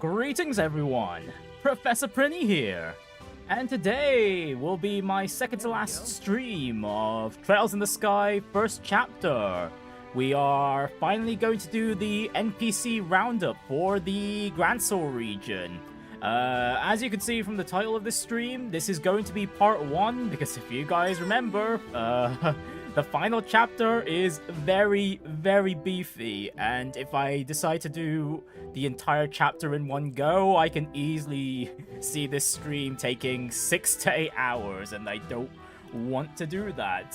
Greetings everyone, Professor Prinny here, and today will be my second to last stream of Trails in the Sky first chapter. We are finally going to do the NPC Roundup for the Grancel region. As you can see from the title of this stream, this is going to be part 1, because if you guys remember, the final chapter is very, very beefy, and if I decide to do the entire chapter in one go, I can easily see this stream taking 6 to 8 hours, and I don't want to do that,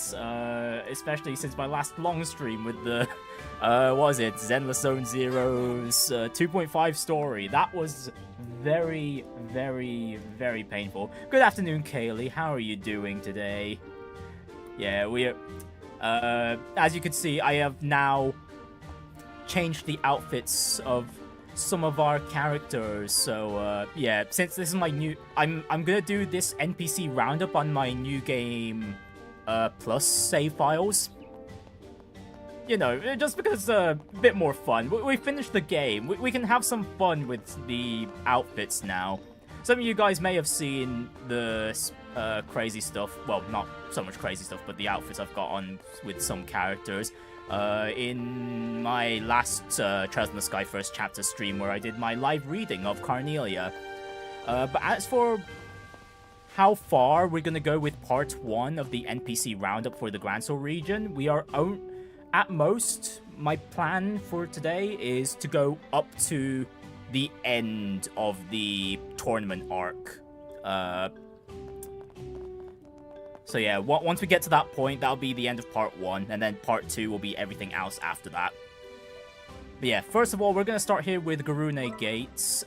especially since my last long stream with the, what was it, Zenless Zone Zero's 2.5 story. That was very, very, very painful. Good afternoon, Kaylee. How are you doing today? Yeah, we as you can see, I have now changed the outfits of some of our characters. So, yeah, since this is my new... I'm gonna do this NPC roundup on my new game, plus save files. You know, just because it's a bit more fun. We finished the game. We can have some fun with the outfits now. Some of you guys may have seen the crazy stuff. Well, not so much crazy stuff, but the outfits I've got on with some characters. In my last Trails in the Sky first chapter stream where I did my live reading of Carnelia. But as for how far we're going to go with part 1 of the NPC roundup for the Grancel region, we are... At most, my plan for today is to go up to the end of the tournament arc. So yeah, once we get to that point, that'll be the end of part 1, and then part 2 will be everything else after that. But yeah, first of all, we're gonna start here with Garune Gates.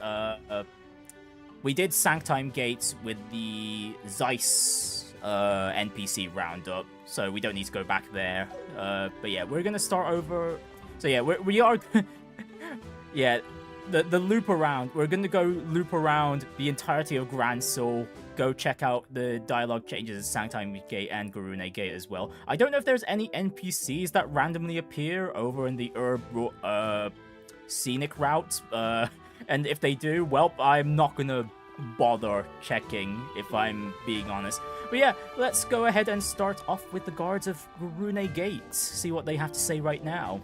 We did Sanctime Gates with the Zeiss NPC roundup, so we don't need to go back there. But yeah, we're gonna start over. So yeah, we are. Yeah, the loop around. We're gonna go loop around the entirety of Grancel. Go check out the dialogue changes at Sanctime Gate and Garune Gate as well. I don't know if there's any NPCs that randomly appear over in the scenic route. And if they do, well, I'm not gonna bother checking, if I'm being honest. But yeah, let's go ahead and start off with the guards of Garune Gate. See what they have to say right now.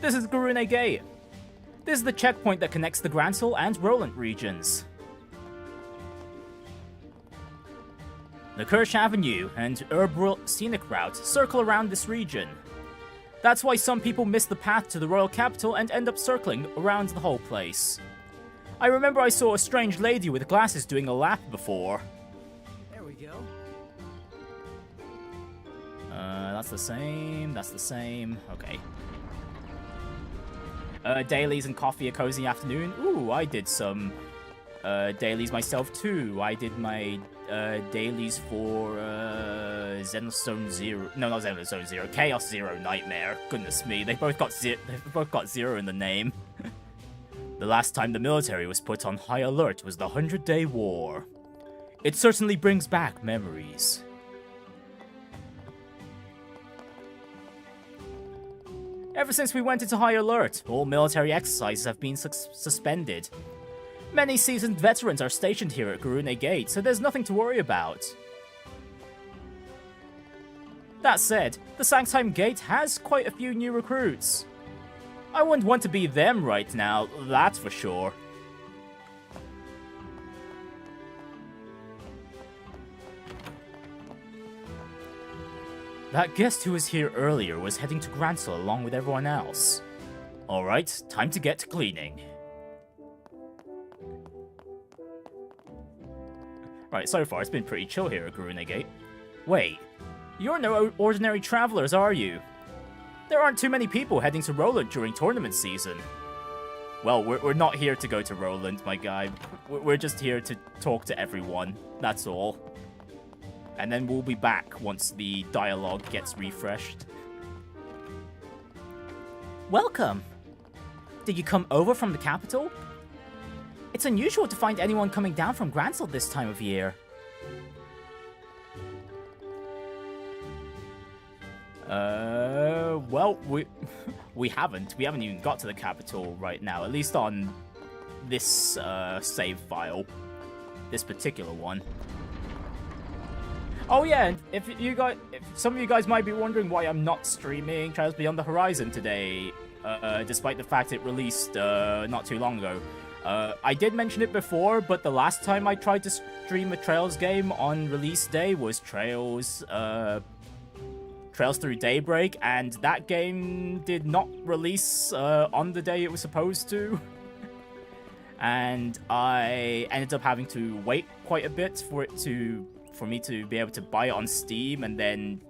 This is Garune Gate. This is the checkpoint that connects the Grancel and Roland regions. The Kirsch Avenue and Herb Scenic Route circle around this region. That's why some people miss the path to the royal capital and end up circling around the whole place. I remember I saw a strange lady with glasses doing a lap before. There we go. That's the same, okay. Dailies and coffee, a cozy afternoon. Ooh, I did some dailies myself too. I did my dailies for Zenless Zone Zero. No, not Zenless Zone Zero. Chaos Zero Nightmare. Goodness me, they both got zero in the name. The last time the military was put on high alert was the 100-Day War. It certainly brings back memories. Ever since we went into high alert, all military exercises have been suspended. Many seasoned veterans are stationed here at Garune Gate, so there's nothing to worry about. That said, the Sanctime Gate has quite a few new recruits. I wouldn't want to be them right now, that's for sure. That guest who was here earlier was heading to Grancel along with everyone else. Alright, time to get to cleaning. Right, so far it's been pretty chill here at Garune Gate. Wait, you're no ordinary travelers, are you? There aren't too many people heading to Roland during tournament season. Well, we're not here to go to Roland, my guy. We're just here to talk to everyone, that's all. And then we'll be back once the dialogue gets refreshed. Welcome! Did you come over from the capital? It's unusual to find anyone coming down from Grancel this time of year. Well, we haven't even got to the capital right now, at least on this save file. This particular one. Oh yeah, and if some of you guys might be wondering why I'm not streaming Trails Beyond the Horizon today, despite the fact it released not too long ago. I did mention it before, but the last time I tried to stream a Trails game on release day was Trails Through Daybreak, and that game did not release on the day it was supposed to. And I ended up having to wait quite a bit for me to be able to buy it on Steam and then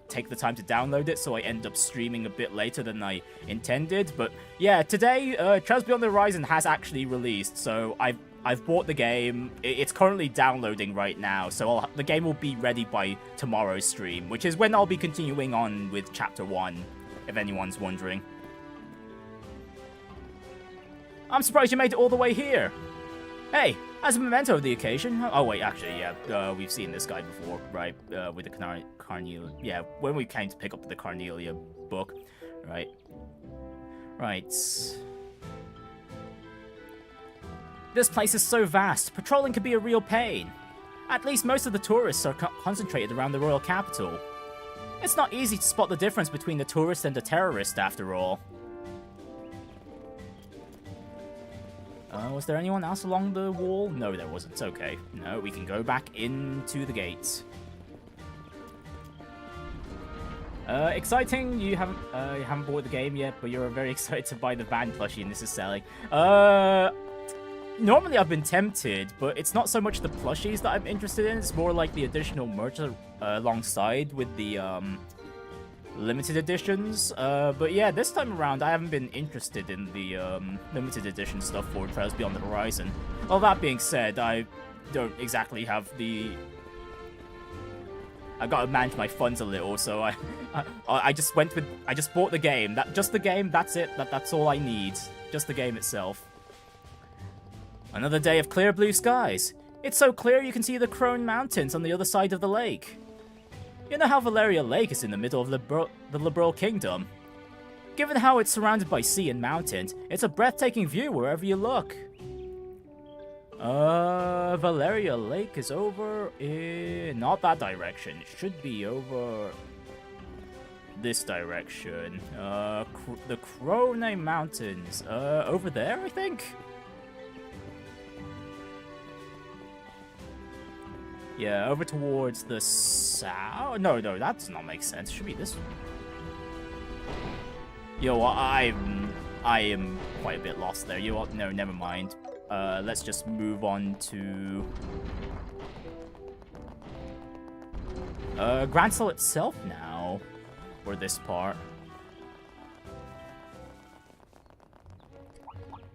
take the time to download it, so I end up streaming a bit later than I intended. But yeah, today Trails Beyond the Horizon has actually released, so I've bought the game. It's currently downloading right now, so the game will be ready by tomorrow's stream, which is when I'll be continuing on with Chapter 1, if anyone's wondering. I'm surprised you made it all the way here. Hey, as a memento of the occasion... Oh, wait, actually, yeah, we've seen this guy before, right? With the Carnelia... Yeah, when we came to pick up the Carnelia book, right? Right. This place is so vast, patrolling can be a real pain. At least most of the tourists are concentrated around the royal capital. It's not easy to spot the difference between the tourist and the terrorist, after all. Was there anyone else along the wall? No, there wasn't. Okay. No, we can go back into the gates. Exciting. You haven't bought the game yet, but you're very excited to buy the van plushie and this is selling. Normally I've been tempted, but it's not so much the plushies that I'm interested in. It's more like the additional merch alongside with the limited editions. But yeah, this time around I haven't been interested in the limited edition stuff for Trails Beyond the Horizon. All that being said, I don't exactly have the... I gotta manage my funds a little, so I just went with... I just bought the game. Just the game, that's it. That's all I need. Just the game itself. Another day of clear blue skies. It's so clear you can see the Crone Mountains on the other side of the lake. You know how Valeria Lake is in the middle of the Liberal Kingdom? Given how it's surrounded by sea and mountains, it's a breathtaking view wherever you look. Valeria Lake is over in... not that direction. It should be over... this direction. The Crone Mountains. Over there, I think? Yeah, over towards the south. No, that does not make sense. It should be this one. Yo, I am quite a bit lost there. You no, never mind. Let's just move on to Grancel itself now, for this part.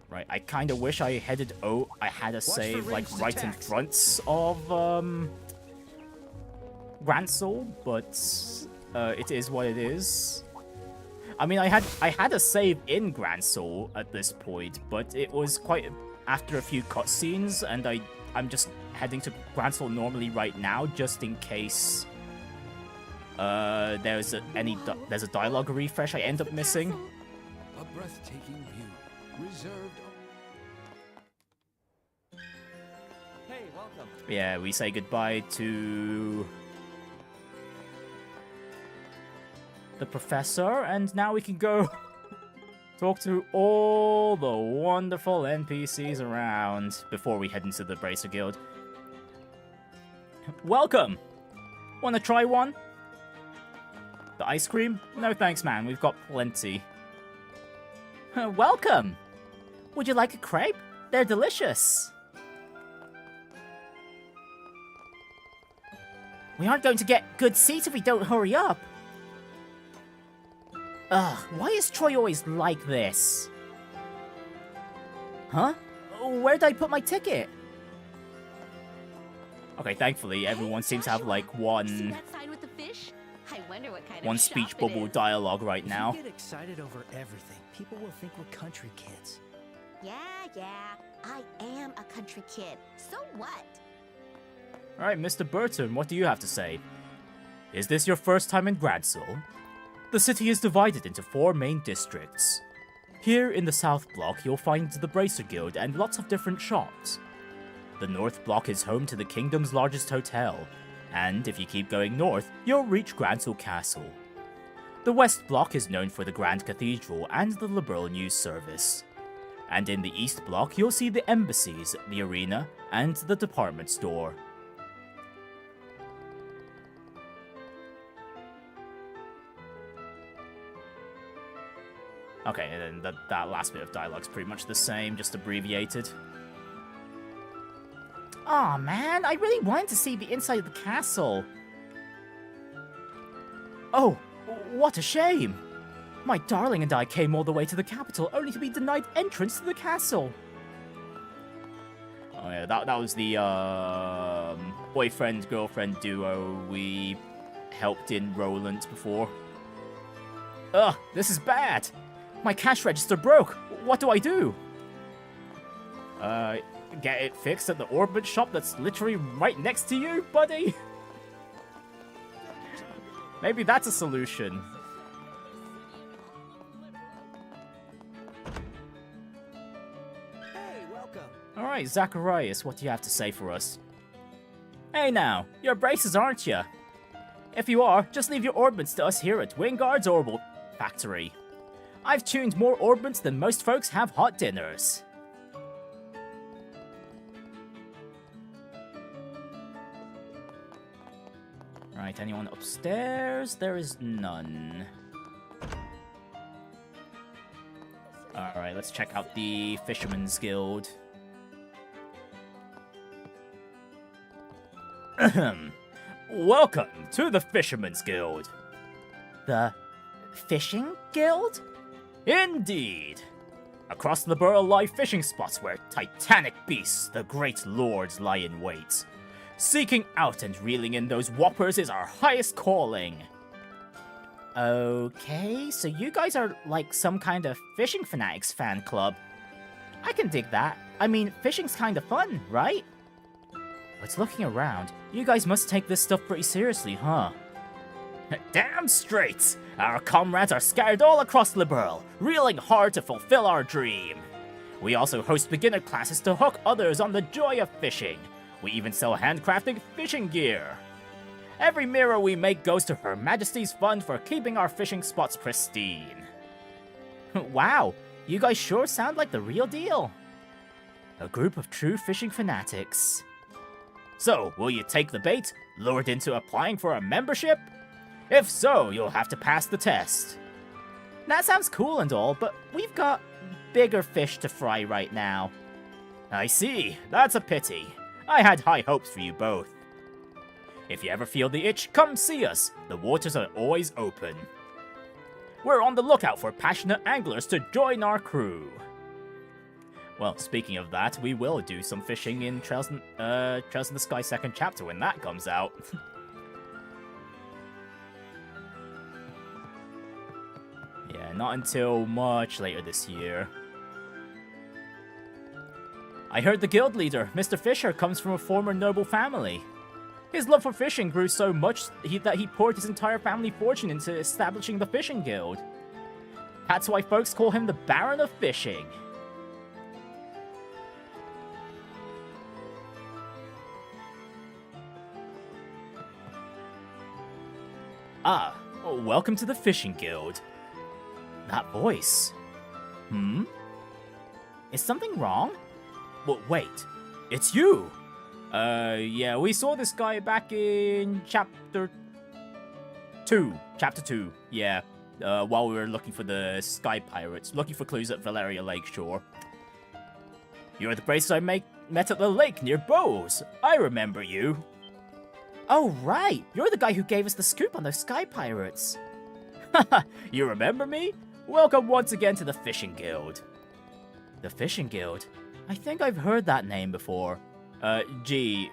Right, I kind of wish I had a save like right in front of Grancel, but it is what it is. I mean, I had a save in Grancel at this point, but it was quite after a few cutscenes, and I'm just heading to Grancel normally right now, just in case there's a dialogue refresh I end up missing. A breathtaking view, reserved. Hey, welcome. Yeah, we say goodbye to the professor, and now we can go talk to all the wonderful NPCs around before we head into the Bracer Guild. Welcome! Wanna try one? The ice cream? No thanks, man. We've got plenty. Welcome! Would you like a crepe? They're delicious! We aren't going to get good seats if we don't hurry up. Ugh, why is Troy always like this? Huh? Where did I put my ticket? Okay, thankfully everyone seems to have like one speech bubble dialogue right now. If you get excited over everything, people will think we're country kids. Yeah, I am a country kid. So what? Alright, Mr. Burton, what do you have to say? Is this your first time in Grancel? The city is divided into 4 main districts. Here in the South Block, you'll find the Bracer Guild and lots of different shops. The North Block is home to the Kingdom's largest hotel, and if you keep going north, you'll reach Grancel Castle. The West Block is known for the Grand Cathedral and the Liberal News Service. And in the East Block, you'll see the embassies, the arena, and the department store. Okay, and then that last bit of dialogue's pretty much the same, just abbreviated. Aw, man, I really wanted to see the inside of the castle. Oh, what a shame. My darling and I came all the way to the capital only to be denied entrance to the castle. Oh yeah, that was the boyfriend-girlfriend duo we helped in Roland before. Ugh, this is bad. My cash register broke. What do I do? Get it fixed at the Orbit shop that's literally right next to you, buddy? Maybe that's a solution. Hey, welcome. Alright, Zacharias, what do you have to say for us? Hey now, you're braces, aren't you? If you are, just leave your orbits to us here at Wingard's Orbital Factory. I've tuned more orbits than most folks have hot dinners. Right, anyone upstairs? There is none. Alright, let's check out the Fisherman's Guild. Welcome to the Fisherman's Guild. The Fishing Guild? Indeed! Across the borough lie fishing spots where titanic beasts, the great lords, lie in wait. Seeking out and reeling in those whoppers is our highest calling. Okay, so you guys are like some kind of fishing fanatics fan club. I can dig that. I mean, fishing's kind of fun, right? But looking around, you guys must take this stuff pretty seriously, huh? Damn straight! Our comrades are scattered all across Liberal, reeling hard to fulfill our dream. We also host beginner classes to hook others on the joy of fishing. We even sell handcrafted fishing gear. Every mirror we make goes to Her Majesty's Fund for keeping our fishing spots pristine. Wow, you guys sure sound like the real deal. A group of true fishing fanatics. So, will you take the bait, lured into applying for a membership? If so, you'll have to pass the test. That sounds cool and all, but we've got bigger fish to fry right now. I see, that's a pity. I had high hopes for you both. If you ever feel the itch, come see us. The waters are always open. We're on the lookout for passionate anglers to join our crew. Well, speaking of that, we will do some fishing in Trails in the Sky 2nd chapter when that comes out. Yeah, not until much later this year. I heard the guild leader, Mr. Fisher, comes from a former noble family. His love for fishing grew so much that he poured his entire family fortune into establishing the fishing guild. That's why folks call him the Baron of Fishing. Ah, welcome to the Fishing Guild. That voice. Is something wrong? Well, wait, it's you! Yeah, we saw this guy back in Chapter 2. Chapter 2, yeah. While we were looking for the Sky Pirates, looking for clues at Valeria Lakeshore. You're the braces I met at the lake near Bowes. I remember you. Oh, right! You're the guy who gave us the scoop on those Sky Pirates. Haha, you remember me? Welcome once again to the Fishing Guild. The Fishing Guild? I think I've heard that name before. Couldn't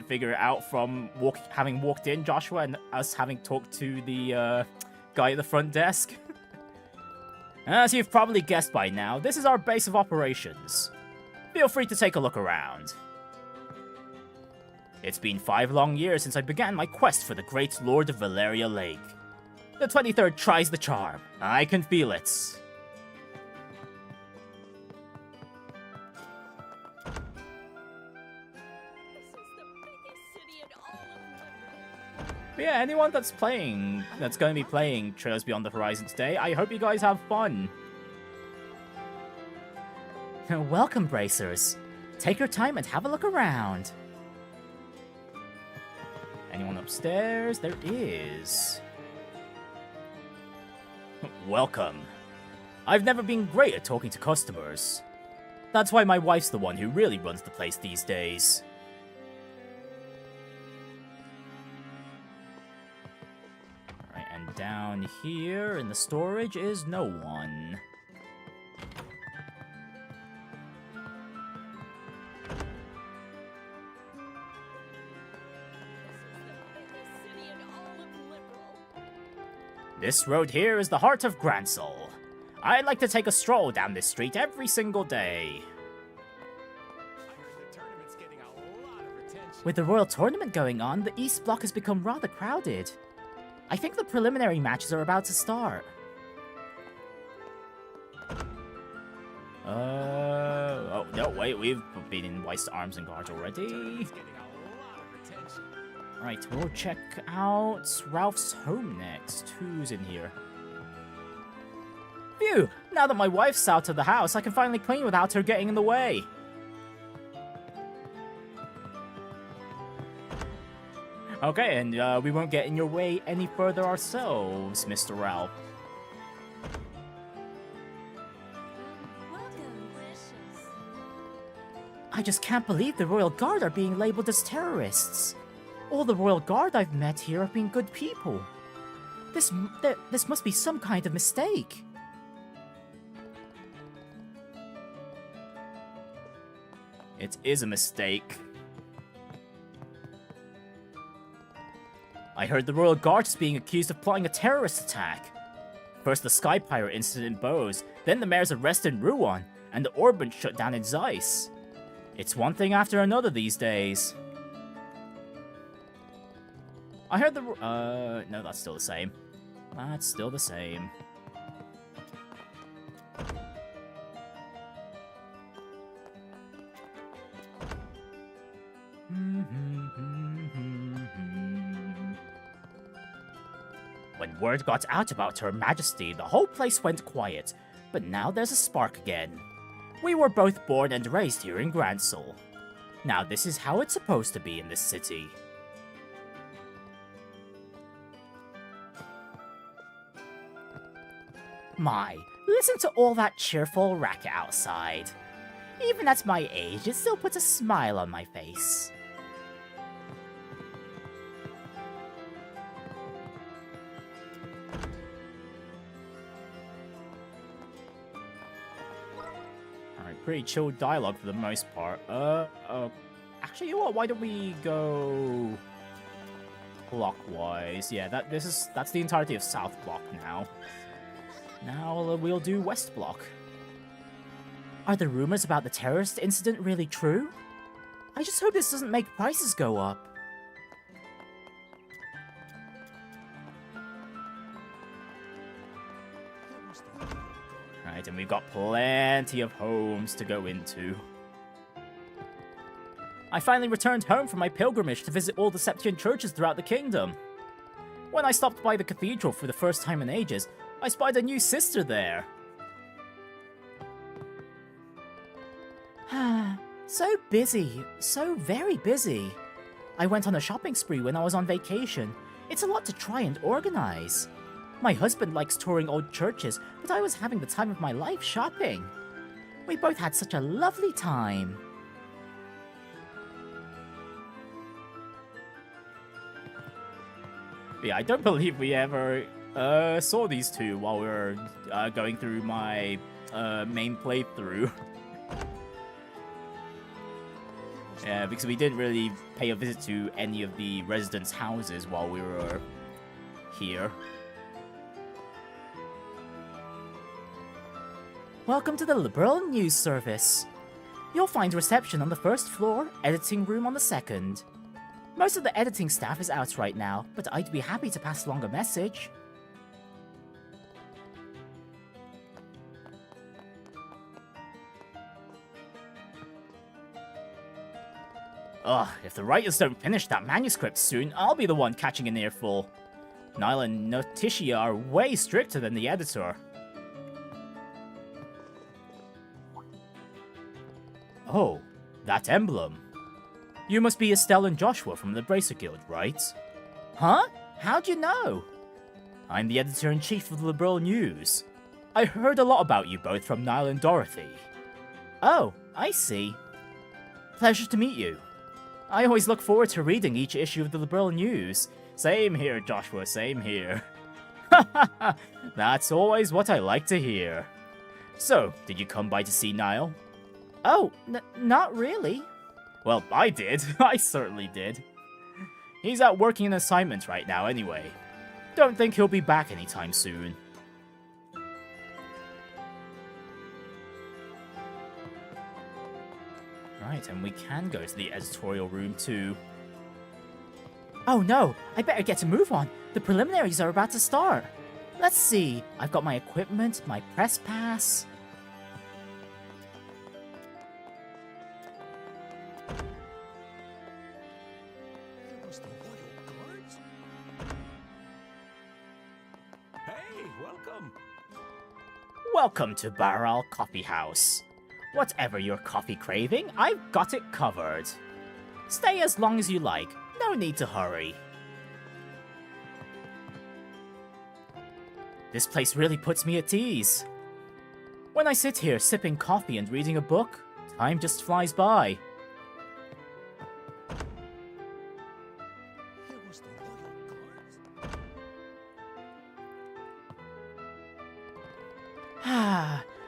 figure it out from having walked in, Joshua, and us having talked to the guy at the front desk. As you've probably guessed by now, this is our base of operations. Feel free to take a look around. It's been 5 long years since I began my quest for the great Lord of Valeria Lake. The 23rd tries the charm. I can feel it. But yeah, anyone that's going to be playing Trails Beyond the Horizon today, I hope you guys have fun. Welcome, Bracers. Take your time and have a look around. Anyone upstairs? There is. Welcome. I've never been great at talking to customers. That's why my wife's the one who really runs the place these days. Alright, and down here in the storage is no one. This road here is the heart of Grancel. I'd like to take a stroll down this street every single day. With the Royal Tournament going on, the East Block has become rather crowded. I think the preliminary matches are about to start. Oh no, wait, we've been in White's Arms and Guards already. Right, we'll check out Ralph's home next. Who's in here? Phew! Now that my wife's out of the house, I can finally clean without her getting in the way. Okay, and we won't get in your way any further ourselves, Mr. Ralph. I just can't believe the Royal Guard are being labeled as terrorists. All the Royal Guard I've met here have been good people. This must be some kind of mistake. It is a mistake. I heard the Royal Guard is being accused of plotting a terrorist attack. First the Sky Pirate incident in Bose, then the mayor's arrest in Rouen, and the Orbit shut down in Zeiss. It's one thing after another these days. I heard the... no, that's still the same. That's still the same. When word got out about Her Majesty, the whole place went quiet. But now there's a spark again. We were both born and raised here in Grancel. Now this is how it's supposed to be in this city. My, listen to all that cheerful racket outside. Even at my age, it still puts a smile on my face. Alright, pretty chill dialogue for the most part. Actually, you know what? Why don't we go clockwise? Yeah, that's the entirety of South Block now. Now we'll do West Block. Are the rumors about the terrorist incident really true? I just hope this doesn't make prices go up. Right, and we've got plenty of homes to go into. I finally returned home from my pilgrimage to visit all the Septian churches throughout the kingdom. When I stopped by the cathedral for the first time in ages, I spied a new sister there. So busy. So very busy. I went on a shopping spree when I was on vacation. It's a lot to try and organize. My husband likes touring old churches, but I was having the time of my life shopping. We both had such a lovely time. Yeah, I don't believe we ever saw these two while we were going through my main playthrough. Yeah, because we didn't really pay a visit to any of the residents' houses while we were here. Welcome to the Liberal News Service. You'll find reception on the first floor, editing room on the second. Most of the editing staff is out right now, but I'd be happy to pass along a message. Ugh, if the writers don't finish that manuscript soon, I'll be the one catching an earful. Niall and Notitia are way stricter than the editor. Oh, that emblem. You must be Estelle and Joshua from the Bracer Guild, right? Huh? How'd you know? I'm the editor-in-chief of the Liberal News. I heard a lot about you both from Niall and Dorothy. Oh, I see. Pleasure to meet you. I always look forward to reading each issue of the Liberal News. Same here, Joshua, same here. That's always what I like to hear. So, did you come by to see Niall? Oh, not really. Well, I did. I certainly did. He's out working an assignment right now anyway. Don't think he'll be back anytime soon. Right, and we can go to the editorial room too. Oh no, I better get a move on. The preliminaries are about to start. Let's see, I've got my equipment, my press pass. Hey, welcome. Welcome to Baral Coffee House. Whatever your coffee craving, I've got it covered. Stay as long as you like, no need to hurry. This place really puts me at ease. When I sit here sipping coffee and reading a book, time just flies by.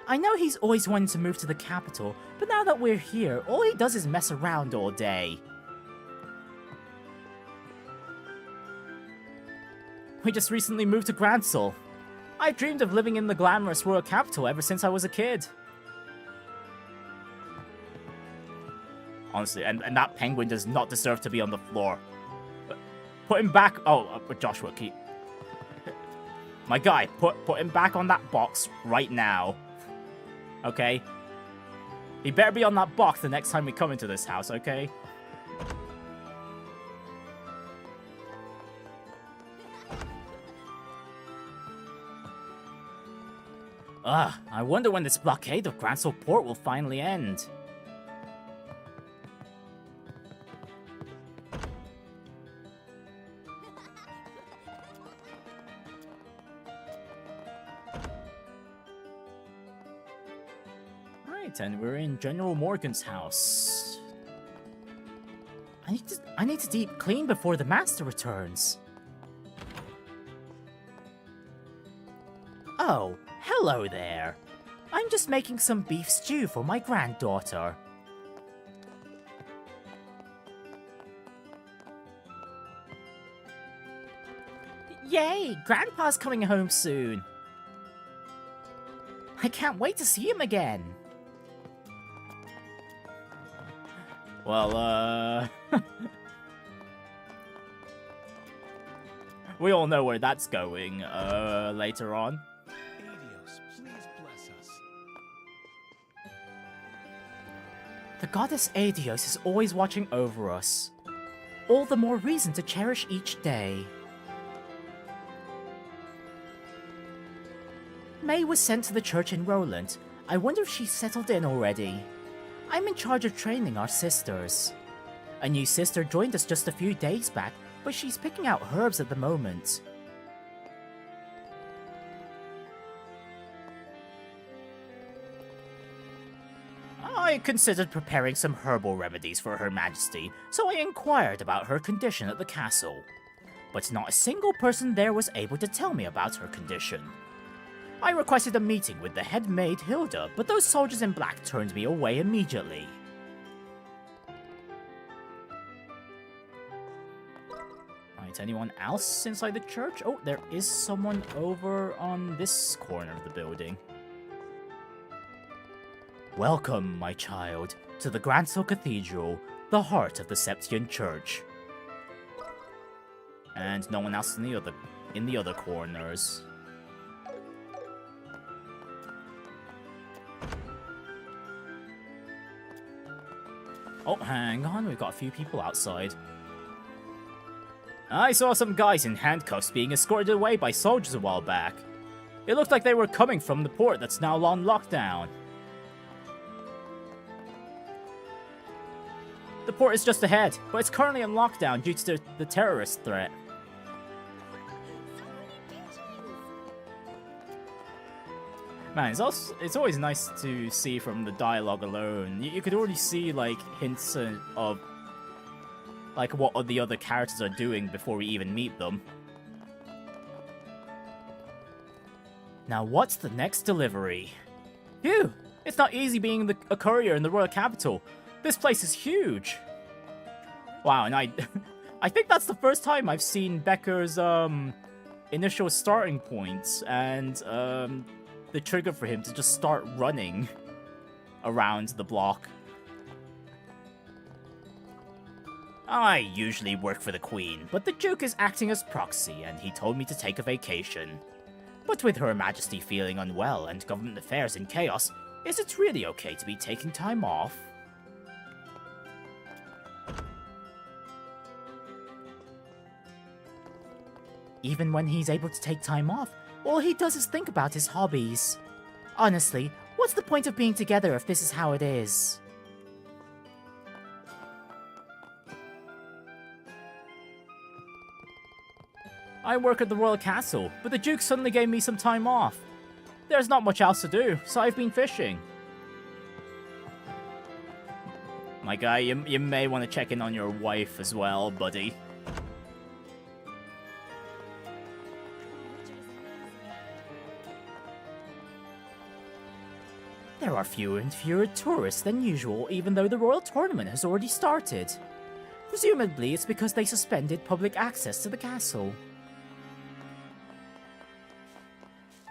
I know he's always wanted to move to the capital, but now that we're here, all he does is mess around all day. We just recently moved to Grancel. I've dreamed of living in the glamorous royal capital ever since I was a kid. Honestly, and that penguin does not deserve to be on the floor. Put him back. Oh, Joshua, keep. My guy, put him back on that box right now. Okay? He better be on that box the next time we come into this house, okay? Ugh, I wonder when this blockade of Grancel Port will finally end. Right, and we're in General Morgan's house. I need to deep clean before the master returns. Oh, hello there. I'm just making some beef stew for my granddaughter. Yay! Grandpa's coming home soon. I can't wait to see him again. Well, we all know where that's going, later on. Adios, please bless us. The goddess Adios is always watching over us. All the more reason to cherish each day. May was sent to the church in Roland. I wonder if she's settled in already. I'm in charge of training our sisters. A new sister joined us just a few days back, but she's picking out herbs at the moment. I considered preparing some herbal remedies for Her Majesty, so I inquired about her condition at the castle. But not a single person there was able to tell me about her condition. I requested a meeting with the head maid Hilda, but those soldiers in black turned me away immediately. Right, anyone else inside the church? Oh, there is someone over on this corner of the building. Welcome, my child, to the Grancel Cathedral, the heart of the Septian Church. And no one else in the other corners. Oh, hang on, we've got a few people outside. I saw some guys in handcuffs being escorted away by soldiers a while back. It looked like they were coming from the port that's now on lockdown. The port is just ahead, but it's currently on lockdown due to the terrorist threat. Man, it's always nice to see from the dialogue alone. You could already see, like, hints of, like, what the other characters are doing before we even meet them. Now, what's the next delivery? Phew! It's not easy being a courier in the royal capital. This place is huge! Wow, and I think that's the first time I've seen Becker's, initial starting points, and, the trigger for him to just start running around the block. I usually work for the Queen, but the Duke is acting as proxy, and he told me to take a vacation. But with Her Majesty feeling unwell and government affairs in chaos, is it really okay to be taking time off? Even when he's able to take time off, all he does is think about his hobbies. Honestly, what's the point of being together if this is how it is? I work at the royal castle, but the Duke suddenly gave me some time off. There's not much else to do, so I've been fishing. My guy, you may want to check in on your wife as well, buddy. There are fewer and fewer tourists than usual, even though the royal tournament has already started. Presumably, it's because they suspended public access to the castle.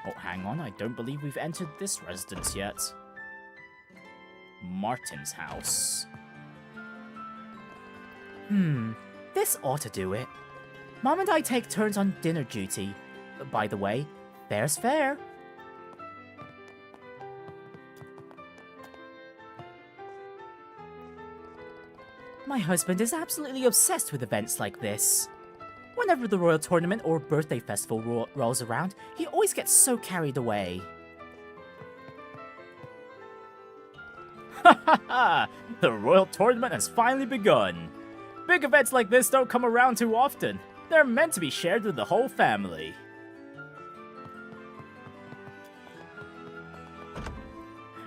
Oh, hang on, I don't believe we've entered this residence yet. Martin's house. This ought to do it. Mom and I take turns on dinner duty. By the way, fair's fair. My husband is absolutely obsessed with events like this. Whenever the royal tournament or birthday festival rolls around, he always gets so carried away. Ha ha ha! The royal tournament has finally begun. Big events like this don't come around too often. They're meant to be shared with the whole family.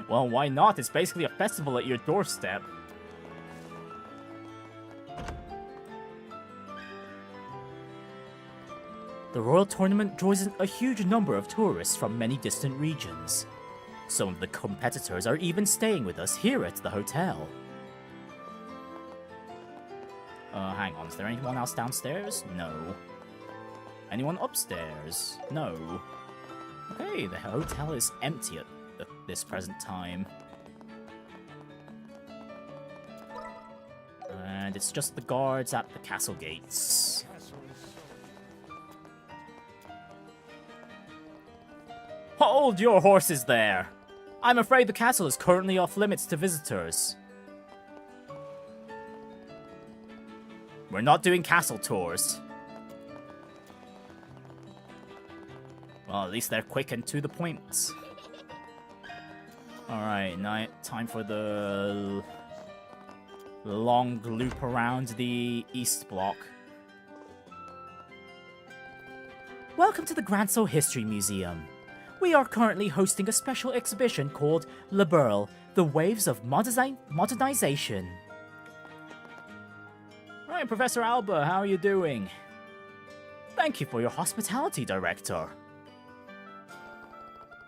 Well, why not? It's basically a festival at your doorstep. The royal tournament draws in a huge number of tourists from many distant regions. Some of the competitors are even staying with us here at the hotel. Hang on, is there anyone else downstairs? No. Anyone upstairs? No. Okay, the hotel is empty at this present time. And it's just the guards at the castle gates. Hold your horses there! I'm afraid the castle is currently off limits to visitors. We're not doing castle tours. Well, at least they're quick and to the point. Alright, now time for the long loop around the east block. Welcome to the Grancel History Museum. We are currently hosting a special exhibition called Le Burl, The Waves of Modernization. Right, Professor Alba, how are you doing? Thank you for your hospitality, Director.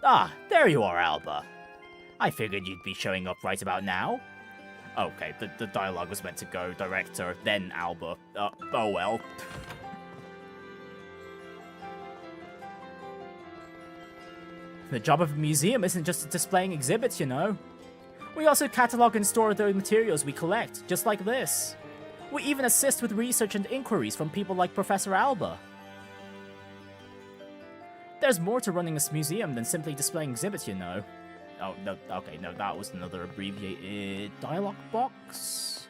Ah, there you are, Alba. I figured you'd be showing up right about now. Okay, the dialogue was meant to go Director, then Alba. Oh well. The job of a museum isn't just displaying exhibits, you know. We also catalog and store the materials we collect, just like this. We even assist with research and inquiries from people like Professor Alba. There's more to running a museum than simply displaying exhibits, you know. Oh, no, okay, no, that was another abbreviated dialogue box.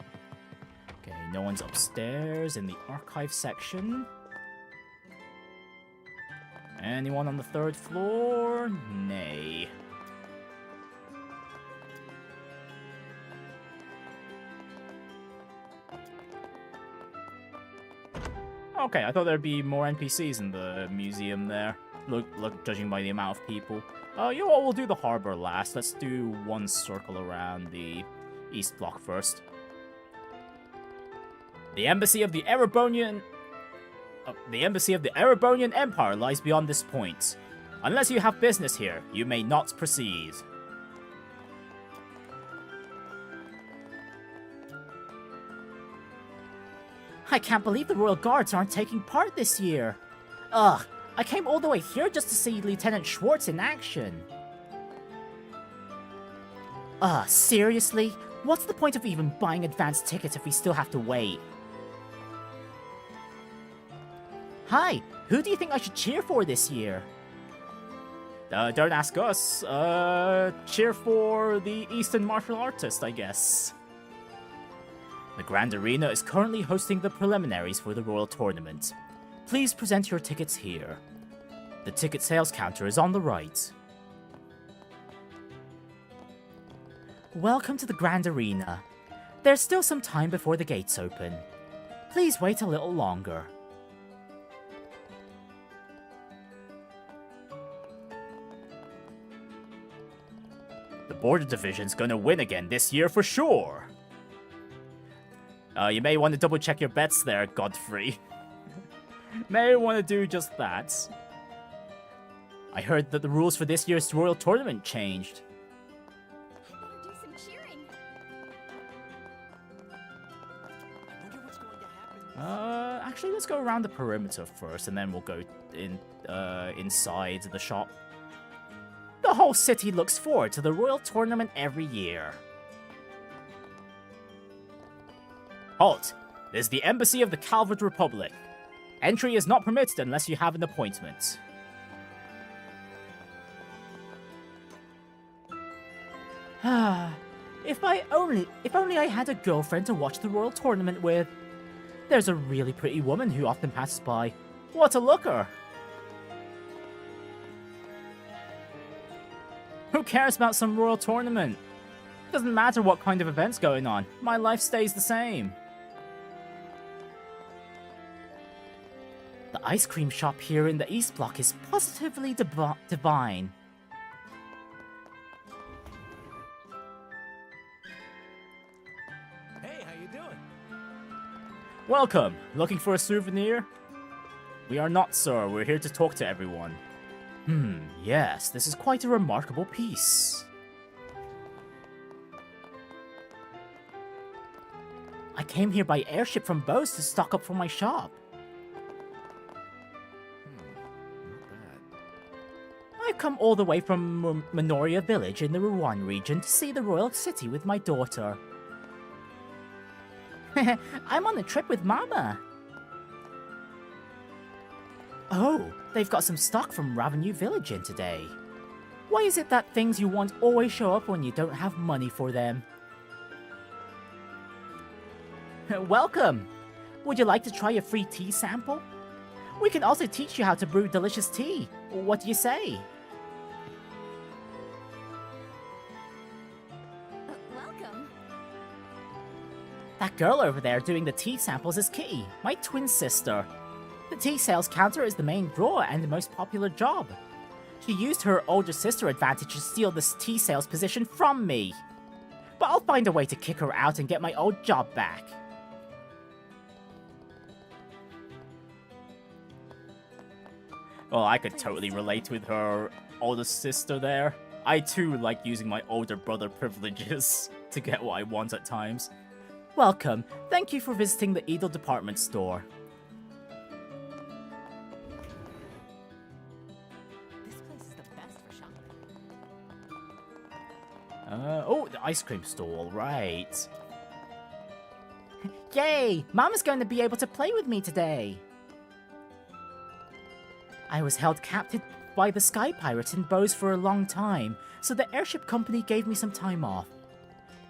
Okay, no one's upstairs in the archive section. Anyone on the 3rd floor? Nay. Okay, I thought there'd be more NPCs in the museum there. Look, judging by the amount of people. You know what, we'll do the harbor last. Let's do one circle around the east block first. The embassy of the Erebonian... the embassy of the Erebonian Empire lies beyond this point. Unless you have business here, you may not proceed. I can't believe the Royal Guards aren't taking part this year. Ugh, I came all the way here just to see Lieutenant Schwartz in action. Seriously? What's the point of even buying advance tickets if we still have to wait? Hi, who do you think I should cheer for this year? Don't ask us. Cheer for the Eastern martial artist, I guess. The Grand Arena is currently hosting the preliminaries for the Royal Tournament. Please present your tickets here. The ticket sales counter is on the right. Welcome to the Grand Arena. There's still some time before the gates open. Please wait a little longer. The Border Division's gonna win again this year for sure. You may want to double check your bets there, Godfrey. May want to do just that. I heard that the rules for this year's Royal Tournament changed. Better do some cheering. I wonder what's going to happen. Actually, let's go around the perimeter first, and then we'll go inside the shop. The whole city looks forward to the Royal Tournament every year. Halt! This is the Embassy of the Calvert Republic. Entry is not permitted unless you have an appointment. If only I had a girlfriend to watch the Royal Tournament with. There's a really pretty woman who often passes by. What a looker! Who cares about some Royal Tournament? Doesn't matter what kind of event's going on. My life stays the same. The ice cream shop here in the East Block is positively divine. Hey, how you doing? Welcome. Looking for a souvenir? We are not, sir. We're here to talk to everyone. Yes, this is quite a remarkable piece. I came here by airship from Bose to stock up for my shop. Not bad. I've come all the way from Minoria Village in the Rouen region to see the royal city with my daughter. I'm on a trip with Mama. Oh, they've got some stock from Ravenue Village in today. Why is it that things you want always show up when you don't have money for them? Welcome! Would you like to try a free tea sample? We can also teach you how to brew delicious tea. What do you say? Welcome. That girl over there doing the tea samples is Kitty, my twin sister. The tea sales counter is the main draw and the most popular job. She used her older sister advantage to steal this tea sales position from me. But I'll find a way to kick her out and get my old job back. Well, I could totally relate with her older sister there. I too like using my older brother privileges to get what I want at times. Welcome. Thank you for visiting the Edel department store. This place is the best for shopping. Oh, the ice cream stall, right. Yay! Mama's going to be able to play with me today. I was held captive by the Sky Pirates in Bose for a long time, so the airship company gave me some time off.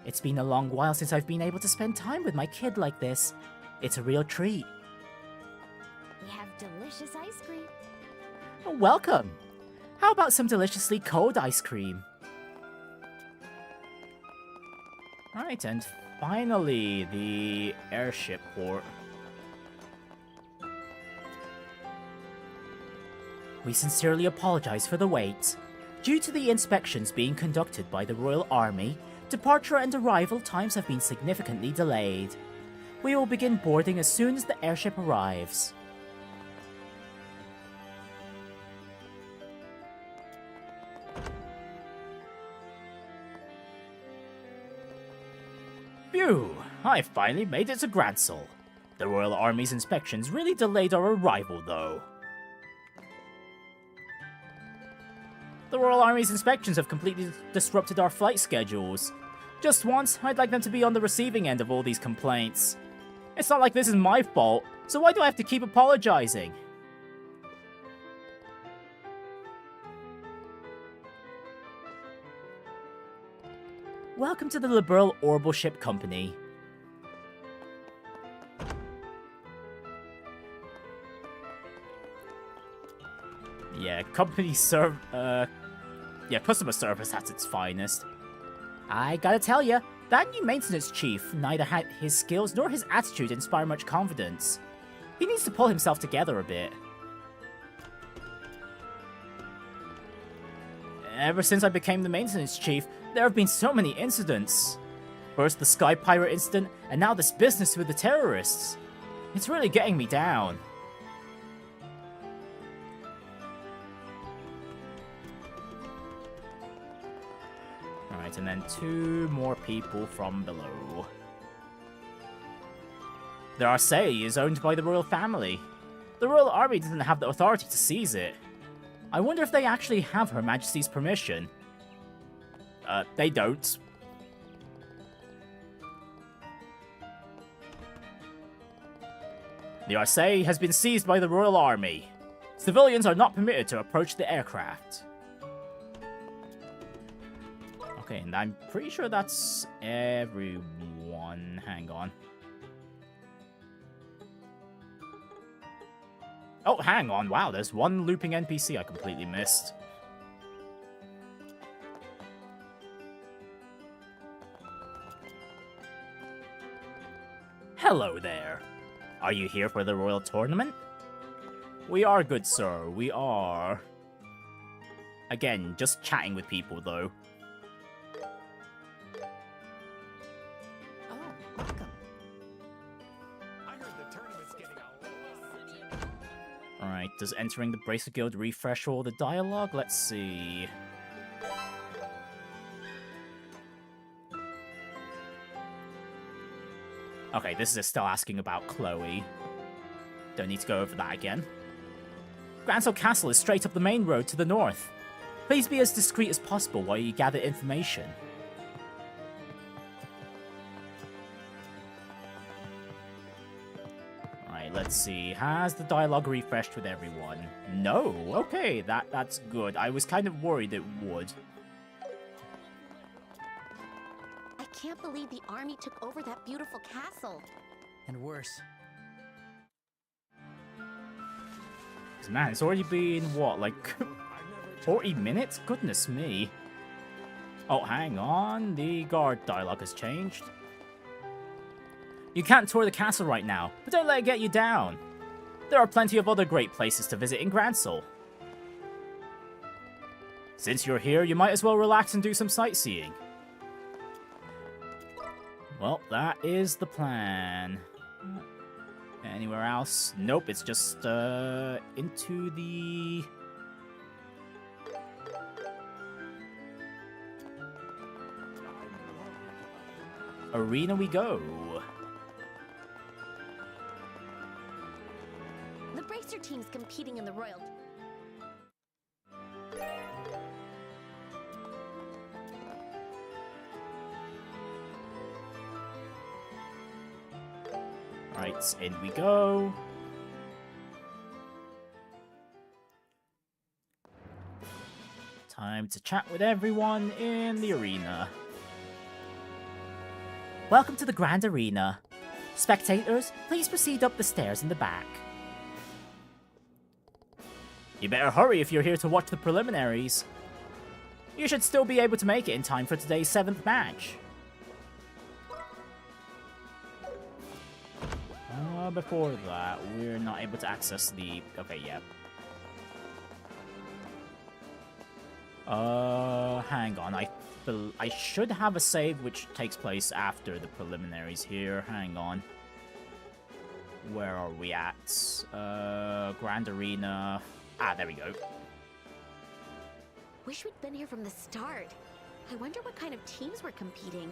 It's been a long while since I've been able to spend time with my kid like this. It's a real treat. We have delicious ice cream. Welcome! How about some deliciously cold ice cream? Right, and finally, the airship port. We sincerely apologize for the wait. Due to the inspections being conducted by the Royal Army, departure and arrival times have been significantly delayed. We will begin boarding as soon as the airship arrives. Phew! I finally made it to Grancel. The Royal Army's inspections really delayed our arrival, though. The Royal Army's inspections have completely disrupted our flight schedules. Just once, I'd like them to be on the receiving end of all these complaints. It's not like this is my fault, so why do I have to keep apologizing? Welcome to the Liberal Orbital Ship Company. Yeah, customer service at its finest. I gotta tell ya, that new maintenance chief neither had his skills nor his attitude inspire much confidence. He needs to pull himself together a bit. Ever since I became the maintenance chief, there have been so many incidents. First the Sky Pirate incident, and now this business with the terrorists. It's really getting me down. Alright, and then 2 more people from below. The Arcee is owned by the royal family. The royal army doesn't have the authority to seize it. I wonder if they actually have Her Majesty's permission. They don't. The Arcee has been seized by the royal army. Civilians are not permitted to approach the aircraft. Okay, and I'm pretty sure that's everyone. Hang on. Oh, hang on. Wow, there's one looping NPC I completely missed. Hello there. Are you here for the royal tournament? We are, good sir. We are. Again, just chatting with people, though. Oh, welcome. I heard the tournament's getting a Alright, does entering the Bracer Guild refresh all the dialogue? Let's see. Okay, this is still asking about Chloe. Don't need to go over that again. Grancel Castle is straight up the main road to the north. Please be as discreet as possible while you gather information. Alright, let's see. Has the dialogue refreshed with everyone? No? Okay, that's good. I was kind of worried it would. I can't believe the army took over that beautiful castle. And worse. Man, it's already been, what, like 40 minutes? Goodness me. Oh, hang on. The guard dialogue has changed. You can't tour the castle right now, but don't let it get you down. There are plenty of other great places to visit in Grancel. Since you're here, you might as well relax and do some sightseeing. Well, that is the plan. Anywhere else? Nope, it's just, into the... arena we go. The Bracer team's competing in the royal... Right, in we go. Time to chat with everyone in the arena. Welcome to the Grand Arena. Spectators, please proceed up the stairs in the back. You better hurry if you're here to watch the preliminaries. You should still be able to make it in time for today's 7th match. Before that, we're not able to access the... Okay, yeah. Hang on. I should have a save which takes place after the preliminaries here. Hang on. Where are we at? Grand Arena. Ah, there we go. Wish we'd been here from the start. I wonder what kind of teams were competing.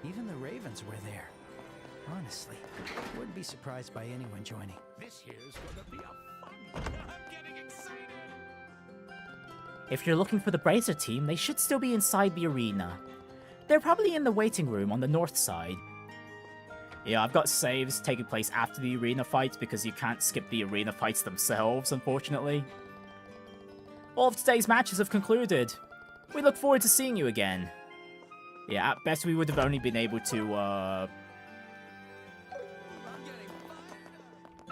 Even the Ravens were there. Honestly, wouldn't be surprised by anyone joining. This here's gonna be a fun. I'm getting excited. If you're looking for the Bracer team, they should still be inside the arena. They're probably in the waiting room on the north side. Yeah, I've got saves taking place after the arena fights because you can't skip the arena fights themselves, unfortunately. All of today's matches have concluded. We look forward to seeing you again. Yeah, at best we would have only been able to,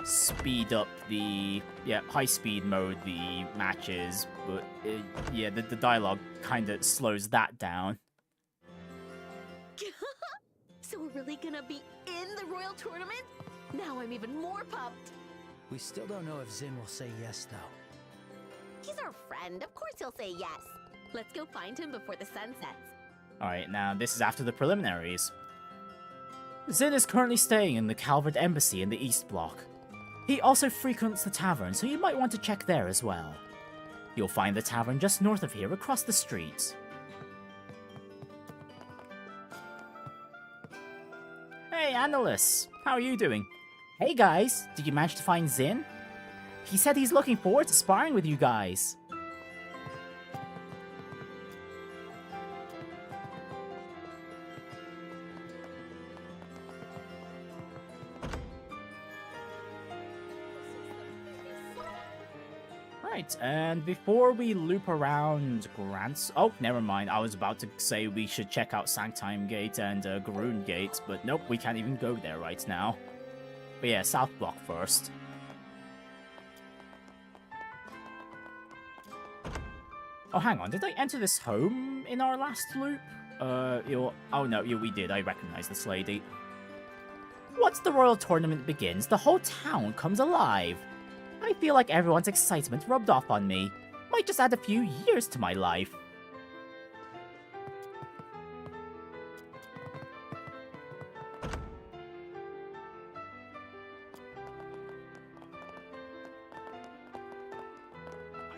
speed up the, high speed mode the matches, but yeah, the dialogue kind of slows that down. So we're really gonna be in the Royal Tournament? Now I'm even more pumped. We still don't know if Zin will say yes, though. He's our friend. Of course he'll say yes. Let's go find him before the sun sets. Alright, now this is after the preliminaries. Zin is currently staying in the Calvert Embassy in the East Block. He also frequents the tavern, so you might want to check there as well. You'll find the tavern just north of here, across the street. Hey, Annalise! How are you doing? Hey guys, did you manage to find Zin? He said he's looking forward to sparring with you guys. Right, and before we loop around Grancel... Oh, never mind. I was about to say we should check out Sanctime Gate and Garoon Gate, but nope, we can't even go there right now. But yeah, South Block first. Oh, hang on. Did I enter this home in our last loop? Oh no, we did. I recognize this lady. Once the Royal Tournament begins, the whole town comes alive. I feel like everyone's excitement rubbed off on me. Might just add a few years to my life. I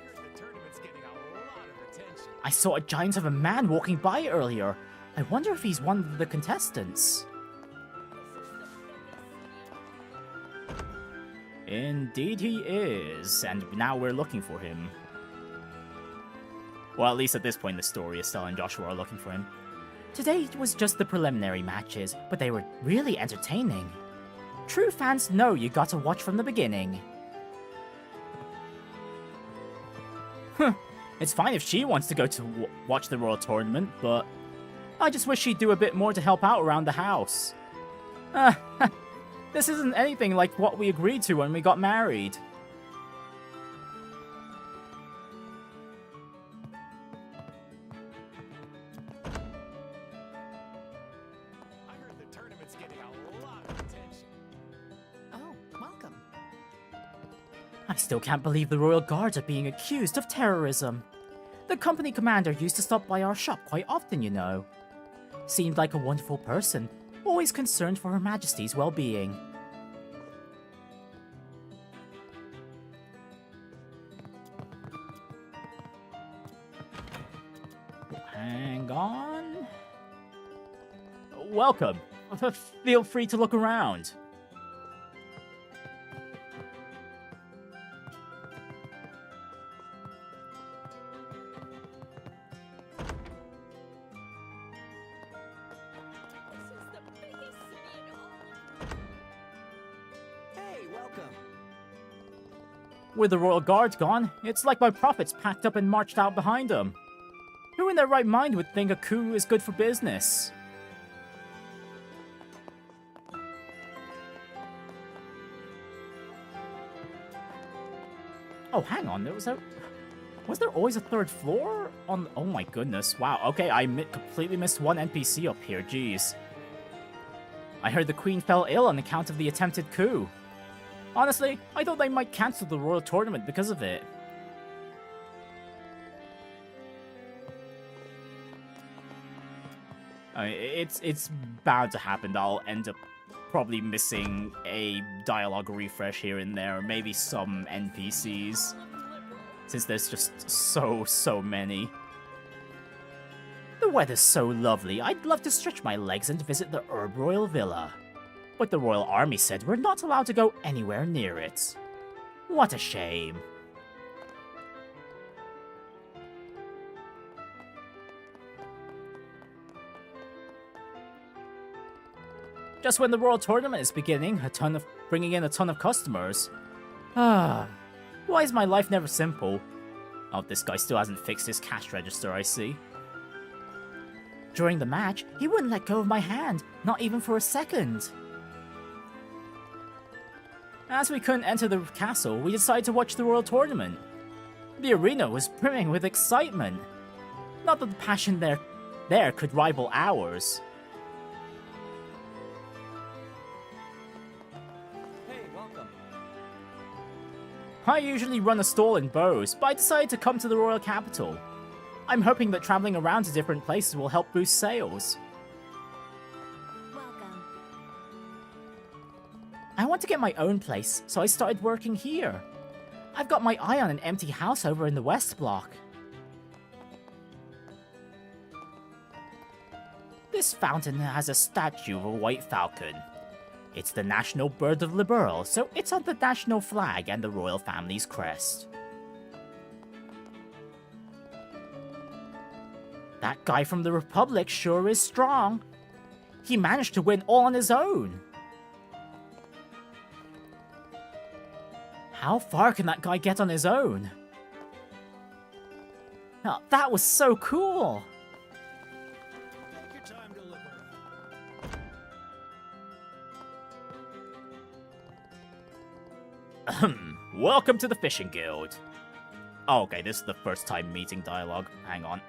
heard the tournament's getting a lot of attention. I saw a giant of a man walking by earlier. I wonder if he's one of the contestants. Indeed he is, and now we're looking for him. Well, at least at this point in the story, Estelle and Joshua are looking for him. Today was just the preliminary matches, but they were really entertaining. True fans know you got to watch from the beginning. It's fine if she wants to go to watch the Royal Tournament, but I just wish she'd do a bit more to help out around the house. This isn't anything like what we agreed to when we got married. I heard the tournament's getting a lot of attention. Oh, welcome. I still can't believe the Royal Guards are being accused of terrorism. The company commander used to stop by our shop quite often, you know. Seemed like a wonderful person, always concerned for Her Majesty's well-being. Hang on. Welcome. Feel free to look around. Hey, welcome. With the Royal Guards gone, it's like my prophets packed up and marched out behind them. Who in their right mind would think a coup is good for business? Oh, hang on. Was there always a third floor on? Oh my goodness! Wow. Okay, I completely missed one NPC up here. Jeez. I heard the Queen fell ill on account of the attempted coup. Honestly, I thought they might cancel the Royal Tournament because of it. It's bound to happen that I'll end up probably missing a dialogue refresh here and there, or maybe some NPCs, since there's just so many. The weather's so lovely, I'd love to stretch my legs and visit the Herb Royal Villa. But the Royal Army said we're not allowed to go anywhere near it. What a shame. Just when the Royal Tournament is beginning, bringing in a ton of customers. Why is my life never simple? Oh, this guy still hasn't fixed his cash register, I see. During the match, he wouldn't let go of my hand, not even for a second. As we couldn't enter the castle, we decided to watch the Royal Tournament. The arena was brimming with excitement. Not that the passion there could rival ours. I usually run a stall in Bose, but I decided to come to the Royal Capital. I'm hoping that traveling around to different places will help boost sales. Welcome. I want to get my own place, so I started working here. I've got my eye on an empty house over in the West Block. This fountain has a statue of a white falcon. It's the national bird of Liberal, so it's on the national flag and the royal family's crest. That guy from the Republic sure is strong. He managed to win all on his own. How far can that guy get on his own? Oh, that was so cool! Take your time to look. Welcome to the Fishing Guild. Oh, okay, this is the first time meeting dialogue. Hang on.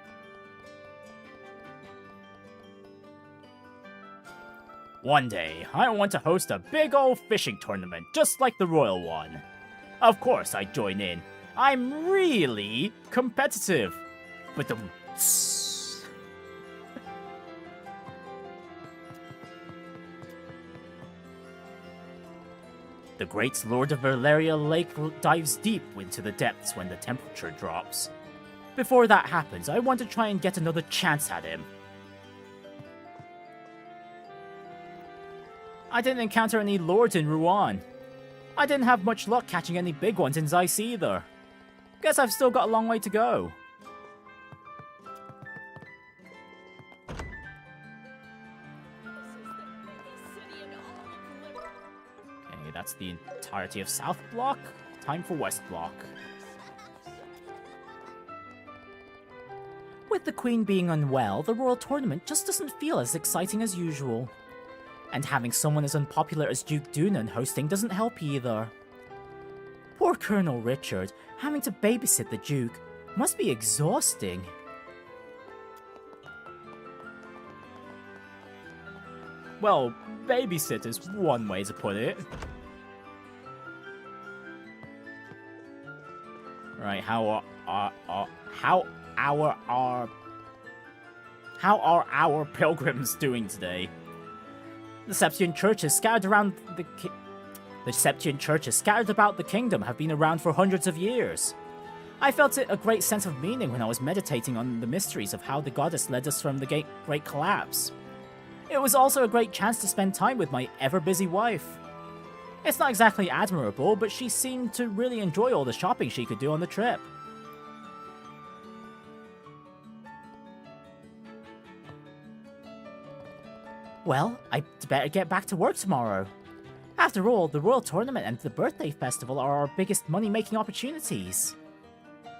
One day, I want to host a big old fishing tournament, just like the royal one. Of course, I join in. I'm really competitive. But the great Lord of Valeria Lake dives deep into the depths when the temperature drops. Before that happens, I want to try and get another chance at him. I didn't encounter any lords in Rouen. I didn't have much luck catching any big ones in Zeiss either. Guess I've still got a long way to go. Okay, that's the entirety of South Block. Time for West Block. With the Queen being unwell, the Royal Tournament just doesn't feel as exciting as usual. And having someone as unpopular as Duke Dunan hosting doesn't help either. Poor Colonel Richard, having to babysit the Duke, must be exhausting. Well, babysit is one way to put it. Right, how are our pilgrims doing today? The Septian churches scattered about the kingdom have been around for hundreds of years. I felt a great sense of meaning when I was meditating on the mysteries of how the goddess led us from the Great Collapse. It was also a great chance to spend time with my ever-busy wife. It's not exactly admirable, but she seemed to really enjoy all the shopping she could do on the trip. Well, I better get back to work tomorrow. After all, the Royal Tournament and the Birthday Festival are our biggest money-making opportunities. It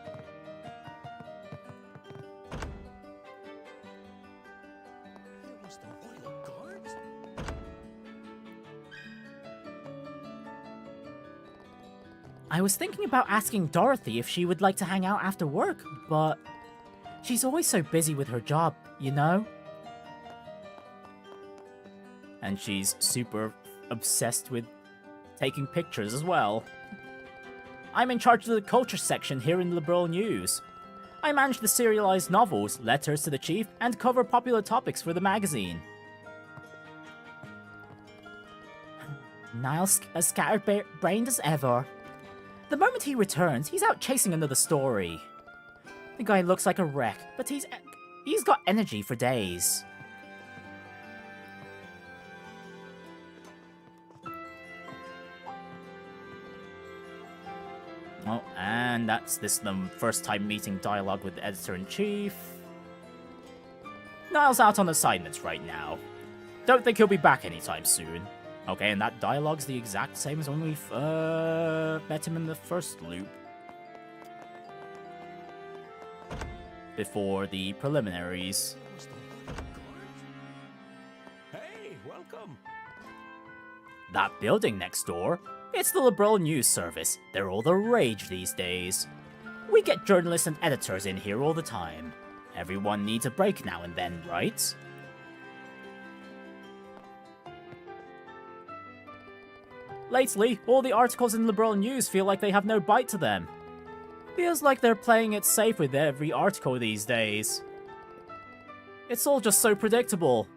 was the royal guards? I was thinking about asking Dorothy if she would like to hang out after work, but she's always so busy with her job, you know? And she's super obsessed with taking pictures as well. I'm in charge of the culture section here in Liberal News. I manage the serialized novels, letters to the chief, and cover popular topics for the magazine. Niall's as scatterbrained as ever. The moment he returns, he's out chasing another story. The guy looks like a wreck, but he's got energy for days. Oh, and that's the first time meeting dialogue with the editor-in-chief. Niall's out on assignments right now. Don't think he'll be back anytime soon. Okay, and that dialogue's the exact same as when we met him in the first loop. Before the preliminaries. Hey, welcome. That building next door? It's the Liberal News Service. They're all the rage these days. We get journalists and editors in here all the time. Everyone needs a break now and then, right? Lately, all the articles in Liberal News feel like they have no bite to them. Feels like they're playing it safe with every article these days. It's all just so predictable.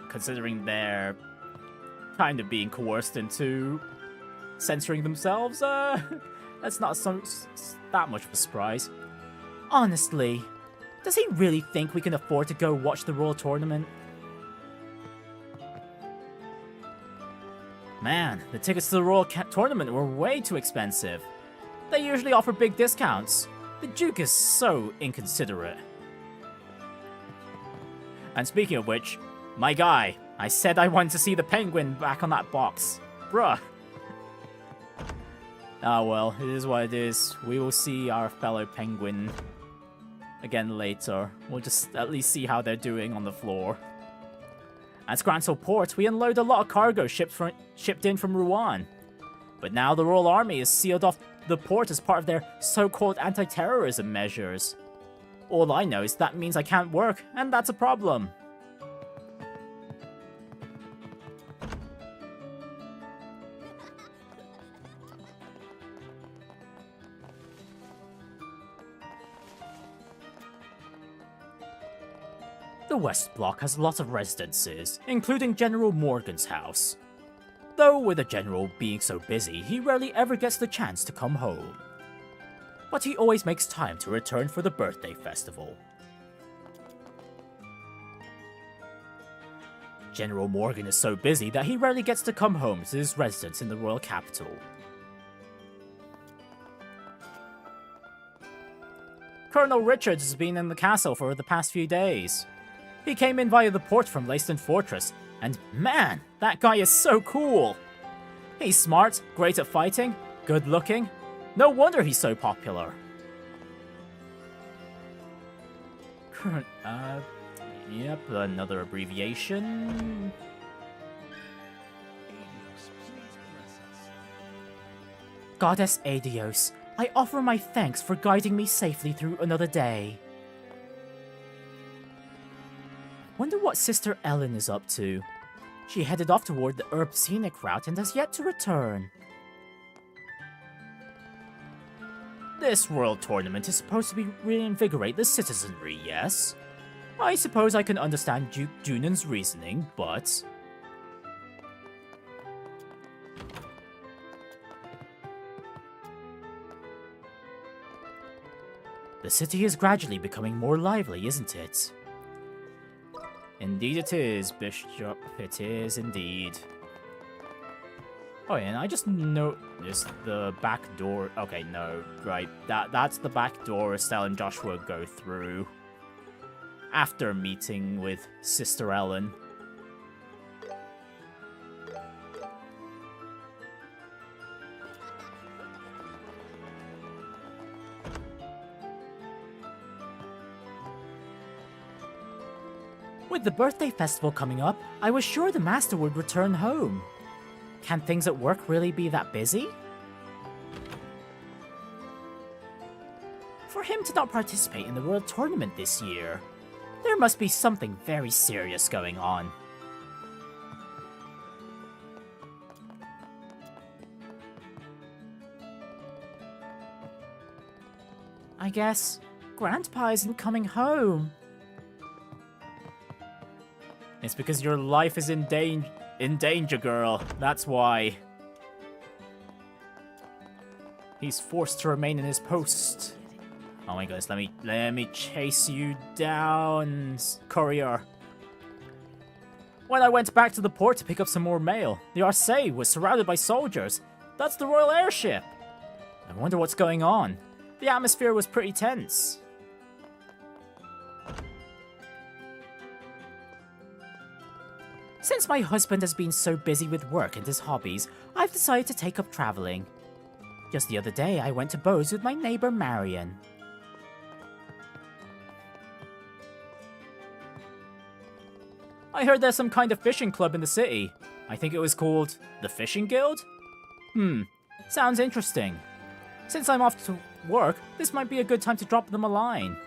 Considering they're kind of being coerced into censoring themselves, that's not that much of a surprise. Honestly, does he really think we can afford to go watch the Royal Tournament? Man, the tickets to the Royal Tournament were way too expensive. They usually offer big discounts. The Duke is so inconsiderate. And speaking of which, my guy, I said I wanted to see the penguin back on that box. Bruh. Ah well, it is what it is. We will see our fellow penguin again later. We'll just at least see how they're doing on the floor. At Grancel port, we unload a lot of cargo shipped in from Rouen. But now the Royal Army has sealed off the port as part of their so-called anti-terrorism measures. All I know is that means I can't work, and that's a problem. The West Block has lots of residences, including General Morgan's house. Though with the General being so busy, he rarely ever gets the chance to come home. But he always makes time to return for the birthday festival. General Morgan is so busy that he rarely gets to come home to his residence in the royal capital. Colonel Richards has been in the castle for the past few days. He came in via the port from Leiston Fortress, and man, that guy is so cool! He's smart, great at fighting, good looking. No wonder he's so popular. Yep, another abbreviation. Goddess Adios, I offer my thanks for guiding me safely through another day. Wonder what Sister Ellen is up to. She headed off toward the Herb Scenic route and has yet to return. This World Tournament is supposed to reinvigorate the citizenry, yes? I suppose I can understand Duke Dunan's reasoning, but... The city is gradually becoming more lively, isn't it? Indeed it is, Bishop. It is indeed. Oh, yeah, and I just noticed the back door. Okay, no, right. That's the back door Estelle and Joshua go through after meeting with Sister Ellen. With the birthday festival coming up, I was sure the Master would return home. Can things at work really be that busy? For him to not participate in the World Tournament this year, there must be something very serious going on. I guess Grandpa isn't coming home. It's because your life is in danger, girl. That's why. He's forced to remain in his post. Oh my goodness, let me chase you down, courier. When I went back to the port to pick up some more mail, the Arcee was surrounded by soldiers. That's the royal airship. I wonder what's going on. The atmosphere was pretty tense. Since my husband has been so busy with work and his hobbies, I've decided to take up traveling. Just the other day, I went to Bose with my neighbor Marion. I heard there's some kind of fishing club in the city. I think it was called the Fishing Guild? Sounds interesting. Since I'm off to work, this might be a good time to drop them a line.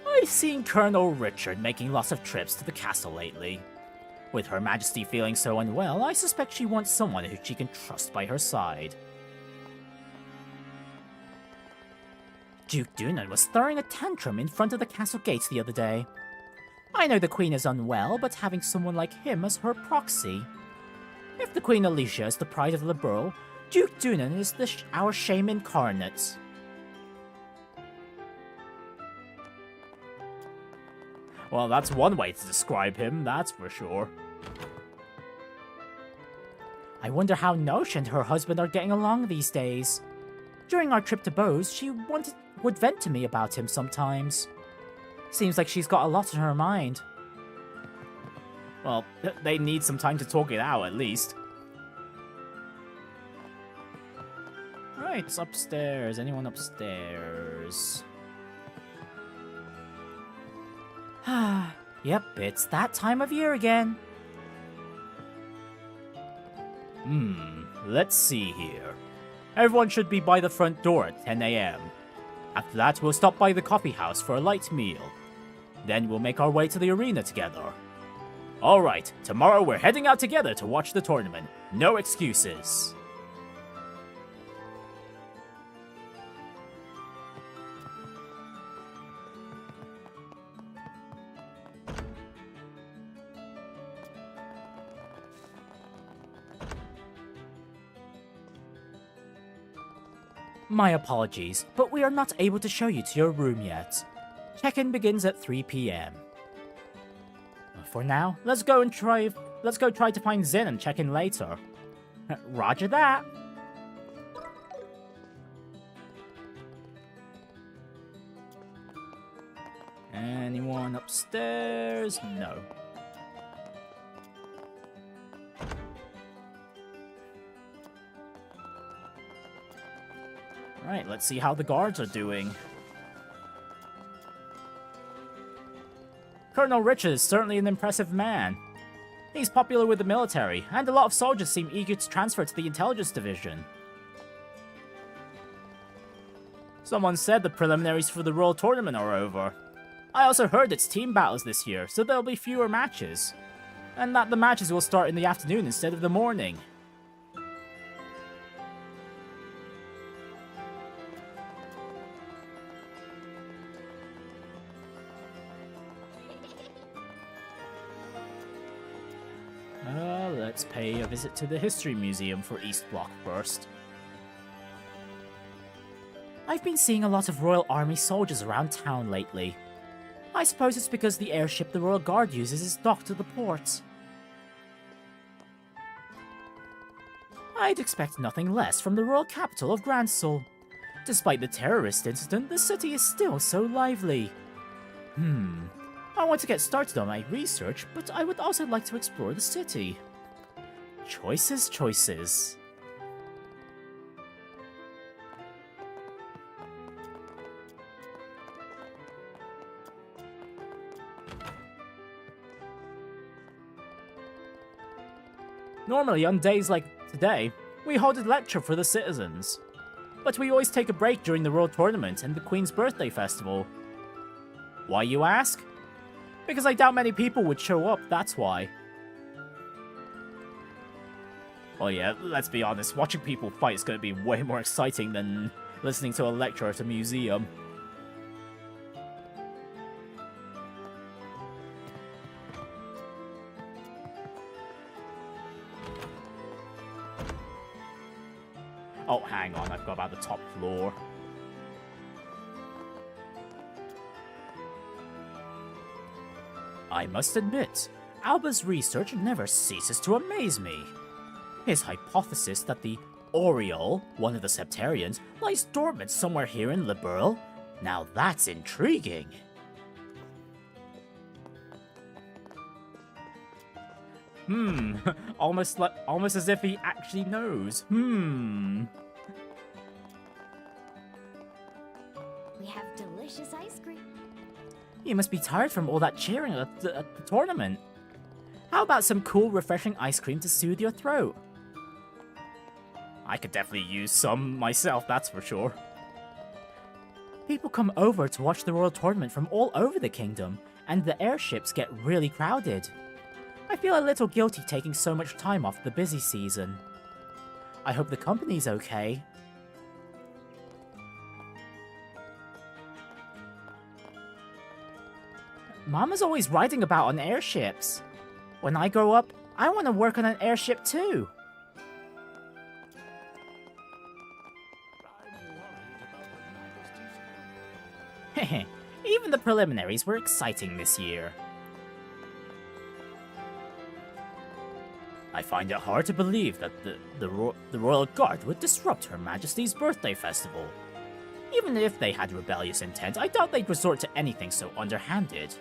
I've seen Colonel Richard making lots of trips to the castle lately. With Her Majesty feeling so unwell, I suspect she wants someone who she can trust by her side. Duke Dunan was throwing a tantrum in front of the castle gates the other day. I know the Queen is unwell, but having someone like him as her proxy. If the Queen Alicia is the pride of the Burl, Duke Dunan is our shame incarnate. Well, that's one way to describe him, that's for sure. I wonder how Nosh and her husband are getting along these days. During our trip to Bose, she would vent to me about him sometimes. Seems like she's got a lot on her mind. Well, they need some time to talk it out, at least. Right, it's upstairs. Anyone upstairs? Yep, it's that time of year again. Let's see here. Everyone should be by the front door at 10 AM. After that, we'll stop by the coffee house for a light meal. Then we'll make our way to the arena together. Alright, tomorrow we're heading out together to watch the tournament. No excuses. My apologies, but we are not able to show you to your room yet. Check-in begins at 3 PM. For now, let's go try to find Zin and check in later. Roger that. Anyone upstairs? No. Right, let's see how the guards are doing. Colonel Richard is certainly an impressive man. He's popular with the military, and a lot of soldiers seem eager to transfer to the intelligence division. Someone said the preliminaries for the Royal Tournament are over. I also heard it's team battles this year, so there'll be fewer matches. And that the matches will start in the afternoon instead of the morning. Let's pay a visit to the History Museum for East Block first. I've been seeing a lot of Royal Army soldiers around town lately. I suppose it's because the airship the Royal Guard uses is docked at the port. I'd expect nothing less from the royal capital of Grancel. Despite the terrorist incident, the city is still so lively. I want to get started on my research, but I would also like to explore the city. Choices, choices. Normally, on days like today, we hold a lecture for the citizens. But we always take a break during the World Tournament and the Queen's Birthday Festival. Why, you ask? Because I doubt many people would show up, that's why. Well, yeah, let's be honest, watching people fight is going to be way more exciting than listening to a lecture at a museum. Oh, hang on, I forgot about the top floor. I must admit, Alba's research never ceases to amaze me. His hypothesis that the Oriole, one of the Septarians, lies dormant somewhere here in Liberl? Now that's intriguing. Almost as if he actually knows. We have delicious ice cream. You must be tired from all that cheering at the tournament. How about some cool, refreshing ice cream to soothe your throat? I could definitely use some myself, that's for sure. People come over to watch the Royal Tournament from all over the kingdom, and the airships get really crowded. I feel a little guilty taking so much time off the busy season. I hope the company's okay. Mama's always writing about on airships. When I grow up, I want to work on an airship too. Heh, even the preliminaries were exciting this year. I find it hard to believe that the Royal Guard would disrupt Her Majesty's birthday festival. Even if they had rebellious intent, I doubt they'd resort to anything so underhanded.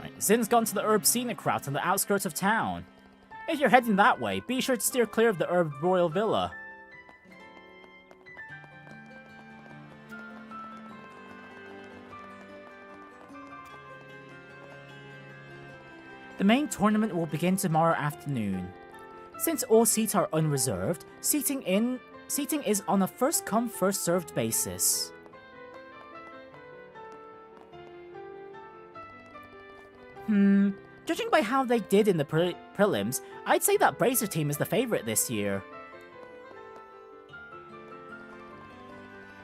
Right, Zin's gone to the herb scenic route on the outskirts of town. If you're heading that way, be sure to steer clear of the herb royal villa. The main tournament will begin tomorrow afternoon. Since all seats are unreserved, seating is on a first-come, first-served basis. Judging by how they did in the prelims, I'd say that Bracer team is the favorite this year.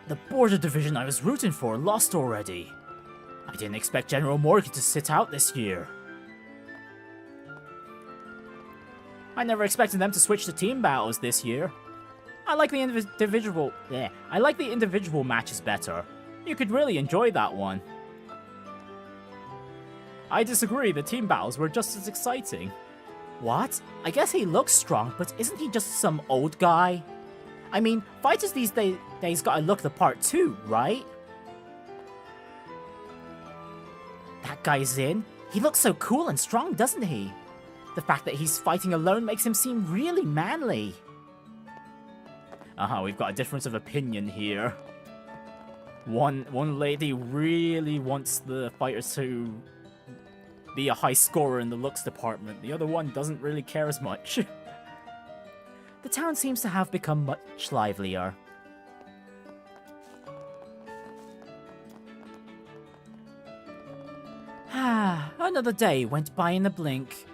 The border division I was rooting for lost already. I didn't expect General Morgan to sit out this year. I never expected them to switch to team battles this year. I like the individual matches better. You could really enjoy that one. I disagree, the team battles were just as exciting. What? I guess he looks strong, but isn't he just some old guy? I mean, fighters these days gotta look the part too, right? That guy's in. He looks so cool and strong, doesn't he? The fact that he's fighting alone makes him seem really manly. We've got a difference of opinion here. One lady really wants the fighters to be a high scorer in the looks department. The other one doesn't really care as much. The town seems to have become much livelier. Another day went by in a blink.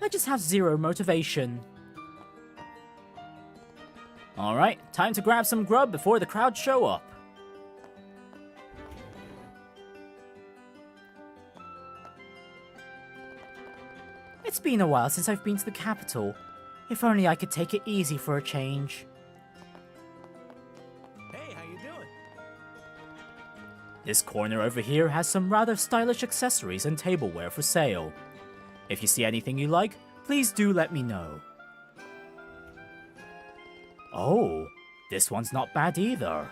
I just have zero motivation. Alright, time to grab some grub before the crowd show up. It's been a while since I've been to the capital. If only I could take it easy for a change. Hey, how you doing? This corner over here has some rather stylish accessories and tableware for sale. If you see anything you like, please do let me know. Oh, this one's not bad either.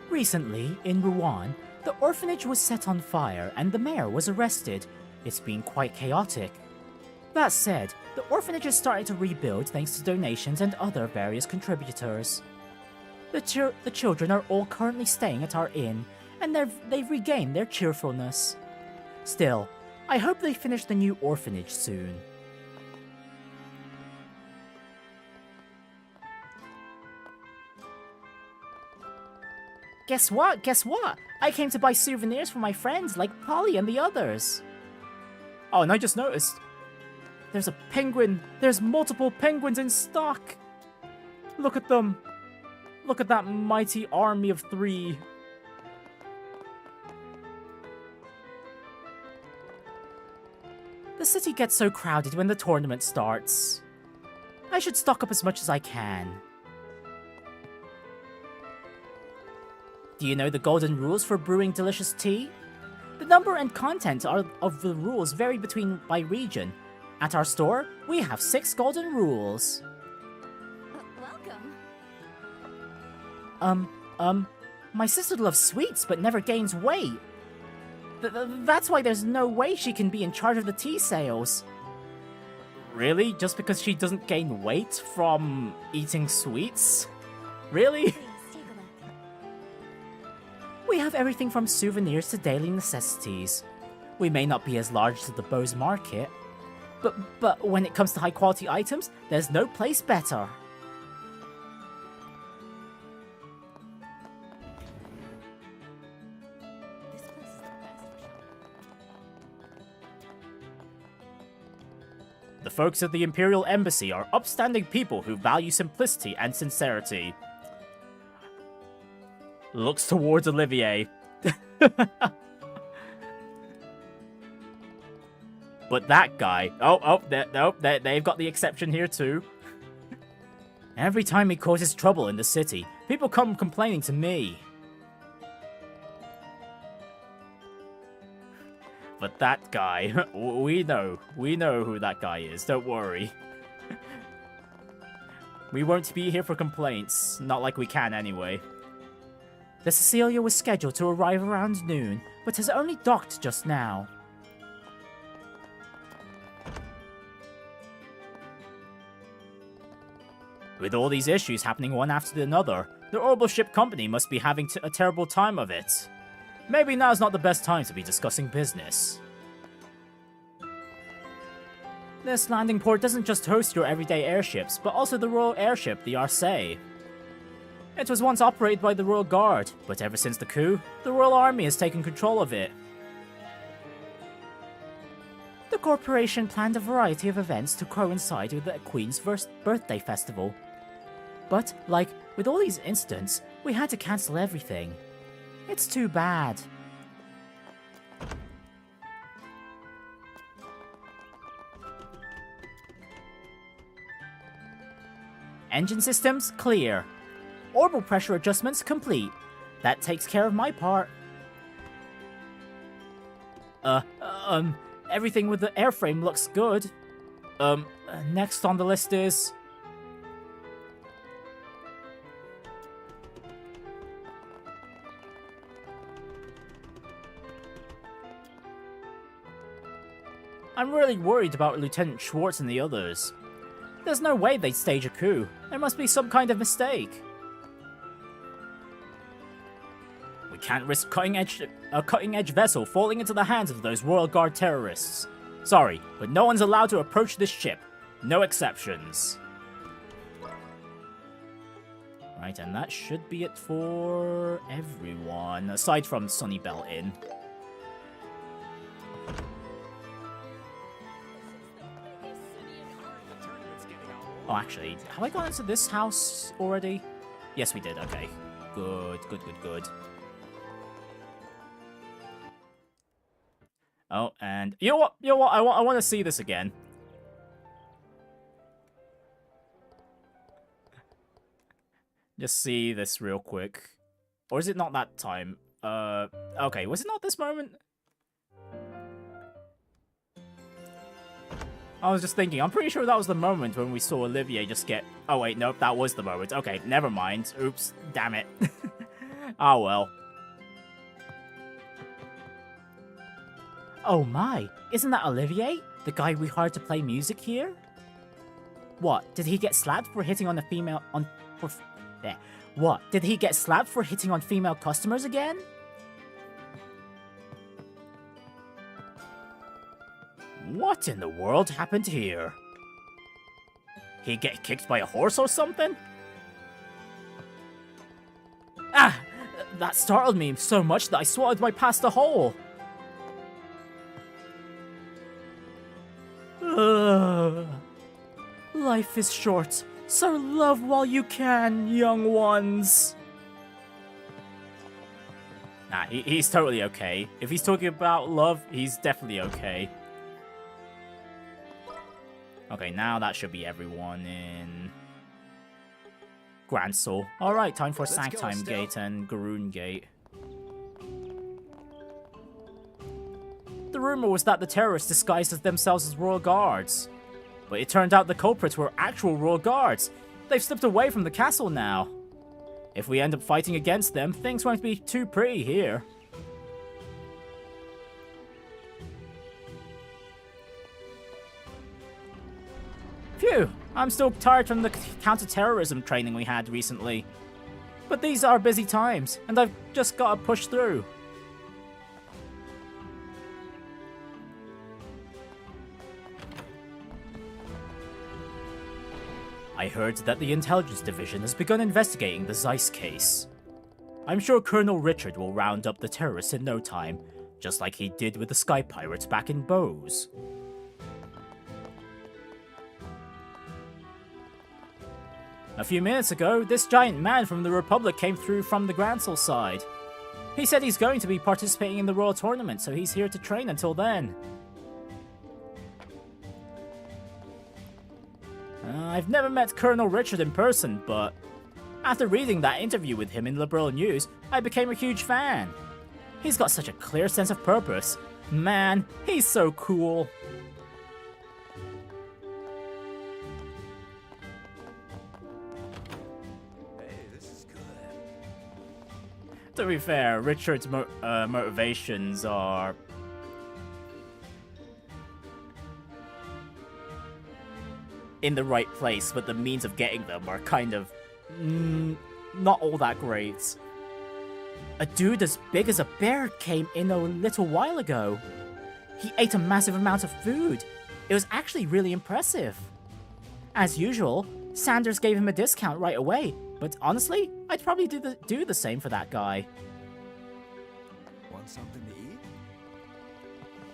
Recently, in Rouen, the orphanage was set on fire and the mayor was arrested. It's been quite chaotic. That said, the orphanage is starting to rebuild thanks to donations and other various contributors. The children are all currently staying at our inn, and they've regained their cheerfulness. Still, I hope they finish the new orphanage soon. Guess what? Guess what? I came to buy souvenirs for my friends like Polly and the others. Oh, and I just noticed. There's a penguin. There's multiple penguins in stock. Look at them. Look at that mighty army of 3. The city gets so crowded when the tournament starts. I should stock up as much as I can. Do you know the golden rules for brewing delicious tea? The number and content of the rules vary by region. At our store, we have 6 golden rules. Welcome. My sister loves sweets but never gains weight. That's why there's no way she can be in charge of the tea sales. Really? Just because she doesn't gain weight from eating sweets? Really? Please take a look. We have everything from souvenirs to daily necessities. We may not be as large as the Bose Market, but when it comes to high quality items, there's no place better. This place is the best for shopping. The folks at the Imperial Embassy are upstanding people who value simplicity and sincerity. Looks towards Olivier. But that guy... they've got the exception here too. Every time he causes trouble in the city, people come complaining to me. But that guy, we know who that guy is, don't worry. We won't be here for complaints, not like we can anyway. The Cecilia was scheduled to arrive around noon, but has only docked just now. With all these issues happening one after another, the Orbital Ship Company must be having a terrible time of it. Maybe now's not the best time to be discussing business. This landing port doesn't just host your everyday airships, but also the Royal Airship, the Arcee. It was once operated by the Royal Guard, but ever since the coup, the Royal Army has taken control of it. The corporation planned a variety of events to coincide with the Queen's birthday festival. But, like with all these incidents, we had to cancel everything. It's too bad. Engine systems clear. Orbital pressure adjustments complete. That takes care of my part. Everything with the airframe looks good. Next on the list is... I'm really worried about Lieutenant Schwartz and the others. There's no way they'd stage a coup. There must be some kind of mistake. We can't risk a cutting-edge vessel falling into the hands of those Royal Guard terrorists. Sorry, but no one's allowed to approach this ship. No exceptions. Right, and that should be it for everyone, aside from Sunnybell Inn. Oh, actually, have I gone into this house already? Yes, we did. Okay. Good. Oh, and you know what? I want to see this again. Just see this real quick. Or is it not that time? Okay, was it not this moment? I was just thinking, I'm pretty sure that was the moment when we saw Olivier just get... Oh wait, nope, that was the moment. Okay, never mind. Oops, damn it. Oh well. Oh my, isn't that Olivier? The guy we hired to play music here? What, did he get slapped for hitting on a female... What, did he get slapped for hitting on female customers again? What in the world happened here? He get kicked by a horse or something? Ah! That startled me so much that I swallowed my pasta whole. Ugh. Life is short, so love while you can, young ones. Nah, he's totally okay. If he's talking about love, he's definitely okay. Okay, now that should be everyone in Grancel. Alright, time for Sanctime Gate and Garoon Gate. The rumor was that the terrorists disguised as themselves as royal guards. But it turned out the culprits were actual royal guards. They've slipped away from the castle now. If we end up fighting against them, things won't be too pretty here. Phew, I'm still tired from the counter-terrorism training we had recently. But these are busy times, and I've just gotta push through. I heard that the Intelligence Division has begun investigating the Zeiss case. I'm sure Colonel Richard will round up the terrorists in no time, just like he did with the Sky Pirates back in Bose. A few minutes ago, this giant man from the Republic came through from the Grancel side. He said he's going to be participating in the Royal Tournament, so he's here to train until then. I've never met Colonel Richard in person, but after reading that interview with him in Liberal News, I became a huge fan. He's got such a clear sense of purpose. Man, he's so cool. To be fair, Richard's motivations are... in the right place, but the means of getting them are kind of... not all that great. A dude as big as a bear came in a little while ago. He ate a massive amount of food. It was actually really impressive. As usual, Sanders gave him a discount right away, but honestly, I'd probably do the same for that guy. Want something to eat?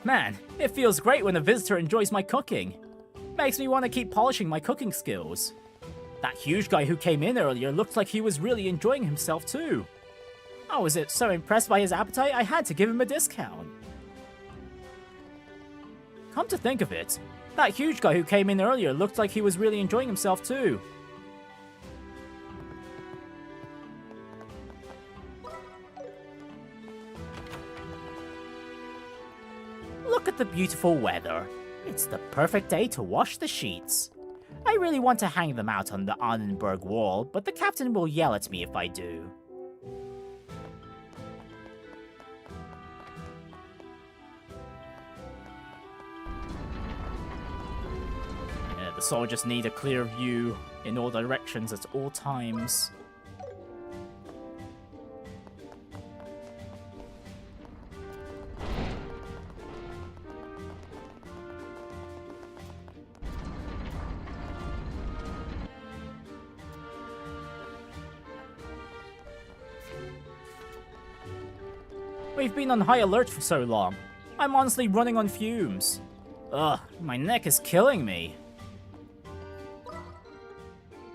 Man, it feels great when a visitor enjoys my cooking. Makes me want to keep polishing my cooking skills. That huge guy who came in earlier looked like he was really enjoying himself too. I was so impressed by his appetite, I had to give him a discount. Come to think of it, that huge guy who came in earlier looked like he was really enjoying himself too. Look at the beautiful weather. It's the perfect day to wash the sheets. I really want to hang them out on the Annenberg wall, but the captain will yell at me if I do. Yeah, the soldiers need a clear view in all directions at all times. We've been on high alert for so long. I'm honestly running on fumes. Ugh, my neck is killing me.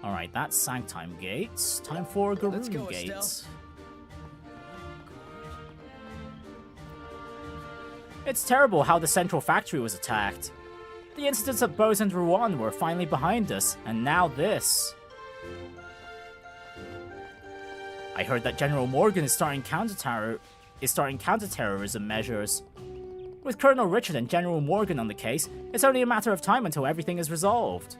Alright, that's Sanctime Gates. Time for Garoon Gates. It's terrible how the central factory was attacked. The incidents at Bose and Rouen were finally behind us, and now this. I heard that General Morgan is starting counterterrorism measures. With Colonel Richard and General Morgan on the case, it's only a matter of time until everything is resolved.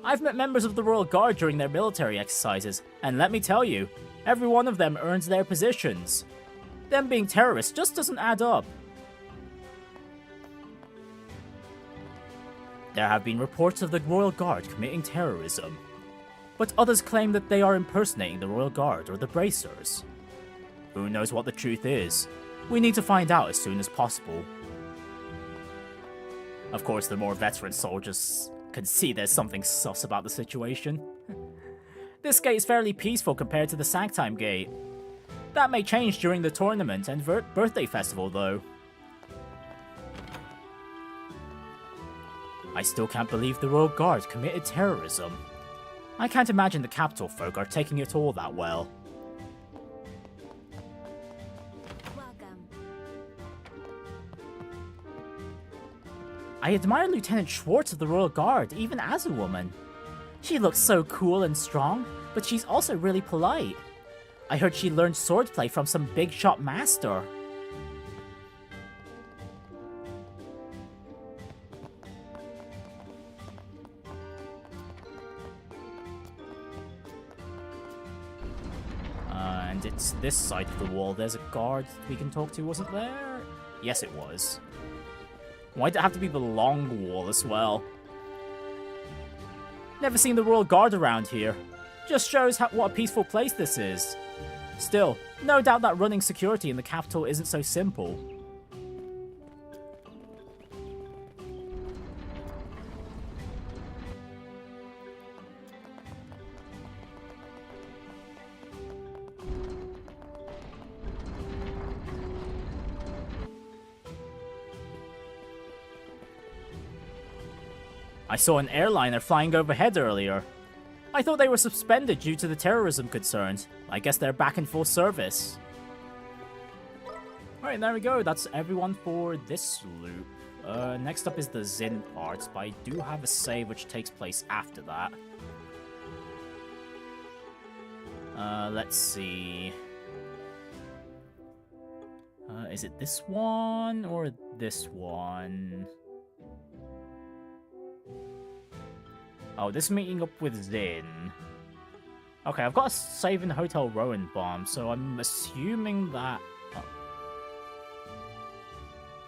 I've met members of the Royal Guard during their military exercises, and let me tell you, every one of them earns their positions. Them being terrorists just doesn't add up. There have been reports of the Royal Guard committing terrorism, but others claim that they are impersonating the Royal Guard or the Bracers. Who knows what the truth is? We need to find out as soon as possible. Of course, the more veteran soldiers can see there's something sus about the situation. This gate is fairly peaceful compared to the Sanctime Gate. That may change during the tournament and birthday festival though. I still can't believe the Royal Guard committed terrorism. I can't imagine the capital folk are taking it all that well. Welcome. I admire Lieutenant Schwartz of the Royal Guard, even as a woman. She looks so cool and strong, but she's also really polite. I heard she learned swordplay from some big shot master. And it's this side of the wall. There's a guard we can talk to, wasn't there? Yes, it was. Why'd it have to be the long wall as well? Never seen the Royal Guard around here. Just shows what a peaceful place this is. Still, no doubt that running security in the capital isn't so simple. I saw an airliner flying overhead earlier. I thought they were suspended due to the terrorism concerns. I guess they're back in full service. Alright, there we go. That's everyone for this loop. Next up is the Zin parts, but I do have a save which takes place after that. Let's see. Is it this one or this one? Oh, this meeting up with Zin. Okay, I've got a save in Hotel Rowan-Bomb, so I'm assuming that... Oh.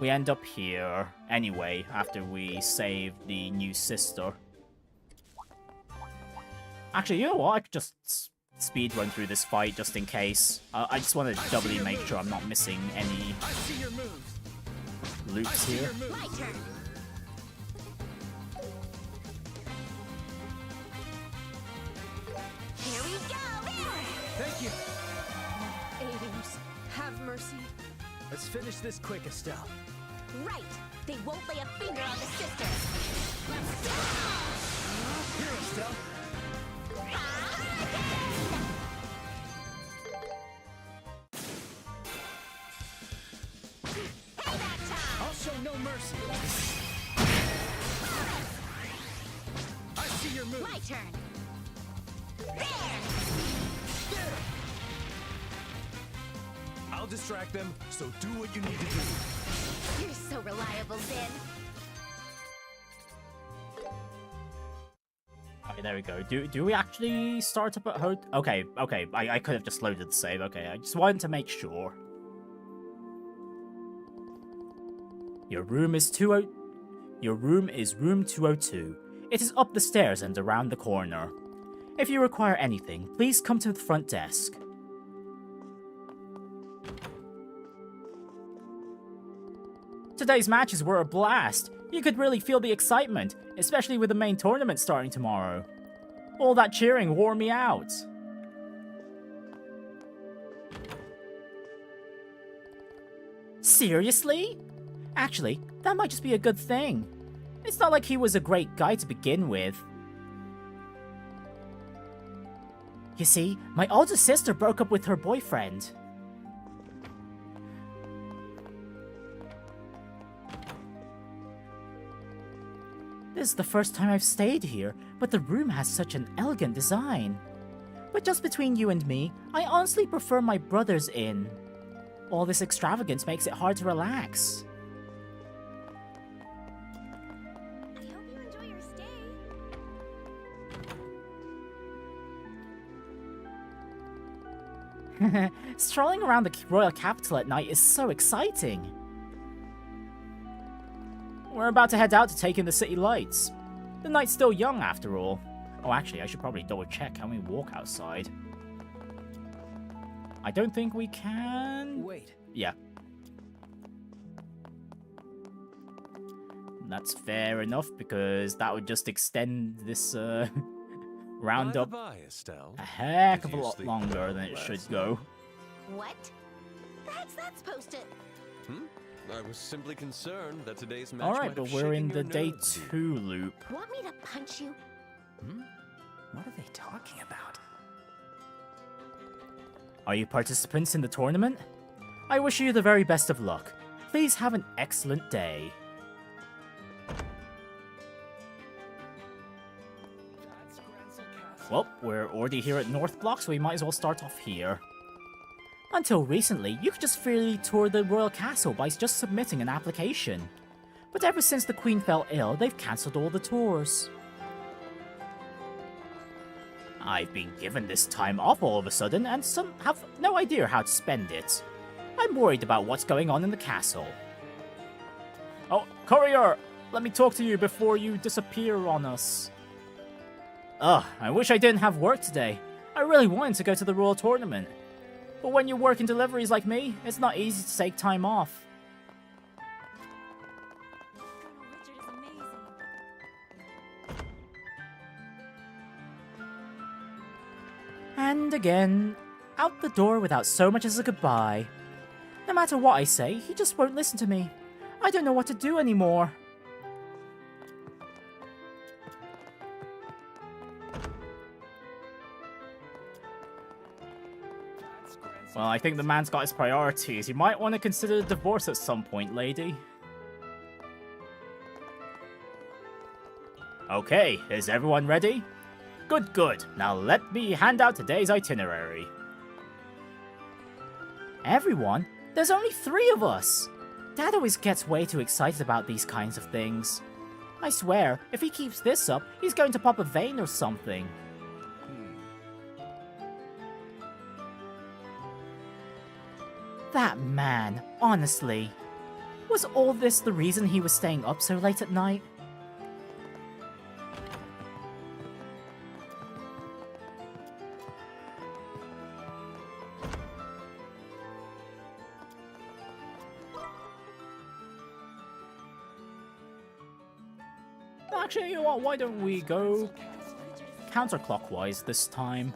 We end up here anyway, after we save the new sister. Actually, you know what? I could just speed run through this fight just in case. I just want to doubly make sure I'm not missing any loops here. My turn. Here we go. Thank you. Aiders, have mercy. Let's finish this quick, Estelle. Right. They won't lay a finger on the sister. Here, Estelle. I'll show no mercy. I see your move. My turn. I'll distract them, so do what you need to do. You're so reliable, Zin. Okay, there we go. Do we actually start up at Hotel? Okay, I could have just loaded the save. Okay, I just wanted to make sure. Your room is room 202. It is up the stairs and around the corner. If you require anything, please come to the front desk. Today's matches were a blast. You could really feel the excitement, especially with the main tournament starting tomorrow. All that cheering wore me out. Seriously? Actually, that might just be a good thing. It's not like he was a great guy to begin with. You see, my older sister broke up with her boyfriend. This is the first time I've stayed here, but the room has such an elegant design. But just between you and me, I honestly prefer my brother's inn. All this extravagance makes it hard to relax. I hope you enjoy your stay. Strolling around the royal capital at night is so exciting. We're about to head out to take in the city lights. The night's still young after all. Oh, actually, I should probably double check. Can we walk outside? I don't think we can. Wait. Yeah. That's fair enough, because that would just extend this roundup By the by, Estelle, a heck did of a you lot sleep longer well than it last should night? go. What? The heck's that supposed to... I was simply concerned that today's match Alright, might but have we're in shaken the your day nerves. 2 loop. Want me to punch you? What are they talking about? Are you participants in the tournament? I wish you the very best of luck. Please have an excellent day. Well, we're already here at North Block, so we might as well start off here. Until recently, you could just freely tour the royal castle by just submitting an application. But ever since the Queen fell ill, they've cancelled all the tours. I've been given this time off all of a sudden, and some have no idea how to spend it. I'm worried about what's going on in the castle. Oh, courier! Let me talk to you before you disappear on us. Ugh, I wish I didn't have work today. I really wanted to go to the royal tournament. But when you work in deliveries like me, it's not easy to take time off. Colonel Richard is amazing. And again, out the door without so much as a goodbye. No matter what I say, he just won't listen to me. I don't know what to do anymore. Well, I think the man's got his priorities. You might want to consider a divorce at some point, lady. Okay, is everyone ready? Good, good. Now let me hand out today's itinerary. Everyone? There's only 3 of us! Dad always gets way too excited about these kinds of things. I swear, if he keeps this up, he's going to pop a vein or something. That man, honestly. Was all this the reason he was staying up so late at night? Actually, you know what? Why don't we go counterclockwise this time?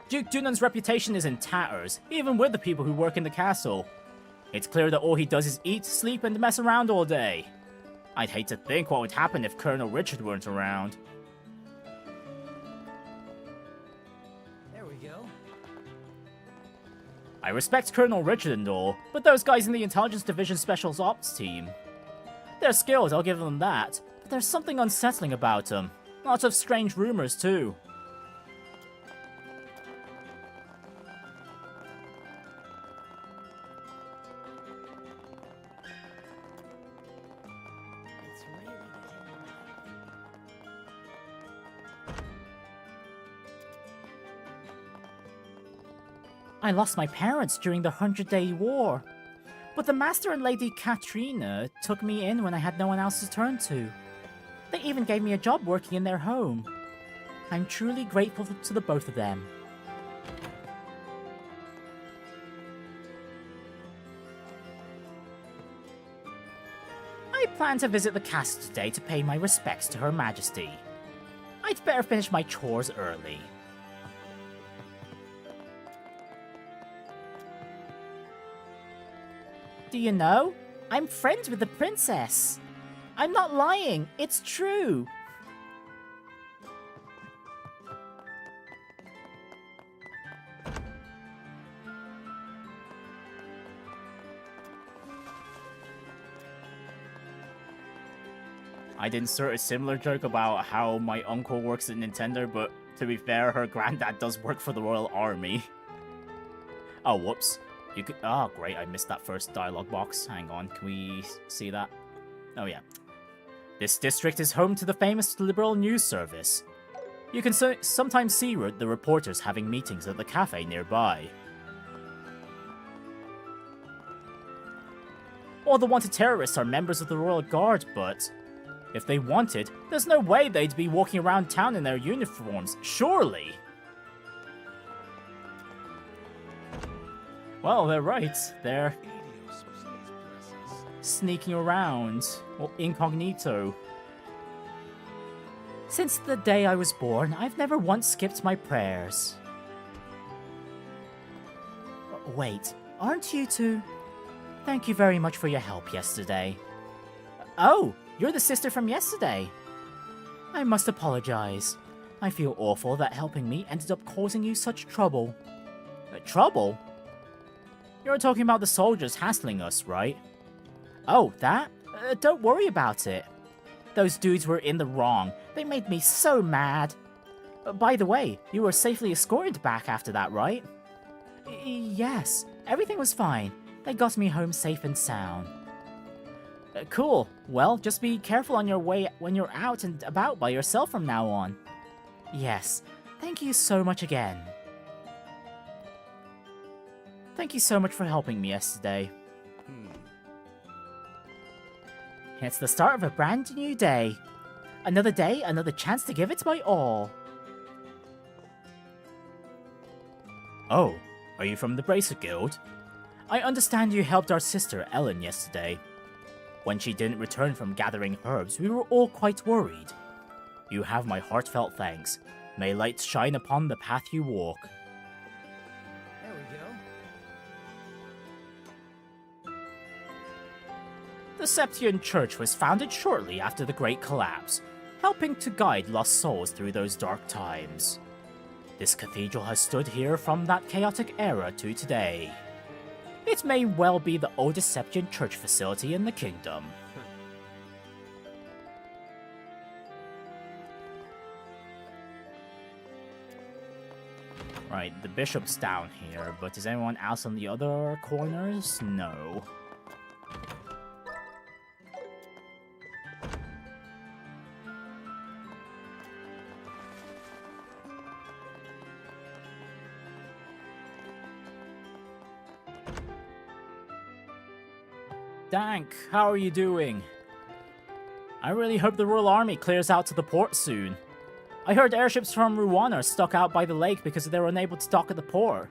Duke Dunan's reputation is in tatters, even with the people who work in the castle. It's clear that all he does is eat, sleep, and mess around all day. I'd hate to think what would happen if Colonel Richard weren't around. There we go. I respect Colonel Richard and all, but those guys in the Intelligence Division Special Ops team. They're skilled, I'll give them that, but there's something unsettling about them. Lots of strange rumors, too. It's really getting I lost my parents during the 100-Day War. But the Master and Lady Katrina took me in when I had no one else to turn to. They even gave me a job working in their home. I'm truly grateful to the both of them. I plan to visit the castle today to pay my respects to Her Majesty. I'd better finish my chores early. Do you know? I'm friends with the princess. I'm not lying, it's true. I'd insert a similar joke about how my uncle works at Nintendo, but to be fair, her granddad does work for the Royal Army. Oh, whoops. You could. Oh, great, I missed that first dialogue box. Hang on, can we see that? Oh, yeah. This district is home to the famous Liberal News Service. You can sometimes see the reporters having meetings at the cafe nearby. All the wanted terrorists are members of the Royal Guard, but if they wanted, there's no way they'd be walking around town in their uniforms, surely! Well, they're right. They're sneaking around, or incognito. Since the day I was born, I've never once skipped my prayers. Wait, aren't you two? Thank you very much for your help yesterday. Oh, you're the sister from yesterday. I must apologize. I feel awful that helping me ended up causing you such trouble. Trouble? You're talking about the soldiers hassling us, right? Oh, that? Don't worry about it. Those dudes were in the wrong. They made me so mad. By the way, you were safely escorted back after that, right? Yes, everything was fine. They got me home safe and sound. Cool. Well, just be careful on your way when you're out and about by yourself from now on. Yes, thank you so much again. Thank you so much for helping me yesterday. It's the start of a brand new day. Another day, another chance to give it my all. Oh, are you from the Bracer Guild? I understand you helped our sister Ellen yesterday. When she didn't return from gathering herbs, we were all quite worried. You have my heartfelt thanks. May light shine upon the path you walk. There we go. The Septian Church was founded shortly after the Great Collapse, helping to guide lost souls through those dark times. This cathedral has stood here from that chaotic era to today. It may well be the oldest Septian church facility in the kingdom. Right, the bishop's down here, but is anyone else on the other corners? No. Dank, how are you doing? I really hope the Royal Army clears out to the port soon. I heard airships from Rouen are stuck out by the lake because they were unable to dock at the port.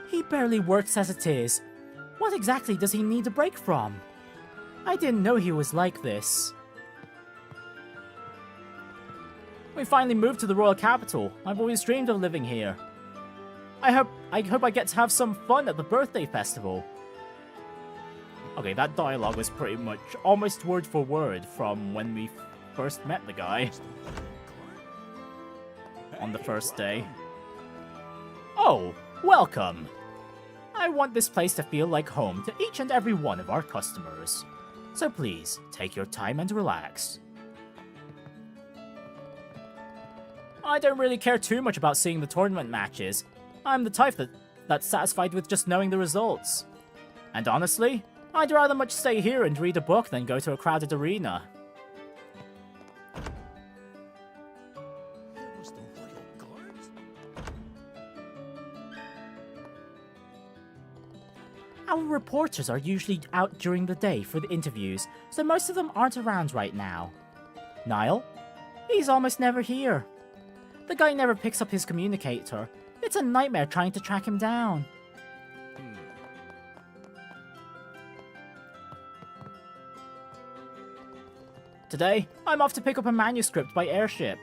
He barely works as it is. What exactly does he need a break from? I didn't know he was like this. We finally moved to the royal capital. I've always dreamed of living here. I hope I get to have some fun at the birthday festival. Okay, that dialogue was pretty much almost word for word from when we first met the guy. On the first day. Oh, welcome. I want this place to feel like home to each and every one of our customers. So please, take your time and relax. I don't really care too much about seeing the tournament matches. I'm the type that's satisfied with just knowing the results. And honestly, I'd rather much stay here and read a book than go to a crowded arena. Our reporters are usually out during the day for the interviews, so most of them aren't around right now. Niall? He's almost never here. The guy never picks up his communicator. It's a nightmare trying to track him down. Today, I'm off to pick up a manuscript by airship.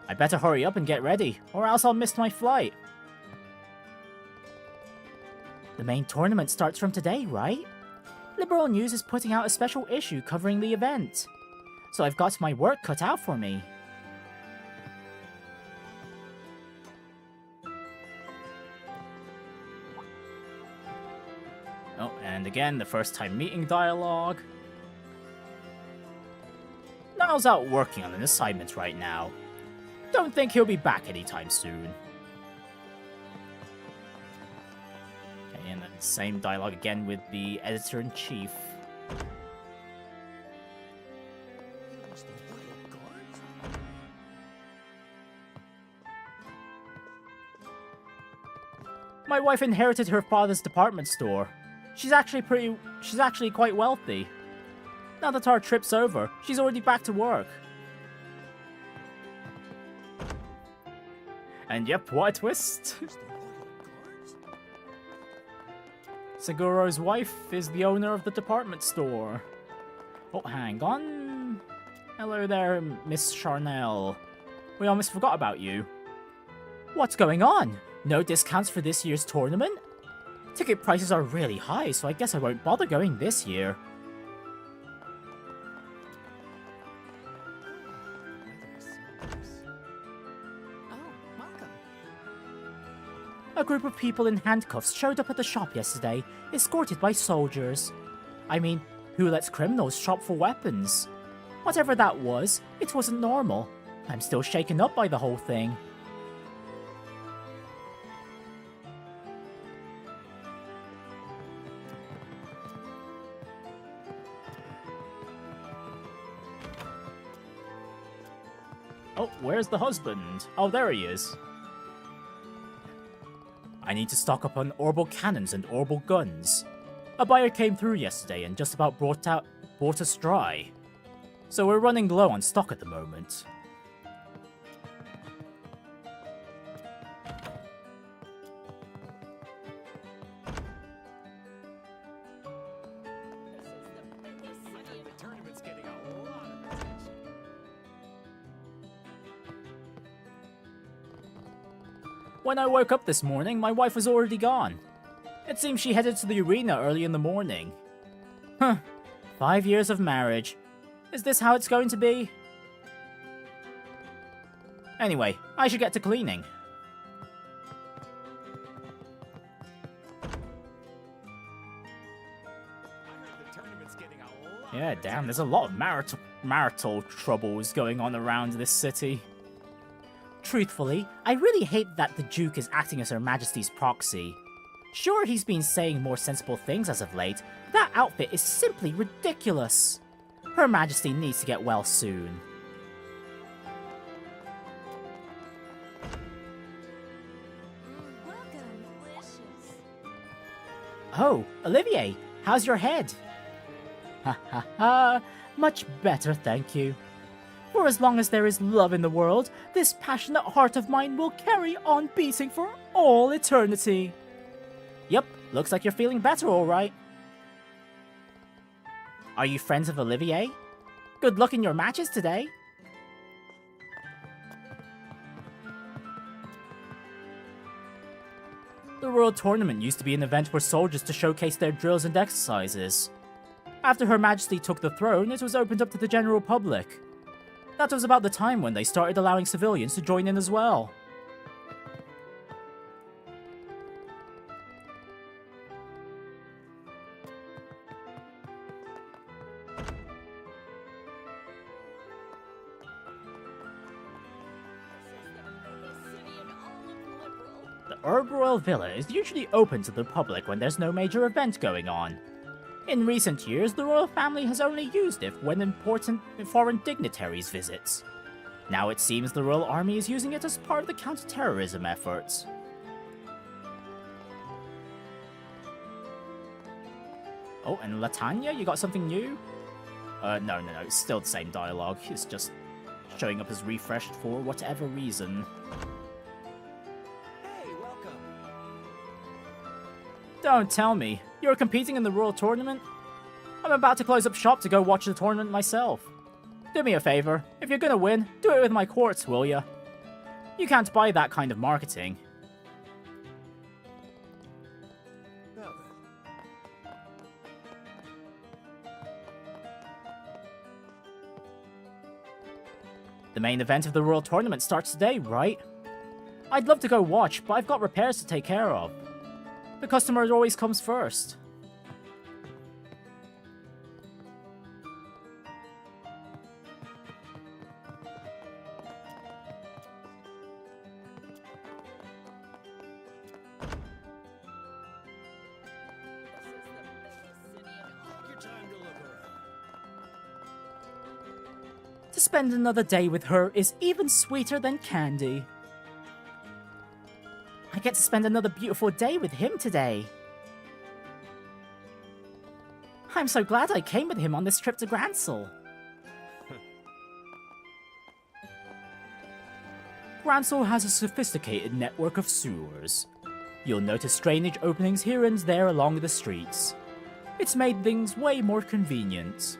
I better hurry up and get ready, or else I'll miss my flight. The main tournament starts from today, right? Liberal News is putting out a special issue covering the event. So I've got my work cut out for me. And again, the first time meeting dialogue. Niall's out working on an assignment right now. Don't think he'll be back anytime soon. Okay, and then same dialogue again with the editor-in-chief. My wife inherited her father's department store. She's actually quite wealthy. Now that our trip's over, she's already back to work. And yep, what a twist. Seguro's wife is the owner of the department store. Oh, hang on. Hello there, Miss Charnel. We almost forgot about you. What's going on? No discounts for this year's tournament? Ticket prices are really high, so I guess I won't bother going this year. A group of people in handcuffs showed up at the shop yesterday, escorted by soldiers. I mean, who lets criminals shop for weapons? Whatever that was, it wasn't normal. I'm still shaken up by the whole thing. Oh, where's the husband? Oh, there he is. I need to stock up on orbital cannons and orbital guns. A buyer came through yesterday and just about brought us dry. So we're running low on stock at the moment. When I woke up this morning, my wife was already gone. It seems she headed to the arena early in the morning. Huh. 5 years of marriage. Is this how it's going to be? Anyway, I should get to cleaning. Yeah, damn, there's a lot of marital troubles going on around this city. Truthfully, I really hate that the Duke is acting as Her Majesty's proxy. Sure, he's been saying more sensible things as of late, but that outfit is simply ridiculous. Her Majesty needs to get well soon. Welcome, delicious. Oh, Olivier, how's your head? Ha ha ha, much better, thank you. For as long as there is love in the world, this passionate heart of mine will carry on beating for all eternity. Yep, looks like you're feeling better, alright. Are you friends of Olivier? Good luck in your matches today. The World Tournament used to be an event for soldiers to showcase their drills and exercises. After Her Majesty took the throne, it was opened up to the general public. That was about the time when they started allowing civilians to join in as well. The Herb Royal Villa is usually open to the public when there's no major event going on. In recent years, the royal family has only used it when important foreign dignitaries visit. Now it seems the royal army is using it as part of the counter-terrorism efforts. Oh, and Latanya, you got something new? No, it's still the same dialogue. It's just showing up as refreshed for whatever reason. Hey, welcome. Don't tell me. You're competing in the Royal Tournament? I'm about to close up shop to go watch the tournament myself. Do me a favor. If you're gonna win, do it with my quartz, will ya? You can't buy that kind of marketing. Now then. The main event of the Royal Tournament starts today, right? I'd love to go watch, but I've got repairs to take care of. The customer always comes first. To spend another day with her is even sweeter than candy. I get to spend another beautiful day with him today. I'm so glad I came with him on this trip to Grancel. Grancel has a sophisticated network of sewers. You'll notice drainage openings here and there along the streets. It's made things way more convenient.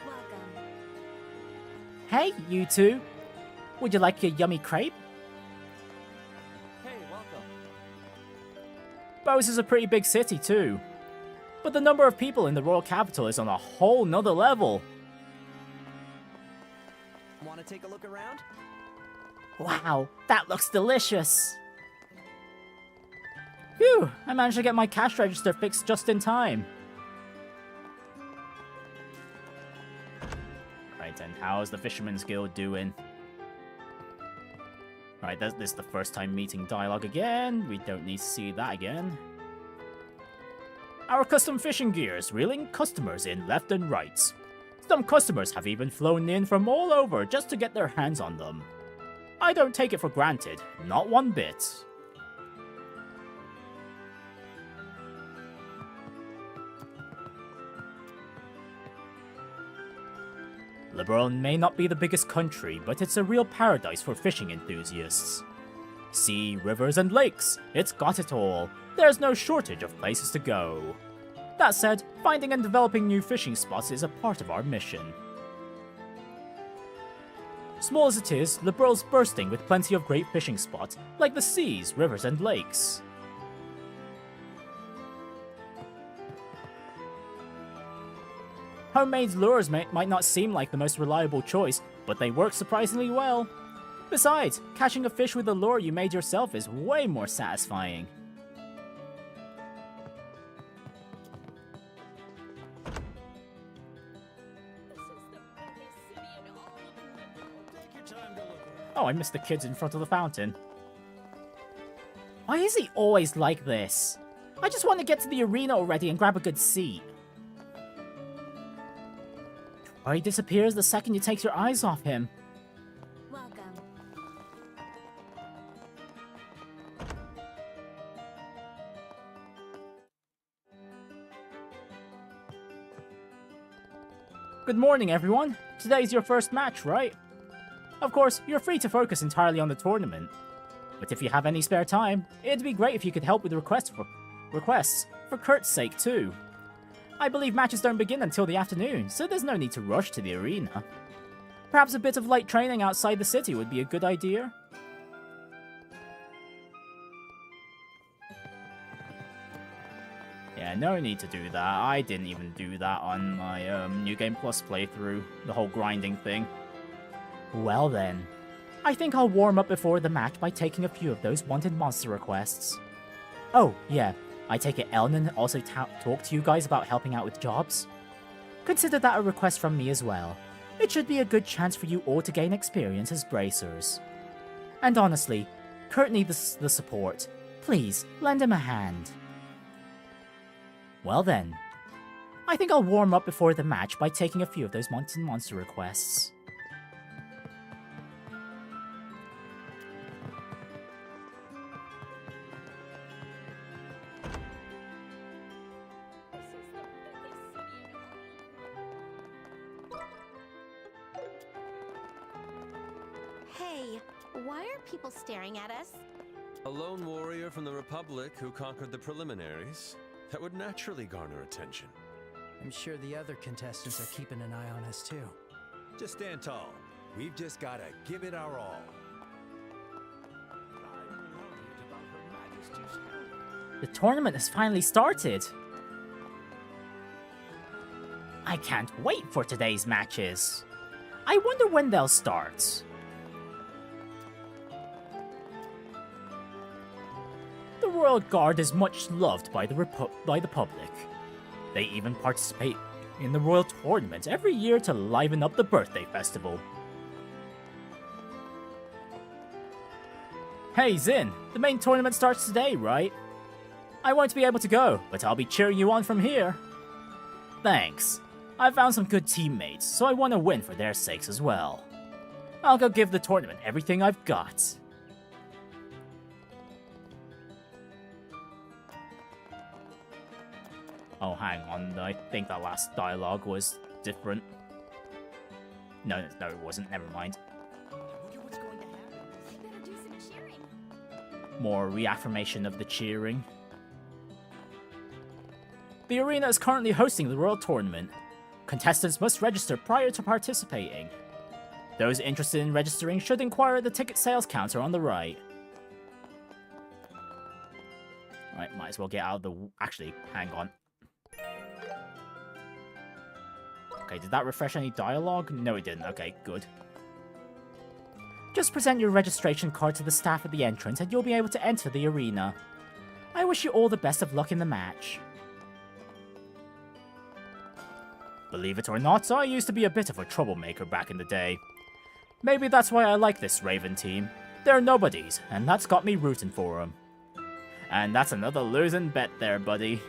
Welcome. Hey, you two. Would you like your yummy crepe? Hey, welcome. Bose is a pretty big city too. But the number of people in the royal capital is on a whole nother level. Want to take a look around? Wow, that looks delicious. Phew, I managed to get my cash register fixed just in time. Right then, how's the Fisherman's Guild doing? Right, this is the first time meeting dialogue again. We don't need to see that again. Our custom fishing gears, reeling customers in left and right. Some customers have even flown in from all over just to get their hands on them. I don't take it for granted, not one bit. LeBron may not be the biggest country, but it's a real paradise for fishing enthusiasts. Sea, rivers, and lakes, it's got it all. There's no shortage of places to go. That said, finding and developing new fishing spots is a part of our mission. Small as it is, Liberal's bursting with plenty of great fishing spots, like the seas, rivers, and lakes. Homemade lures might not seem like the most reliable choice, but they work surprisingly well. Besides, catching a fish with a lure you made yourself is way more satisfying. Oh, I missed the kids in front of the fountain. Why is he always like this? I just want to get to the arena already and grab a good seat. Or he disappears the second you take your eyes off him. Welcome. Good morning, everyone. Today's your first match, right? Of course, you're free to focus entirely on the tournament. But if you have any spare time, it'd be great if you could help with requests for Kurt's sake too. I believe matches don't begin until the afternoon, so there's no need to rush to the arena. Perhaps a bit of light training outside the city would be a good idea. Yeah, no need to do that. I didn't even do that on my New Game Plus playthrough, the whole grinding thing. Well then, I think I'll warm up before the match by taking a few of those wanted monster requests. Oh, yeah, I take it Elnan also talked to you guys about helping out with jobs? Consider that a request from me as well. It should be a good chance for you all to gain experience as bracers. And honestly, Kurt needs the support. Please, lend him a hand. Well then, I think I'll warm up before the match by taking a few of those wanted monster requests. Hey, why are people staring at us? A lone warrior from the Republic who conquered the Preliminaries. That would naturally garner attention. I'm sure the other contestants are keeping an eye on us too. Just stand tall. We've just gotta give it our all. The tournament has finally started! I can't wait for today's matches! I wonder when they'll start. The Royal Guard is much loved by the public. They even participate in the Royal Tournament every year to liven up the birthday festival. Hey Zin, the main tournament starts today, right? I won't be able to go, but I'll be cheering you on from here. Thanks. I found some good teammates, so I want to win for their sakes as well. I'll go give the tournament everything I've got. Oh, hang on, I think that last dialogue was different. No, it wasn't, never mind. Wonder what's going to happen. You better do some cheering. More reaffirmation of the cheering. The arena is currently hosting the World Tournament. Contestants must register prior to participating. Those interested in registering should inquire at the ticket sales counter on the right. Alright, might as well get out of the... Actually, hang on. Okay, did that refresh any dialogue? No, it didn't. Okay, good. Just present your registration card to the staff at the entrance and you'll be able to enter the arena. I wish you all the best of luck in the match. Believe it or not, I used to be a bit of a troublemaker back in the day. Maybe that's why I like this Raven team. They're nobodies, and that's got me rooting for them. And that's another losing bet there, buddy.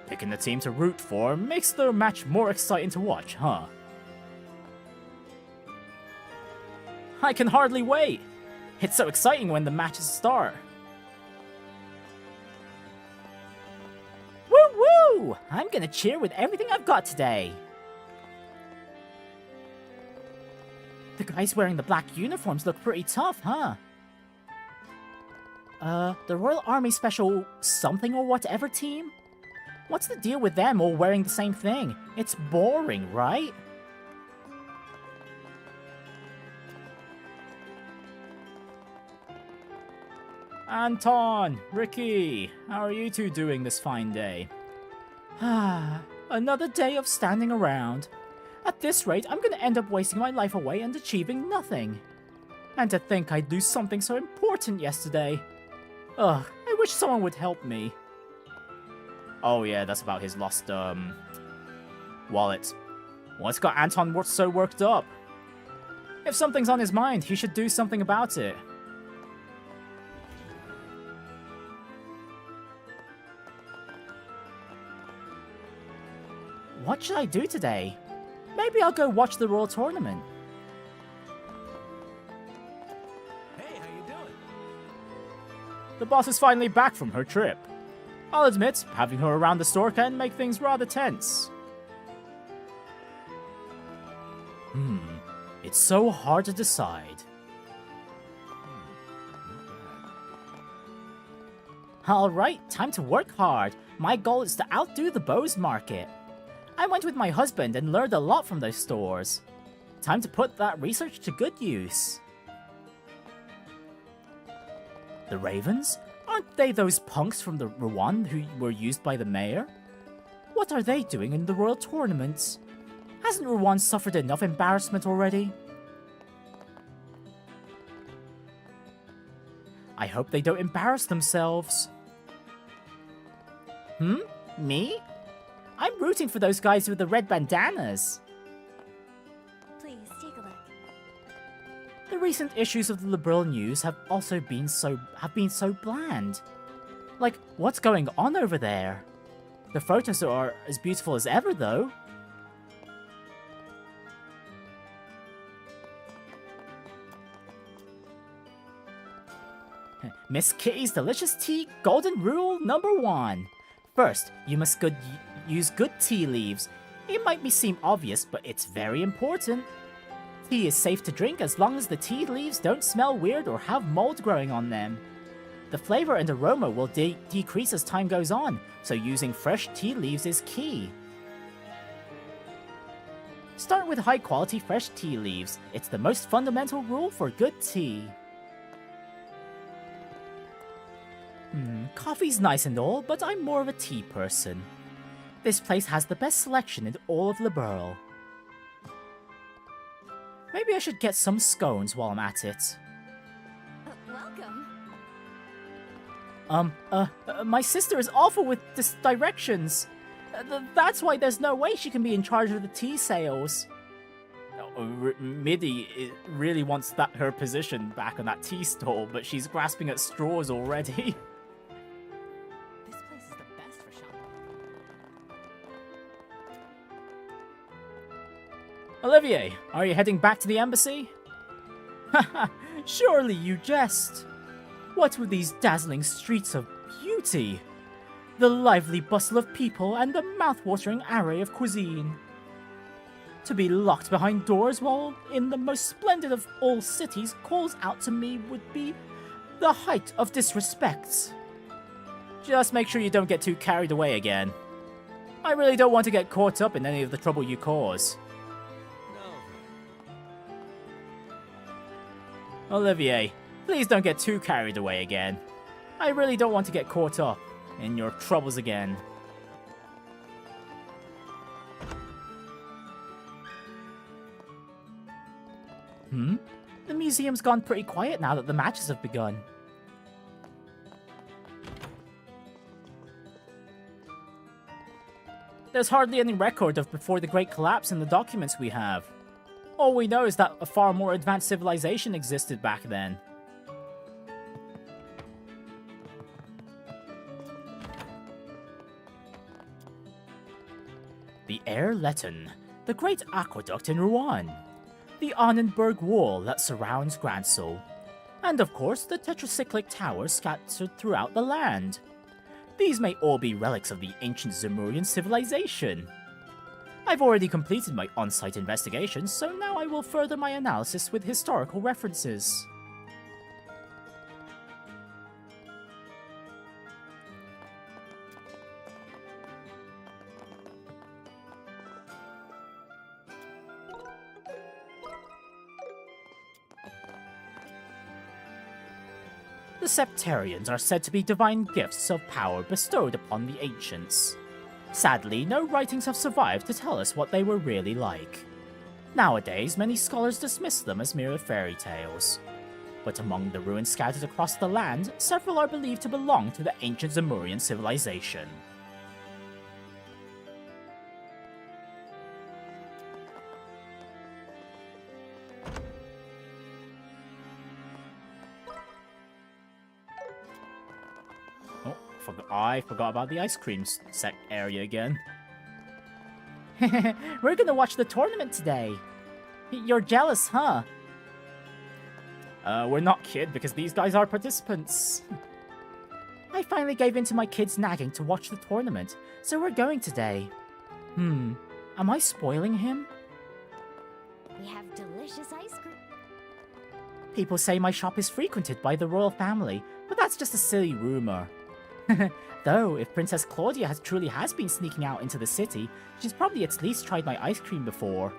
Picking the team to root for makes the match more exciting to watch, huh? I can hardly wait! It's so exciting when the matches start. Woo-woo! I'm gonna cheer with everything I've got today. The guys wearing the black uniforms look pretty tough, huh? The Royal Army Special something or whatever team? What's the deal with them all wearing the same thing? It's boring, right? Anton, Ricky, how are you two doing this fine day? Ah, another day of standing around. At this rate, I'm gonna end up wasting my life away and achieving nothing. And to think I'd do something so important yesterday. Ugh, I wish someone would help me. Oh yeah, that's about his lost, wallet. What's got Anton so worked up? If something's on his mind, he should do something about it. What should I do today? Maybe I'll go watch the Royal Tournament. Hey, how you doing? The boss is finally back from her trip. I'll admit, having her around the store can make things rather tense. It's so hard to decide. Alright, time to work hard. My goal is to outdo the Bose Market. I went with my husband and learned a lot from those stores. Time to put that research to good use. The Ravens? Aren't they those punks from the Rouen who were used by the mayor? What are they doing in the Royal Tournament? Hasn't Rouen suffered enough embarrassment already? I hope they don't embarrass themselves. Me? I'm rooting for those guys with the red bandanas. Please take a look. The recent issues of the Liberal News have also been so bland. Like, what's going on over there? The photos are as beautiful as ever, though. Miss Kitty's delicious tea, golden rule number 1. First, you must use good tea leaves. It might seem obvious, but it's very important. Tea is safe to drink as long as the tea leaves don't smell weird or have mold growing on them. The flavor and aroma will decrease as time goes on, so using fresh tea leaves is key. Start with high-quality fresh tea leaves. It's the most fundamental rule for good tea. Coffee's nice and all, but I'm more of a tea person. This place has the best selection in all of Liberl. Maybe I should get some scones while I'm at it. Welcome. My sister is awful with directions. That's why there's no way she can be in charge of the tea sales. Middy really wants her position back on that tea stall, but she's grasping at straws already. This place is the best for shopping. Olivier, are you heading back to the embassy? Haha, surely you jest. What with these dazzling streets of beauty? The lively bustle of people and the mouth-watering array of cuisine. To be locked behind doors while in the most splendid of all cities calls out to me would be the height of disrespect. Just make sure you don't get too carried away again. I really don't want to get caught up in any of the trouble you cause. No. Olivier, please don't get too carried away again. I really don't want to get caught up in your troubles again. The museum's gone pretty quiet now that the matches have begun. There's hardly any record of before the Great Collapse in the documents we have. All we know is that a far more advanced civilization existed back then. The Air Letten, the great aqueduct in Rouen, the Annenberg Wall that surrounds Grancel, and of course the tetracyclic towers scattered throughout the land. These may all be relics of the ancient Zemurian civilization. I've already completed my on-site investigation, so now I will further my analysis with historical references. The Septarians are said to be divine gifts of power bestowed upon the ancients. Sadly, no writings have survived to tell us what they were really like. Nowadays, many scholars dismiss them as mere fairy tales. But among the ruins scattered across the land, several are believed to belong to the ancient Zemurian civilization. I forgot about the ice cream sec area again. We're gonna watch the tournament today. You're jealous, huh? We're not, kid, because these guys are participants. I finally gave in to my kid's nagging to watch the tournament, so we're going today. Am I spoiling him? We have delicious ice cream. People say my shop is frequented by the royal family, but that's just a silly rumor. Though, if Princess Claudia truly has been sneaking out into the city, she's probably at least tried my ice cream before.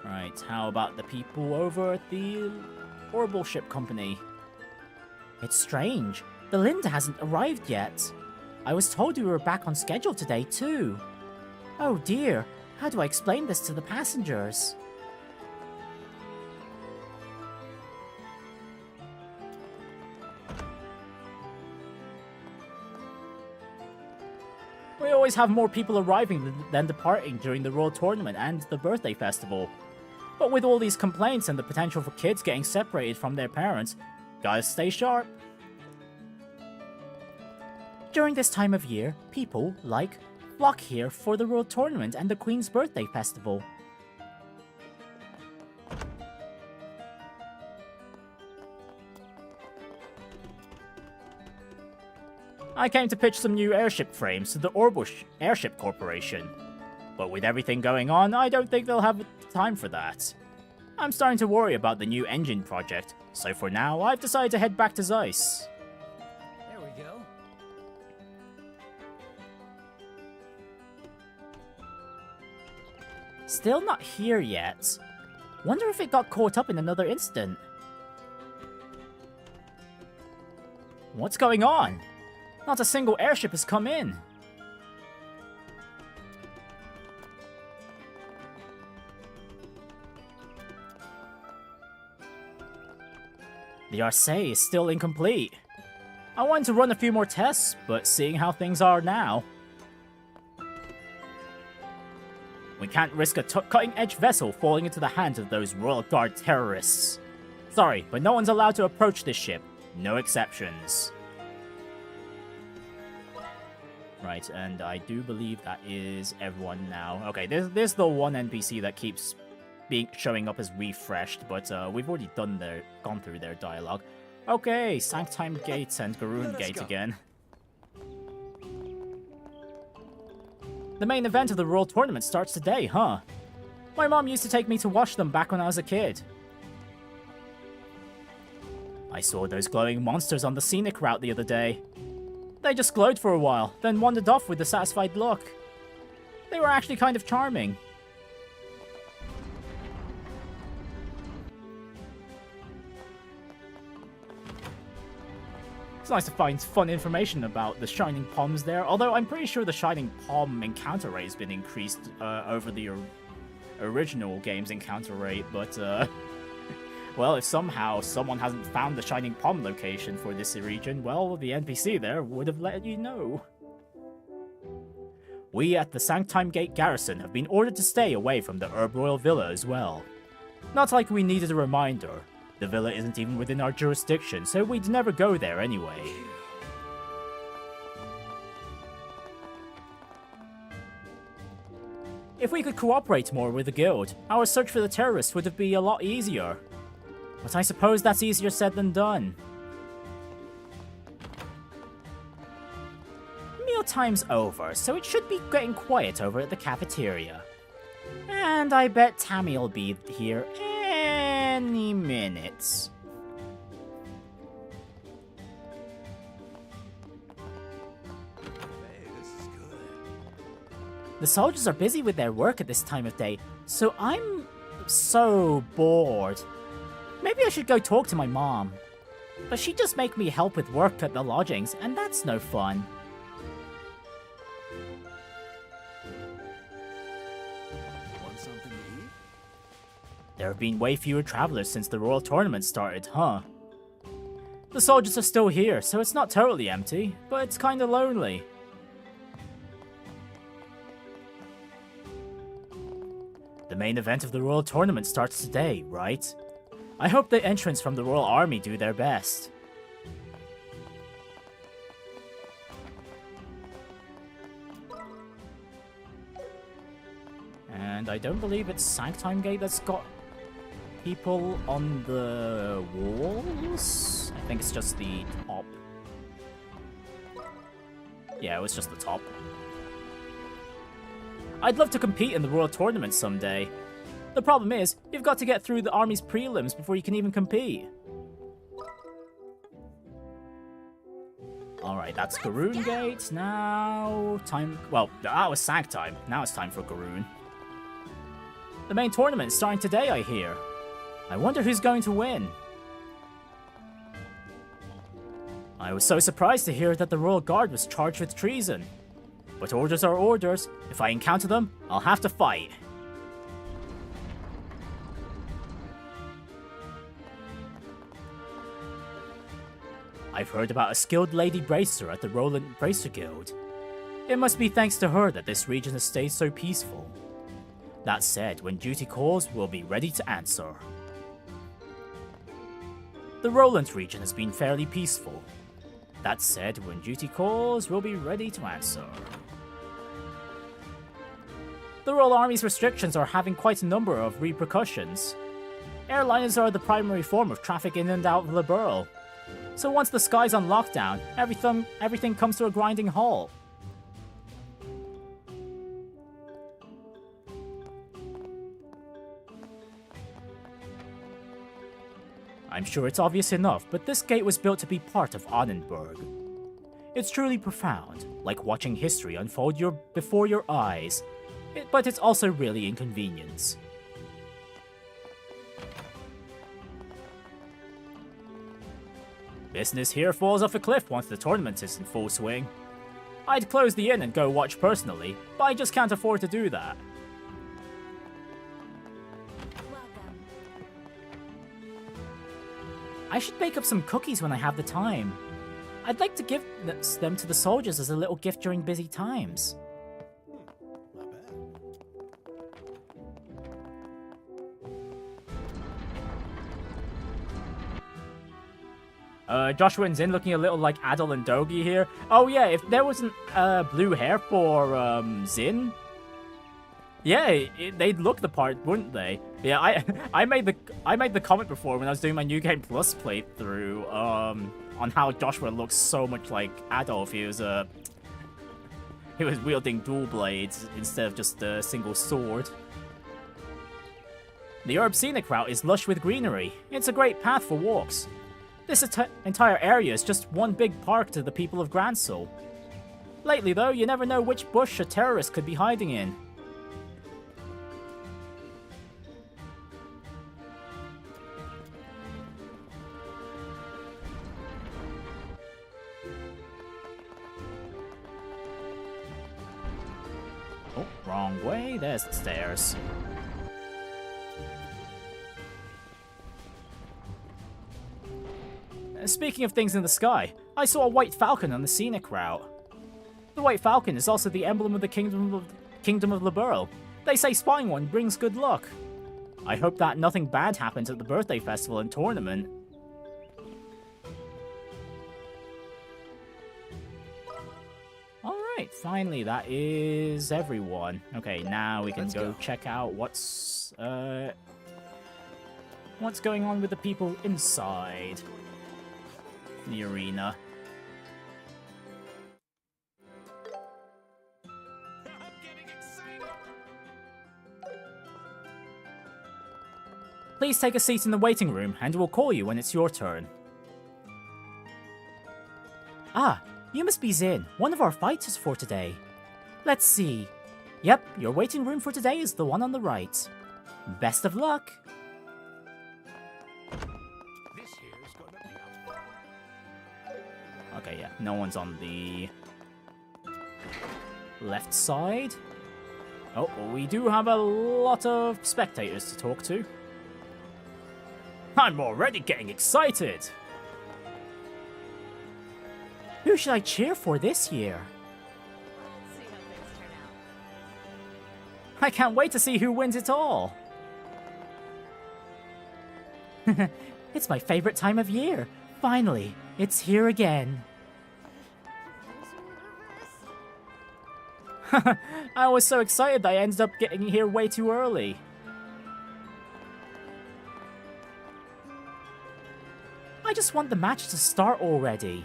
Right, how about the people over at the Orbital Ship Company? It's strange. The Linda hasn't arrived yet. I was told we were back on schedule today, too. Oh dear, how do I explain this to the passengers? We always have more people arriving than departing during the Royal Tournament and the birthday festival. But with all these complaints and the potential for kids getting separated from their parents, gotta stay sharp. During this time of year, people, flock here for the Royal Tournament and the Queen's Birthday Festival. I came to pitch some new airship frames to the Orbital Airship Corporation. But with everything going on, I don't think they'll have time for that. I'm starting to worry about the new engine project, so for now, I've decided to head back to Zeiss. There we go. Still not here yet. Wonder if it got caught up in another incident. What's going on? Not a single airship has come in. The Arcee is still incomplete. I wanted to run a few more tests, but seeing how things are now, we can't risk a cutting-edge vessel falling into the hands of those Royal Guard terrorists. Sorry, but no one's allowed to approach this ship. No exceptions. Right, and I do believe that is everyone now. Okay, there's the one NPC that keeps showing up as refreshed, but we've already gone through their dialogue. Okay, Sanctime Gate and Garoon Gate again. The main event of the World Tournament starts today, huh? My mom used to take me to watch them back when I was a kid. I saw those glowing monsters on the scenic route the other day. They just glowed for a while, then wandered off with a satisfied look. They were actually kind of charming. It's nice to find fun information about the Shining Poms there, although I'm pretty sure the Shining Pom encounter rate has been increased over the original game's encounter rate, but well, if somehow someone hasn't found the Shining Pom location for this region, well, the NPC there would have let you know. We at the Sanctime Gate Garrison have been ordered to stay away from the Herb Royal Villa as well. Not like we needed a reminder. The villa isn't even within our jurisdiction, so we'd never go there anyway. If we could cooperate more with the guild, our search for the terrorists would be a lot easier. But I suppose that's easier said than done. Mealtime's over, so it should be getting quiet over at the cafeteria. And I bet Tammy'll be here any minute. Hey, this is good. The soldiers are busy with their work at this time of day, so I'm so bored. Maybe I should go talk to my mom. But she'd just make me help with work at the lodgings, and that's no fun. Want something to eat? There have been way fewer travelers since the Royal Tournament started, huh? The soldiers are still here, so it's not totally empty, but it's kinda lonely. The main event of the Royal Tournament starts today, right? I hope the entrants from the Royal Army do their best. And I don't believe it's Sanctime Gate that's got people on the walls. I think it's just the top. Yeah, it was just the top. I'd love to compete in the Royal Tournament someday. The problem is, you've got to get through the army's prelims before you can even compete. Alright, that's Garoon Gate. Now, well, that was Sanctime. Now it's time for Garoon. The main tournament is starting today, I hear. I wonder who's going to win. I was so surprised to hear that the Royal Guard was charged with treason. But orders are orders. If I encounter them, I'll have to fight. I've heard about a skilled lady bracer at the Roland Bracer Guild. It must be thanks to her that this region has stayed so peaceful. That said, when duty calls, we'll be ready to answer. The Roland region has been fairly peaceful. That said, when duty calls, we'll be ready to answer. The Royal Army's restrictions are having quite a number of repercussions. Airliners are the primary form of traffic in and out of the borough. So once the sky's on lockdown, everything comes to a grinding halt. I'm sure it's obvious enough, but this gate was built to be part of Annenberg. It's truly profound, like watching history unfold before your eyes, but it's also really inconvenient. Business here falls off a cliff once the tournament is in full swing. I'd close the inn and go watch personally, but I just can't afford to do that. Welcome. I should bake up some cookies when I have the time. I'd like to give them to the soldiers as a little gift during busy times. Not bad. Joshua and Zin looking a little like Adol and Dogi here. Oh yeah, if there wasn't blue hair for Zin, yeah, they'd look the part, wouldn't they? Yeah, I made the comment before when I was doing my New Game Plus playthrough on how Joshua looks so much like Adolf. He was wielding dual blades instead of just a single sword. The Herb Scenic Route is lush with greenery. It's a great path for walks. This entire area is just one big park to the people of Grancel. Lately, though, you never know which bush a terrorist could be hiding in. Oh, wrong way. There's the stairs. Speaking of things in the sky, I saw a white falcon on the scenic route. The white falcon is also the emblem of the Kingdom of Liberl. They say spotting one brings good luck. I hope that nothing bad happens at the birthday festival and tournament. Alright, finally, that is everyone. Okay, now we can go check out what's going on with the people inside the arena. Please take a seat in the waiting room, and we'll call you when it's your turn. Ah, you must be Zin, one of our fighters for today. Let's see. Yep, your waiting room for today is the one on the right. Best of luck! Okay, yeah, no one's on the left side. Oh, we do have a lot of spectators to talk to. I'm already getting excited! Who should I cheer for this year? See how things turn out. I can't wait to see who wins it all! It's my favorite time of year. Finally, it's here again. I was so excited that I ended up getting here way too early. I just want the match to start already.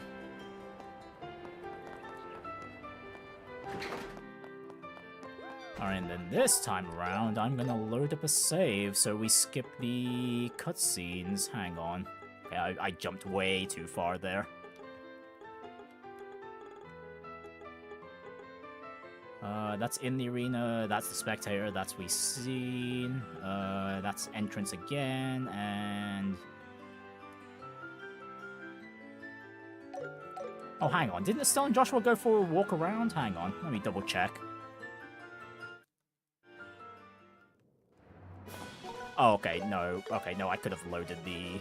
Alright, and then this time around, I'm gonna load up a save so we skip the cutscenes. Hang on. Okay, I jumped way too far there. That's in the arena, that's the spectator, that's we seen, that's entrance again, and... Oh, hang on, didn't Estelle and Joshua go for a walk around? Hang on, let me double check. Oh, okay, no, I could have loaded the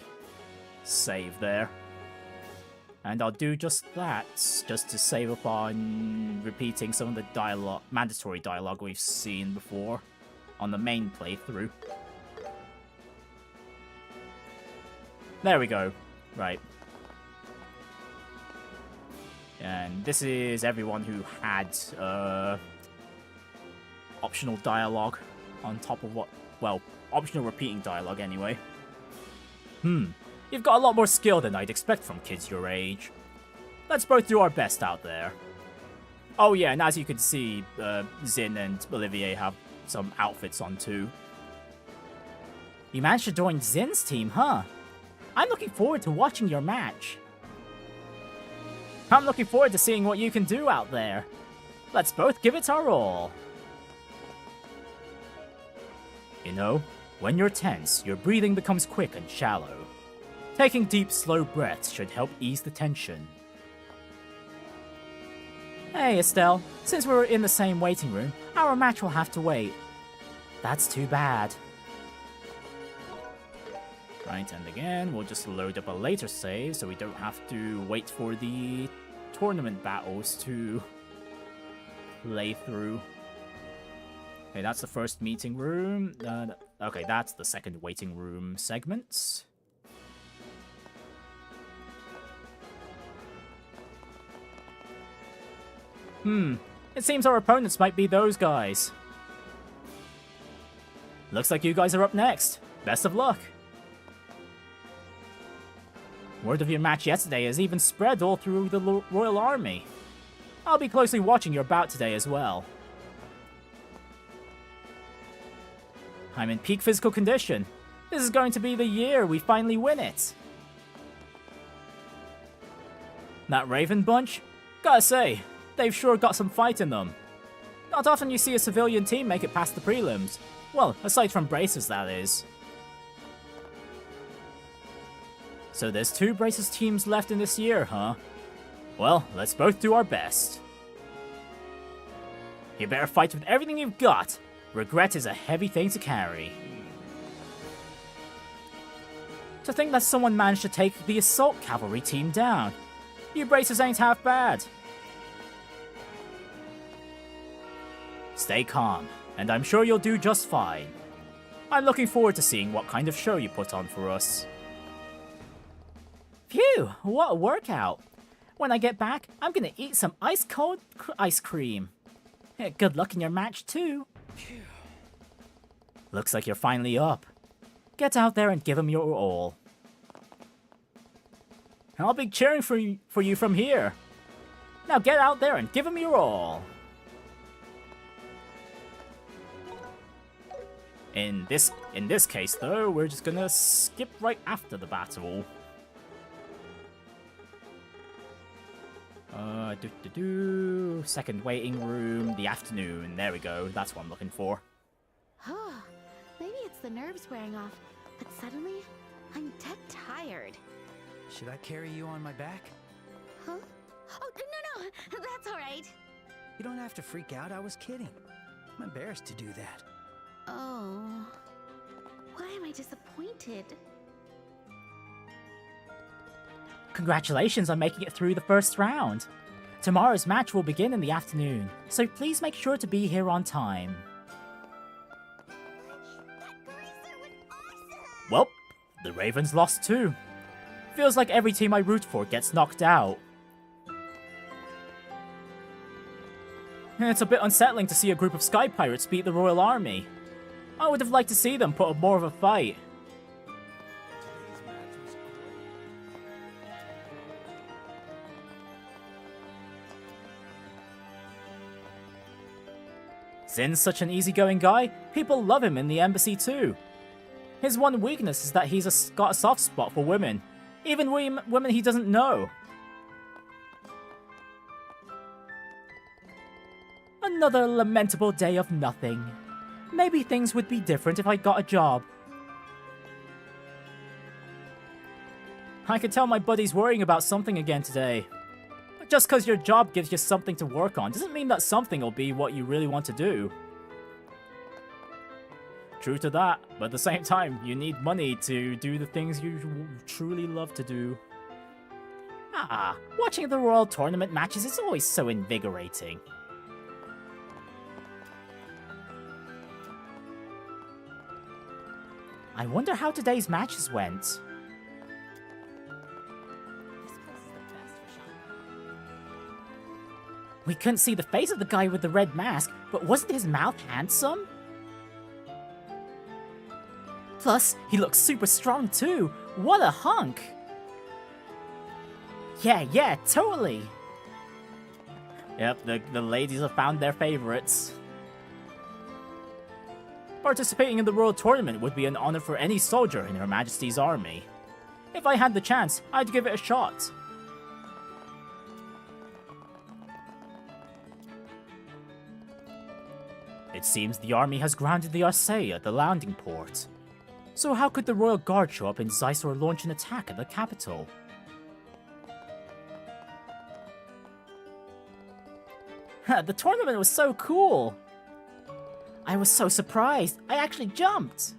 save there. And I'll do just that, just to save up on repeating some of the dialogue, mandatory dialogue we've seen before on the main playthrough. There we go. Right. And this is everyone who had optional dialogue on top of what, well, optional repeating dialogue anyway. You've got a lot more skill than I'd expect from kids your age. Let's both do our best out there. Oh yeah, and as you can see, Zin and Olivier have some outfits on too. You managed to join Zin's team, huh? I'm looking forward to watching your match. I'm looking forward to seeing what you can do out there. Let's both give it our all. You know, when you're tense, your breathing becomes quick and shallow. Taking deep, slow breaths should help ease the tension. Hey, Estelle. Since we're in the same waiting room, our match will have to wait. That's too bad. Right, and again, we'll just load up a later save so we don't have to wait for the tournament battles to play through. Okay, that's the first meeting room. Okay, that's the second waiting room segment. It seems our opponents might be those guys. Looks like you guys are up next. Best of luck. Word of your match yesterday has even spread all through the Royal Army. I'll be closely watching your bout today as well. I'm in peak physical condition. This is going to be the year we finally win it. That Raven bunch? Gotta say, they've sure got some fight in them. Not often you see a civilian team make it past the prelims. Well, aside from Braces, that is. So there's 2 Braces teams left in this year, huh? Well, let's both do our best. You better fight with everything you've got. Regret is a heavy thing to carry. To think that someone managed to take the assault cavalry team down. You Braces ain't half bad. Stay calm, and I'm sure you'll do just fine. I'm looking forward to seeing what kind of show you put on for us. Phew, what a workout. When I get back, I'm gonna eat some ice-cold ice cream. Good luck in your match, too. Phew. Looks like you're finally up. Get out there and give him your all. I'll be cheering for you from here. Now get out there and give him your all. In this case, though, we're just gonna skip right after the battle. Second waiting room, the afternoon. There we go. That's what I'm looking for. Maybe it's the nerves wearing off, but suddenly, I'm dead tired. Should I carry you on my back? Huh? Oh, no, that's all right. You don't have to freak out, I was kidding. I'm embarrassed to do that. Oh. Why am I disappointed? Congratulations on making it through the first round. Tomorrow's match will begin in the afternoon, so please make sure to be here on time. Well, the Ravens lost too. Feels like every team I root for gets knocked out. It's a bit unsettling to see a group of Sky Pirates beat the Royal Army. I would have liked to see them put up more of a fight. Zin's such an easygoing guy, people love him in the embassy too. His one weakness is that he's got a soft spot for women, even women he doesn't know. Another lamentable day of nothing. Maybe things would be different if I got a job. I could tell my buddy's worrying about something again today. Just because your job gives you something to work on doesn't mean that something will be what you really want to do. True to that, but at the same time, you need money to do the things you truly love to do. Watching the Royal Tournament matches is always so invigorating. I wonder how today's matches went. We couldn't see the face of the guy with the red mask, but wasn't his mouth handsome? Plus, he looks super strong too. What a hunk! Yeah, totally. Yep, the ladies have found their favorites. Participating in the Royal Tournament would be an honor for any soldier in Her Majesty's army. If I had the chance, I'd give it a shot. It seems the army has grounded the Arcea at the landing port. So how could the Royal Guard show up in Zeiss or launch an attack at the capital? The tournament was so cool! I was so surprised, I actually jumped!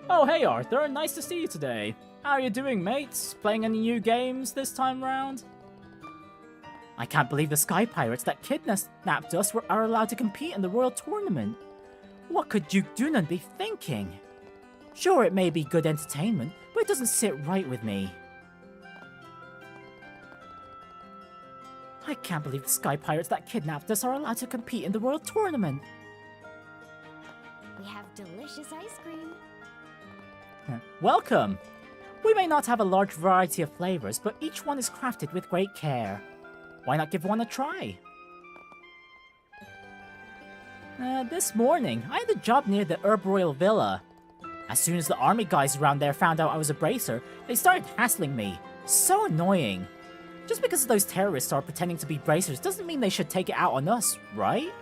Oh hey Arthur, nice to see you today. How are you doing, mates? Playing any new games this time round? I can't believe the Sky Pirates that kidnapped us are allowed to compete in the Royal Tournament. What could Duke Dunan be thinking? Sure, it may be good entertainment, but it doesn't sit right with me. I can't believe the Sky Pirates that kidnapped us are allowed to compete in the World Tournament. We have delicious ice cream. Welcome! We may not have a large variety of flavors, but each one is crafted with great care. Why not give one a try? This morning, I had a job near the Herb Royal Villa. As soon as the army guys around there found out I was a bracer, they started hassling me. So annoying. Just because those terrorists are pretending to be bracers doesn't mean they should take it out on us, right?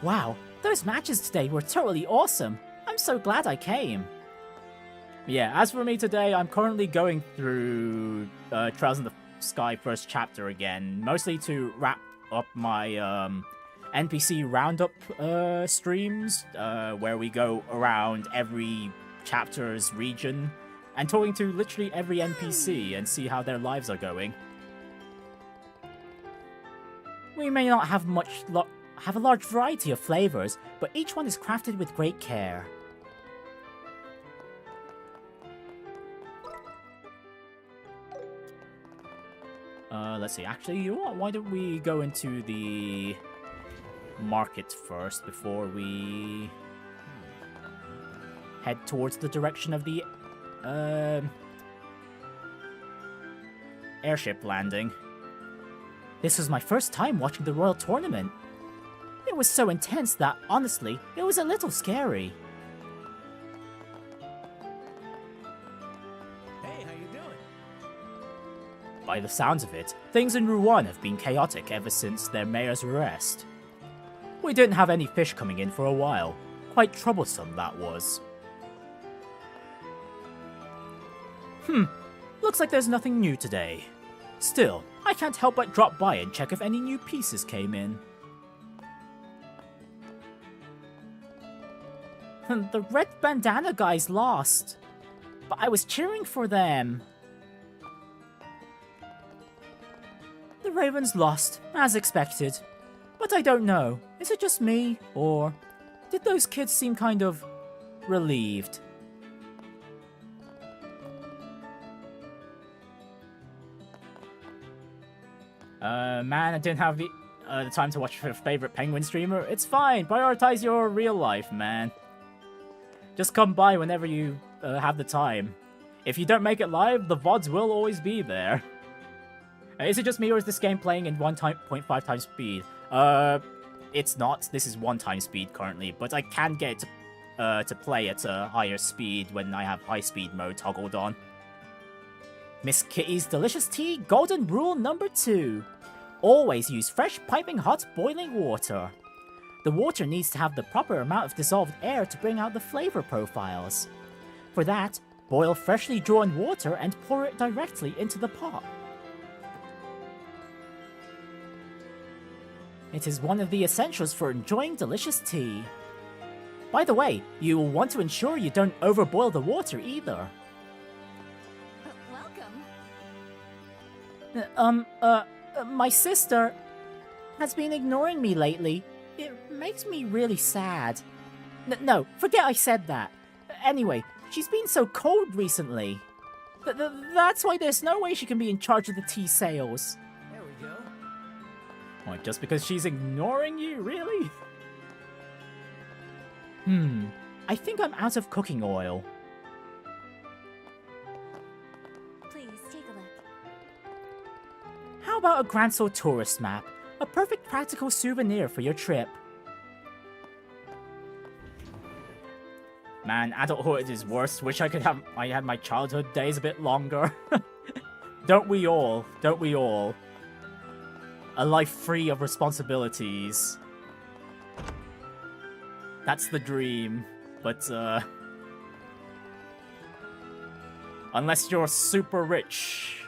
Wow, those matches today were totally awesome. I'm so glad I came. Yeah, as for me today, I'm currently going through Trails in the Sky first chapter again, mostly to wrap up my NPC Roundup streams, where we go around every chapter's region and talking to literally every NPC and see how their lives are going. We may not have have a large variety of flavors, but each one is crafted with great care. Let's see, actually, you know what? Why don't we go into the market first before we head towards the direction of the airship landing. This was my first time watching the Royal Tournament. It was so intense that, honestly, it was a little scary. Hey, how you doing? By the sounds of it, things in Rouen have been chaotic ever since their mayor's arrest. We didn't have any fish coming in for a while. Quite troublesome, that was. Looks like there's nothing new today. Still, I can't help but drop by and check if any new pieces came in. The red bandana guys lost, but I was cheering for them. The Ravens lost, as expected. But I don't know, is it just me, or did those kids seem kind of relieved? Man, I didn't have the time to watch your favorite penguin streamer. It's fine, prioritize your real life, man. Just come by whenever you have the time. If you don't make it live, the VODs will always be there. Is it just me, or is this game playing in 1.5 times speed? It's not. This is 1 time speed currently, but I can get to play at a higher speed when I have high speed mode toggled on. Miss Kitty's delicious tea, golden rule number 2. Always use fresh piping hot boiling water. The water needs to have the proper amount of dissolved air to bring out the flavor profiles. For that, boil freshly drawn water and pour it directly into the pot. It is one of the essentials for enjoying delicious tea. By the way, you will want to ensure you don't overboil the water either. Welcome. My sister has been ignoring me lately. It makes me really sad. No, forget I said that. Anyway, she's been so cold recently. That's why there's no way she can be in charge of the tea sales. There we go. What, just because she's ignoring you, really? I think I'm out of cooking oil. Please take a look. How about a Grancel tourist map? A perfect practical souvenir for your trip. Man, adulthood is worse. Wish I had my childhood days a bit longer. Don't we all? Don't we all? A life free of responsibilities. That's the dream. But, unless you're super rich,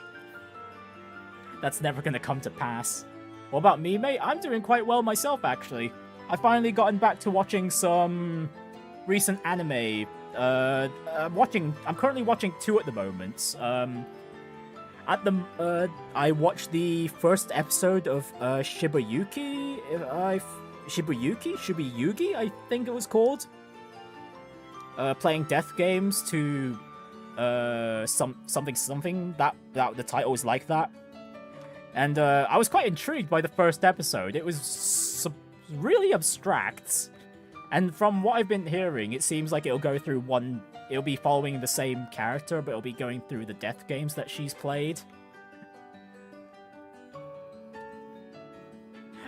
that's never gonna come to pass. What about me, mate? I'm doing quite well myself, actually. I've finally gotten back to watching some recent anime. I'm currently watching 2 at the moment. I watched the first episode of Shibuyuki, I think it was called. Playing death games to something that the title is like that. And I was quite intrigued by the first episode. It was really abstract. And from what I've been hearing, it seems like it'll go through it'll be following the same character, but it'll be going through the death games that she's played.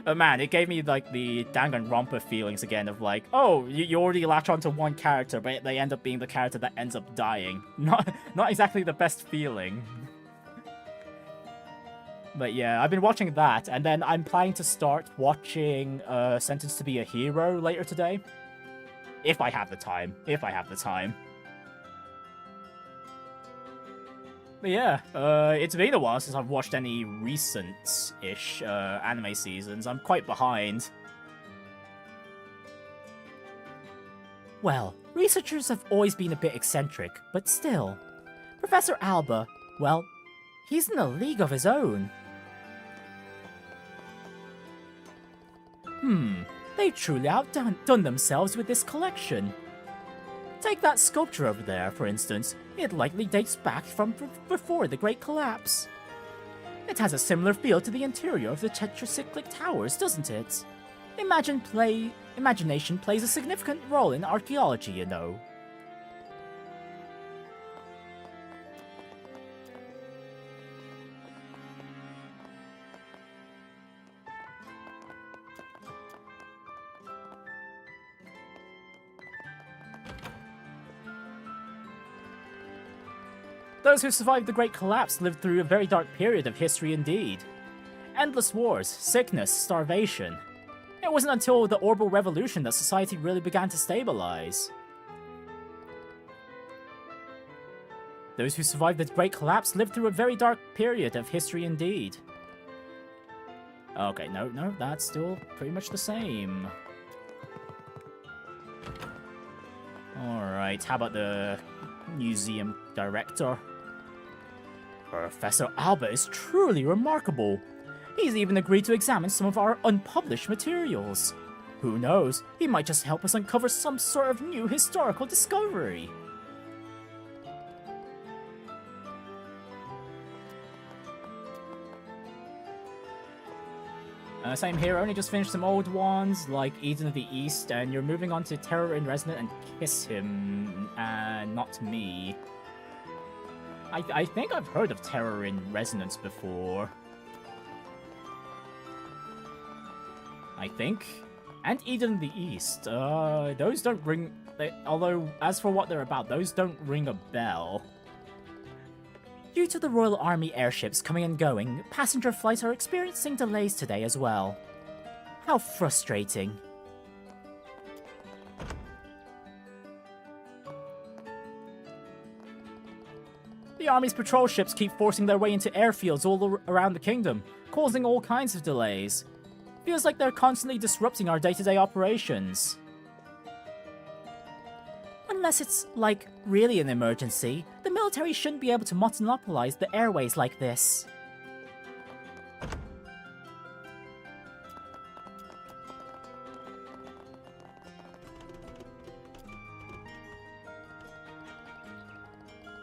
Oh man, it gave me like the Danganronpa feelings again of like, oh, you already latch onto one character, but they end up being the character that ends up dying. Not exactly the best feeling. But yeah, I've been watching that, and then I'm planning to start watching Sentenced to be a Hero later today. If I have the time. But yeah, it's been a while since I've watched any recent-ish anime seasons. I'm quite behind. Well, researchers have always been a bit eccentric, but still. Professor Alba, well, he's in a league of his own. They've truly outdone themselves with this collection. Take that sculpture over there, for instance. It likely dates back from before the Great Collapse. It has a similar feel to the interior of the tetracyclic towers, doesn't it? Imagination plays a significant role in archaeology, you know. Those who survived the Great Collapse lived through a very dark period of history indeed. Endless wars, sickness, starvation. It wasn't until the Orbital Revolution that society really began to stabilize. Those who survived the Great Collapse lived through a very dark period of history indeed. Okay, no, that's still pretty much the same. Alright, how about the museum director? Professor Alba is truly remarkable. He's even agreed to examine some of our unpublished materials. Who knows, he might just help us uncover some sort of new historical discovery. Same here, only just finished some old ones, like Eden of the East, and you're moving on to Terror in Resonance and Kiss Him, and not me. I think I've heard of Terror in Resonance before. I think. And Eden of the East. Those don't ring... although, as for what they're about, those don't ring a bell. Due to the Royal Army airships coming and going, passenger flights are experiencing delays today as well. How frustrating. The Army's patrol ships keep forcing their way into airfields all around the kingdom, causing all kinds of delays. Feels like they're constantly disrupting our day-to-day operations. Unless it's, like, really an emergency, the military shouldn't be able to monopolize the airways like this.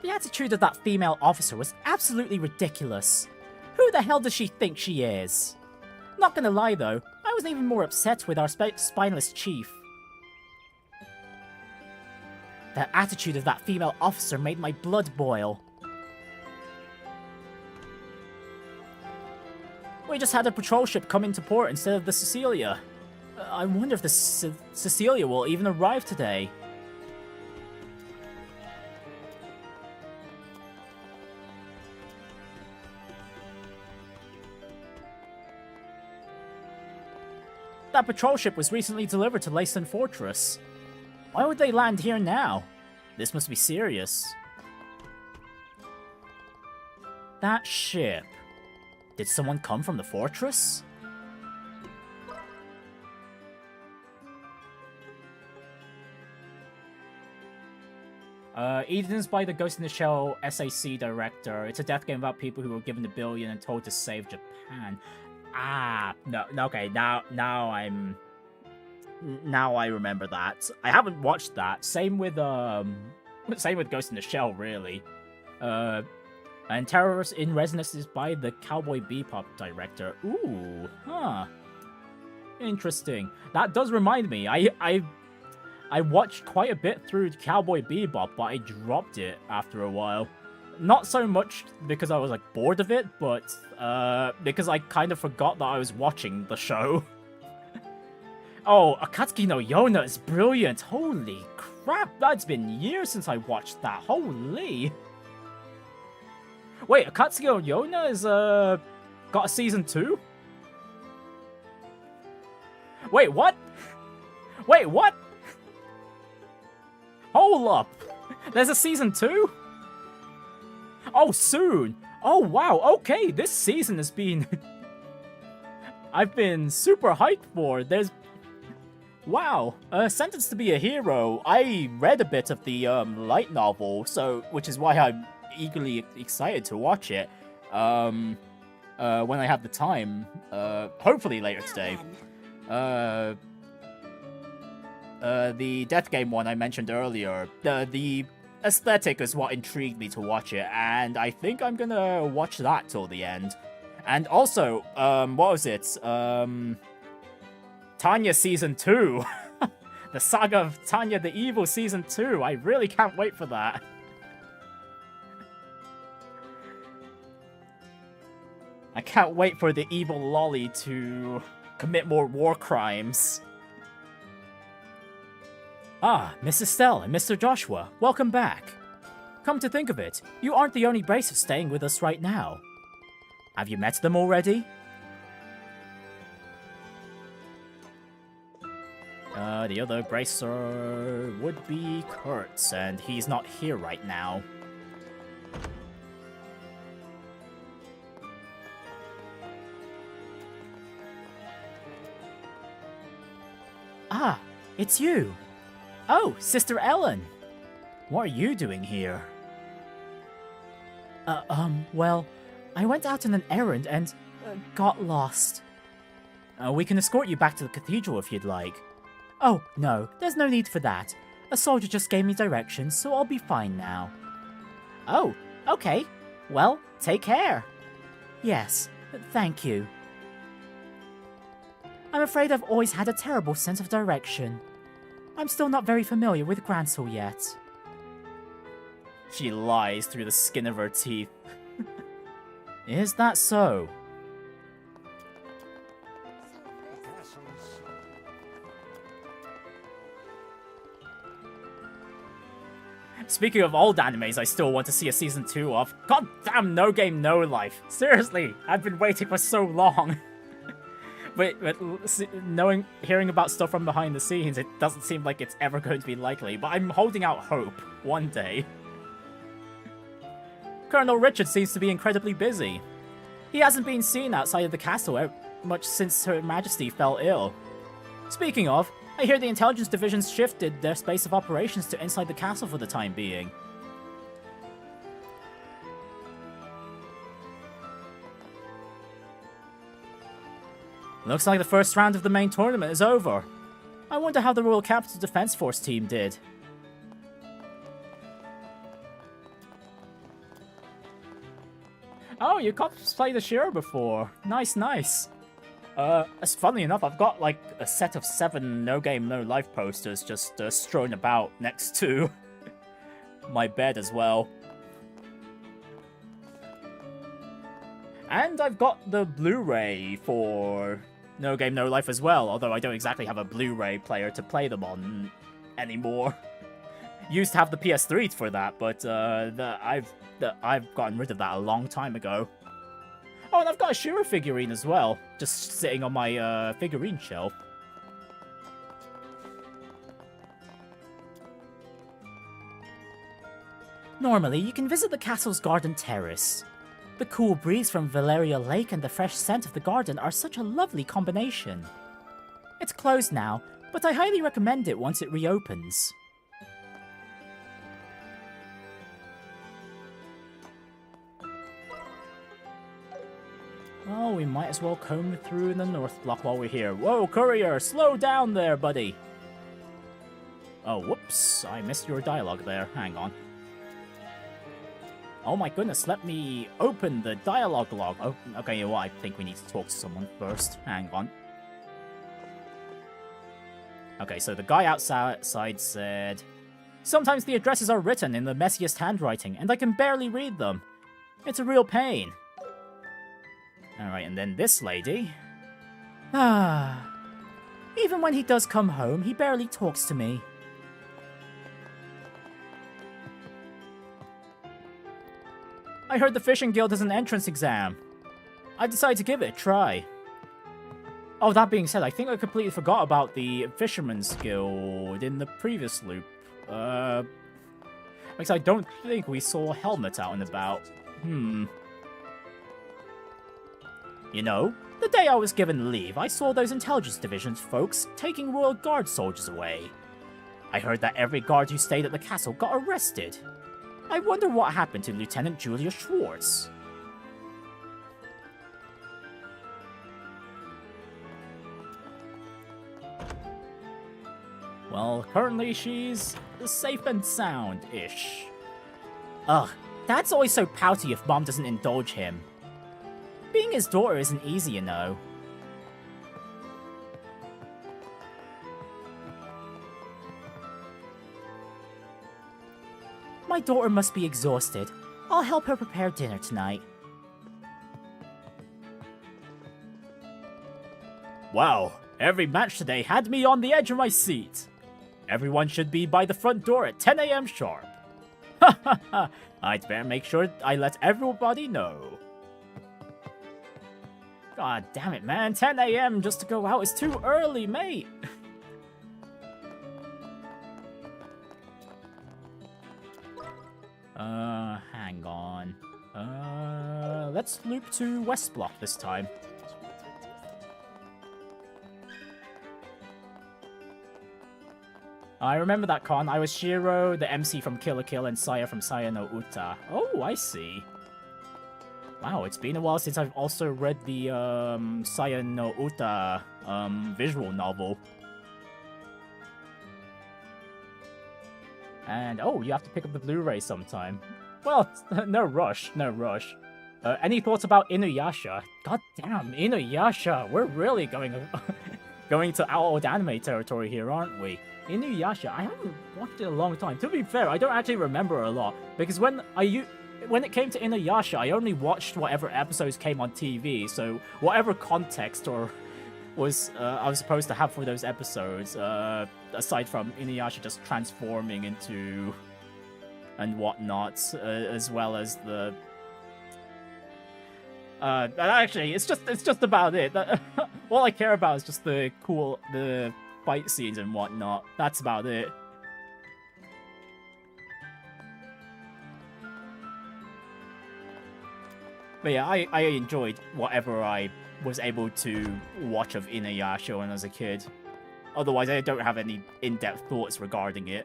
The attitude of that female officer was absolutely ridiculous. Who the hell does she think she is? Not gonna lie though, I was even more upset with our spineless chief. The attitude of that female officer made my blood boil. We just had a patrol ship come into port instead of the Cecilia. I wonder if the Cecilia will even arrive today. That patrol ship was recently delivered to Leyson Fortress. Why would they land here now? This must be serious. That ship. Did someone come from the fortress? Eden's by the Ghost in the Shell SAC director. It's a death game about people who were given $1 billion and told to save Japan. Ah, no, okay, now I remember that. I haven't watched that. Same with, Same with Ghost in the Shell, really. And Terrors in Resonance is by the Cowboy Bebop director. Ooh, huh. Interesting. That does remind me. I watched quite a bit through Cowboy Bebop, but I dropped it after a while. Not so much because I was like bored of it, but because I kind of forgot that I was watching the show. Oh, Akatsuki no Yona is brilliant. Holy crap, that's been years since I watched that. Holy. Wait, Akatsuki no Yona is got a season 2? Wait, what? Wait, what? Hold up. There's a season 2? Oh, soon. Oh, wow. Okay, this season has been... I've been super hyped for. There's... Wow. Sentenced to be a Hero. I read a bit of the light novel, which is why I'm eagerly excited to watch it. When I have the time. Hopefully later today. The Death Game one I mentioned earlier. The aesthetic is what intrigued me to watch it, and I think I'm gonna watch that till the end. And also, what was it? Tanya Season 2! The Saga of Tanya the Evil Season 2! I really can't wait for that. I can't wait for the evil lolly to commit more war crimes. Ah, Miss Estelle and Mr. Joshua, welcome back. Come to think of it, you aren't the only Bracer staying with us right now. Have you met them already? The other Bracer would be Kurtz, and he's not here right now. Ah, it's you. Oh, Sister Ellen. What are you doing here? Well, I went out on an errand and got lost. We can escort you back to the cathedral if you'd like. Oh, no, there's no need for that. A soldier just gave me directions, so I'll be fine now. Oh, okay. Well, take care. Yes, thank you. I'm afraid I've always had a terrible sense of direction. I'm still not very familiar with Grancel yet. She lies through the skin of her teeth. Is that so? Speaking of old animes I still want to see a season 2 of, god damn No Game No Life. Seriously, I've been waiting for so long. but hearing about stuff from behind the scenes, it doesn't seem like it's ever going to be likely, but I'm holding out hope one day. Colonel Richard seems to be incredibly busy. He hasn't been seen outside of the castle much since Her Majesty fell ill. Speaking of, I hear the intelligence divisions shifted their space of operations to inside the castle for the time being. Looks like the first round of the main tournament is over. I wonder how the Royal Capital Defense Force team did. Oh, you cosplayed the Shiro before. Nice, nice. Funnily enough, I've got like a set of 7 No Game No Life posters just strewn about next to my bed as well. And I've got the Blu-ray for No Game No Life as well, although I don't exactly have a Blu-ray player to play them on anymore. Used to have the PS3 for that, but I've gotten rid of that a long time ago. Oh, and I've got a Shiro figurine as well, just sitting on my figurine shelf. Normally, you can visit the castle's garden terrace. The cool breeze from Valeria Lake and the fresh scent of the garden are such a lovely combination. It's closed now, but I highly recommend it once it reopens. Oh, we might as well comb through the north block while we're here. Whoa, courier, slow down there, buddy. Oh, whoops. I missed your dialogue there. Hang on. Oh my goodness, let me open the dialogue log. Oh, okay, you know what? I think we need to talk to someone first. Hang on. Okay, so the guy outside said, "Sometimes the addresses are written in the messiest handwriting, and I can barely read them. It's a real pain." Alright, and then this lady. Ah. Even when he does come home, he barely talks to me. I heard the Fishing Guild has an entrance exam. I decided to give it a try. Oh, that being said, I think I completely forgot about the Fisherman's Guild in the previous loop. Because I don't think we saw Helmet out and about. You know, the day I was given leave, I saw those intelligence divisions folks taking Royal Guard soldiers away. I heard that every guard who stayed at the castle got arrested. I wonder what happened to Lieutenant Julia Schwartz. Well, currently she's safe and sound-ish. Ugh, Dad's always so pouty if Mom doesn't indulge him. Being his daughter isn't easy, you know. My daughter must be exhausted. I'll help her prepare dinner tonight. Wow, every match today had me on the edge of my seat. Everyone should be by the front door at 10 AM sharp. Ha ha ha, I'd better make sure I let everybody know. God damn it, man, 10 AM just to go out is too early, mate. Hang on. Let's loop to West Block this time. I remember that con. I was Shiro, the MC from Kill la Kill, and Saya from Saya no Uta. Oh, I see. Wow, it's been a while since I've also read the Saya no Uta visual novel. And, oh, you have to pick up the Blu-ray sometime. Well, no rush, no rush. Any thoughts about Inuyasha? God damn, Inuyasha! We're really going to our old anime territory here, aren't we? Inuyasha, I haven't watched it in a long time. To be fair, I don't actually remember a lot, because when it came to Inuyasha, I only watched whatever episodes came on TV, so whatever context or was I was supposed to have for those episodes, aside from Inuyasha just transforming into and whatnot, as well as the actually it's just about it. All I care about is just the fight scenes and whatnot. That's about it. But yeah, I enjoyed whatever I was able to watch of Inuyasha when I was a kid. Otherwise, I don't have any in-depth thoughts regarding it.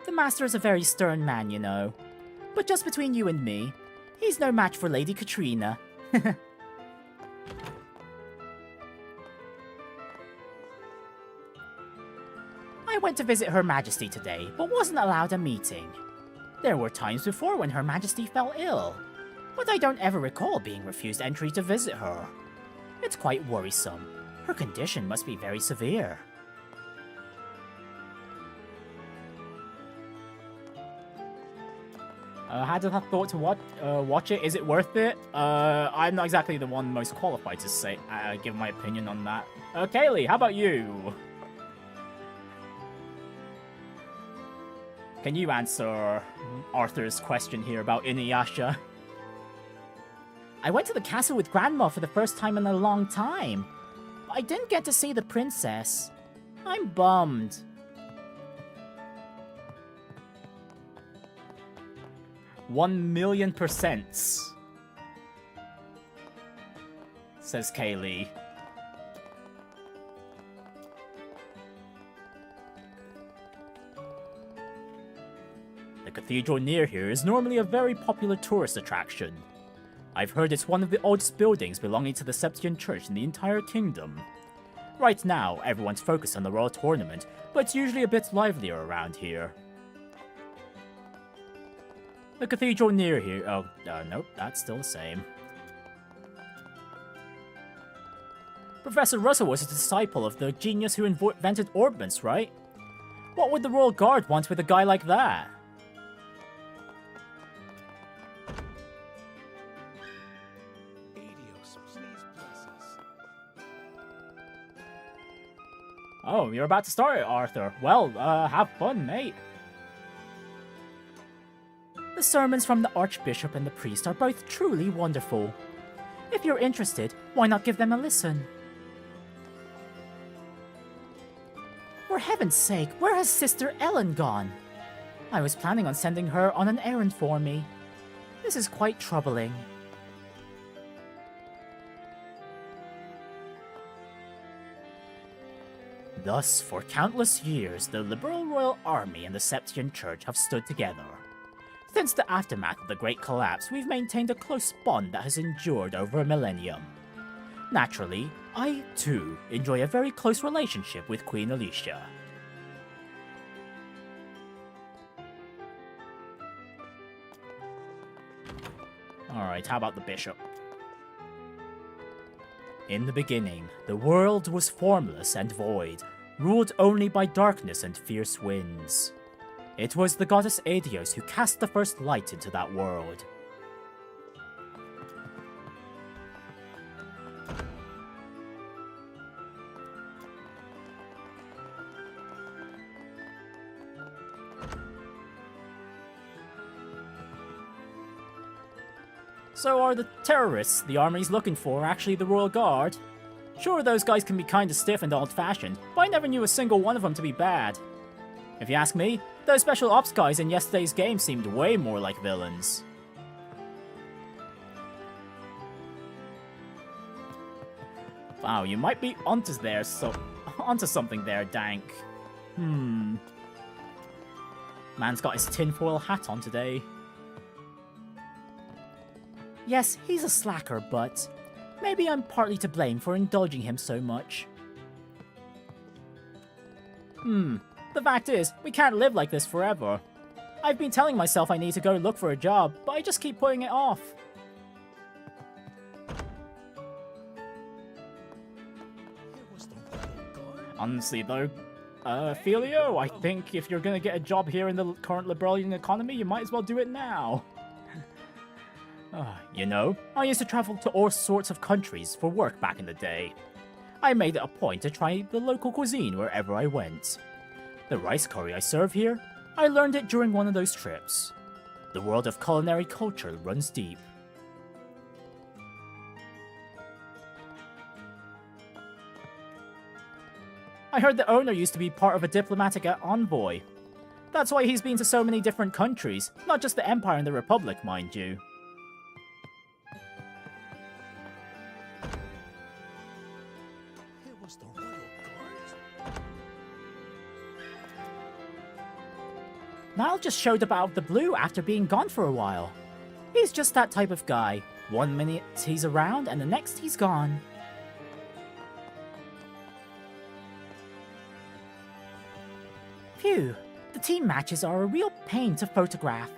The master is a very stern man, you know. But just between you and me, he's no match for Lady Katrina. I went to visit Her Majesty today, but wasn't allowed a meeting. There were times before when Her Majesty fell ill, but I don't ever recall being refused entry to visit her. It's quite worrisome. Her condition must be very severe. I had a thought to watch it. Is it worth it? I'm not exactly the one most qualified to say give my opinion on that. Kaylee, how about you? Can you answer Arthur's question here about Inuyasha? I went to the castle with Grandma for the first time in a long time. I didn't get to see the princess. I'm bummed. $1,000,000%, says Kaylee. The cathedral near here is normally a very popular tourist attraction. I've heard it's one of the oldest buildings belonging to the Septian Church in the entire kingdom. Right now, everyone's focused on the Royal Tournament, but it's usually a bit livelier around here. The cathedral near here... nope, that's still the same. Professor Russell was a disciple of the genius who invented ordnance, right? What would the Royal Guard want with a guy like that? Adios, please bless us. Oh, you're about to start it, Arthur. Well, have fun, mate. The sermons from the Archbishop and the priest are both truly wonderful. If you're interested, why not give them a listen? For heaven's sake, where has Sister Ellen gone? I was planning on sending her on an errand for me. This is quite troubling. Thus, for countless years, the Liberal Royal Army and the Septian Church have stood together. Since the aftermath of the Great Collapse, we've maintained a close bond that has endured over a millennium. Naturally, I, too, enjoy a very close relationship with Queen Alicia. Alright, how about the bishop? In the beginning, the world was formless and void, ruled only by darkness and fierce winds. It was the goddess Adios who cast the first light into that world. So are the terrorists the army's looking for actually the Royal Guard? Sure, those guys can be kinda stiff and old-fashioned, but I never knew a single one of them to be bad. If you ask me, those special ops guys in yesterday's game seemed way more like villains. Wow, you might be onto something there, Dank. Man's got his tinfoil hat on today. Yes, he's a slacker, but maybe I'm partly to blame for indulging him so much. The fact is, we can't live like this forever. I've been telling myself I need to go look for a job, but I just keep putting it off. Honestly though, Filio, I think if you're gonna get a job here in the current liberal economy, you might as well do it now. You know, I used to travel to all sorts of countries for work back in the day. I made it a point to try the local cuisine wherever I went. The rice curry I serve here, I learned it during one of those trips. The world of culinary culture runs deep. I heard the owner used to be part of a diplomatic envoy. That's why he's been to so many different countries, not just the Empire and the Republic, mind you. Niall just showed up out of the blue after being gone for a while. He's just that type of guy. One minute he's around and the next he's gone. Phew, the team matches are a real pain to photograph.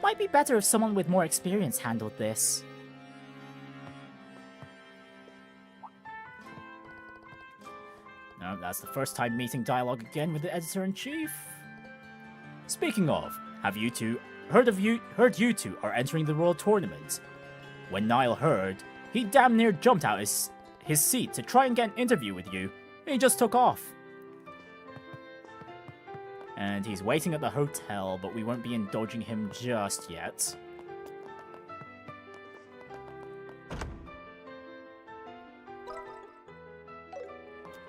Might be better if someone with more experience handled this. No, that's the first time meeting dialogue again with the editor-in-chief. Speaking of, have you two heard you two are entering the Royal Tournament? When Niall heard, he damn near jumped out his seat to try and get an interview with you. He just took off. And he's waiting at the hotel, but we won't be indulging him just yet.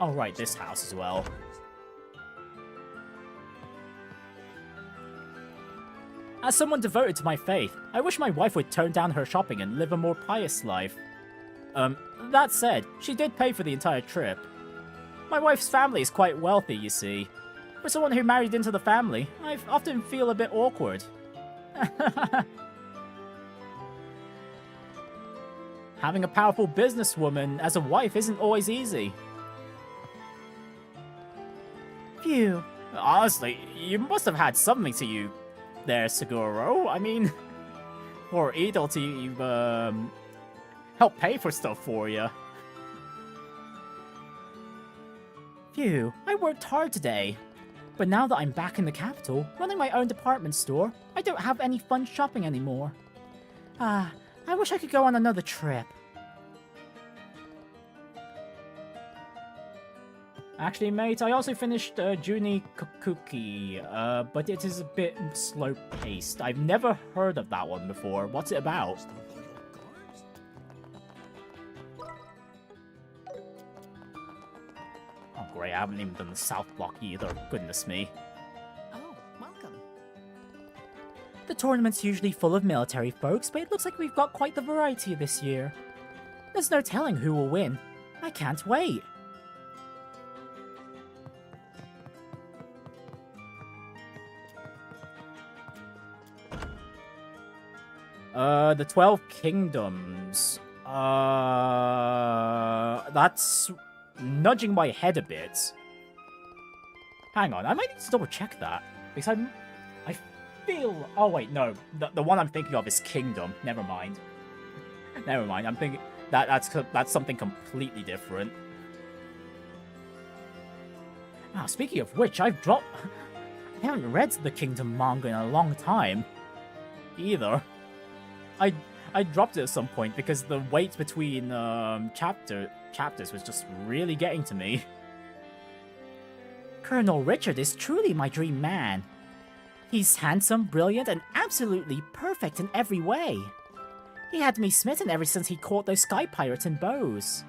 I'll write this house as well. As someone devoted to my faith, I wish my wife would tone down her shopping and live a more pious life. That said, she did pay for the entire trip. My wife's family is quite wealthy, you see. For someone who married into the family, I often feel a bit awkward. Having a powerful businesswoman as a wife isn't always easy. Phew. Honestly, you must have had something to you there, Seguro. I mean, for Edel to help pay for stuff for you. Phew, I worked hard today. But now that I'm back in the capital, running my own department store, I don't have any fun shopping anymore. I wish I could go on another trip. Actually, mate, I also finished Juni Kokuki, but it is a bit slow-paced. I've never heard of that one before. What's it about? Oh, great, I haven't even done the South Block either. Goodness me. Oh, welcome. The tournament's usually full of military folks, but it looks like we've got quite the variety this year. There's no telling who will win. I can't wait. The 12 Kingdoms. That's nudging my head a bit. Hang on, I might need to double check that. Because I feel... Oh wait, no. The one I'm thinking of is Kingdom. Never mind. Never mind, I'm thinking... That's something completely different. Ah, speaking of which, I haven't read the Kingdom manga in a long time. Either. I dropped it at some point because the wait between chapters was just really getting to me. Colonel Richard is truly my dream man. He's handsome, brilliant, and absolutely perfect in every way. He had me smitten ever since he caught those sky pirates in bows.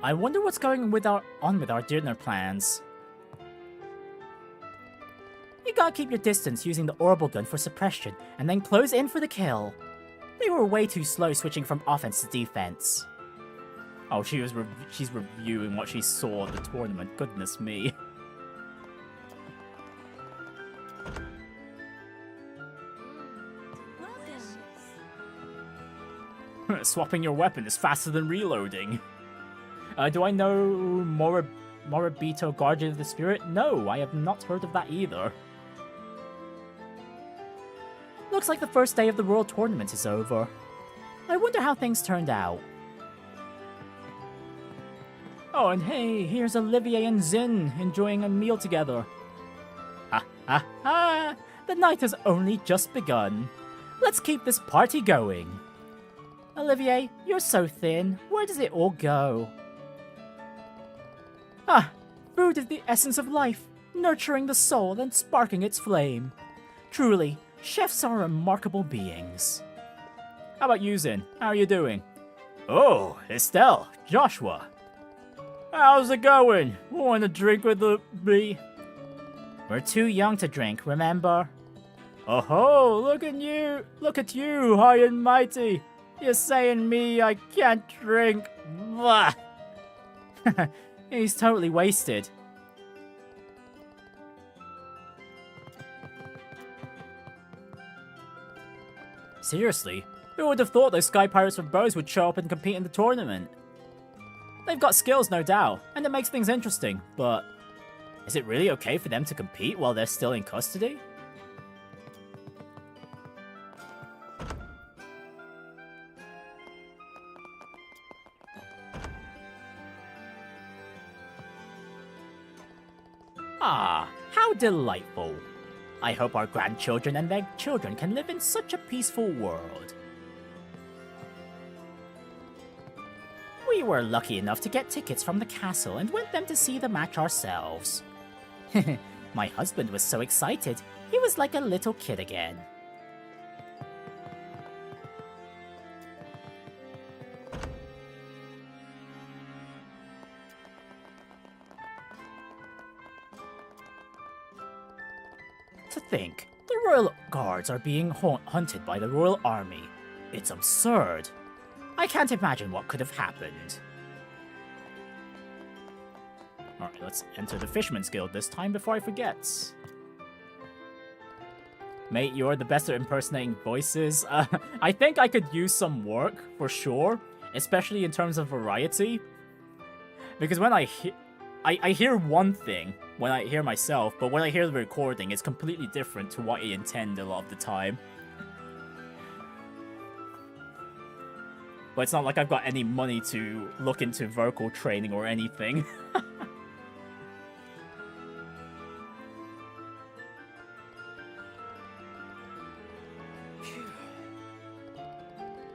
I wonder what's going on with our dinner plans. You gotta keep your distance using the orbital gun for suppression, and then close in for the kill. They were way too slow switching from offense to defense. Oh, she's reviewing what she saw at the tournament. Goodness me. Welcome. Swapping your weapon is faster than reloading. Do I know Moribito, Guardian of the Spirit? No, I have not heard of that either. Looks like the first day of the World Tournament is over. I wonder how things turned out. Oh, and hey, here's Olivier and Zin enjoying a meal together. Ha ha ha! The night has only just begun. Let's keep this party going. Olivier, you're so thin. Where does it all go? Ah, food is the essence of life, nurturing the soul and sparking its flame. Truly, chefs are remarkable beings. How about you, Zin? How are you doing? Oh, Estelle, Joshua. How's it going? Want a drink with me? We're too young to drink, remember? Oh ho, look at you, high and mighty. You're saying me I can't drink. Blah. He's totally wasted. Seriously, who would have thought those Sky Pirates with bows would show up and compete in the tournament? They've got skills, no doubt, and it makes things interesting, but is it really okay for them to compete while they're still in custody? Ah, how delightful. I hope our grandchildren and their children can live in such a peaceful world. We were lucky enough to get tickets from the castle and went them to see the match ourselves. My husband was so excited, he was like a little kid again. To think, the Royal Guards are being hunted by the Royal Army. It's absurd. I can't imagine what could have happened. Alright, let's enter the Fisherman's Guild this time before I forget. Mate, you're the best at impersonating voices. I think I could use some work, for sure. Especially in terms of variety. Because when I hear one thing when I hear myself, but when I hear the recording, it's completely different to what I intend a lot of the time. But it's not like I've got any money to look into vocal training or anything.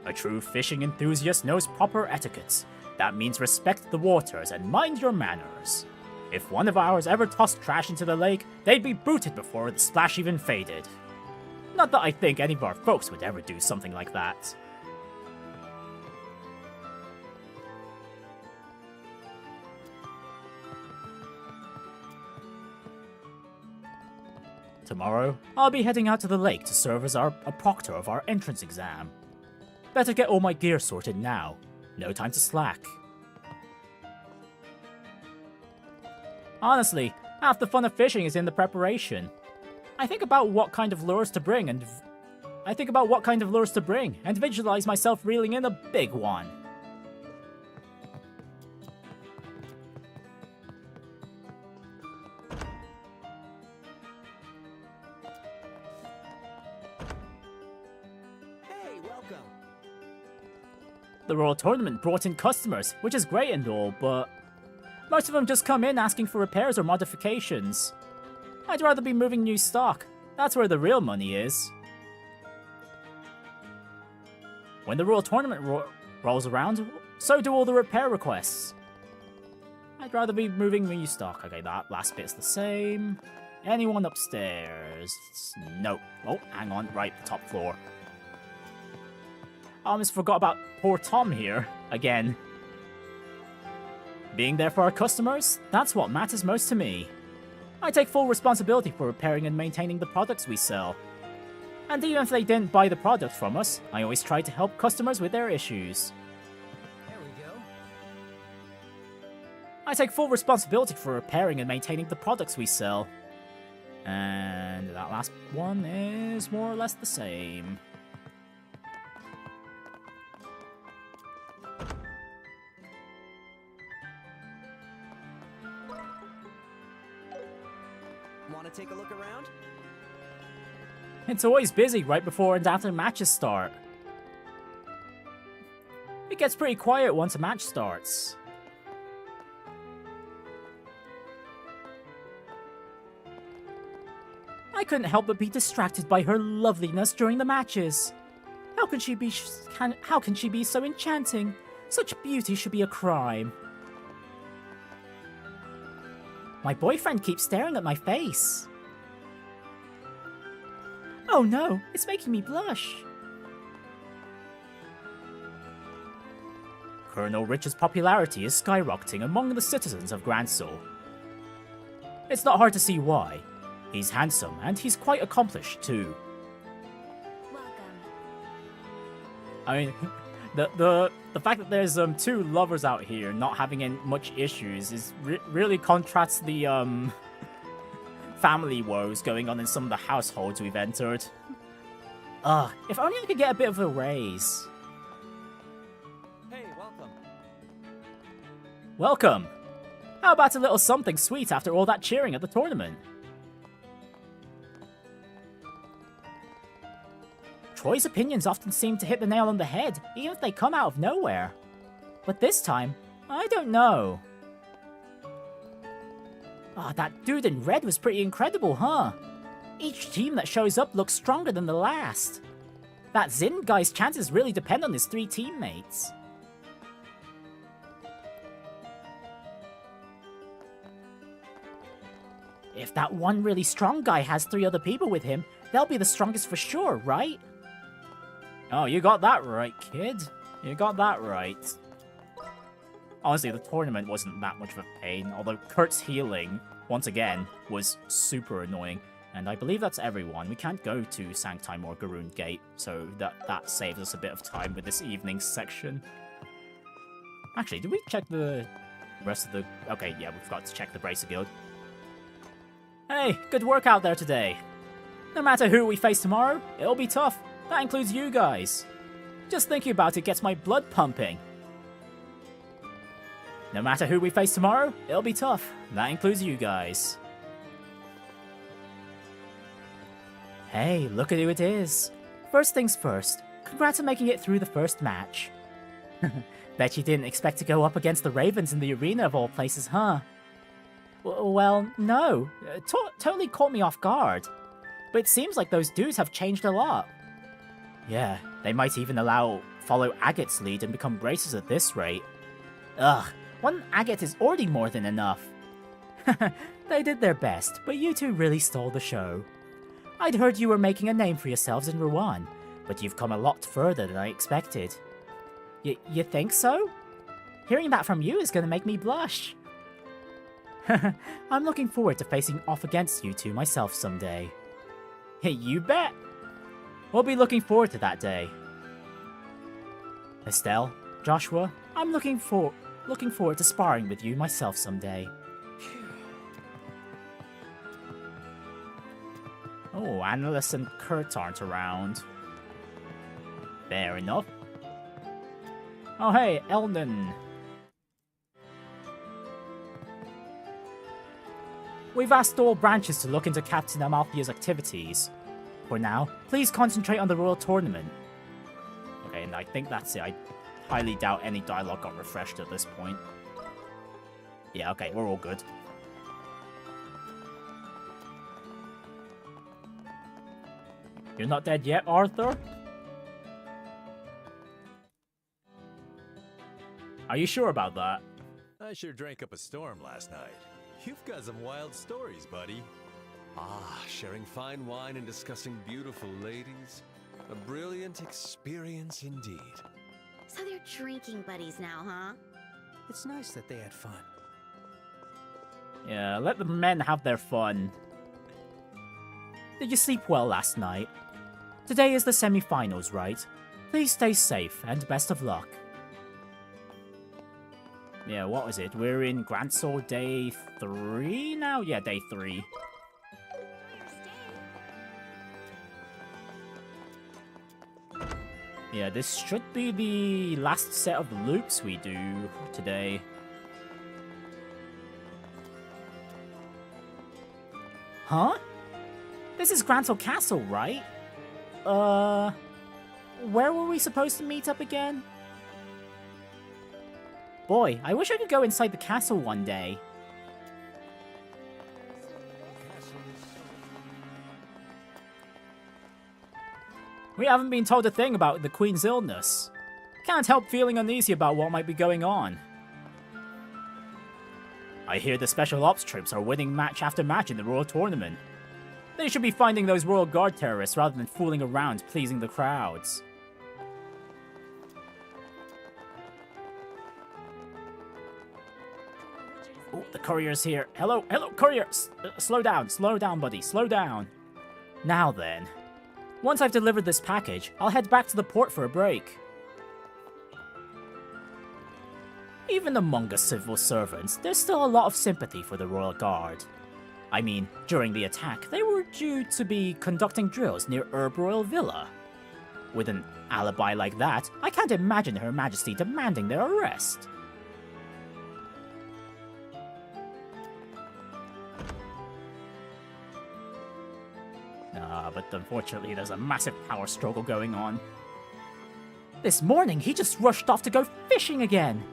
A true fishing enthusiast knows proper etiquette. That means respect the waters and mind your manners. If one of ours ever tossed trash into the lake, they'd be booted before the splash even faded. Not that I think any of our folks would ever do something like that. Tomorrow, I'll be heading out to the lake to serve as a proctor of our entrance exam. Better get all my gear sorted now. No time to slack. Honestly, half the fun of fishing is in the preparation. I think about what kind of lures to bring and visualize myself reeling in a big one. Hey, welcome. The Royal Tournament brought in customers, which is great and all, but most of them just come in asking for repairs or modifications. I'd rather be moving new stock. That's where the real money is. When the Royal Tournament rolls around, so do all the repair requests. I'd rather be moving new stock. Okay, that last bit's the same. Anyone upstairs? Nope. Oh, hang on. Right, the top floor. I almost forgot about poor Tom here. Again. Being there for our customers, that's what matters most to me. I take full responsibility for repairing and maintaining the products we sell. And even if they didn't buy the product from us, I always try to help customers with their issues. There we go. I take full responsibility for repairing and maintaining the products we sell. And that last one is more or less the same. Want to take a look around? It's always busy right before and after matches start. It gets pretty quiet once a match starts. I couldn't help but be distracted by her loveliness during the matches. How can she be so enchanting? Such beauty should be a crime. My boyfriend keeps staring at my face. Oh no, it's making me blush. Colonel Richard's popularity is skyrocketing among the citizens of Grancel. It's not hard to see why. He's handsome and he's quite accomplished too. Welcome. I mean, the fact that there's two lovers out here not having much issues is really contrasts the family woes going on in some of the households we've entered. If only I could get a bit of a raise. Hey, welcome. Welcome! How about a little something sweet after all that cheering at the tournament? Troy's opinions often seem to hit the nail on the head, even if they come out of nowhere. But this time, I don't know. That dude in red was pretty incredible, huh? Each team that shows up looks stronger than the last. That Zin guy's chances really depend on his 3 teammates. If that one really strong guy has 3 other people with him, they'll be the strongest for sure, right? Oh, you got that right, kid. You got that right. Honestly, the tournament wasn't that much of a pain, although Kurt's healing, once again, was super annoying. And I believe that's everyone. We can't go to Sanctime or Garoon Gate, so that saves us a bit of time with this evening's section. Actually, did we check the rest of the... Okay, yeah, we forgot to check the Bracer Guild. Hey, good work out there today. No matter who we face tomorrow, it'll be tough. That includes you guys. Just thinking about it gets my blood pumping. No matter who we face tomorrow, it'll be tough. That includes you guys. Hey, look at who it is. First things first, congrats on making it through the first match. Bet you didn't expect to go up against the Ravens in the arena of all places, huh? Well, no. Totally caught me off guard. But it seems like those dudes have changed a lot. Yeah, they might even follow Agate's lead and become bracers at this rate. Ugh, one Agate is already more than enough. They did their best, but you two really stole the show. I'd heard you were making a name for yourselves in Rouen, but you've come a lot further than I expected. You think so? Hearing that from you is gonna make me blush. I'm looking forward to facing off against you two myself someday. Hey, you bet! We'll be looking forward to that day. Estelle, Joshua, I'm looking forward to sparring with you myself someday. Oh, Annalise and Kurt aren't around. Fair enough. Oh hey, Elnan. We've asked all branches to look into Captain Amalthea's activities. For now, please concentrate on the Royal Tournament. Okay, and I think that's it. I highly doubt any dialogue got refreshed at this point. Yeah, okay, we're all good. You're not dead yet, Arthur? Are you sure about that? I sure drank up a storm last night. You've got some wild stories, buddy. Ah, sharing fine wine and discussing beautiful ladies. A brilliant experience indeed. So they're drinking buddies now, huh? It's nice that they had fun. Yeah, let the men have their fun. Did you sleep well last night? Today is the semi-finals, right? Please stay safe and best of luck. Yeah, what was it? We're in Grancel day 3 now? Yeah, day 3. Yeah, this should be the last set of loops we do today. Huh? This is Grancel Castle, right? Where were we supposed to meet up again? Boy, I wish I could go inside the castle one day. We haven't been told a thing about the Queen's illness. Can't help feeling uneasy about what might be going on. I hear the Special Ops troops are winning match after match in the Royal Tournament. They should be finding those Royal Guard terrorists rather than fooling around pleasing the crowds. Oh, the courier's here. Hello, courier! Slow down, buddy, slow down. Now then. Once I've delivered this package, I'll head back to the port for a break. Even among us civil servants, there's still a lot of sympathy for the Royal Guard. I mean, during the attack, they were due to be conducting drills near Herb Royal Villa. With an alibi like that, I can't imagine Her Majesty demanding their arrest. But unfortunately there's a massive power struggle going on. This morning he just rushed off to go fishing again.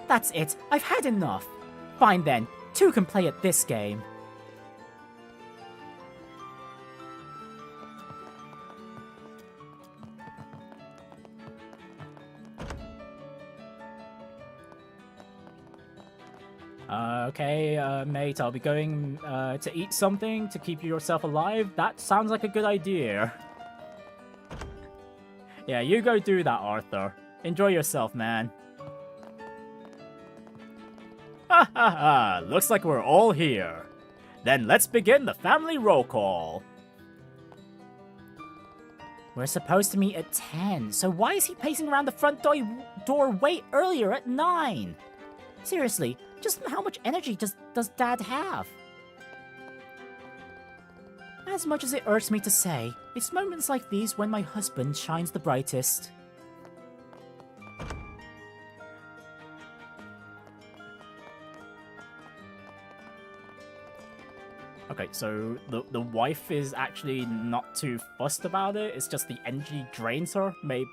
That's it, I've had enough. Fine then, two can play at this game. Okay, mate, I'll be going to eat something to keep yourself alive. That sounds like a good idea. Yeah, you go do that, Arthur. Enjoy yourself, man. Ha ha ha, looks like we're all here. Then let's begin the family roll call. We're supposed to meet at 10, so why is he pacing around the front door way earlier at 9? Seriously, just how much energy does Dad have? As much as it irks me to say, it's moments like these when my husband shines the brightest. Okay, so the wife is actually not too fussed about it. It's just the energy drains her. Maybe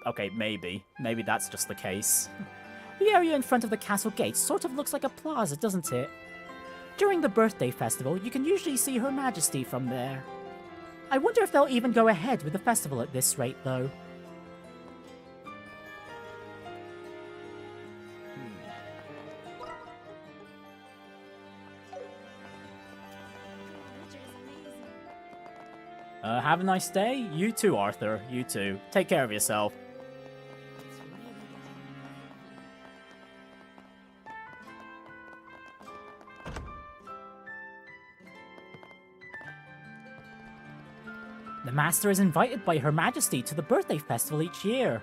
that's just the case. The area in front of the castle gates sort of looks like a plaza, doesn't it? During the birthday festival, you can usually see Her Majesty from there. I wonder if they'll even go ahead with the festival at this rate, though. Have a nice day. You too, Arthur. You too. Take care of yourself. The Master is invited by Her Majesty to the birthday festival each year.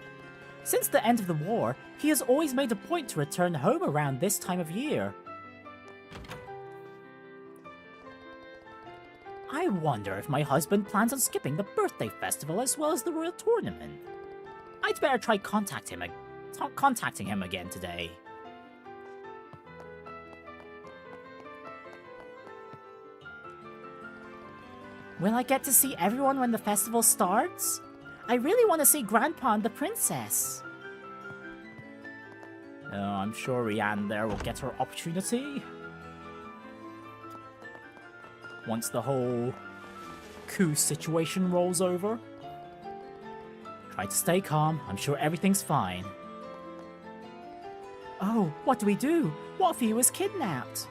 Since the end of the war, he has always made a point to return home around this time of year. I wonder if my husband plans on skipping the birthday festival as well as the royal tournament. I'd better try contacting him again today. Will I get to see everyone when the festival starts? I really want to see Grandpa and the princess. I'm sure Rianne there will get her opportunity. Once the whole coup situation rolls over. Try to stay calm. I'm sure everything's fine. Oh, what do we do? What if he was kidnapped?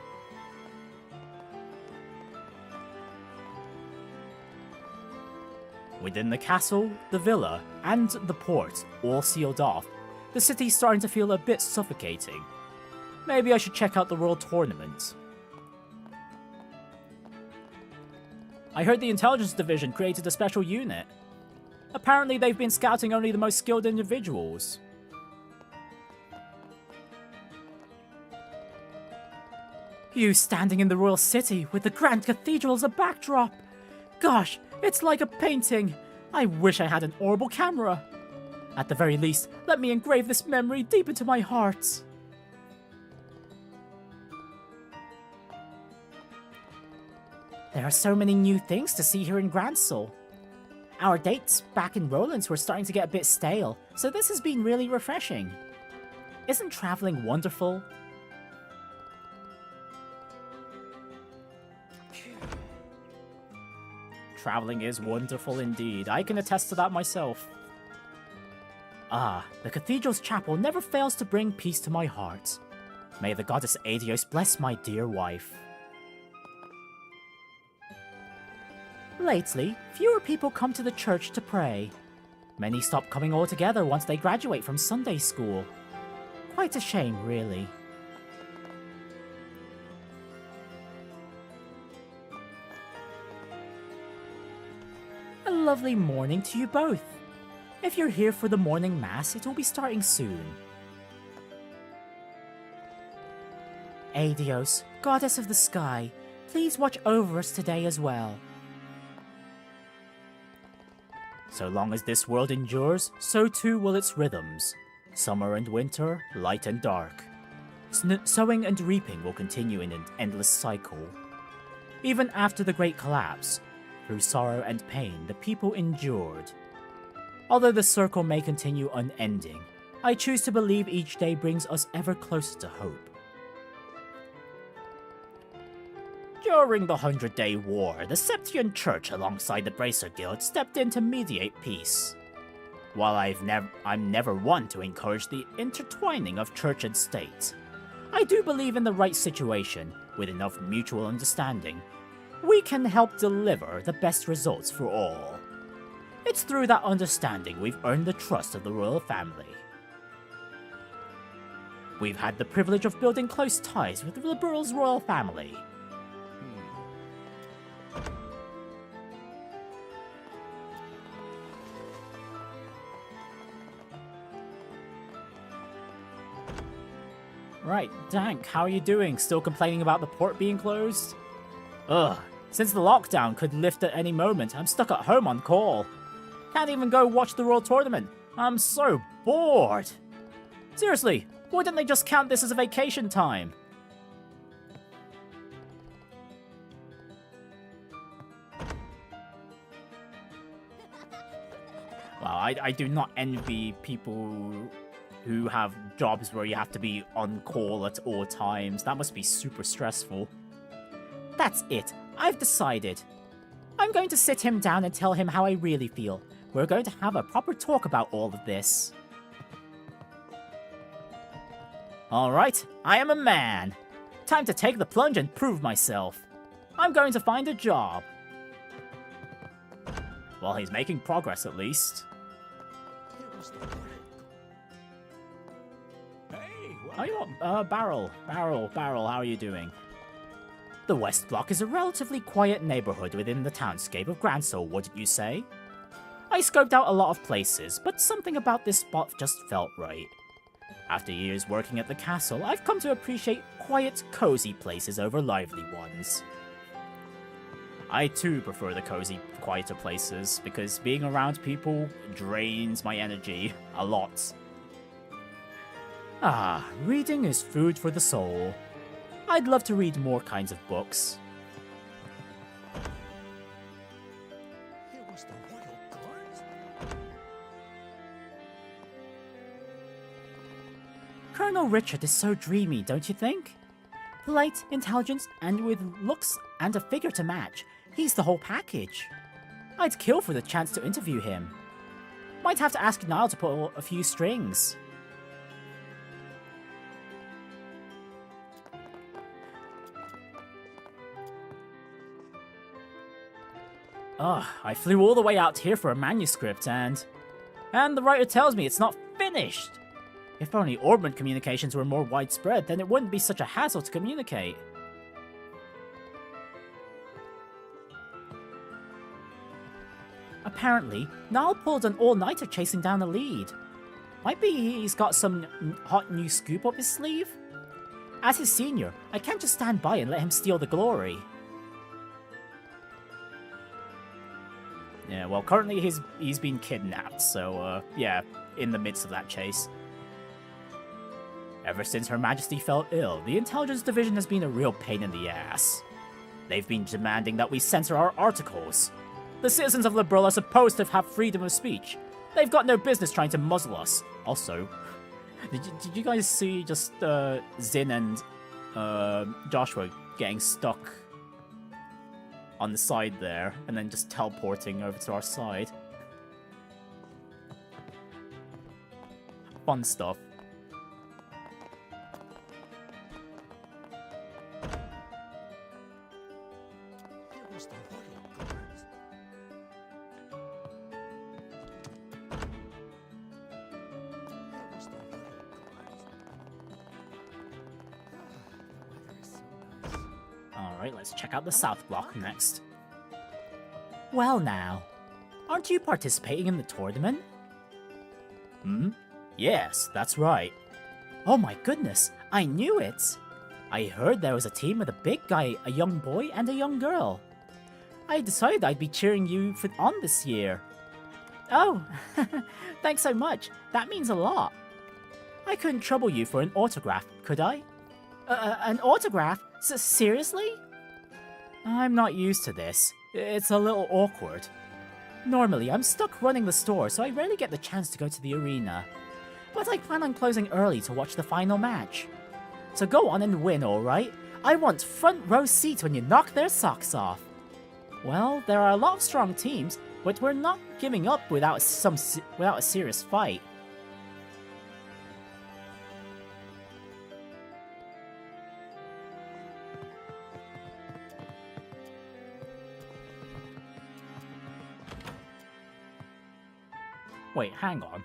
Within the castle, the villa, and the port, all sealed off, the city's starting to feel a bit suffocating. Maybe I should check out the World Tournament. I heard the Intelligence Division created a special unit. Apparently they've been scouting only the most skilled individuals. You standing in the royal city with the grand cathedral as a backdrop. Gosh, it's like a painting. I wish I had an orbital camera. At the very least, let me engrave this memory deep into my heart. There are so many new things to see here in Grancel. Our dates back in Roland's were starting to get a bit stale, so this has been really refreshing. Isn't traveling wonderful? Traveling is wonderful indeed. I can attest to that myself. Ah, the cathedral's chapel never fails to bring peace to my heart. May the goddess Adios bless my dear wife. Lately, fewer people come to the church to pray. Many stop coming altogether once they graduate from Sunday school. Quite a shame, really. A lovely morning to you both. If you're here for the morning mass, it will be starting soon. Adios, goddess of the sky, please watch over us today as well. So long as this world endures, so too will its rhythms. Summer and winter, light and dark. Sowing and reaping will continue in an endless cycle. Even after the Great Collapse, through sorrow and pain, the people endured. Although the circle may continue unending, I choose to believe each day brings us ever closer to hope. During the 100-Day War, the Septian Church alongside the Bracer Guild stepped in to mediate peace. While I'm never one to encourage the intertwining of church and state, I do believe in the right situation, with enough mutual understanding, we can help deliver the best results for all. It's through that understanding we've earned the trust of the royal family. We've had the privilege of building close ties with the Liberal's royal family. Right, Dank, how are you doing? Still complaining about the port being closed? Ugh, Since the lockdown could lift at any moment, I'm stuck at home on call. Can't even go watch the World Tournament. I'm so bored. Seriously, why didn't they just count this as a vacation time? Well, I do not envy people who have jobs where you have to be on call at all times. That must be super stressful. That's it. I've decided. I'm going to sit him down and tell him how I really feel. We're going to have a proper talk about all of this. Alright, I am a man. Time to take the plunge and prove myself. I'm going to find a job. Well, he's making progress at least. Hey, How you Barrel, how are you doing? The West Block is a relatively quiet neighborhood within the townscape of Grancel, wouldn't you say? I scoped out a lot of places, but something about this spot just felt right. After years working at the castle, I've come to appreciate quiet, cozy places over lively ones. I too prefer the cozy, quieter places, because being around people drains my energy a lot. Ah, reading is food for the soul. I'd love to read more kinds of books. Colonel Richard is so dreamy, don't you think? Polite, intelligent, and with looks and a figure to match. He's the whole package. I'd kill for the chance to interview him. Might have to ask Niall to pull a few strings. Ugh, I flew all the way out here for a manuscript and the writer tells me it's not finished. If only Orbment communications were more widespread, then it wouldn't be such a hassle to communicate. Apparently, Niall pulled an all-nighter chasing down a lead. Might be he's got some hot new scoop up his sleeve? As his senior, I can't just stand by and let him steal the glory. Yeah, well, currently he's been kidnapped, so, yeah, in the midst of that chase. Ever since Her Majesty fell ill, the Intelligence Division has been a real pain in the ass. They've been demanding that we censor our articles. The citizens of Liberl are supposed to have freedom of speech. They've got no business trying to muzzle us. Also, did you guys see just Zin and Joshua getting stuck on the side there, and then just teleporting over to our side? Fun stuff. Alright, let's check out the South Block next. Well now, aren't you participating in the tournament? Yes, that's right. Oh my goodness, I knew it! I heard there was a team with a big guy, a young boy, and a young girl. I decided I'd be cheering you on this year. Oh, thanks so much. That means a lot. I couldn't trouble you for an autograph, could I? An autograph? Seriously? I'm not used to this. It's a little awkward. Normally, I'm stuck running the store, so I rarely get the chance to go to the arena. But I plan on closing early to watch the final match. So go on and win, alright? I want front row seats when you knock their socks off. Well, there are a lot of strong teams, but we're not giving up without a serious fight. Wait, hang on.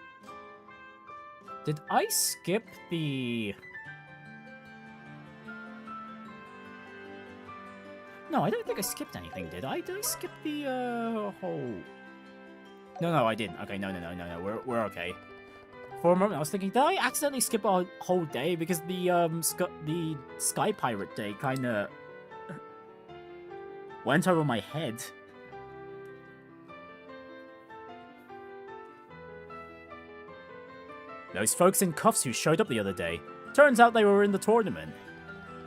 Did I skip the... No, I don't think I skipped anything, did I? Did I skip the, whole... No, I didn't. Okay, no, we're okay. For a moment, I was thinking, did I accidentally skip a whole day? Because the Sky Pirate Day kinda... Went over my head. Those folks in cuffs who showed up the other day. Turns out they were in the tournament.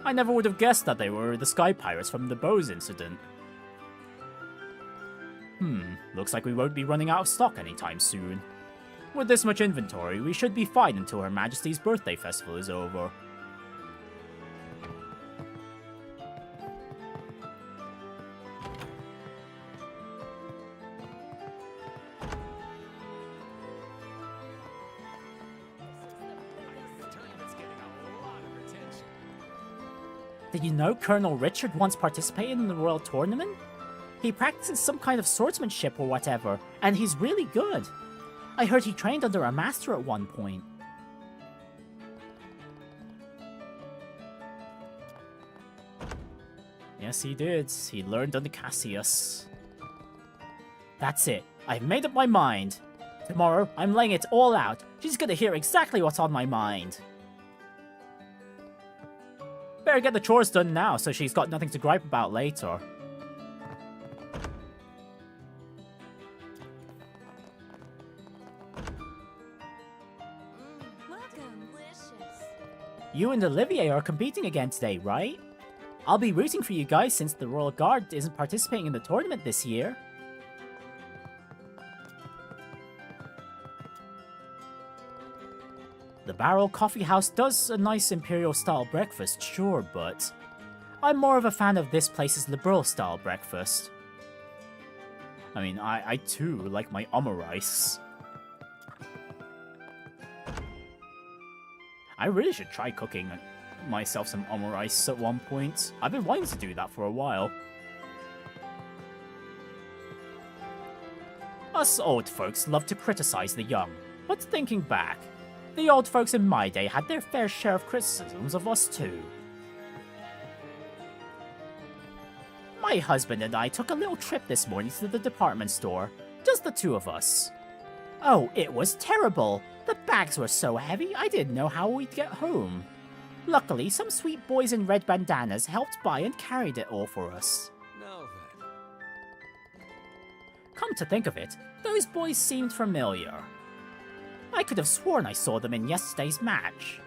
I never would have guessed that they were the Sky Pirates from the Bose incident. Looks like we won't be running out of stock anytime soon. With this much inventory, we should be fine until Her Majesty's birthday festival is over. Did you know Colonel Richard once participated in the Royal Tournament? He practices some kind of swordsmanship or whatever, and he's really good. I heard he trained under a master at one point. Yes, he did. He learned under Cassius. That's it. I've made up my mind. Tomorrow, I'm laying it all out. She's gonna hear exactly what's on my mind. Better get the chores done now so she's got nothing to gripe about later. Welcome. Delicious. You and Olivier are competing again today, right? I'll be rooting for you guys since the Royal Guard isn't participating in the tournament this year. The Barrel Coffee House does a nice Imperial-style breakfast, sure, but I'm more of a fan of this place's liberal-style breakfast. I mean, I too like my omurice. I really should try cooking myself some omurice at one point. I've been wanting to do that for a while. Us old folks love to criticize the young, but thinking back, the old folks in my day had their fair share of criticisms of us too. My husband and I took a little trip this morning to the department store, just the two of us. Oh, it was terrible! The bags were so heavy I didn't know how we'd get home. Luckily, some sweet boys in red bandanas helped by and carried it all for us. Now then. Come to think of it, those boys seemed familiar. I could have sworn I saw them in yesterday's match.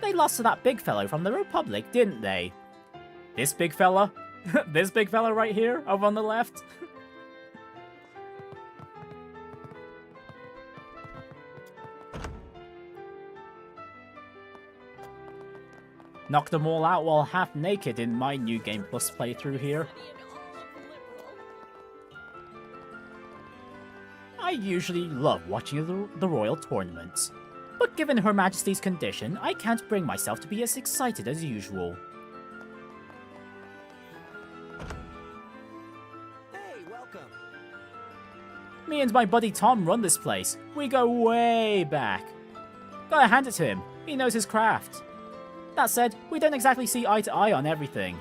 They lost to that big fellow from the Republic, didn't they? This big fella? This big fella right here, over on the left? Knocked them all out while half naked in my New Game Plus playthrough here. I usually love watching the Royal Tournament, but given Her Majesty's condition, I can't bring myself to be as excited as usual. Hey, welcome. Me and my buddy Tom run this place. We go way back. Gotta hand it to him, he knows his craft. That said, we don't exactly see eye to eye on everything.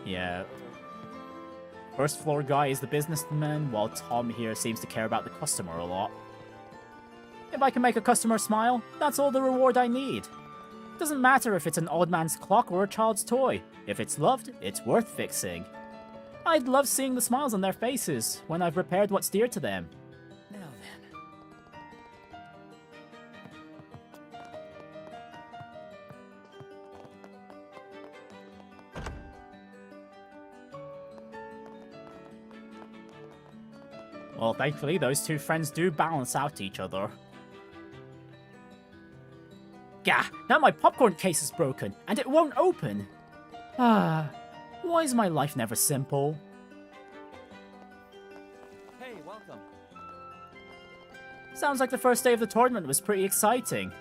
Yeah. First floor guy is the businessman, while Tom here seems to care about the customer a lot. If I can make a customer smile, that's all the reward I need. Doesn't matter if it's an old man's clock or a child's toy. If it's loved, it's worth fixing. I'd love seeing the smiles on their faces when I've repaired what's dear to them. Now then. Well, thankfully, those two friends do balance out each other. Gah! Now my popcorn case is broken, and it won't open! Ah, why is my life never simple? Hey, welcome. Sounds like the first day of the tournament was pretty exciting.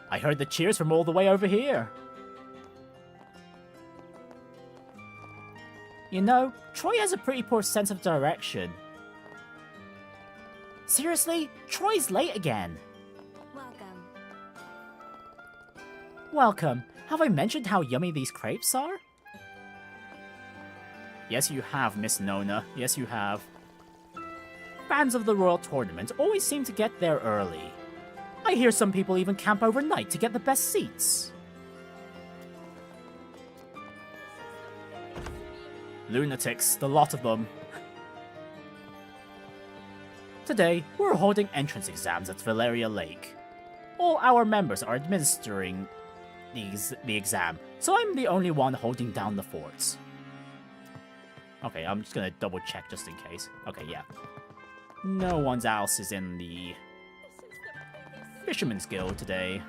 I heard the cheers from all the way over here. You know, Troy has a pretty poor sense of direction. Seriously? Troy's late again. Welcome. Welcome. Have I mentioned how yummy these crepes are? Yes, you have, Miss Nona. Yes, you have. Fans of the Royal Tournament always seem to get there early. I hear some people even camp overnight to get the best seats. Lunatics, the lot of them. Today, we're holding entrance exams at Valeria Lake. All our members are administering the exam, so I'm the only one holding down the forts. Okay, I'm just gonna double check just in case. Okay, yeah. No one else is in the Fisherman's Guild today.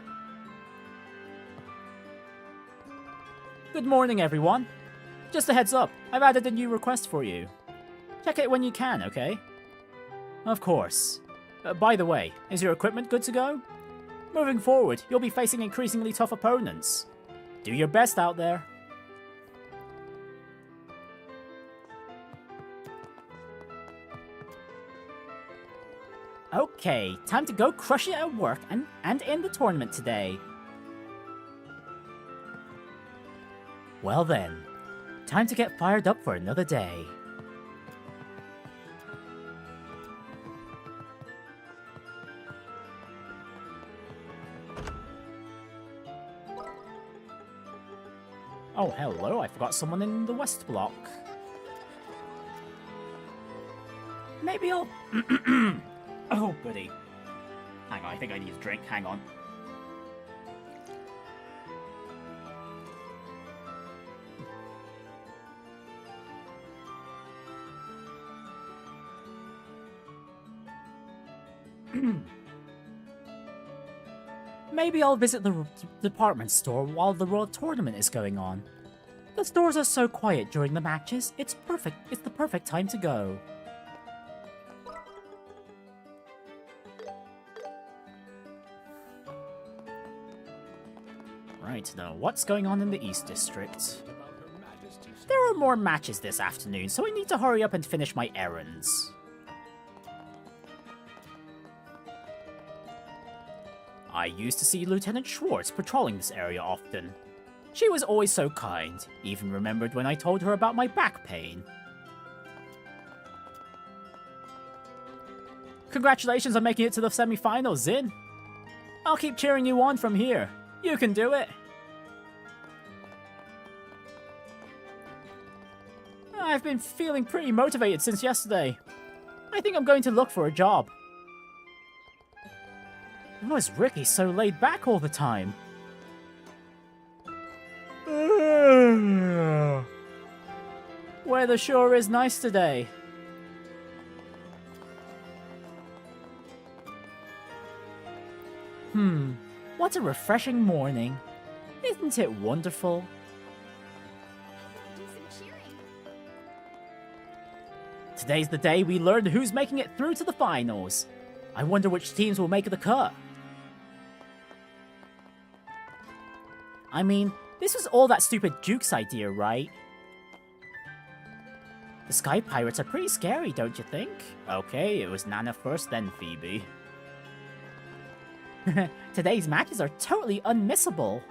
Good morning, everyone. Just a heads up, I've added a new request for you. Check it when you can, okay? Of course. By the way, is your equipment good to go? Moving forward, you'll be facing increasingly tough opponents. Do your best out there. Okay, time to go crush it at work and in the tournament today. Well then, time to get fired up for another day. Oh, hello, I forgot someone in the West Block. Maybe I'll... Oh, goody. Hang on, I think I need a drink, hang on. Maybe I'll visit the department store while the World Tournament is going on. The stores are so quiet during the matches, it's the perfect time to go. Right, now what's going on in the East District? There are more matches this afternoon, so I need to hurry up and finish my errands. I used to see Lieutenant Schwartz patrolling this area often. She was always so kind, even remembered when I told her about my back pain. Congratulations on making it to the semi-finals, Zin. I'll keep cheering you on from here. You can do it. I've been feeling pretty motivated since yesterday. I think I'm going to look for a job. Why is Ricky so laid back all the time? Weather sure is nice today. What a refreshing morning. Isn't it wonderful? Do some cheering. Today's the day we learn who's making it through to the finals. I wonder which teams will make the cut. I mean, this was all that stupid Duke's idea, right? The Sky Pirates are pretty scary, don't you think? Okay, it was Nana first, then Phoebe. Today's matches are totally unmissable.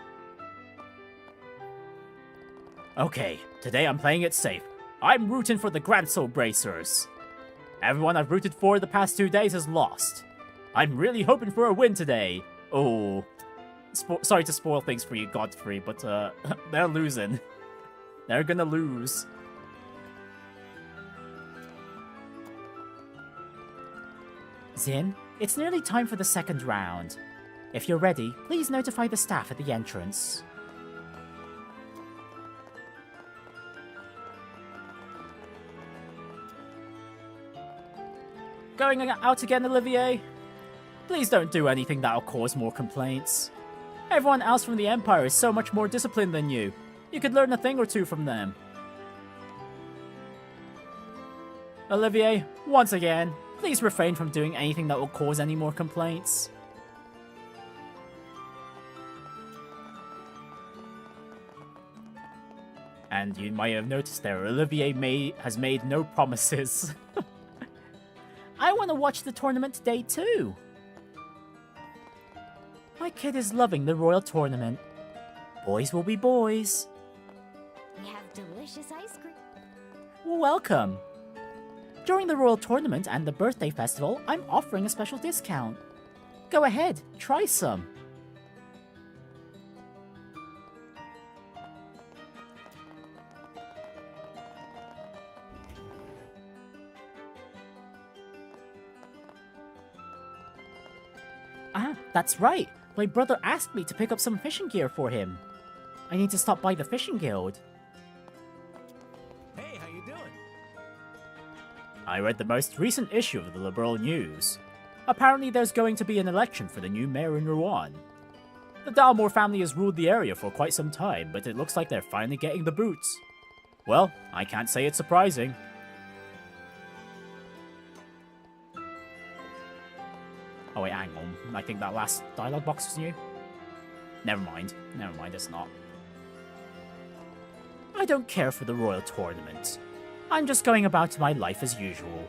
Okay, today I'm playing it safe. I'm rooting for the Grancel Bracers. Everyone I've rooted for the past 2 days has lost. I'm really hoping for a win today. Oh, sorry to spoil things for you, Godfrey, but they're losing. They're gonna lose. Zin, it's nearly time for the second round. If you're ready, please notify the staff at the entrance. Going out again, Olivier? Please don't do anything that'll cause more complaints. Everyone else from the Empire is so much more disciplined than you. You could learn a thing or two from them. Olivier, once again, please refrain from doing anything that will cause any more complaints. And you might have noticed there, Olivier has made no promises. I want to watch the tournament today too. My kid is loving the Royal Tournament. Boys will be boys. We have delicious ice cream. Welcome. During the Royal Tournament and the Birthday Festival, I'm offering a special discount. Go ahead, try some. That's right. My brother asked me to pick up some fishing gear for him. I need to stop by the fishing guild. Hey, how you doing? I read the most recent issue of the Liberal News. Apparently there's going to be an election for the new mayor in Rouen. The Dalmore family has ruled the area for quite some time, but it looks like they're finally getting the boots. Well, I can't say it's surprising. Oh wait, hang on. I think that last dialogue box was new. Never mind, it's not. I don't care for the royal tournament. I'm just going about my life as usual.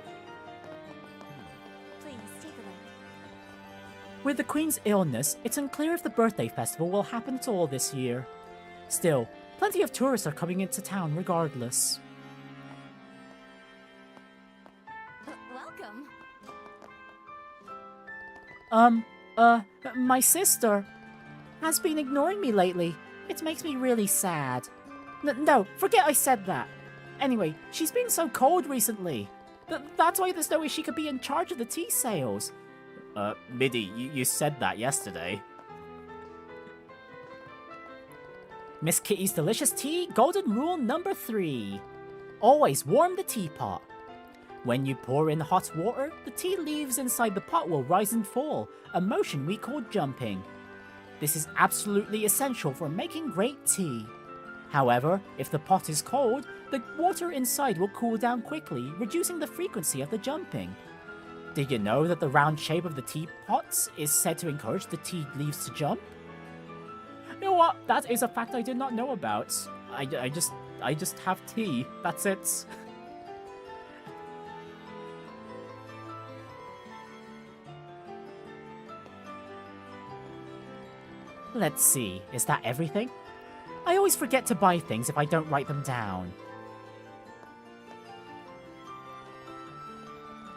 Please, take a look. With the Queen's illness, it's unclear if the birthday festival will happen at all this year. Still, plenty of tourists are coming into town regardless. Welcome. My sister has been ignoring me lately. It makes me really sad. No, forget I said that. Anyway, she's been so cold recently. That's why there's no way she could be in charge of the tea sales. Middy, you said that yesterday. Miss Kitty's delicious tea, golden rule number 3. Always warm the teapot. When you pour in hot water, the tea leaves inside the pot will rise and fall, a motion we call jumping. This is absolutely essential for making great tea. However, if the pot is cold, the water inside will cool down quickly, reducing the frequency of the jumping. Did you know that the round shape of the teapots is said to encourage the tea leaves to jump? You know what? That is a fact I did not know about. I just have tea. That's it. Let's see, is that everything? I always forget to buy things if I don't write them down.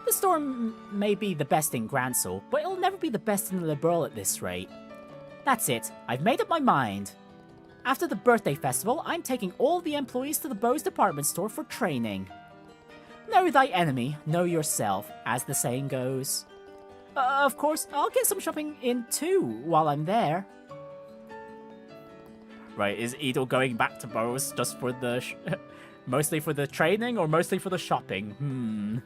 The store may be the best in Grancel, but it'll never be the best in Liberal at this rate. That's it, I've made up my mind. After the birthday festival, I'm taking all the employees to the Bose department store for training. Know thy enemy, know yourself, as the saying goes. Of course, I'll get some shopping in too while I'm there. Right, is Edel going back to Bose just for the... mostly for the training or mostly for the shopping?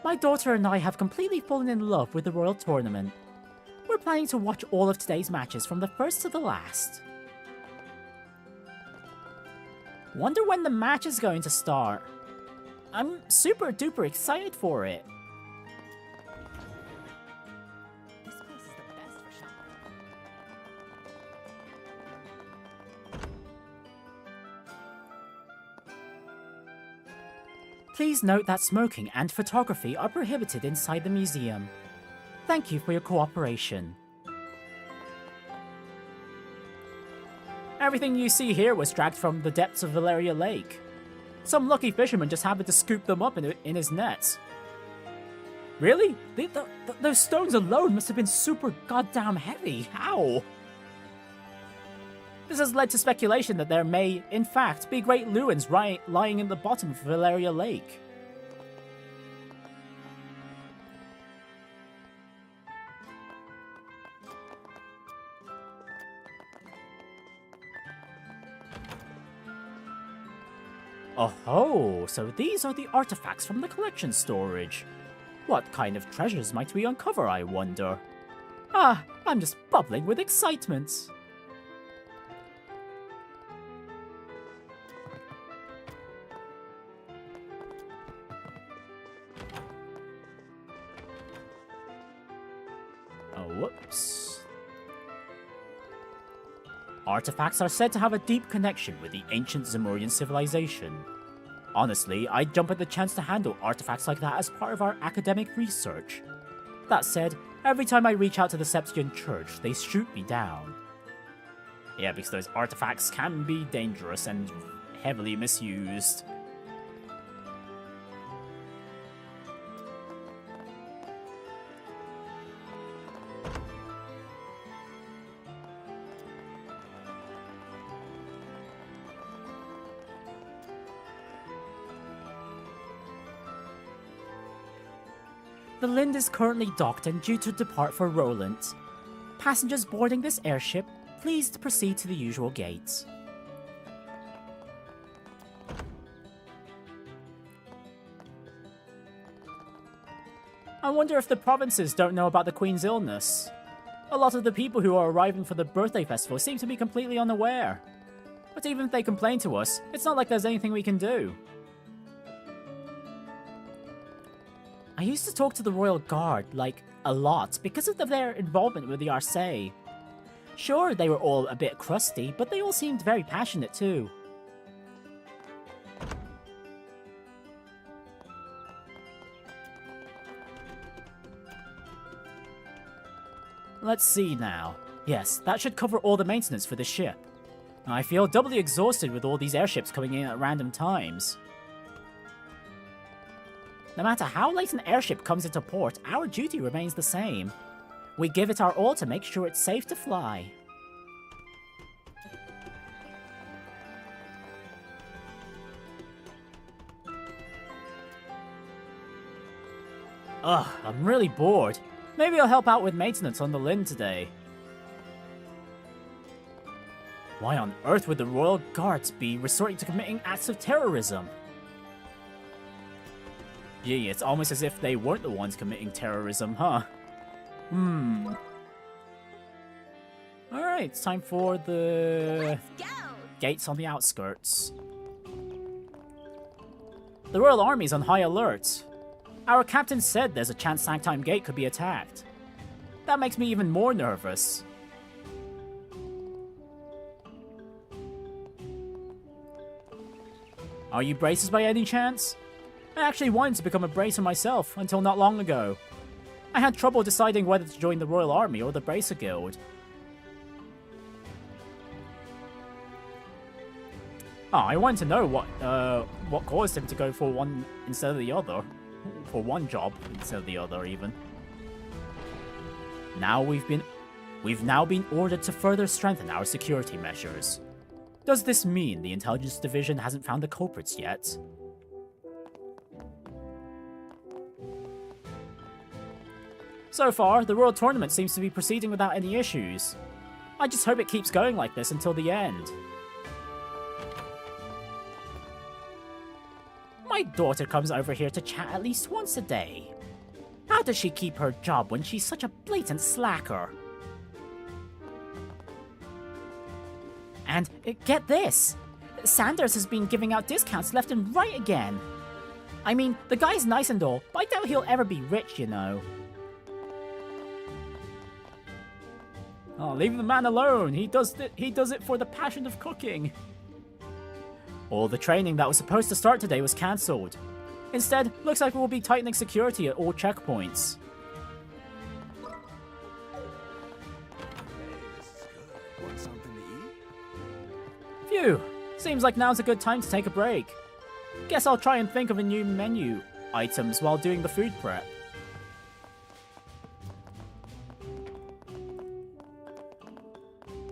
My daughter and I have completely fallen in love with the Royal Tournament. We're planning to watch all of today's matches from the first to the last. Wonder when the match is going to start. I'm super duper excited for it. This place is the best for shopping. Please note that smoking and photography are prohibited inside the museum. Thank you for your cooperation. Everything you see here was dragged from the depths of Valeria Lake. Some lucky fisherman just happened to scoop them up in his nets. Really? Those stones alone must have been super goddamn heavy. How? This has led to speculation that there may, in fact, be great Lewins lying in the bottom of Valeria Lake. Oh, so these are the artifacts from the collection storage. What kind of treasures might we uncover, I wonder? Ah, I'm just bubbling with excitement. Oh, whoops. Artifacts are said to have a deep connection with the ancient Zamurian civilization. Honestly, I'd jump at the chance to handle artifacts like that as part of our academic research. That said, every time I reach out to the Septian Church, they shoot me down. Yeah, because those artifacts can be dangerous and heavily misused. The Lind is currently docked and due to depart for Roland. Passengers boarding this airship, please proceed to the usual gates. I wonder if the provinces don't know about the Queen's illness. A lot of the people who are arriving for the birthday festival seem to be completely unaware. But even if they complain to us, it's not like there's anything we can do. I used to talk to the Royal Guard, like, a lot, because of their involvement with the Arcee. Sure, they were all a bit crusty, but they all seemed very passionate too. Let's see now. Yes, that should cover all the maintenance for the ship. I feel doubly exhausted with all these airships coming in at random times. No matter how late an airship comes into port, our duty remains the same. We give it our all to make sure it's safe to fly. Ugh, I'm really bored. Maybe I'll help out with maintenance on the Lind today. Why on earth would the Royal Guards be resorting to committing acts of terrorism? Gee, it's almost as if they weren't the ones committing terrorism, huh? Alright, it's time for the gates on the outskirts. The Royal Army's on high alert. Our captain said there's a chance Sanctime Gate could be attacked. That makes me even more nervous. Are you bracers by any chance? I actually wanted to become a bracer myself until not long ago. I had trouble deciding whether to join the Royal Army or the Bracer Guild. Oh, I wanted to know what caused him to go for one instead of the other. For one job instead of the other, even. Now we've now been ordered to further strengthen our security measures. Does this mean the Intelligence Division hasn't found the culprits yet? So far, the Royal Tournament seems to be proceeding without any issues. I just hope it keeps going like this until the end. My daughter comes over here to chat at least once a day. How does she keep her job when she's such a blatant slacker? And get this, Sanders has been giving out discounts left and right again. I mean, the guy's nice and all, but I doubt he'll ever be rich, you know. Oh, leave the man alone. He does it for the passion of cooking. All the training that was supposed to start today was cancelled. Instead, looks like we'll be tightening security at all checkpoints. Want something to eat? Phew, seems like now's a good time to take a break. Guess I'll try and think of a new menu items while doing the food prep.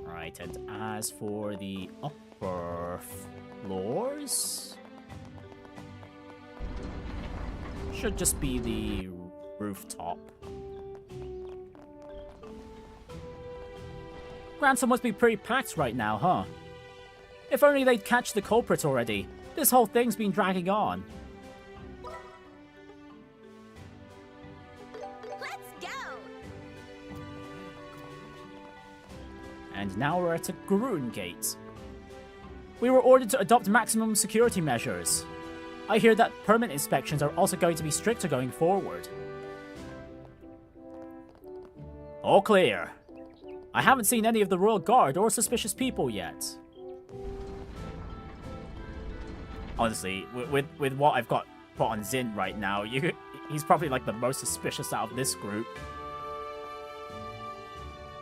Right, and as for the upper floors, should just be the rooftop. Grancel must be pretty packed right now, huh? If only they'd catch the culprit already. This whole thing's been dragging on. Let's go! And now we're at a Garun Gate. We were ordered to adopt maximum security measures. I hear that permit inspections are also going to be stricter going forward. All clear. I haven't seen any of the Royal Guard or suspicious people yet. Honestly, with what I've got put on Zin right now, he's probably like the most suspicious out of this group.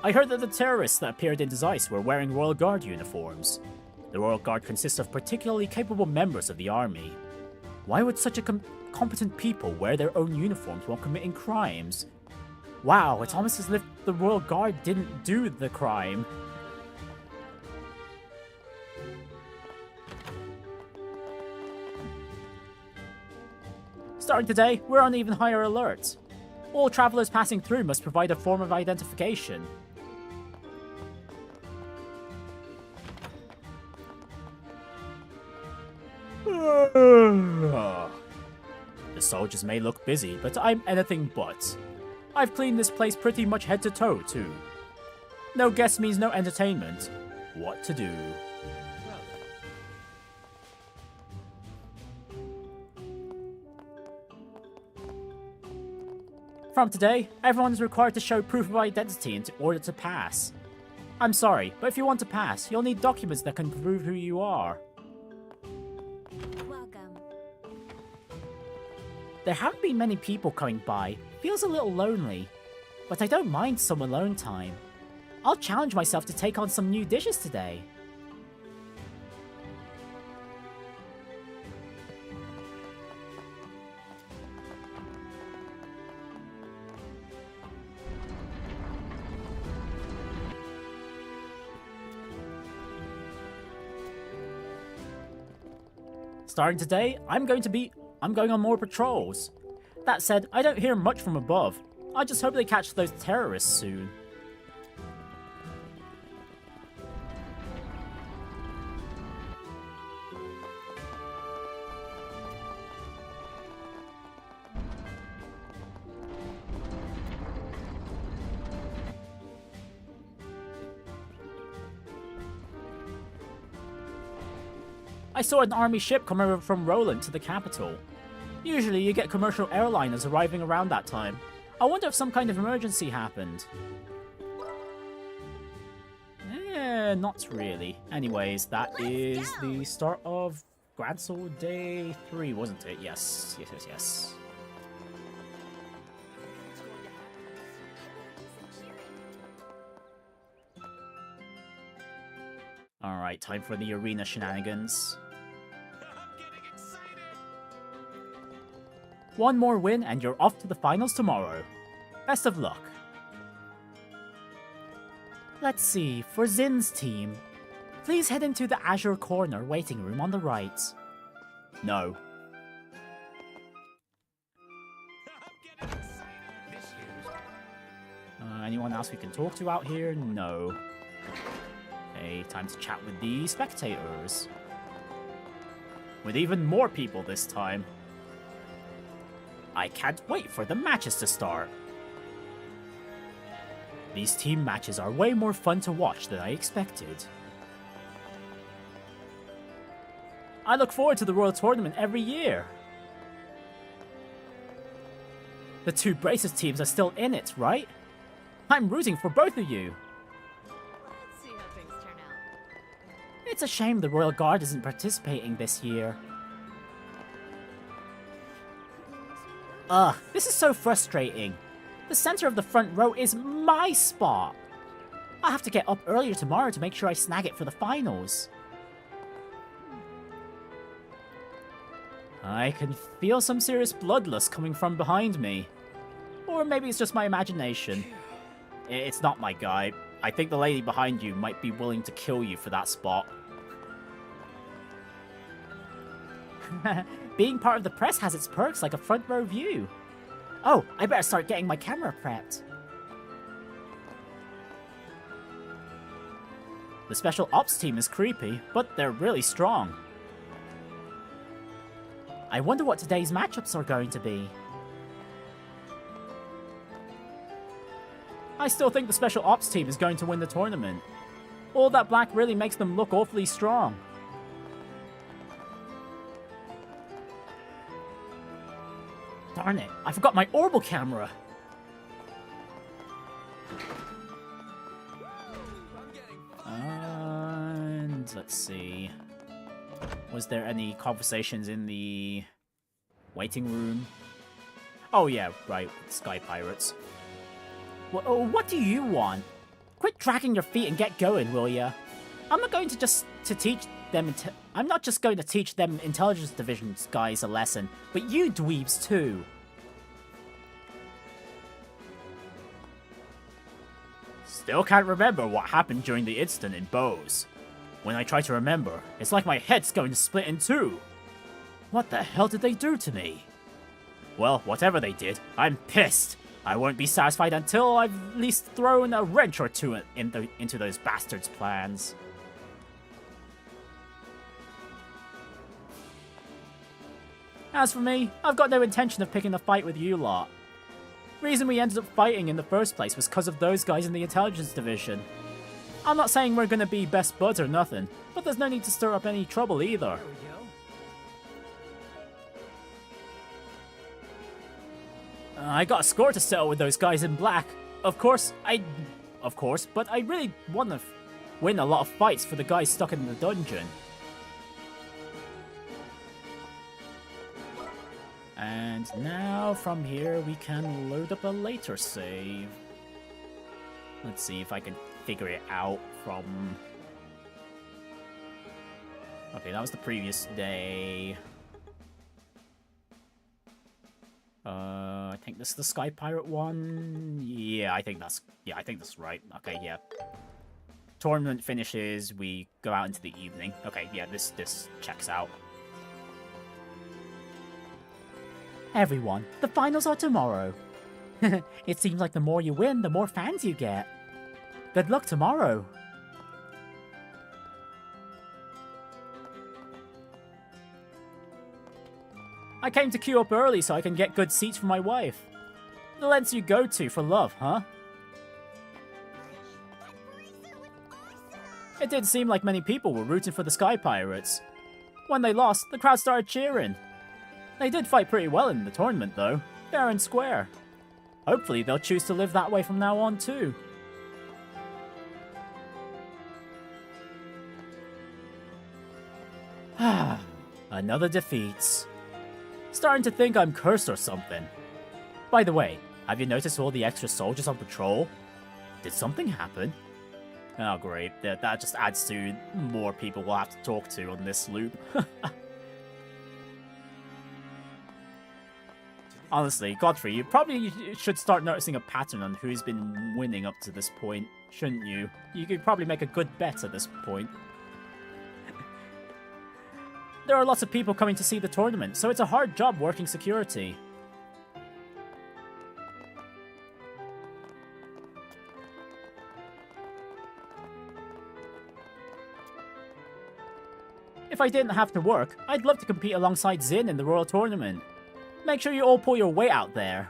I heard that the terrorists that appeared in Zeiss were wearing Royal Guard uniforms. The Royal Guard consists of particularly capable members of the army. Why would such a competent people wear their own uniforms while committing crimes? Wow, it's almost as if the Royal Guard didn't do the crime. Starting today, we're on even higher alert. All travelers passing through must provide a form of identification. The soldiers may look busy, but I'm anything but. I've cleaned this place pretty much head to toe, too. No guest means no entertainment. What to do? From today, everyone is required to show proof of identity in order to pass. I'm sorry, but if you want to pass, you'll need documents that can prove who you are. Welcome. There haven't been many people coming by. Feels a little lonely. But I don't mind some alone time. I'll challenge myself to take on some new dishes today. Starting today, I'm going on more patrols. That said, I don't hear much from above. I just hope they catch those terrorists soon. I saw an army ship come over from Roland to the capital. Usually you get commercial airliners arriving around that time. I wonder if some kind of emergency happened. Not really. Anyways, that is the start of Grancel Day 3, wasn't it? Yes. Alright, time for the arena shenanigans. I'm getting excited. One more win and you're off to the finals tomorrow. Best of luck. Let's see, for Zin's team, please head into the Azure Corner waiting room on the right. No. I'm getting excited. This year's Anyone else we can talk to out here? No. Okay, time to chat with the spectators. With even more people this time. I can't wait for the matches to start. These team matches are way more fun to watch than I expected. I look forward to the Royal Tournament every year. The two Braces teams are still in it, right? I'm rooting for both of you. Let's see how things turn out. It's a shame the Royal Guard isn't participating this year. Ugh, this is so frustrating. The center of the front row is my spot. I'll have to get up earlier tomorrow to make sure I snag it for the finals. I can feel some serious bloodlust coming from behind me. Or maybe it's just my imagination. It's not my guy. I think the lady behind you might be willing to kill you for that spot. Being part of the press has its perks like a front row view. Oh, I better start getting my camera prepped. The special ops team is creepy, but they're really strong. I wonder what today's matchups are going to be. I still think the special ops team is going to win the tournament. All that black really makes them look awfully strong. Darn it, I forgot my orbital camera. And let's see. Was there any conversations in the waiting room? Oh yeah, right, Sky Pirates. What do you want? Quit dragging your feet and get going, will ya? I'm not going to teach them. I'm not just going to teach them intelligence division guys a lesson, but you dweebs too. Still can't remember what happened during the incident in Bose. When I try to remember, it's like my head's going to split in two. What the hell did they do to me? Well, whatever they did, I'm pissed. I won't be satisfied until I've at least thrown a wrench or two into those bastards' plans. As for me, I've got no intention of picking a fight with you lot. Reason we ended up fighting in the first place was because of those guys in the intelligence division. I'm not saying we're gonna be best buds or nothing, but there's no need to stir up any trouble either. There we go. I got a score to settle with those guys in black. Of course, but I really want to win a lot of fights for the guys stuck in the dungeon. And now from here we can load up a later save. Let's see if I can figure it out from... Okay, that was the previous day. I think this is the Sky Pirate one. Yeah, I think that's right. Okay, yeah. Tournament finishes, we go out into the evening. Okay, yeah, this checks out. Everyone, the finals are tomorrow. It seems like the more you win, the more fans you get. Good luck tomorrow. I came to queue up early so I can get good seats for my wife. The lengths you go to for love, huh? It did seem like many people were rooting for the Sky Pirates. When they lost, the crowd started cheering. They did fight pretty well in the tournament though, fair and square. Hopefully they'll choose to live that way from now on too. Another defeat. Starting to think I'm cursed or something. By the way, have you noticed all the extra soldiers on patrol? Did something happen? Oh great, that just adds to more people we'll have to talk to on this loop. Honestly, Godfrey, you probably should start noticing a pattern on who's been winning up to this point, shouldn't you? You could probably make a good bet at this point. There are lots of people coming to see the tournament, so it's a hard job working security. If I didn't have to work, I'd love to compete alongside Zin in the Royal Tournament. Make sure you all pull your weight out there.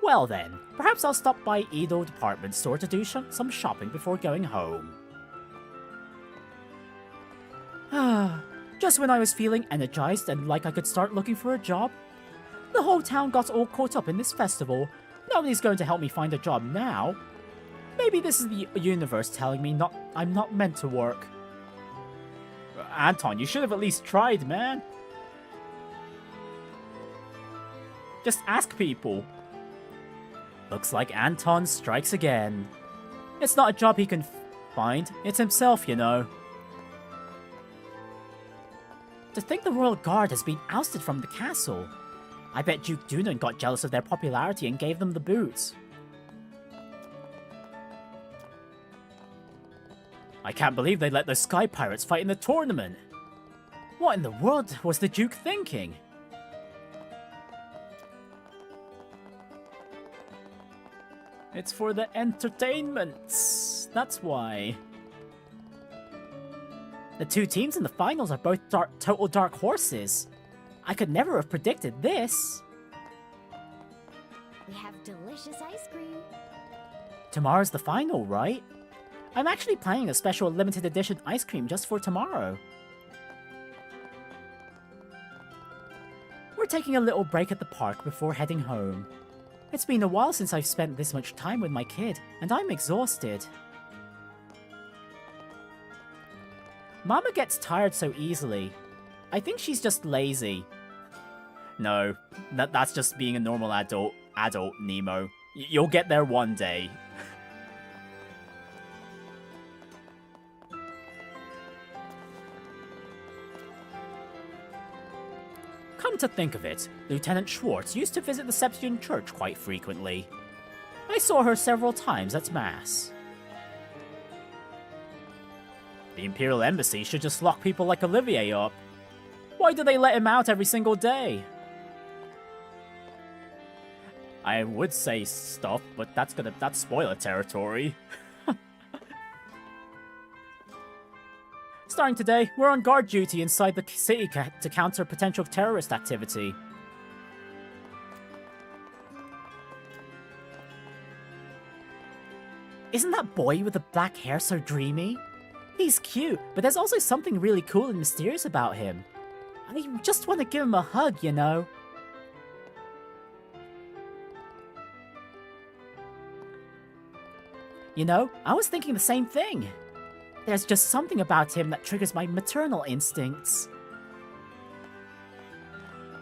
Well then, perhaps I'll stop by Edo Department Store to do some shopping before going home. Just when I was feeling energized and like I could start looking for a job, the whole town got all caught up in this festival. Nobody's going to help me find a job now. Maybe this is the universe telling me I'm not meant to work. Anton, you should have at least tried, man. Just ask people. Looks like Anton strikes again. It's not a job he can find, it's himself, you know. To think the Royal Guard has been ousted from the castle. I bet Duke Dunan got jealous of their popularity and gave them the boots. I can't believe they let the Sky Pirates fight in the tournament. What in the world was the Duke thinking? It's for the entertainment. That's why. The two teams in the finals are both total dark horses. I could never have predicted this. We have delicious ice cream. Tomorrow's the final, right? I'm actually planning a special limited edition ice cream just for tomorrow. We're taking a little break at the park before heading home. It's been a while since I've spent this much time with my kid, and I'm exhausted. Mama gets tired so easily. I think she's just lazy. No, that's just being a normal adult, Nemo. You'll get there one day. Come to think of it, Lieutenant Schwartz used to visit the Septian Church quite frequently. I saw her several times at Mass. The Imperial Embassy should just lock people like Olivier up. Why do they let him out every single day? I would say stuff, but that's spoiler territory. Starting today, we're on guard duty inside the city to counter potential terrorist activity. Isn't that boy with the black hair so dreamy? He's cute, but there's also something really cool and mysterious about him. I just want to give him a hug, you know. You know, I was thinking the same thing. There's just something about him that triggers my maternal instincts.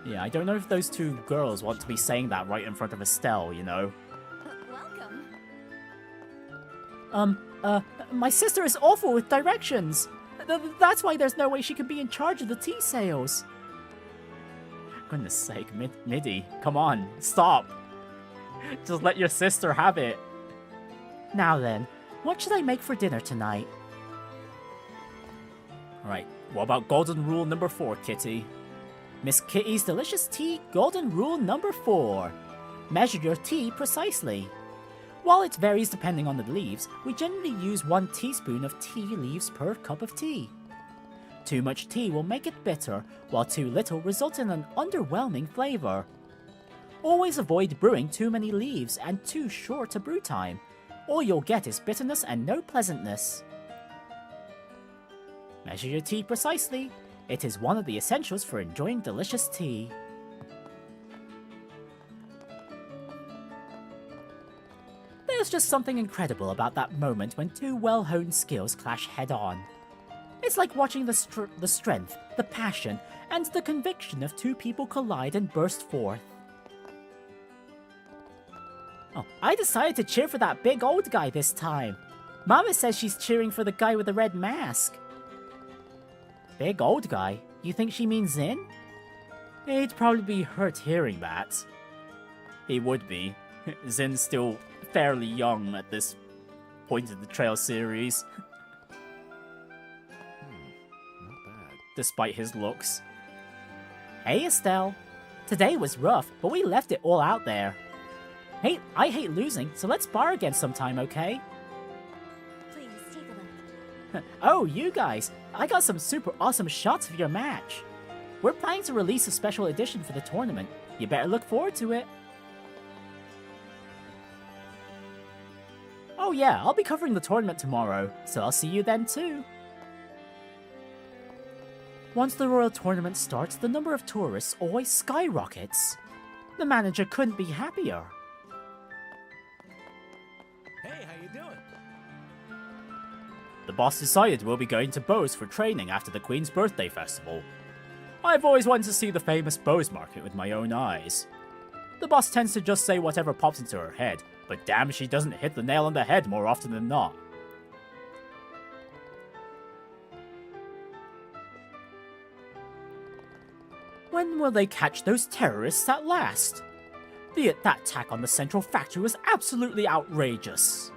Yeah, I don't know if those two girls want to be saying that right in front of Estelle, you know. Welcome. My sister is awful with directions. That's why there's no way she can be in charge of the tea sales. Goodness sake, Middy, come on, stop. Just let your sister have it. Now then, what should I make for dinner tonight? Alright, what about golden rule number 4, Kitty? Miss Kitty's delicious tea, golden rule number 4. Measure your tea precisely. While it varies depending on the leaves, we generally use 1 teaspoon of tea leaves per cup of tea. Too much tea will make it bitter, while too little results in an underwhelming flavor. Always avoid brewing too many leaves and too short a brew time. All you'll get is bitterness and no pleasantness. Measure your tea precisely. It is one of the essentials for enjoying delicious tea. There's just something incredible about that moment when 2 well-honed skills clash head-on. It's like watching the strength, the passion, and the conviction of 2 people collide and burst forth. Oh, I decided to cheer for that big old guy this time. Mama says she's cheering for the guy with the red mask. Big old guy? You think she means Zin? He'd probably be hurt hearing that. He would be. Zin's still fairly young at this point in the Trail series. Not bad. Despite his looks. Hey Estelle. Today was rough, but we left it all out there. Hey, I hate losing, so let's spar again sometime, okay? Please take a look. Oh, you guys, I got some super awesome shots of your match. We're planning to release a special edition for the tournament. You better look forward to it. Oh yeah, I'll be covering the tournament tomorrow, so I'll see you then too. Once the Royal Tournament starts, the number of tourists always skyrockets. The manager couldn't be happier. Hey, how you doing? The boss decided we'll be going to Bose for training after the Queen's birthday festival. I've always wanted to see the famous Bose market with my own eyes. The boss tends to just say whatever pops into her head, but damn, she doesn't hit the nail on the head more often than not. When will they catch those terrorists at last? That attack on the central factory was absolutely outrageous.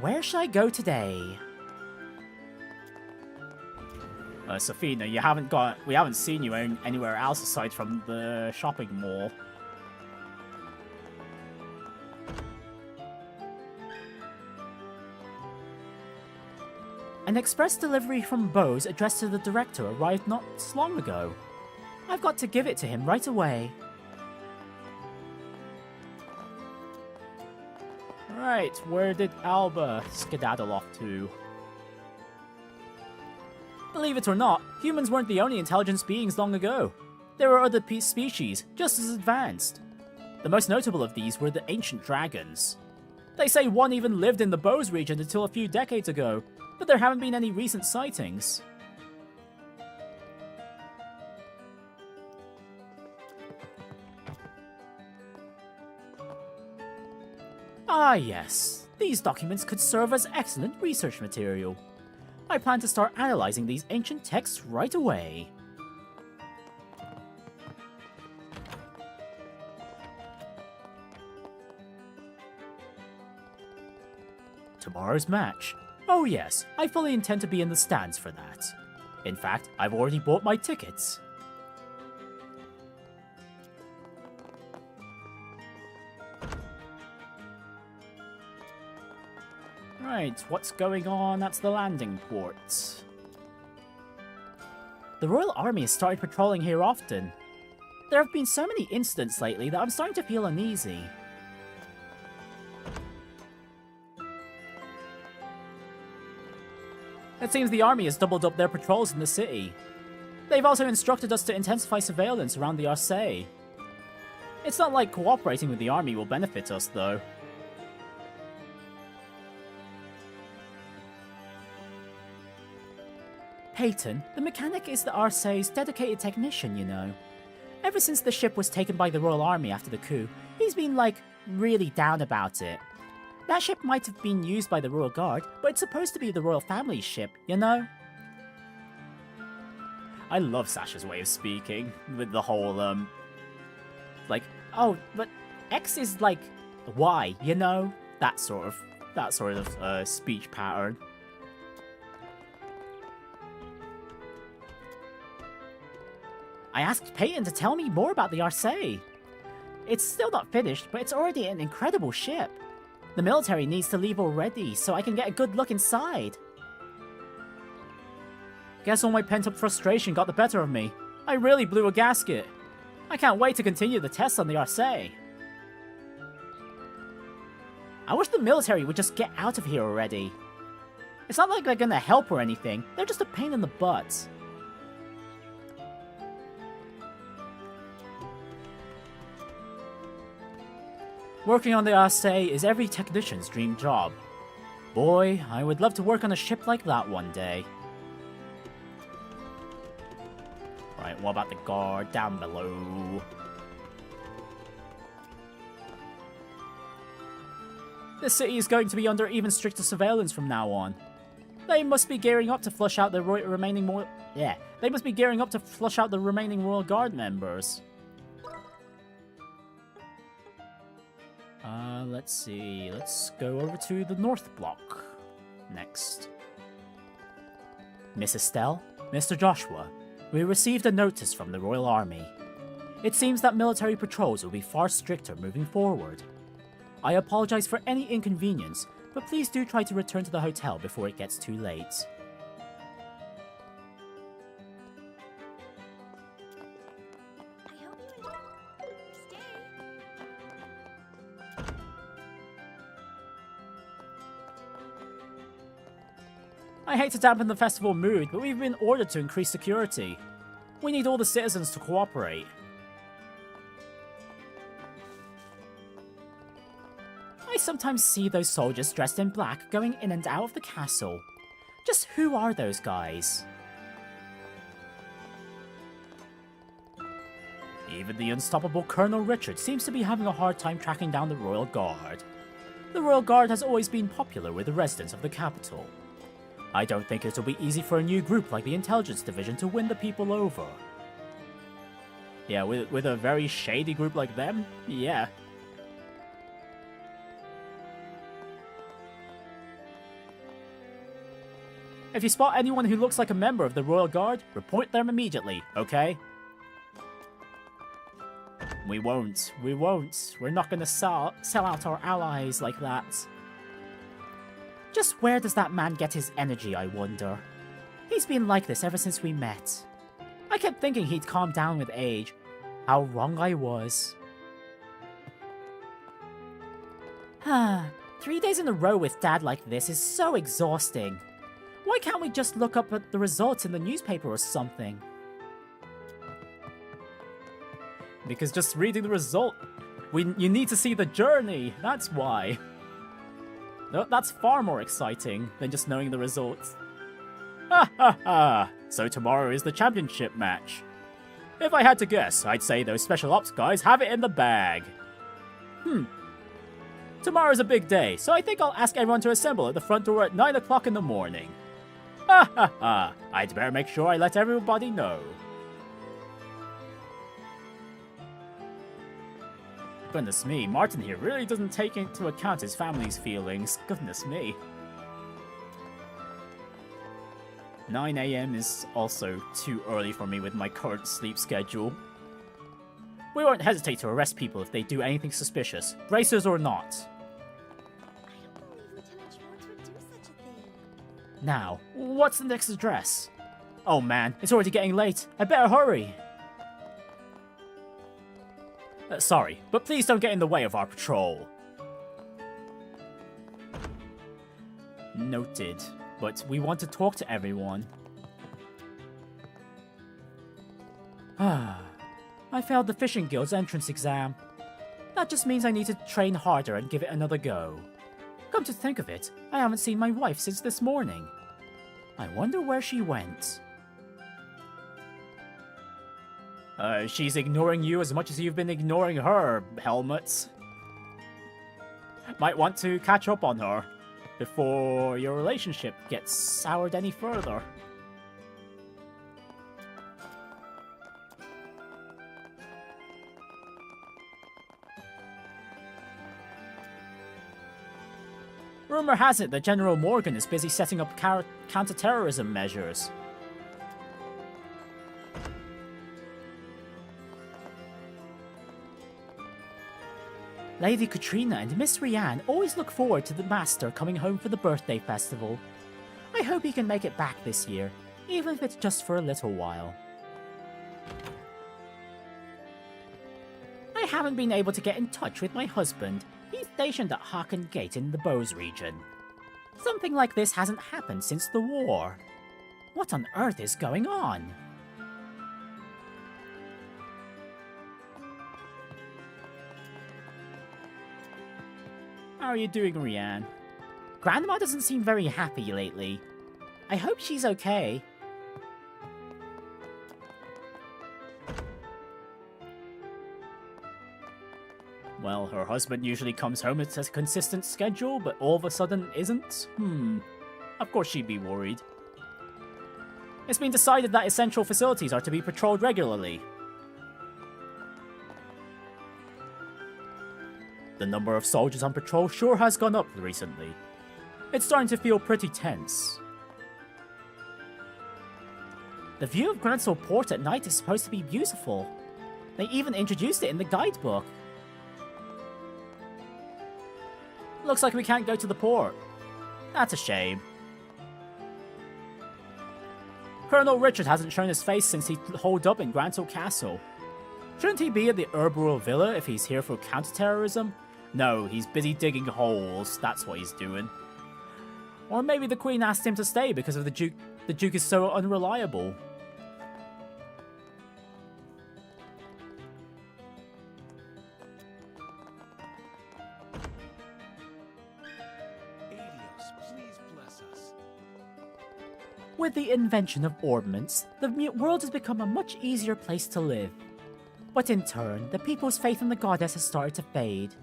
Where should I go today? Safina, we haven't seen you anywhere else aside from the shopping mall. An express delivery from Bose addressed to the director arrived not long ago. I've got to give it to him right away. Right, where did Alba skedaddle off to? Believe it or not, humans weren't the only intelligent beings long ago. There were other species, just as advanced. The most notable of these were the ancient dragons. They say one even lived in the Bose region until a few decades ago, but there haven't been any recent sightings. Ah yes, these documents could serve as excellent research material. I plan to start analyzing these ancient texts right away. Tomorrow's match. Oh yes, I fully intend to be in the stands for that. In fact, I've already bought my tickets. Right, what's going on at the landing port? The Royal Army has started patrolling here often. There have been so many incidents lately that I'm starting to feel uneasy. It seems the army has doubled up their patrols in the city. They've also instructed us to intensify surveillance around the Arcée. It's not like cooperating with the army will benefit us, though. Peyton, the mechanic is the Arcée's dedicated technician, you know. Ever since the ship was taken by the Royal Army after the coup, he's been, like, really down about it. That ship might have been used by the Royal Guard, but it's supposed to be the Royal Family's ship, you know? I love Sasha's way of speaking, with the whole, like, oh, but X is like Y, you know? That sort of speech pattern. I asked Peyton to tell me more about the Arcée. It's still not finished, but it's already an incredible ship. The military needs to leave already, so I can get a good look inside. Guess all my pent-up frustration got the better of me. I really blew a gasket. I can't wait to continue the tests on the Arcée. I wish the military would just get out of here already. It's not like they're gonna help or anything, they're just a pain in the butt. Working on the Arcée is every technician's dream job. Boy, I would love to work on a ship like that one day. Right, what about the guard down below? The city is going to be under even stricter surveillance from now on. They must be gearing up to flush out the remaining Royal Guard members. Let's see. Let's go over to the North Block next. Miss Estelle, Mr. Joshua, we received a notice from the Royal Army. It seems that military patrols will be far stricter moving forward. I apologize for any inconvenience, but please do try to return to the hotel before it gets too late. I hope you enjoy. Stay. I hate to dampen the festival mood, but we've been ordered to increase security. We need all the citizens to cooperate. I sometimes see those soldiers dressed in black going in and out of the castle. Just who are those guys? Even the unstoppable Colonel Richard seems to be having a hard time tracking down the Royal Guard. The Royal Guard has always been popular with the residents of the capital. I don't think it'll be easy for a new group like the Intelligence Division to win the people over. Yeah, with a very shady group like them? Yeah. If you spot anyone who looks like a member of the Royal Guard, report them immediately, okay? We won't. We're not gonna sell out our allies like that. Just where does that man get his energy, I wonder? He's been like this ever since we met. I kept thinking he'd calm down with age. How wrong I was. 3 days in a row with Dad like this is so exhausting. Why can't we just look up at the results in the newspaper or something? Because just reading the result, you need to see the journey, that's why. That's far more exciting than just knowing the results. Ha ha ha! So tomorrow is the championship match. If I had to guess, I'd say those special ops guys have it in the bag. Tomorrow's a big day, so I think I'll ask everyone to assemble at the front door at 9 o'clock in the morning. Ha ha ha! I'd better make sure I let everybody know. Goodness me, Martin here really doesn't take into account his family's feelings. Goodness me. 9 AM is also too early for me with my current sleep schedule. We won't hesitate to arrest people if they do anything suspicious, bracers or not. I don't believe Lieutenant Schwartz would do such Now, what's the next address? Oh man, it's already getting late. I better hurry. Sorry, but please don't get in the way of our patrol. Noted, but we want to talk to everyone. I failed the Fishing Guild's entrance exam. That just means I need to train harder and give it another go. Come to think of it, I haven't seen my wife since this morning. I wonder where she went. She's ignoring you as much as you've been ignoring her, Helmets. Might want to catch up on her before your relationship gets soured any further. Rumor has it that General Morgan is busy setting up counter-terrorism measures. Lady Katrina and Miss Rianne always look forward to the Master coming home for the birthday festival. I hope he can make it back this year, even if it's just for a little while. I haven't been able to get in touch with my husband. He's stationed at Haken Gate in the Bose region. Something like this hasn't happened since the war. What on earth is going on? How are you doing, Rianne? Grandma doesn't seem very happy lately. I hope she's okay. Well, her husband usually comes home at a consistent schedule, but all of a sudden isn't? Of course she'd be worried. It's been decided that essential facilities are to be patrolled regularly. The number of soldiers on patrol sure has gone up recently. It's starting to feel pretty tense. The view of Grancel Port at night is supposed to be beautiful. They even introduced it in the guidebook. Looks like we can't go to the port. That's a shame. Colonel Richard hasn't shown his face since he holed up in Grancel Castle. Shouldn't he be at the Herbouril Villa if he's here for counter-terrorism? No, he's busy digging holes, that's what he's doing. Or maybe the Queen asked him to stay because of the Duke. The Duke is so unreliable. With the invention of ordnance, the world has become a much easier place to live. But in turn, the people's faith in the goddess has started to fade.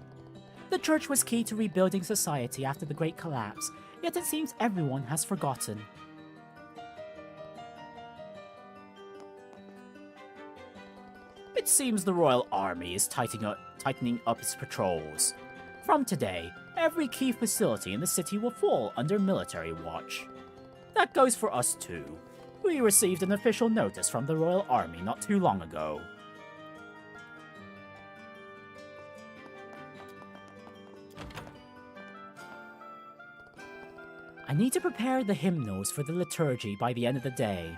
The church was key to rebuilding society after the Great Collapse, yet it seems everyone has forgotten. It seems the Royal Army is tightening up its patrols. From today, every key facility in the city will fall under military watch. That goes for us too. We received an official notice from the Royal Army not too long ago. I need to prepare the hymnals for the liturgy by the end of the day.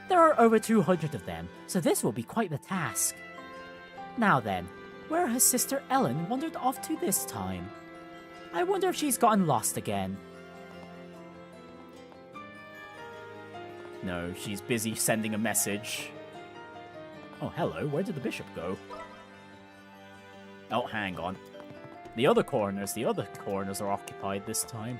There are over 200 of them, so this will be quite the task. Now then, where has Sister Ellen wandered off to this time? I wonder if she's gotten lost again. No, she's busy sending a message. Oh, hello, where did the bishop go? Oh, hang on. The other corners are occupied this time.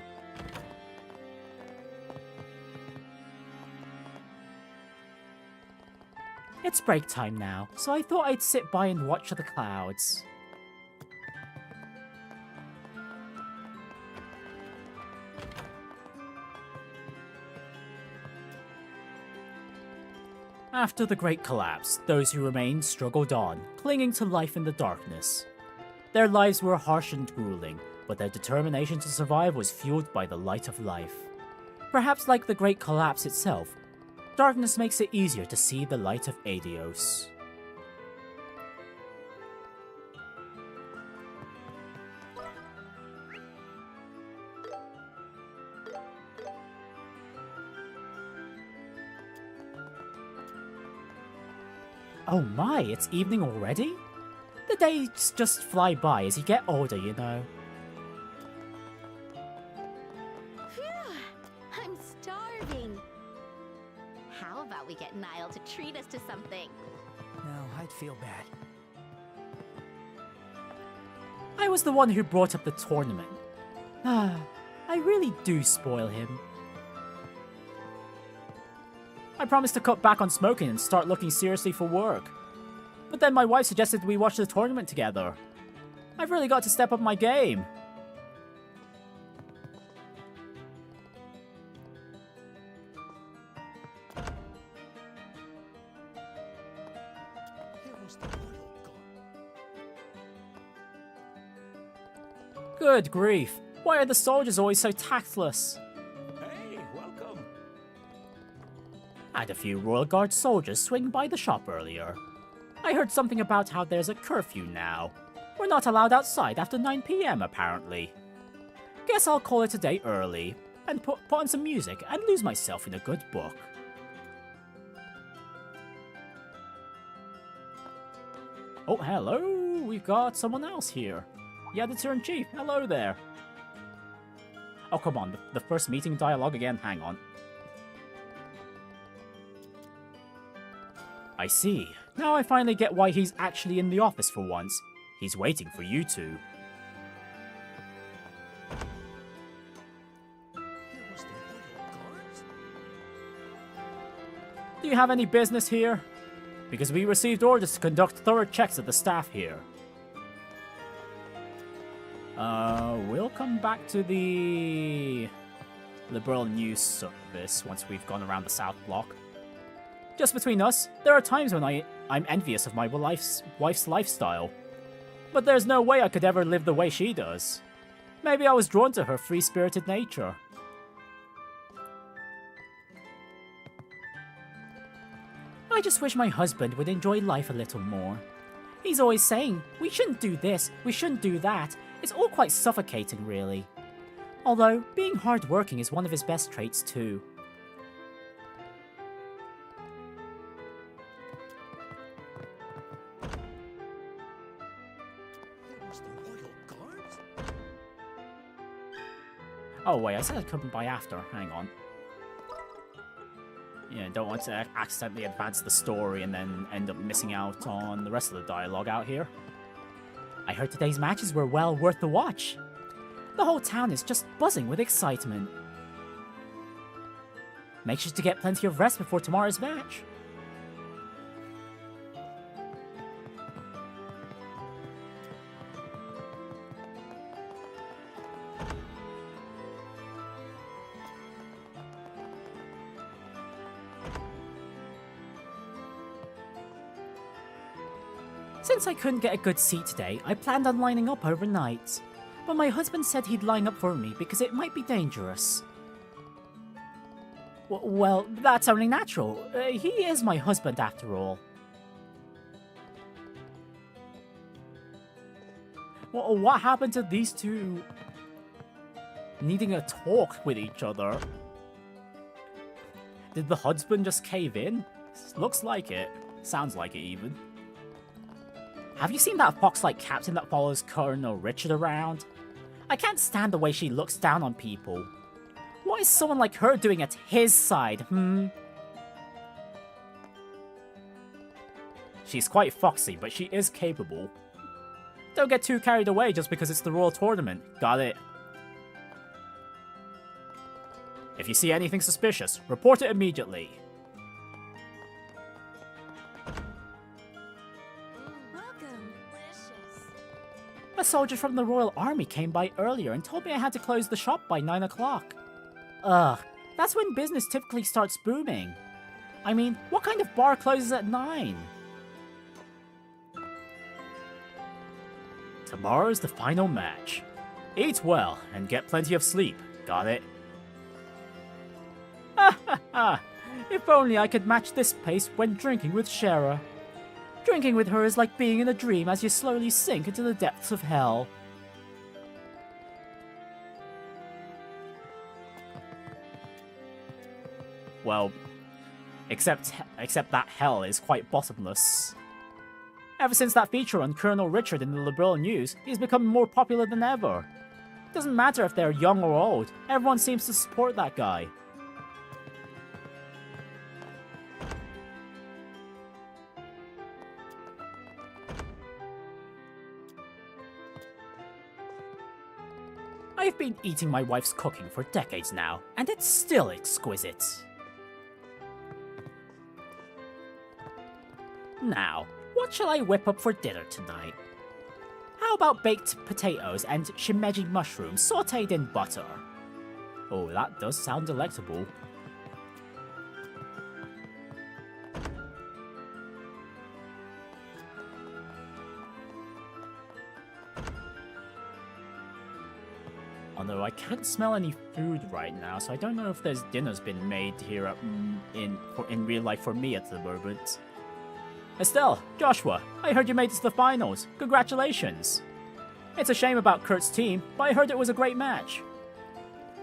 It's break time now, so I thought I'd sit by and watch the clouds. After the Great Collapse, those who remained struggled on, clinging to life in the darkness. Their lives were harsh and grueling, but their determination to survive was fueled by the light of life. Perhaps like the Great Collapse itself, darkness makes it easier to see the light of Adios. Oh my, it's evening already? The days just fly by as you get older, you know. Phew, I'm starving. How about we get Niall to treat us to something? No, I'd feel bad. I was the one who brought up the tournament. Ah, I really do spoil him. I promised to cut back on smoking and start looking seriously for work. But then my wife suggested we watch the tournament together. I've really got to step up my game. Good grief. Why are the soldiers always so tactless? Hey, welcome. I had a few Royal Guard soldiers swing by the shop earlier. I heard something about how there's a curfew now. We're not allowed outside after 9 PM apparently. Guess I'll call it a day early, and put on some music and lose myself in a good book. Oh, hello! We've got someone else here. The Editor-in-Chief, hello there. Oh, come on, the first meeting dialogue again, hang on. I see. Now I finally get why he's actually in the office for once. He's waiting for you two. Do you have any business here? Because we received orders to conduct thorough checks of the staff here. We'll come back to the Liberal News Service once we've gone around the South Block. Just between us, there are times when I'm envious of my wife's lifestyle. But there's no way I could ever live the way she does. Maybe I was drawn to her free-spirited nature. I just wish my husband would enjoy life a little more. He's always saying, we shouldn't do this, we shouldn't do that. It's all quite suffocating, really. Although, being hardworking is one of his best traits, too. Oh wait, I said I'd come by after. Hang on. Yeah, don't want to accidentally advance the story and then end up missing out on the rest of the dialogue out here. I heard today's matches were well worth the watch. The whole town is just buzzing with excitement. Make sure to get plenty of rest before tomorrow's match. Since I couldn't get a good seat today, I planned on lining up overnight. But my husband said he'd line up for me because it might be dangerous. Well, that's only natural. He is my husband after all. Well, what happened to these two needing a talk with each other? Did the husband just cave in? Looks like it. Sounds like it even. Have you seen that fox-like captain that follows Colonel Richard around? I can't stand the way she looks down on people. What is someone like her doing at his side, She's quite foxy, but she is capable. Don't get too carried away just because it's the Royal Tournament. Got it? If you see anything suspicious, report it immediately. A soldier from the Royal Army came by earlier and told me I had to close the shop by 9 o'clock. Ugh, that's when business typically starts booming. I mean, what kind of bar closes at 9? Tomorrow's the final match. Eat well and get plenty of sleep. Got it? Ha ha ha! If only I could match this pace when drinking with Shara. Drinking with her is like being in a dream as you slowly sink into the depths of hell. Well, Except that hell is quite bottomless. Ever since that feature on Colonel Richard in the Liberal News, he's become more popular than ever. Doesn't matter if they're young or old, everyone seems to support that guy. I've been eating my wife's cooking for decades now, and it's still exquisite. Now, what shall I whip up for dinner tonight? How about baked potatoes and shimeji mushrooms sautéed in butter? Oh, that does sound delectable. Although I can't smell any food right now, so I don't know if there's dinner's been made here in real life for me at the moment. Estelle, Joshua, I heard you made it to the finals. Congratulations. It's a shame about Kurt's team, but I heard it was a great match.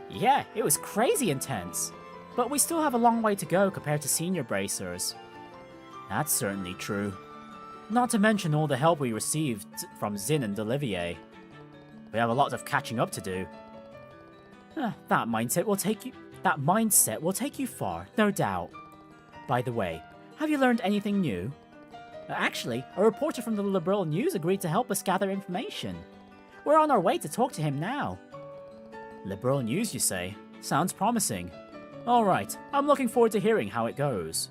Yeah, it was crazy intense. But we still have a long way to go compared to senior bracers. That's certainly true. Not to mention all the help we received from Zin and Olivier. We have a lot of catching up to do. That mindset will take you far, no doubt. By the way, have you learned anything new? Actually, a reporter from the Liberal News agreed to help us gather information. We're on our way to talk to him now. Liberal News, you say? Sounds promising. Alright, I'm looking forward to hearing how it goes.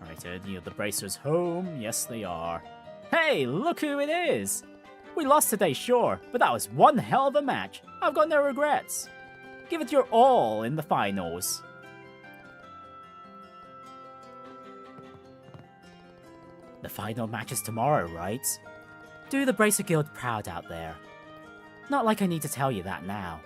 Alright, are any of the bracers home? Yes, they are. Hey, look who it is! We lost today, sure, but that was one hell of a match. I've got no regrets. Give it your all in the finals. The final match is tomorrow, right? Do the Bracer Guild proud out there. Not like I need to tell you that now.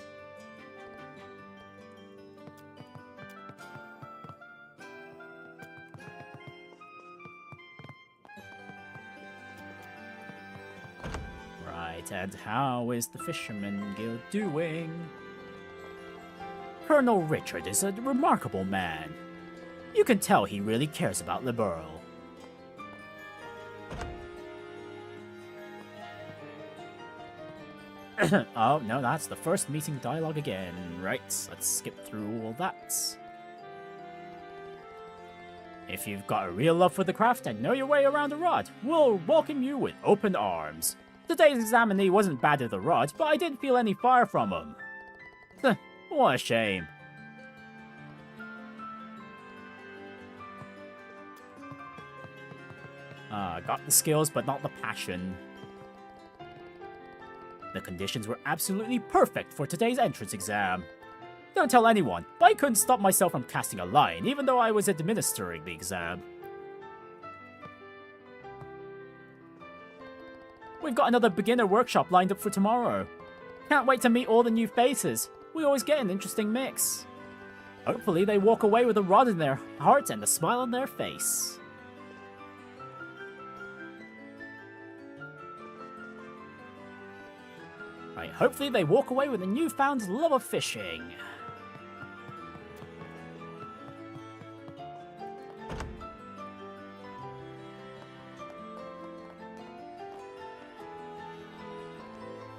Right, and how is the Fisherman Guild doing? Colonel Richard is a remarkable man. You can tell he really cares about Liberal. Oh, no, that's the first meeting dialogue again. Right, let's skip through all that. If you've got a real love for the craft and know your way around a rod, we'll welcome you with open arms. Today's examinee wasn't bad at the rods, but I didn't feel any fire from him. What a shame. Got the skills, but not the passion. The conditions were absolutely perfect for today's entrance exam. Don't tell anyone, but I couldn't stop myself from casting a line, even though I was administering the exam. We've got another beginner workshop lined up for tomorrow. Can't wait to meet all the new faces. We always get an interesting mix. Hopefully they walk away with a rod in their heart and a smile on their face. Right, hopefully they walk away with a newfound love of fishing.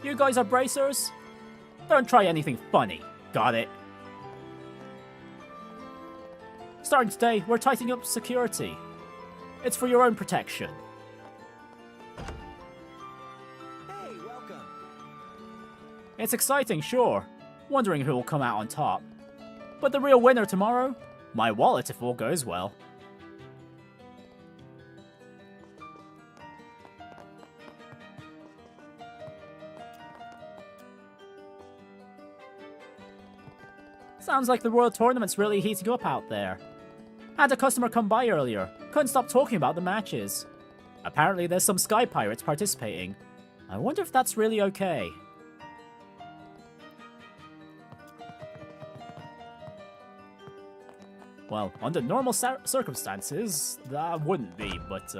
You guys are bracers? Don't try anything funny. Got it? Starting today, we're tightening up security. It's for your own protection. Hey, welcome. It's exciting, sure. Wondering who will come out on top. But the real winner tomorrow? My wallet if all goes well. Sounds like the World Tournament's really heating up out there. Had a customer come by earlier. Couldn't stop talking about the matches. Apparently there's some Sky Pirates participating. I wonder if that's really okay. Well, under normal circumstances, that wouldn't be, but,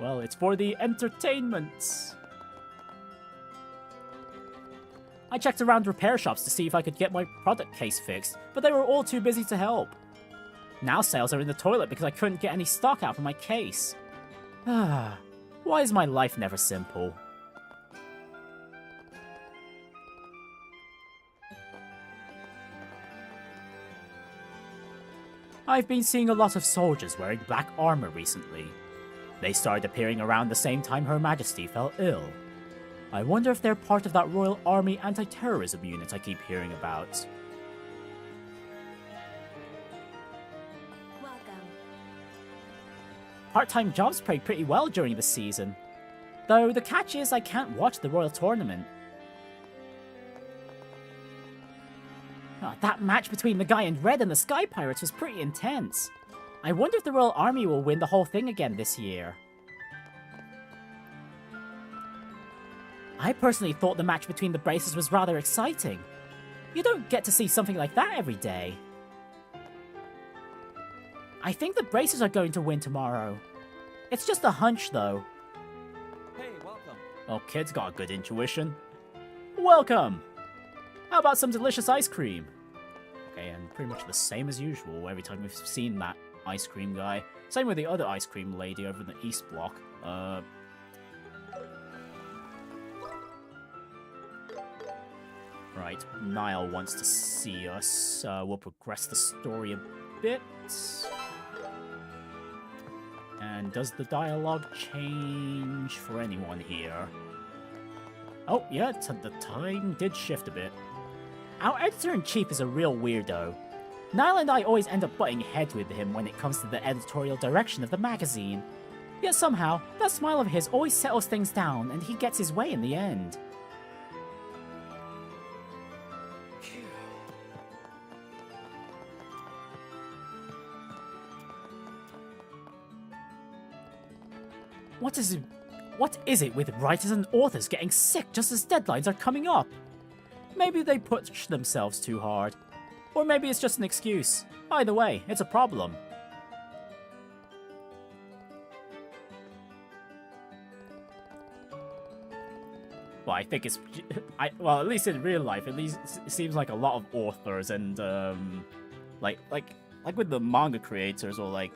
well, it's for the entertainment. I checked around repair shops to see if I could get my product case fixed, but they were all too busy to help. Now sales are in the toilet because I couldn't get any stock out for my case. Why is my life never simple? I've been seeing a lot of soldiers wearing black armor recently. They started appearing around the same time Her Majesty fell ill. I wonder if they're part of that Royal Army anti-terrorism unit I keep hearing about. Welcome. Part-time jobs pay pretty well during the season. Though the catch is I can't watch the Royal Tournament. That match between the guy in red and the Sky Pirates was pretty intense. I wonder if the Royal Army will win the whole thing again this year. I personally thought the match between the Braces was rather exciting. You don't get to see something like that every day. I think the Braces are going to win tomorrow. It's just a hunch, though. Hey, welcome. Oh, kid's got good intuition. Welcome! How about some delicious ice cream? Okay, and pretty much the same as usual every time we've seen that ice cream guy. Same with the other ice cream lady over in the East Block. Right, Niall wants to see us. We'll progress the story a bit. And does the dialogue change for anyone here? Oh, yeah, the time did shift a bit. Our editor-in-chief is a real weirdo. Niall and I always end up butting heads with him when it comes to the editorial direction of the magazine. Yet somehow, that smile of his always settles things down and he gets his way in the end. What is it with writers and authors getting sick just as deadlines are coming up? Maybe they push themselves too hard. Or maybe it's just an excuse. Either way, it's a problem. Well, I think it's... well, at least in real life, at least it seems like a lot of authors and, like with the manga creators or, like,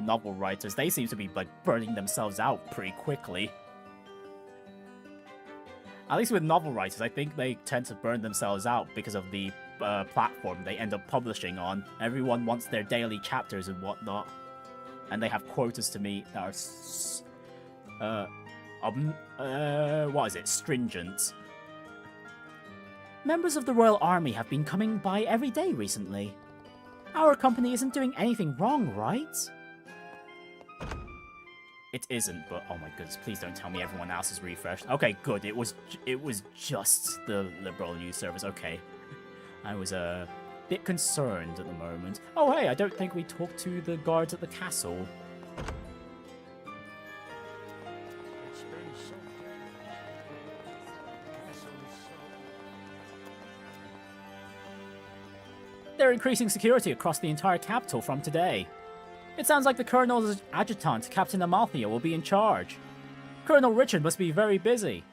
novel writers, they seem to be, like, burning themselves out pretty quickly. At least with novel writers, I think they tend to burn themselves out because of the platform they end up publishing on. Everyone wants their daily chapters and whatnot. And they have quotas to meet that are, what is it? Stringent. Members of the Royal Army have been coming by every day recently. Our company isn't doing anything wrong, right? It isn't, but oh my goodness, please don't tell me everyone else is refreshed. Okay, good. It was just the liberal news service. Okay. I was a bit concerned at the moment. Oh hey, I don't think we talked to the guards at the castle. They're increasing security across the entire capital from today. It sounds like the Colonel's adjutant, Captain Amalthea, will be in charge. Colonel Richard must be very busy.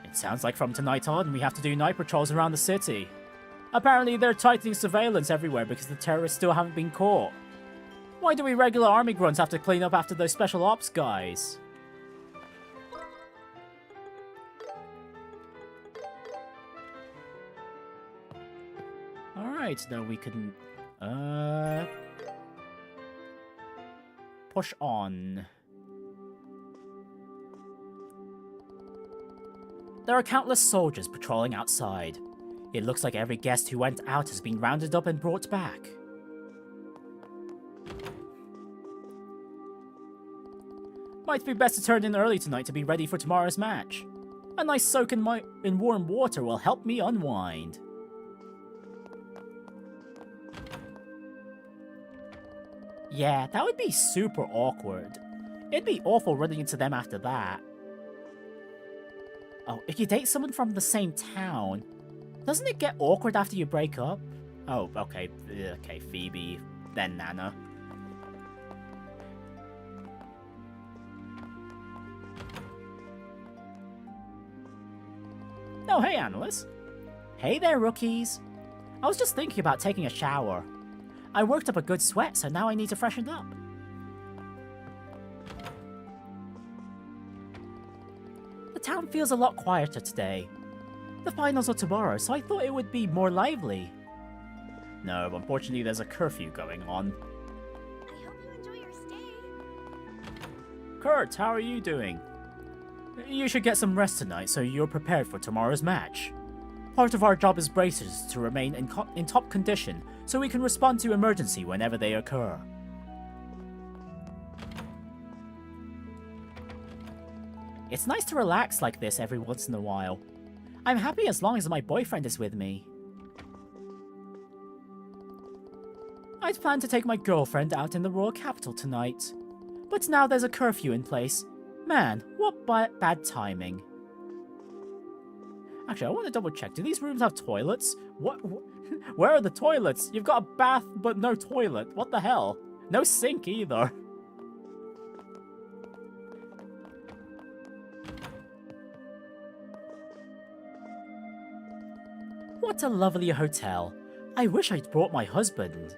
It sounds like from tonight on, we have to do night patrols around the city. Apparently, they're tightening surveillance everywhere because the terrorists still haven't been caught. Why do we regular army grunts have to clean up after those special ops guys? Alright, now we can... push on. There are countless soldiers patrolling outside. It looks like every guest who went out has been rounded up and brought back. Might be best to turn in early tonight to be ready for tomorrow's match. A nice soak in warm water will help me unwind. Yeah, that would be super awkward. It'd be awful running into them after that. Oh, if you date someone from the same town, doesn't it get awkward after you break up? Oh, okay, Phoebe, then Nana. Oh, hey, Analyst. Hey there, rookies. I was just thinking about taking a shower. I worked up a good sweat, so now I need to freshen up. The town feels a lot quieter today. The finals are tomorrow, so I thought it would be more lively. No, unfortunately there's a curfew going on. I hope you enjoy your stay. Kurt, how are you doing? You should get some rest tonight so you're prepared for tomorrow's match. Part of our job as bracers is to remain in top condition so we can respond to emergency whenever they occur. It's nice to relax like this every once in a while. I'm happy as long as my boyfriend is with me. I'd planned to take my girlfriend out in the royal capital tonight. But now there's a curfew in place. Man, what bad timing. Actually, I want to double check. Do these rooms have toilets? What? Where are the toilets? You've got a bath, but no toilet. What the hell? No sink either. What a lovely hotel. I wish I'd brought my husband.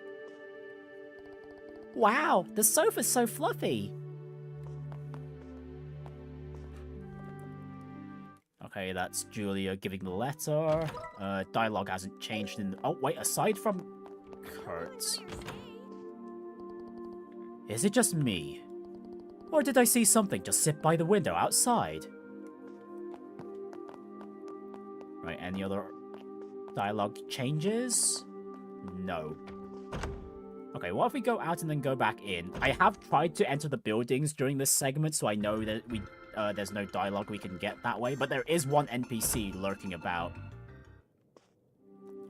Wow, the sofa's so fluffy. Okay, that's Julia giving the letter. Dialogue hasn't changed in... Oh, wait, aside from Kurt. Is it just me? Or did I see something just sit by the window outside? Right, any other dialogue changes? No. Okay, what if we go out and then go back in? I have tried to enter the buildings during this segment, so I know that there's no dialogue we can get that way, but there is one NPC lurking about.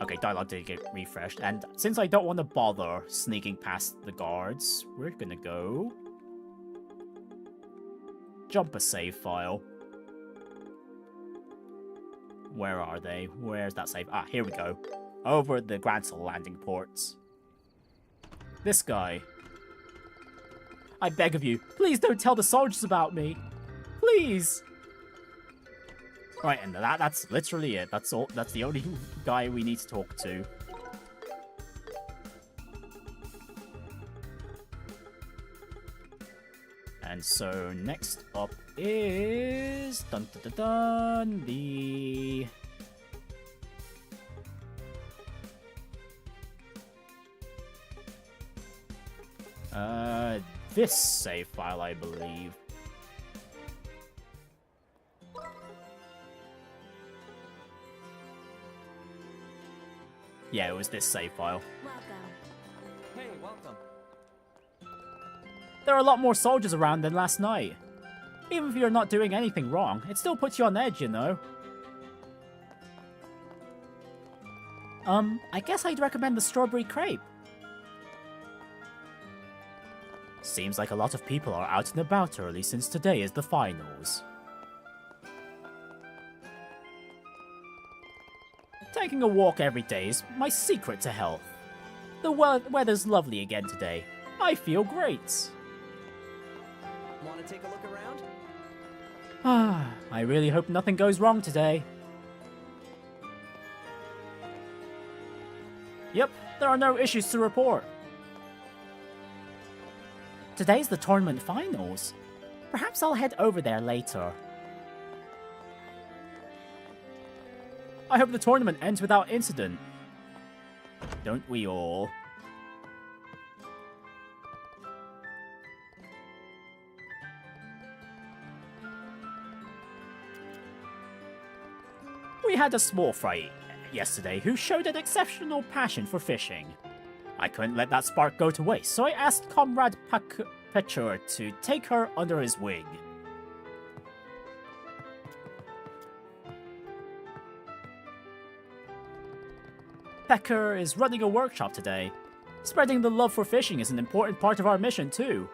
Okay, dialogue did get refreshed, and since I don't want to bother sneaking past the guards, we're gonna go... jump a save file. Where are they? Where's that save? Ah, here we go. Over the Grancel landing ports. This guy. I beg of you, please don't tell the soldiers about me. Please. Right, and that's literally it. That's all. That's the only guy we need to talk to. And so next up is dun dun dun dun the this save file, I believe. Yeah, it was this save file. Welcome. Hey, welcome. There are a lot more soldiers around than last night. Even if you're not doing anything wrong, it still puts you on edge, you know. I guess I'd recommend the strawberry crepe. Seems like a lot of people are out and about early since today is the finals. Taking a walk every day is my secret to health. The weather's lovely again today. I feel great. Want to take a look around? Ah, I really hope nothing goes wrong today. Yep, there are no issues to report. Today's the tournament finals. Perhaps I'll head over there later. I hope the tournament ends without incident. Don't we all? We had a small fry yesterday who showed an exceptional passion for fishing. I couldn't let that spark go to waste, so I asked Comrade Pecher to take her under his wing. Pecker is running a workshop today. Spreading the love for fishing is an important part of our mission too.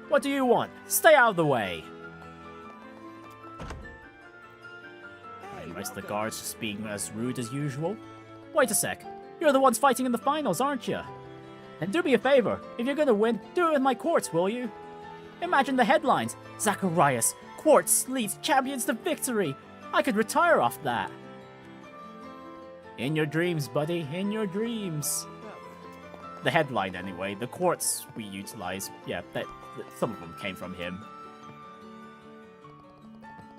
What do you want? Stay out of the way! And the rest of the guards just being as rude as usual. Wait a sec. You're the ones fighting in the finals, aren't you? And do me a favor, if you're gonna win, do it with my quartz, will you? Imagine the headlines. Zacharias, Quartz leads champions to victory. I could retire off that. In your dreams, buddy, in your dreams. The headline, anyway. The quartz we utilize, yeah, some of them came from him.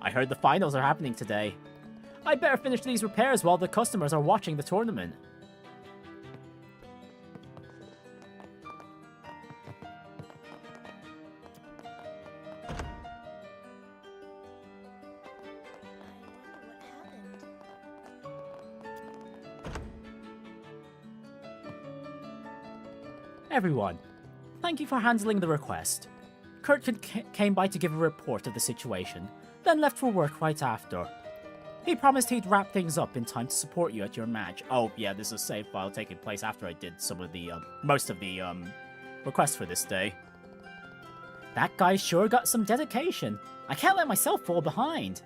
I heard the finals are happening today. I better finish these repairs while the customers are watching the tournament. Everyone, thank you for handling the request. Kurt came by to give a report of the situation, then left for work right after. He promised he'd wrap things up in time to support you at your match. Oh yeah, this is a save file taking place after I did some of the, most of the, requests for this day. That guy sure got some dedication. I can't let myself fall behind.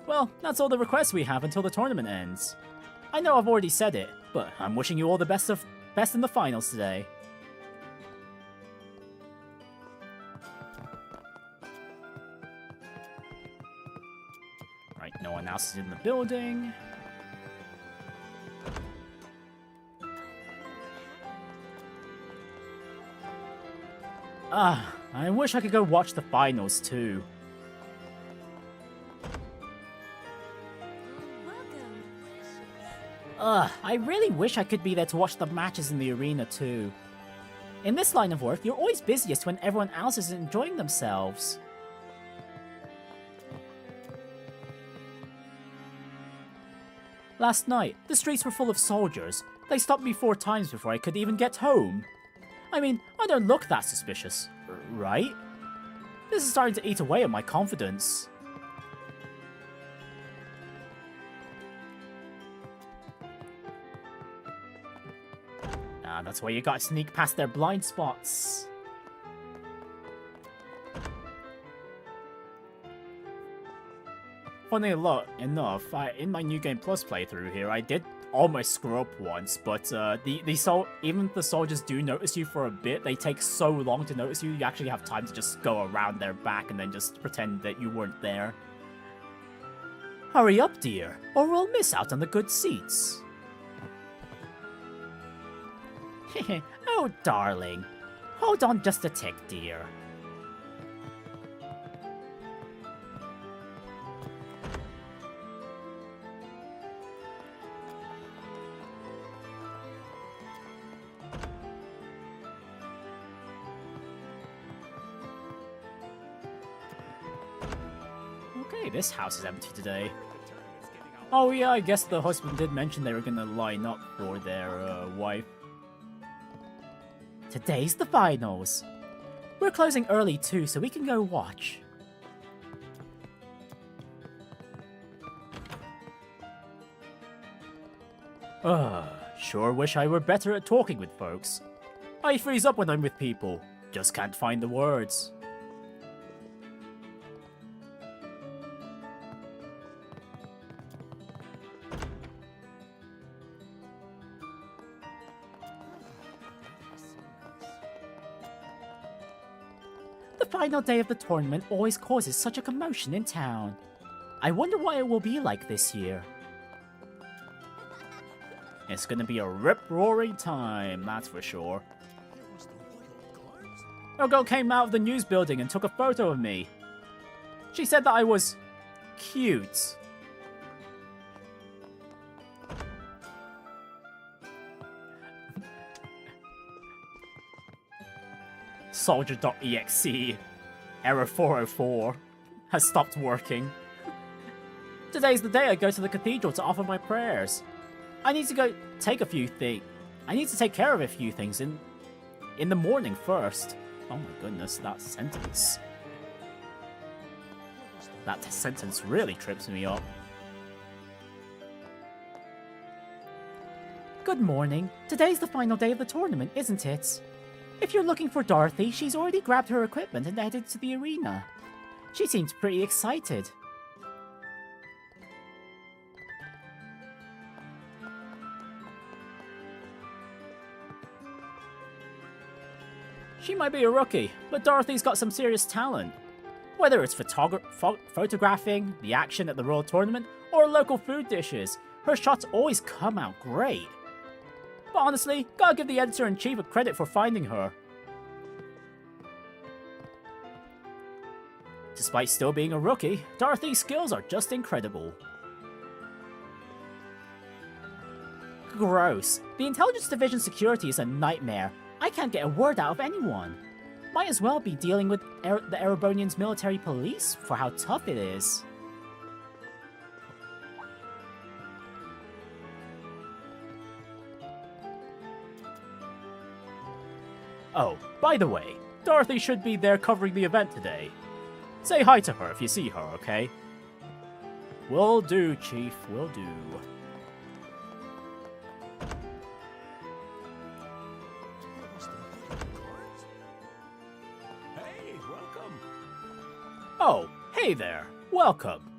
Well, that's all the requests we have until the tournament ends. I know I've already said it, but I'm wishing you all the best in the finals today. Right, no one else is in the building. I wish I could go watch the finals too. I really wish I could be there to watch the matches in the arena too. In this line of work, you're always busiest when everyone else is enjoying themselves. Last night, the streets were full of soldiers. They stopped me 4 times before I could even get home. I mean, I don't look that suspicious, right? This is starting to eat away at my confidence. That's why you gotta sneak past their blind spots. Funny enough, in my New Game Plus playthrough here, I did almost screw up once, but even if the soldiers do notice you for a bit, they take so long to notice you, you actually have time to just go around their back and then just pretend that you weren't there. Hurry up, dear, or we'll miss out on the good seats. Oh, darling. Hold on just a tick, dear. Okay, this house is empty today. Oh yeah, I guess the husband did mention they were gonna line up for their wife. Today's the finals. We're closing early too, so we can go watch. Sure wish I were better at talking with folks. I freeze up when I'm with people. Just can't find the words. The final day of the tournament always causes such a commotion in town. I wonder what it will be like this year. It's gonna be a rip-roaring time, that's for sure. A girl came out of the news building and took a photo of me. She said that I was cute. Soldier.exe error 404 has stopped working. Today's the day I go to the cathedral to offer my prayers. I need to go take a few things. I need to take care of a few things in the morning first. Oh my goodness, that sentence. That sentence really trips me up. Good morning. Today's the final day of the tournament, isn't it? If you're looking for Dorothy, she's already grabbed her equipment and headed to the arena. She seems pretty excited. She might be a rookie, but Dorothy's got some serious talent. Whether it's photographing, the action at the Royal Tournament, or local food dishes, her shots always come out great. But honestly, gotta give the editor-in-chief a credit for finding her. Despite still being a rookie, Dorothy's skills are just incredible. Gross. The Intelligence Division security is a nightmare. I can't get a word out of anyone. Might as well be dealing with the Erebonians' military police for how tough it is. Oh, by the way, Dorothy should be there covering the event today. Say hi to her if you see her, okay? Will do, Chief, will do. Hey, welcome. Oh, hey there, welcome.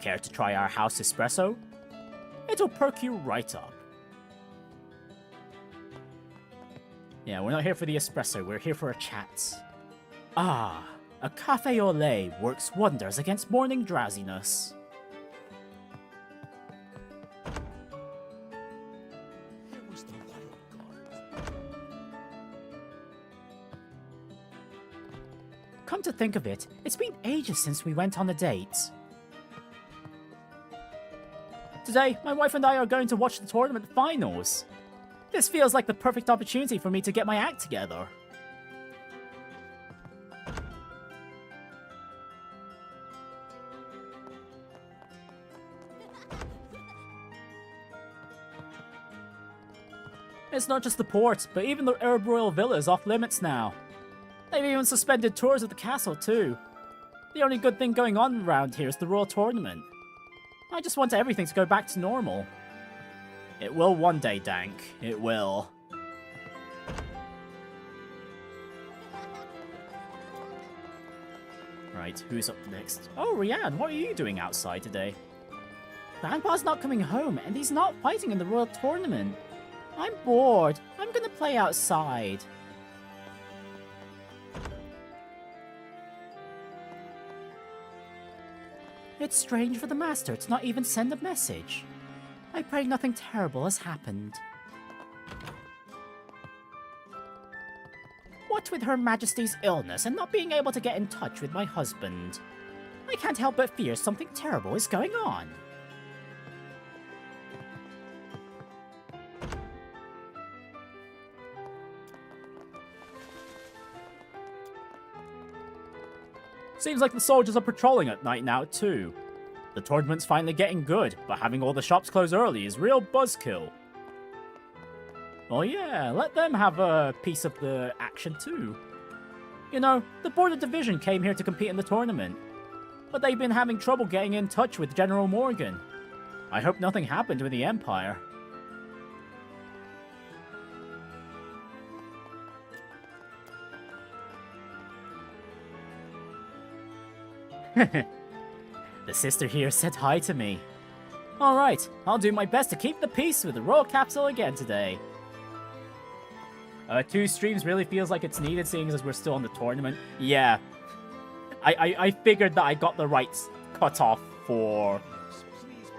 Care to try our house espresso? It'll perk you right up. Yeah, we're not here for the espresso, we're here for a chat. Ah, a cafe au lait works wonders against morning drowsiness. Come to think of it, it's been ages since we went on a date. Today, my wife and I are going to watch the tournament finals. This feels like the perfect opportunity for me to get my act together. It's not just the port, but even the Arab Royal Villa is off limits now. They've even suspended tours of the castle too. The only good thing going on around here is the Royal Tournament. I just want everything to go back to normal. It will one day, Dank. It will. Right, who's up next? Oh, Rianne, what are you doing outside today? Grandpa's not coming home, and he's not fighting in the Royal Tournament. I'm bored. I'm gonna play outside. It's strange for the Master to not even send a message. I pray nothing terrible has happened. What with Her Majesty's illness and not being able to get in touch with my husband, I can't help but fear something terrible is going on. Seems like the soldiers are patrolling at night now too. The tournament's finally getting good, but having all the shops close early is real buzzkill. Well yeah, let them have a piece of the action too. You know, the Border Division came here to compete in the tournament, but they've been having trouble getting in touch with General Morgan. I hope nothing happened with the Empire. The sister here said hi to me. Alright, I'll do my best to keep the peace with the Royal Capsule again today. 2 streams really feels like it's needed, seeing as we're still on the tournament. Yeah. I figured that I got the right cutoff for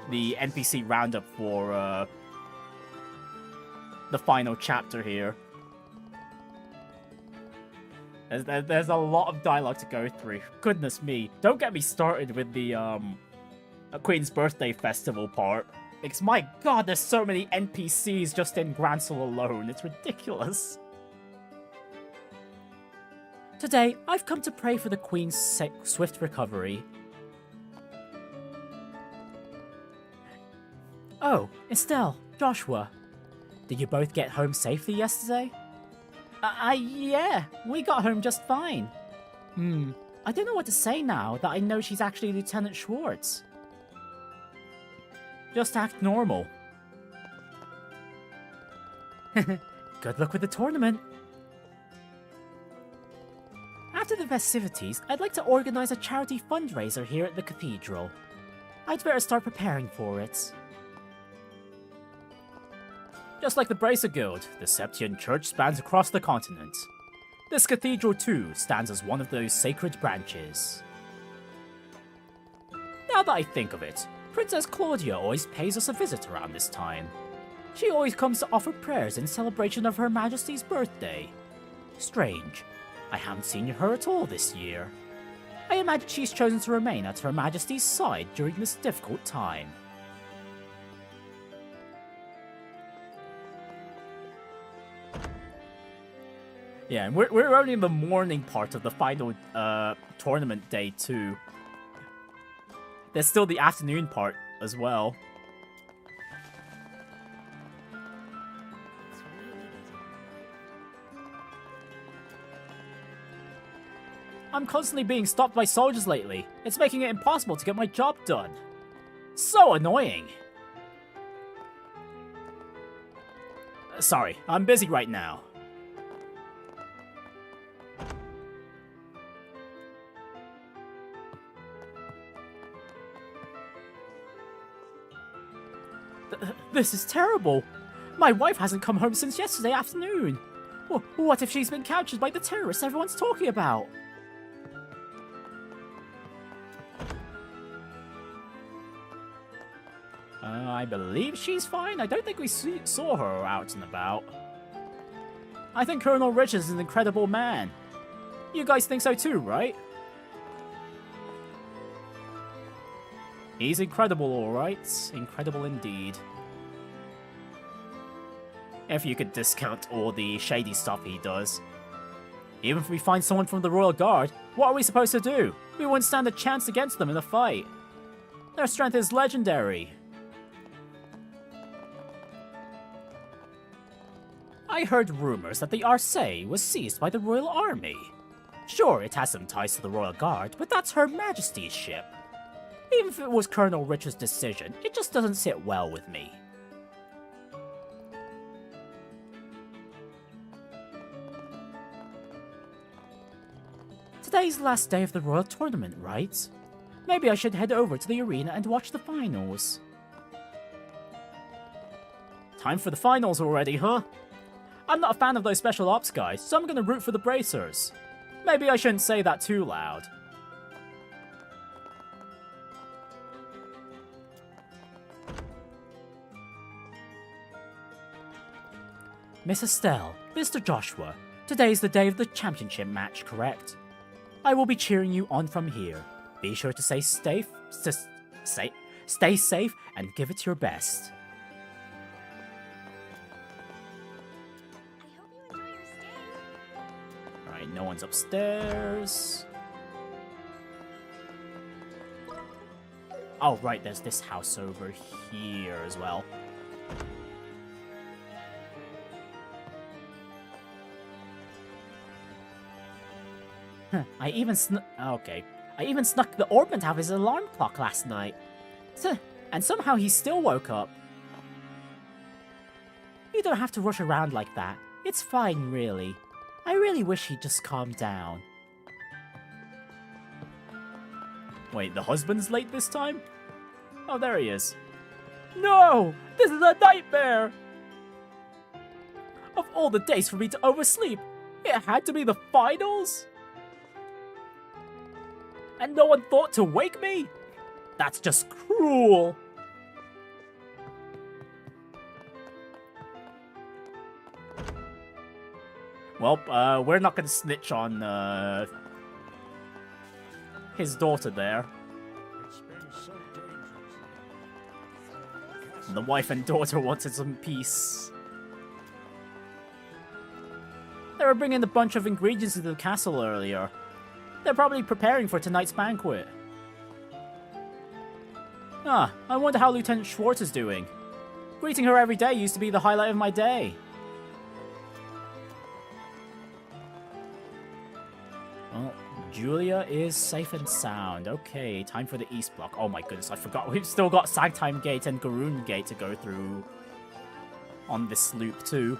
the NPC Roundup for the final chapter here. There's a lot of dialogue to go through. Goodness me. Don't get me started with the Queen's Birthday Festival part. Because my god, there's so many NPCs just in Grancel alone. It's ridiculous. Today, I've come to pray for the Queen's swift recovery. Oh, Estelle, Joshua. Did you both get home safely yesterday? Yeah, we got home just fine. I don't know what to say now that I know she's actually Lieutenant Schwartz. Just act normal. Good luck with the tournament. After the festivities, I'd like to organize a charity fundraiser here at the cathedral. I'd better start preparing for it. Just like the Bracer Guild, the Septian Church spans across the continent. This cathedral too stands as one of those sacred branches. Now that I think of it, Princess Claudia always pays us a visit around this time. She always comes to offer prayers in celebration of Her Majesty's birthday. Strange, I haven't seen her at all this year. I imagine she's chosen to remain at Her Majesty's side during this difficult time. Yeah, and we're only in the morning part of the final tournament day too. There's still the afternoon part as well. I'm constantly being stopped by soldiers lately. It's making it impossible to get my job done. So annoying. Sorry, I'm busy right now. This is terrible. My wife hasn't come home since yesterday afternoon. What if she's been captured by the terrorists everyone's talking about? I believe she's fine. I don't think we saw her out and about. I think Colonel Richards is an incredible man. You guys think so too, right? He's incredible, alright. Incredible indeed. If you could discount all the shady stuff he does. Even if we find someone from the Royal Guard, what are we supposed to do? We wouldn't stand a chance against them in a fight. Their strength is legendary. I heard rumors that the Arcee was seized by the Royal Army. Sure, it has some ties to the Royal Guard, but that's Her Majesty's ship. Even if it was Colonel Richard's decision, it just doesn't sit well with me. Today's the last day of the Royal Tournament, right? Maybe I should head over to the arena and watch the finals. Time for the finals already, huh? I'm not a fan of those special ops guys, so I'm gonna root for the Bracers. Maybe I shouldn't say that too loud. Miss Estelle, Mr. Joshua, today is the day of the championship match, correct? I will be cheering you on from here. Be sure to stay safe and give it your best. I hope you enjoy your stay. Alright, no one's upstairs. Oh, right, there's this house over here as well. I even snuck the orbment out of his alarm clock last night. And somehow he still woke up. You don't have to rush around like that. It's fine, really. I really wish he'd just calm down. Wait, the husband's late this time? Oh, there he is. No! This is a nightmare! Of all the days for me to oversleep, it had to be the finals? And no one thought to wake me? That's just cruel. Well, we're not gonna snitch on his daughter there. It's been so dangerous. The wife and daughter wanted some peace. They were bringing a bunch of ingredients into the castle earlier. They're probably preparing for tonight's banquet. Ah, I wonder how Lieutenant Schwartz is doing. Greeting her every day used to be the highlight of my day. Well, Julia is safe and sound. Okay, time for the East Block. Oh my goodness, I forgot. We've still got Sagtime Gate and Garoon Gate to go through on this loop too.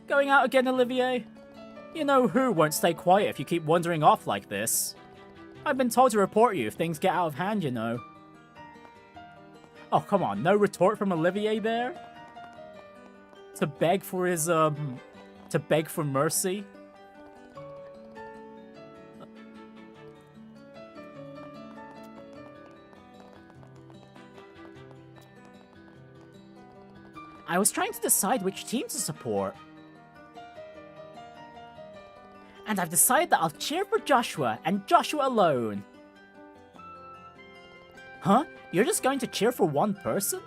Going out again, Olivier? You know who won't stay quiet if you keep wandering off like this. I've been told to report you if things get out of hand, you know. Oh, come on, no retort from Olivier there? to beg for his, to beg for mercy. I was trying to decide which team to support. And I've decided that I'll cheer for Joshua, and Joshua alone. Huh? You're just going to cheer for one person?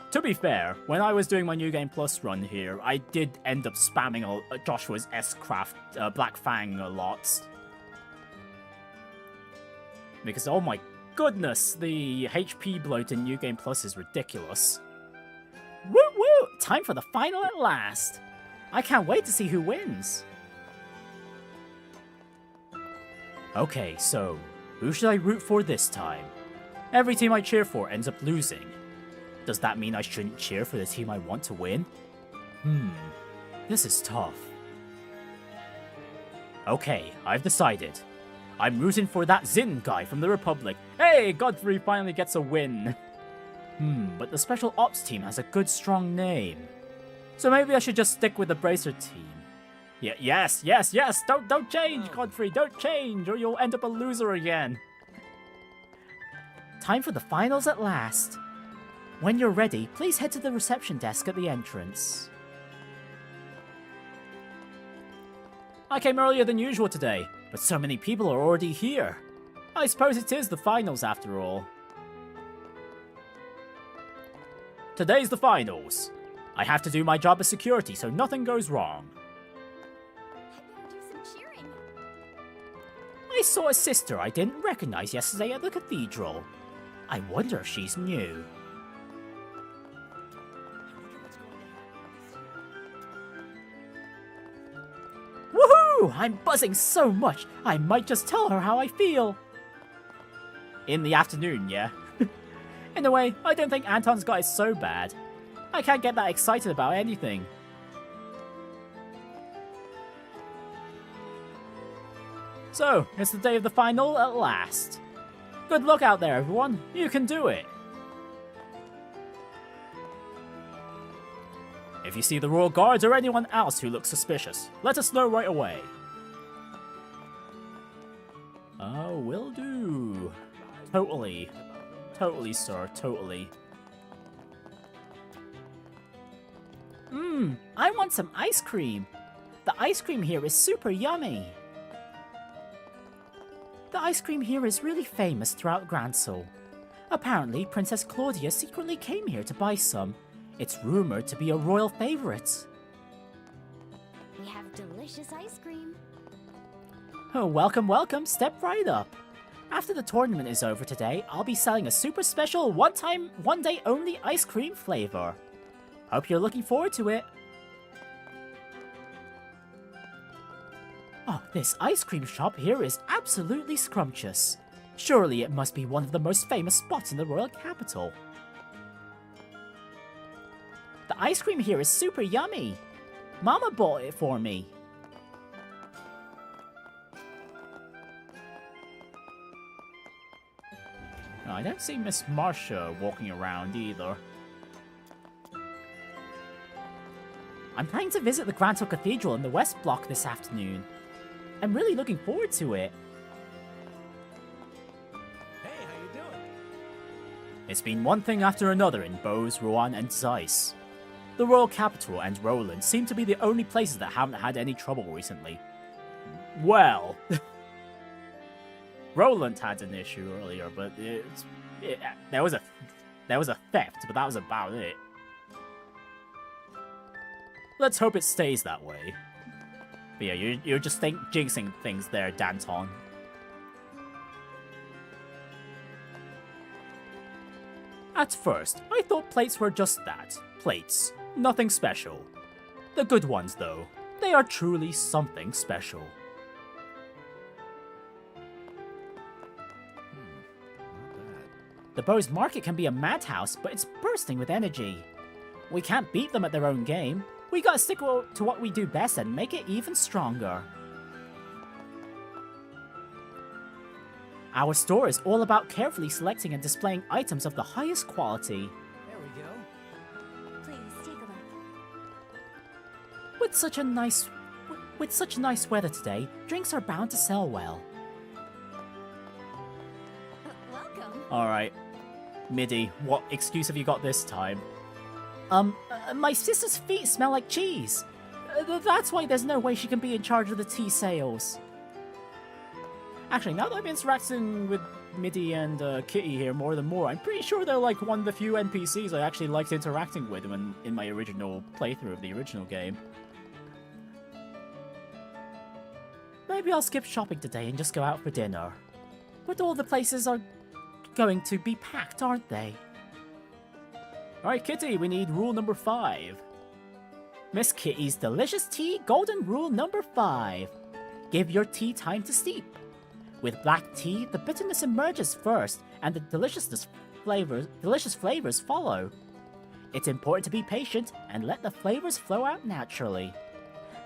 To be fair, when I was doing my New Game Plus run here, I did end up spamming Joshua's S-Craft Black Fang a lot. Because, oh my goodness, the HP bloat in New Game Plus is ridiculous. Woo woo! Time for the final at last! I can't wait to see who wins. Okay, so, who should I root for this time? Every team I cheer for ends up losing. Does that mean I shouldn't cheer for the team I want to win? This is tough. Okay, I've decided. I'm rooting for that Zin guy from the Republic. Hey, Godfrey finally gets a win. But the Special Ops team has a good, strong name. So maybe I should just stick with the Bracer team. Yeah, yes! Don't change, Godfrey, don't change, or you'll end up a loser again. Time for the finals at last. When you're ready, please head to the reception desk at the entrance. I came earlier than usual today, but so many people are already here. I suppose it is the finals after all. Today's the finals. I have to do my job as security so nothing goes wrong. I better do some cheering. I saw a sister I didn't recognize yesterday at the cathedral. I wonder if she's new. Woohoo! I'm buzzing so much, I might just tell her how I feel. In the afternoon, yeah? In a way, I don't think Anton's got it so bad. I can't get that excited about anything. So, it's the day of the final at last. Good luck out there, everyone. You can do it. If you see the Royal Guards or anyone else who looks suspicious, let us know right away. Oh, will do. Totally. Totally, sir. Totally. I want some ice cream. The ice cream here is super yummy. The ice cream here is really famous throughout Grancel. Apparently, Princess Claudia secretly came here to buy some. It's rumored to be a royal favorite. We have delicious ice cream. Oh, welcome, welcome. Step right up. After the tournament is over today, I'll be selling a super special one day only ice cream flavor. Hope you're looking forward to it. Oh, this ice cream shop here is absolutely scrumptious. Surely it must be one of the most famous spots in the royal capital. The ice cream here is super yummy. Mama bought it for me. No, I don't see Miss Marcia walking around either. I'm planning to visit the Grancel Cathedral in the West Block this afternoon. I'm really looking forward to it. Hey, how you doing? It's been one thing after another in Bose, Rouen, and Zeiss. The royal capital and Roland seem to be the only places that haven't had any trouble recently. Well, Roland had an issue earlier, but there was a theft, but that was about it. Let's hope it stays that way. But yeah, you're just jinxing things there, Danton. At first, I thought plates were just that. Plates. Nothing special. The good ones, though. They are truly something special. The Bose Market can be a madhouse, but it's bursting with energy. We can't beat them at their own game. We gotta stick to what we do best and make it even stronger. Our store is all about carefully selecting and displaying items of the highest quality. There we go. With such nice weather today, drinks are bound to sell well. Welcome. Alright. Midi, what excuse have you got this time? My sister's feet smell like cheese. That's why there's no way she can be in charge of the tea sales. Actually, now that I'm interacting with Midi and Kitty here more than more, I'm pretty sure they're like one of the few NPCs I actually liked interacting with in my original playthrough of the original game. Maybe I'll skip shopping today and just go out for dinner. But all the places are going to be packed, aren't they? Alright, Kitty, we need rule number 5. Miss Kitty's delicious tea golden rule number 5. Give your tea time to steep. With black tea, the bitterness emerges first, and the delicious flavors follow. It's important to be patient and let the flavors flow out naturally.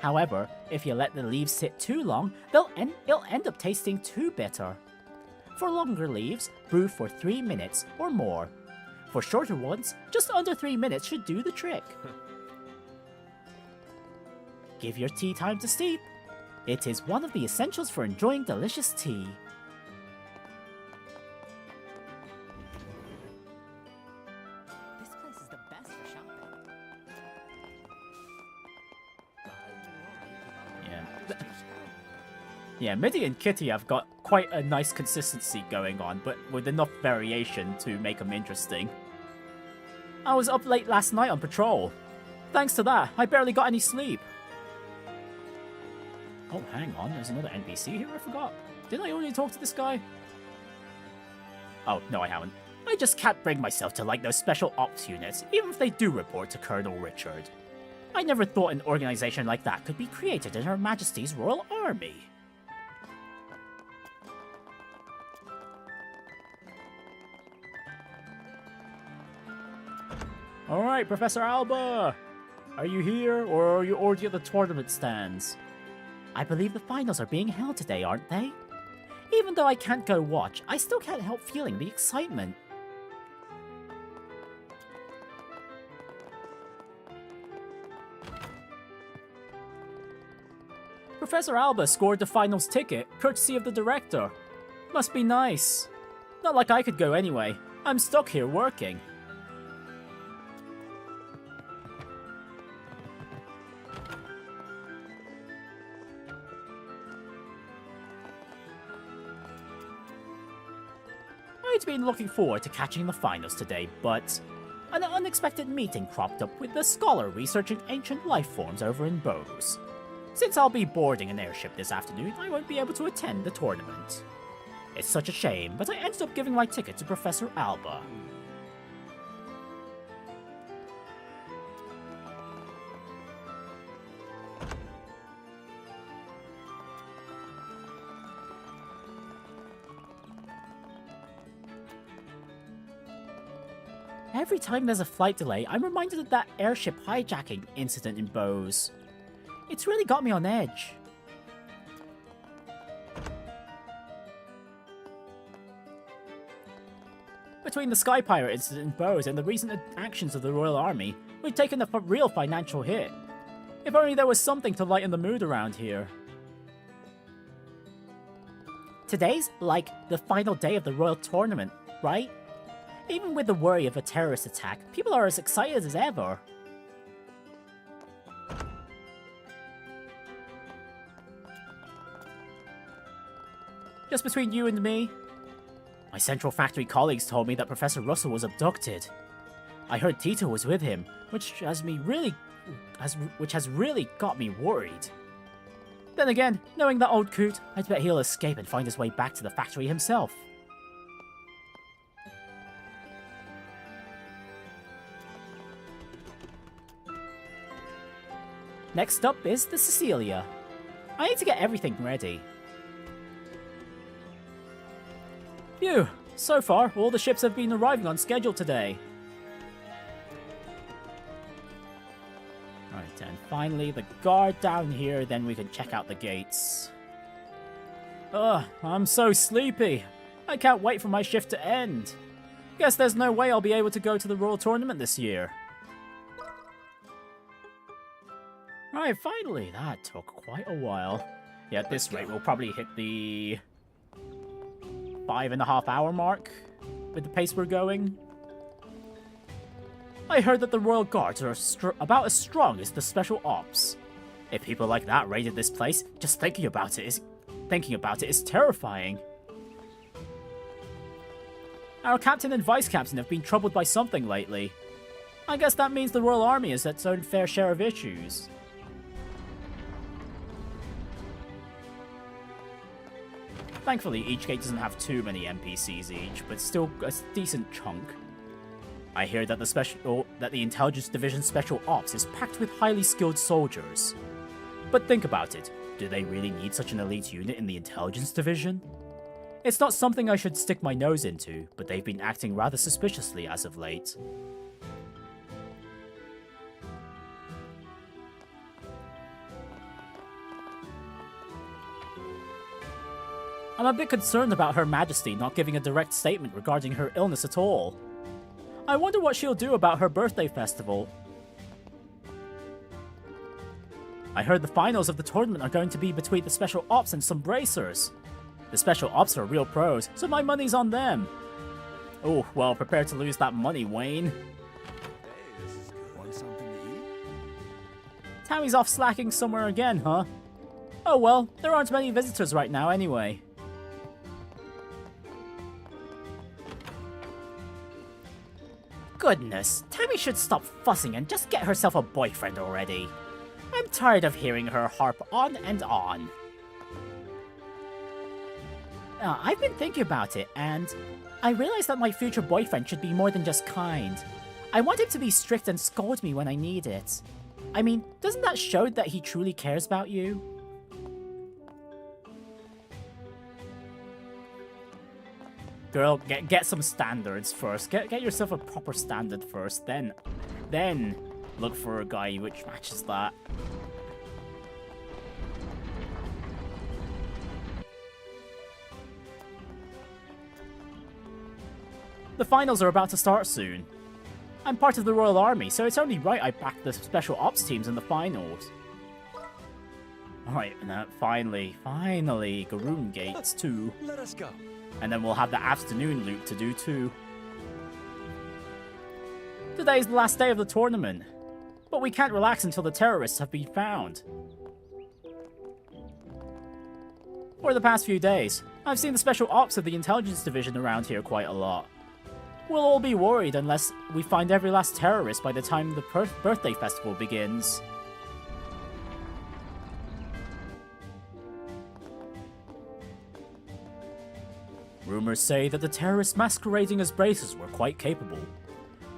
However, if you let the leaves sit too long, it'll end up tasting too bitter. For longer leaves, brew for 3 minutes or more. For shorter ones, just under 3 minutes should do the trick. Give your tea time to steep. It is one of the essentials for enjoying delicious tea. This place is the best for shopping. Yeah. Yeah, Midi and Kitty have got quite a nice consistency going on, but with enough variation to make them interesting. I was up late last night on patrol. Thanks to that, I barely got any sleep. Oh, hang on, there's another NPC here I forgot. Didn't I already talk to this guy? Oh, no I haven't. I just can't bring myself to like those special ops units, even if they do report to Colonel Richard. I never thought an organization like that could be created in Her Majesty's Royal Army. Alright, Professor Alba! Are you here, or are you already at the tournament stands? I believe the finals are being held today, aren't they? Even though I can't go watch, I still can't help feeling the excitement. Professor Alba scored the finals ticket, courtesy of the director. Must be nice. Not like I could go anyway. I'm stuck here working. I'd been looking forward to catching the finals today, but an unexpected meeting cropped up with the scholar researching ancient life forms over in Bose. Since I'll be boarding an airship this afternoon, I won't be able to attend the tournament. It's such a shame, but I ended up giving my ticket to Professor Alba. Every time there's a flight delay, I'm reminded of that airship hijacking incident in Bose. It's really got me on edge. Between the Sky Pirate incident in Bose and the recent actions of the Royal Army, we've taken a real financial hit. If only there was something to lighten the mood around here. Today's like the final day of the Royal Tournament, right? Even with the worry of a terrorist attack, people are as excited as ever. Just between you and me, my Central Factory colleagues told me that Professor Russell was abducted. I heard Tito was with him, which has really got me worried. Then again, knowing that old coot, I'd bet he'll escape and find his way back to the factory himself. Next up is the Cecilia. I need to get everything ready. Phew, so far, all the ships have been arriving on schedule today. Right, and finally the guard down here, then we can check out the gates. Ugh, I'm so sleepy. I can't wait for my shift to end. Guess there's no way I'll be able to go to the Royal Tournament this year. Right, finally. That took quite a while. Yeah, at this rate, we'll probably hit the 5.5-hour mark with the pace we're going. I heard that the Royal Guards are about as strong as the Special Ops. If people like that raided this place, just thinking about it is terrifying. Our captain and vice captain have been troubled by something lately. I guess that means the Royal Army has its own fair share of issues. Thankfully, each gate doesn't have too many NPCs each, but still a decent chunk. I hear that the Intelligence Division Special Ops is packed with highly skilled soldiers. But think about it, do they really need such an elite unit in the Intelligence Division? It's not something I should stick my nose into, but they've been acting rather suspiciously as of late. I'm a bit concerned about Her Majesty not giving a direct statement regarding her illness at all. I wonder what she'll do about her birthday festival. I heard the finals of the tournament are going to be between the Special Ops and some bracers. The Special Ops are real pros, so my money's on them. Oh, well, prepare to lose that money, Wayne. Hey, this is good. Want something to eat? Tammy's off slacking somewhere again, huh? Oh well, there aren't many visitors right now anyway. Goodness, Tammy should stop fussing and just get herself a boyfriend already. I'm tired of hearing her harp on and on. I've been thinking about it, and I realized that my future boyfriend should be more than just kind. I want him to be strict and scold me when I need it. I mean, doesn't that show that he truly cares about you? Girl, get some standards first. Get yourself a proper standard first, then look for a guy which matches that. The finals are about to start soon. I'm part of the Royal Army, so it's only right I back the Special Ops teams in the finals. Alright, now finally, Garoon Gates too. Let us go. And then we'll have the afternoon loop to do too. Today's the last day of the tournament, but we can't relax until the terrorists have been found. For the past few days, I've seen the Special Ops of the Intelligence Division around here quite a lot. We'll all be worried unless we find every last terrorist by the time the birthday festival begins. Rumors say that the terrorists masquerading as bracers were quite capable.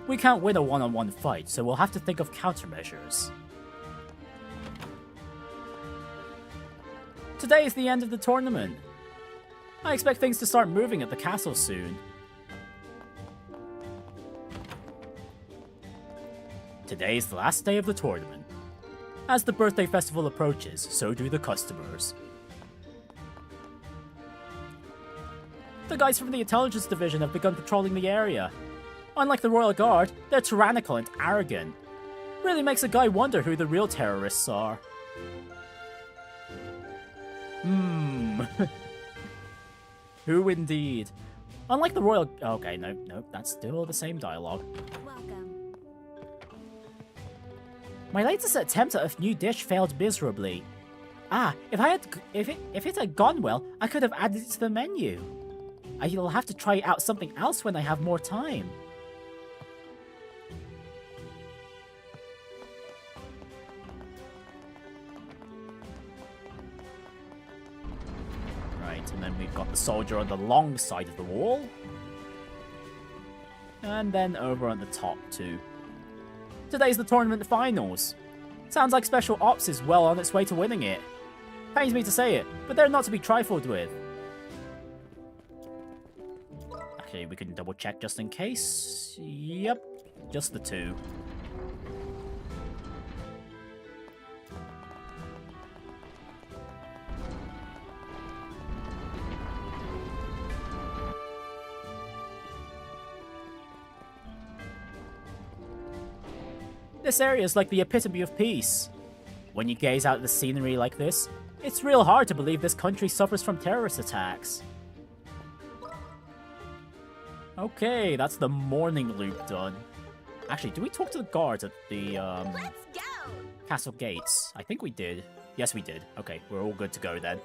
We can't win a one-on-one fight, so we'll have to think of countermeasures. Today is the end of the tournament. I expect things to start moving at the castle soon. Today is the last day of the tournament. As the birthday festival approaches, so do the customers. The guys from the Intelligence Division have begun patrolling the area. Unlike the Royal Guard, they're tyrannical and arrogant. Really makes a guy wonder who the real terrorists are. Who indeed? Unlike the Royal... Okay, no, that's still the same dialogue. Welcome. My latest attempt at a new dish failed miserably. If it had gone well, I could have added it to the menu. I'll have to try out something else when I have more time. Right, and then we've got the soldier on the long side of the wall. And then over on the top too. Today's the tournament finals. Sounds like Special Ops is well on its way to winning it. Pains me to say it, but they're not to be trifled with. Actually, we can double check just in case. Yep, just the two. This area is like the epitome of peace. When you gaze out at the scenery like this, it's real hard to believe this country suffers from terrorist attacks. Okay, that's the morning loop done. Actually, do we talk to the guards at the Let's go! castle gates? I think we did. Yes, we did. Okay, we're all good to go then.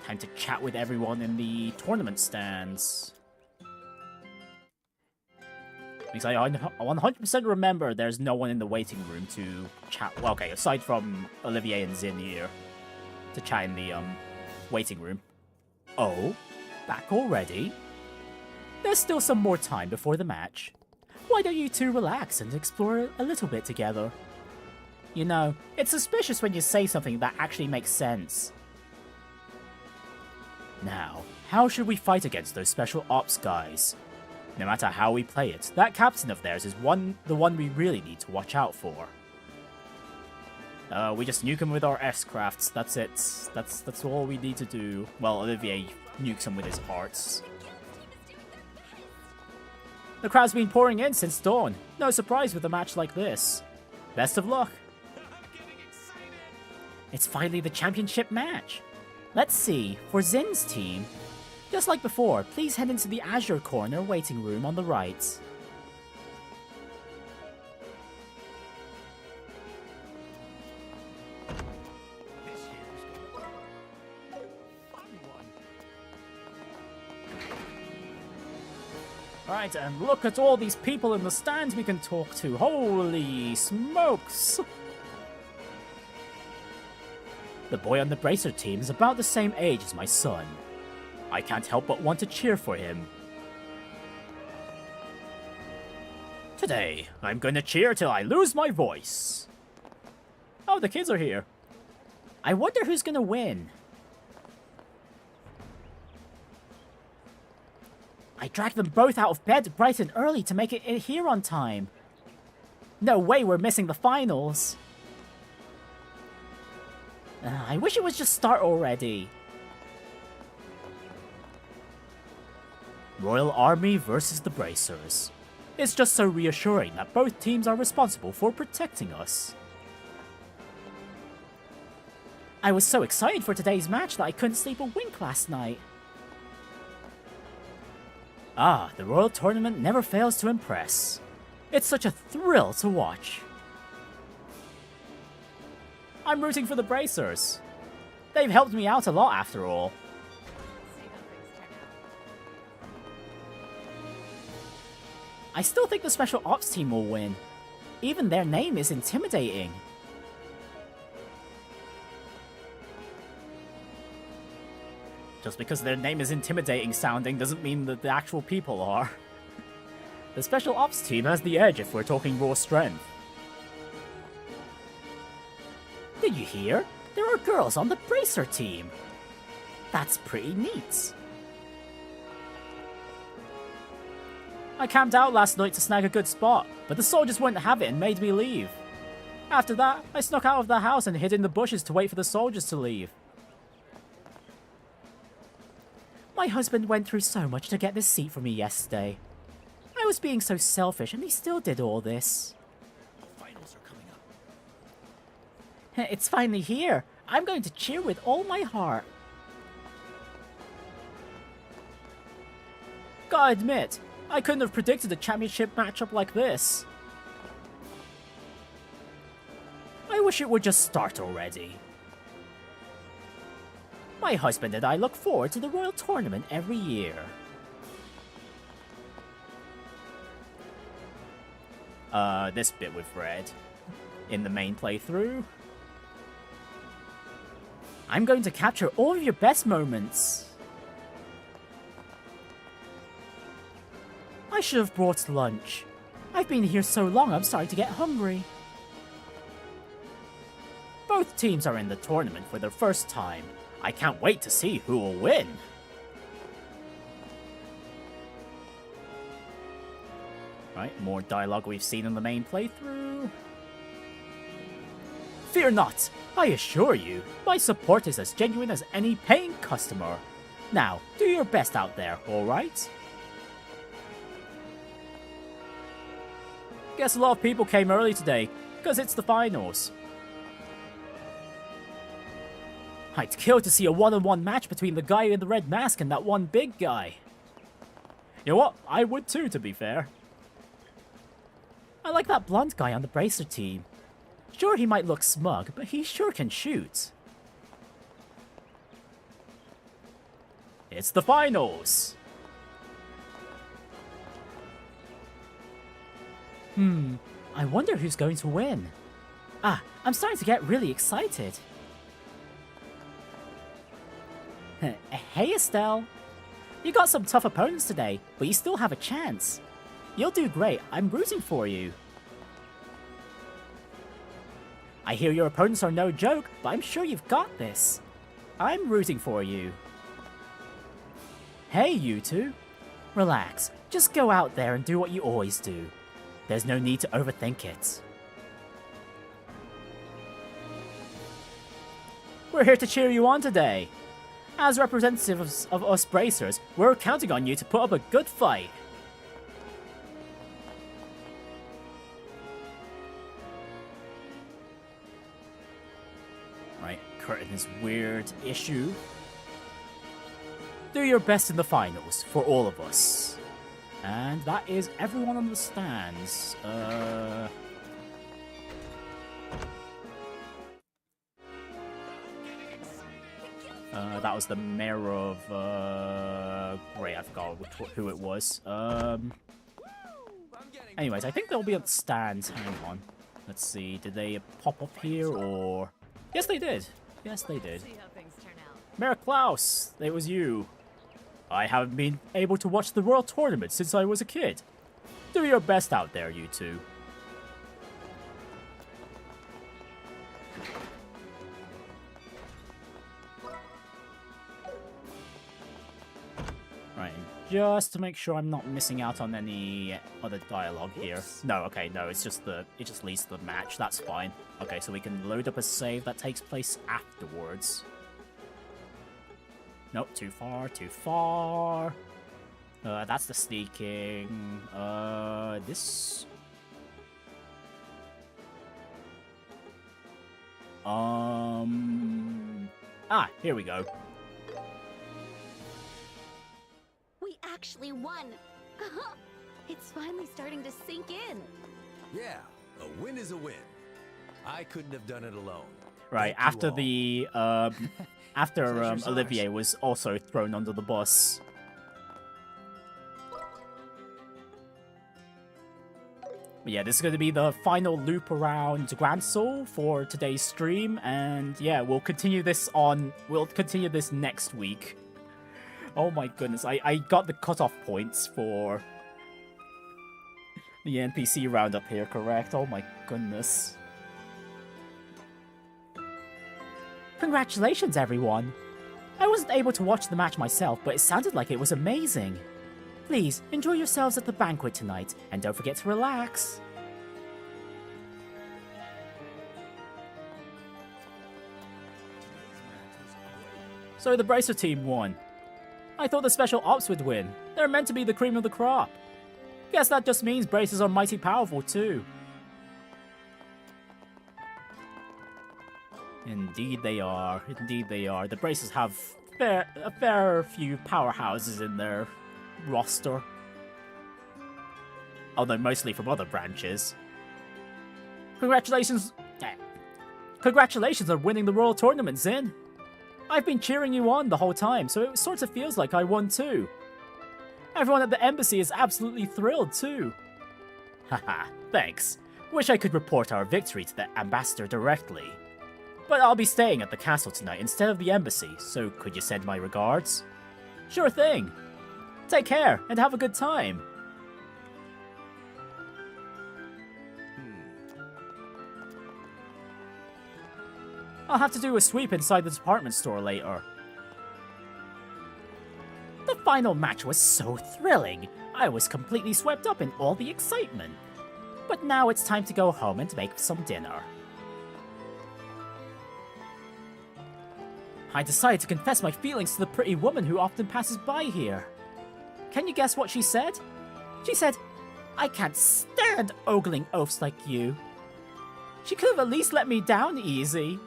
Time to chat with everyone in the tournament stands. Because I 100% remember there's no one in the waiting room to chat. Well, okay, aside from Olivier and Zin here. To chat in the waiting room. Oh? Back already? There's still some more time before the match. Why don't you two relax and explore a little bit together? You know, it's suspicious when you say something that actually makes sense. Now, how should we fight against those special ops guys? No matter how we play it, that captain of theirs is the one we really need to watch out for. We just nuke him with our S-crafts, that's it. That's all we need to do. Well, Olivier nukes him with his arts. The crowd's been pouring in since dawn. No surprise with a match like this. Best of luck. It's finally the championship match. Let's see, for Zin's team, just like before, please head into the Azure Corner waiting room on the right. Alright, and look at all these people in the stands we can talk to. Holy smokes! The boy on the Bracer team is about the same age as my son. I can't help but want to cheer for him. Today, I'm gonna cheer till I lose my voice. Oh, the kids are here. I wonder who's gonna win. I dragged them both out of bed bright and early to make it here on time. No way we're missing the finals. I wish it would just start already. Royal Army versus the Bracers. It's just so reassuring that both teams are responsible for protecting us. I was so excited for today's match that I couldn't sleep a wink last night. Ah, the Royal Tournament never fails to impress. It's such a thrill to watch. I'm rooting for the Bracers. They've helped me out a lot after all. I still think the Special Ops team will win. Even their name is intimidating. Just because their name is intimidating sounding doesn't mean that the actual people are. The Special Ops team has the edge if we're talking raw strength. Did you hear? There are girls on the Bracer team. That's pretty neat. I camped out last night to snag a good spot, but the soldiers wouldn't have it and made me leave. After that, I snuck out of the house and hid in the bushes to wait for the soldiers to leave. My husband went through so much to get this seat for me yesterday. I was being so selfish and he still did all this. Finals are coming up. It's finally here. I'm going to cheer with all my heart. Gotta admit, I couldn't have predicted a championship matchup like this. I wish it would just start already. My husband and I look forward to the Royal Tournament every year. This bit we've read in the main playthrough. I'm going to capture all of your best moments. I should have brought lunch. I've been here so long I'm starting to get hungry. Both teams are in the tournament for their first time. I can't wait to see who will win. Right, more dialogue we've seen in the main playthrough. Fear not, I assure you, my support is as genuine as any paying customer. Now, do your best out there, alright? Guess a lot of people came early today, because it's the finals. I'd kill to see a one-on-one match between the guy in the red mask and that one big guy. You know what? I would too, to be fair. I like that blonde guy on the Bracer team. Sure, he might look smug, but he sure can shoot. It's the finals! I wonder who's going to win. Ah, I'm starting to get really excited. Hey, Estelle. You got some tough opponents today, but you still have a chance. You'll do great. I'm rooting for you. I hear your opponents are no joke, but I'm sure you've got this. I'm rooting for you. Hey, you two. Relax. Just go out there and do what you always do. There's no need to overthink it. We're here to cheer you on today. As representatives of us Bracers, we're counting on you to put up a good fight. Right, curtain is weird issue. Do your best in the finals, for all of us. And that is everyone on the stands. That was the mayor of, great, I forgot who it was. Anyways, I think they'll be at the stands. Hang on. Let's see, did they pop up here, or... Yes, they did. Yes, they did. Mayor Klaus, it was you. I haven't been able to watch the World Tournament since I was a kid. Do your best out there, you two. Right, just to make sure I'm not missing out on any other dialogue here. No, okay, no, it just leads to the match, that's fine. Okay, so we can load up a save that takes place afterwards. Nope, too far, too far. That's the sneaking. This... Ah, here we go. We actually won. It's finally starting to sink in. Yeah, a win is a win. I couldn't have done it alone. Right, Thank after you all. the after Olivier was also thrown under the bus. But yeah, this is going to be the final loop around Grancel for today's stream, and yeah, we'll continue this next week. Oh my goodness, I got the cutoff points for the NPC roundup here, correct? Oh my goodness. Congratulations, everyone! I wasn't able to watch the match myself, but it sounded like it was amazing. Please, enjoy yourselves at the banquet tonight, and don't forget to relax. So the Bracer team won. I thought the Special Ops would win. They're meant to be the cream of the crop. Guess that just means Bracers are mighty powerful too. Indeed they are. Indeed they are. The Bracers have a fair few powerhouses in their roster. Although mostly from other branches. Congratulations on winning the Royal Tournament, Zin. I've been cheering you on the whole time, so it sort of feels like I won too. Everyone at the embassy is absolutely thrilled too. Haha, thanks. Wish I could report our victory to the ambassador directly. But I'll be staying at the castle tonight instead of the embassy, so could you send my regards? Sure thing. Take care, and have a good time. I'll have to do a sweep inside the department store later. The final match was so thrilling. I was completely swept up in all the excitement. But now it's time to go home and make some dinner. I decided to confess my feelings to the pretty woman who often passes by here. Can you guess what she said? She said, I can't stand ogling oafs like you. She could have at least let me down easy.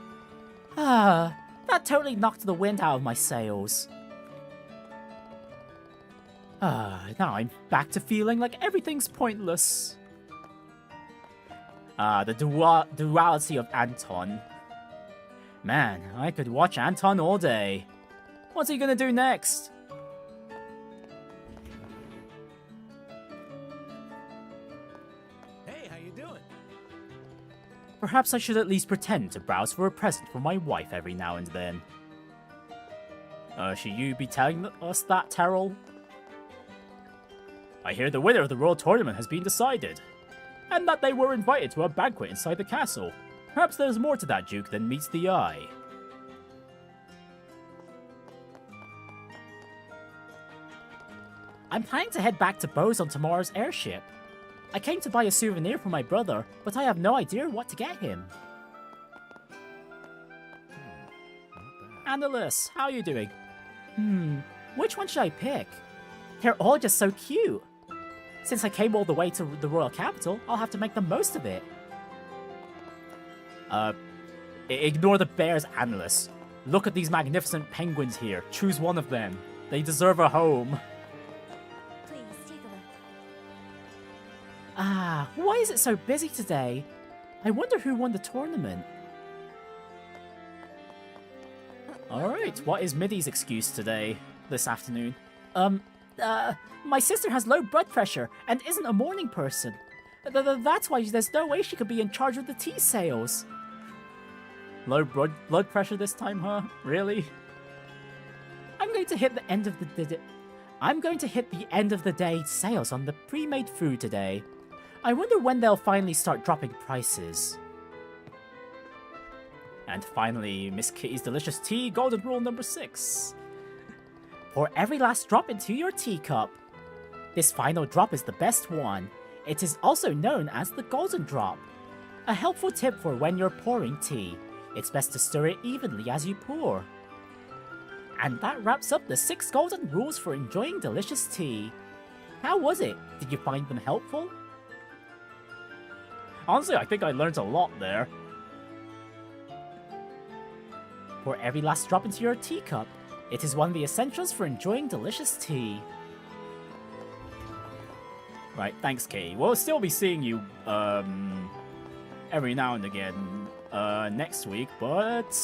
Ah, that totally knocked the wind out of my sails. Now I'm back to feeling like everything's pointless. The duality of Anton. Man, I could watch Anton all day. What's he gonna do next? Hey, how you doing? Perhaps I should at least pretend to browse for a present for my wife every now and then. Should you be telling us that, Terrell? I hear the winner of the Royal Tournament has been decided, and that they were invited to a banquet inside the castle. Perhaps there's more to that, Duke, than meets the eye. I'm planning to head back to Bose on tomorrow's airship. I came to buy a souvenir for my brother, but I have no idea what to get him. Annalise, how are you doing? Which one should I pick? They're all just so cute. Since I came all the way to the royal capital, I'll have to make the most of it. Ignore the bears, Annalise. Look at these magnificent penguins here. Choose one of them. They deserve a home. Please take a look. Ah, why is it so busy today? I wonder who won the tournament. Alright, what is Middy's excuse this afternoon? My sister has low blood pressure and isn't a morning person. That's why there's no way she could be in charge of the tea sales. Low blood pressure this time, huh? Really? I'm going to hit the end of the day sales on the pre-made food today. I wonder when they'll finally start dropping prices. And finally, Miss Kitty's delicious tea, golden rule number 6. Pour every last drop into your teacup. This final drop is the best one. It is also known as the golden drop. A helpful tip for when you're pouring tea. It's best to stir it evenly as you pour. And that wraps up the 6 golden rules for enjoying delicious tea. How was it? Did you find them helpful? Honestly, I think I learned a lot there. Pour every last drop into your teacup. It is one of the essentials for enjoying delicious tea. Right, thanks, Katie. We'll still be seeing you, every now and again, next week, but...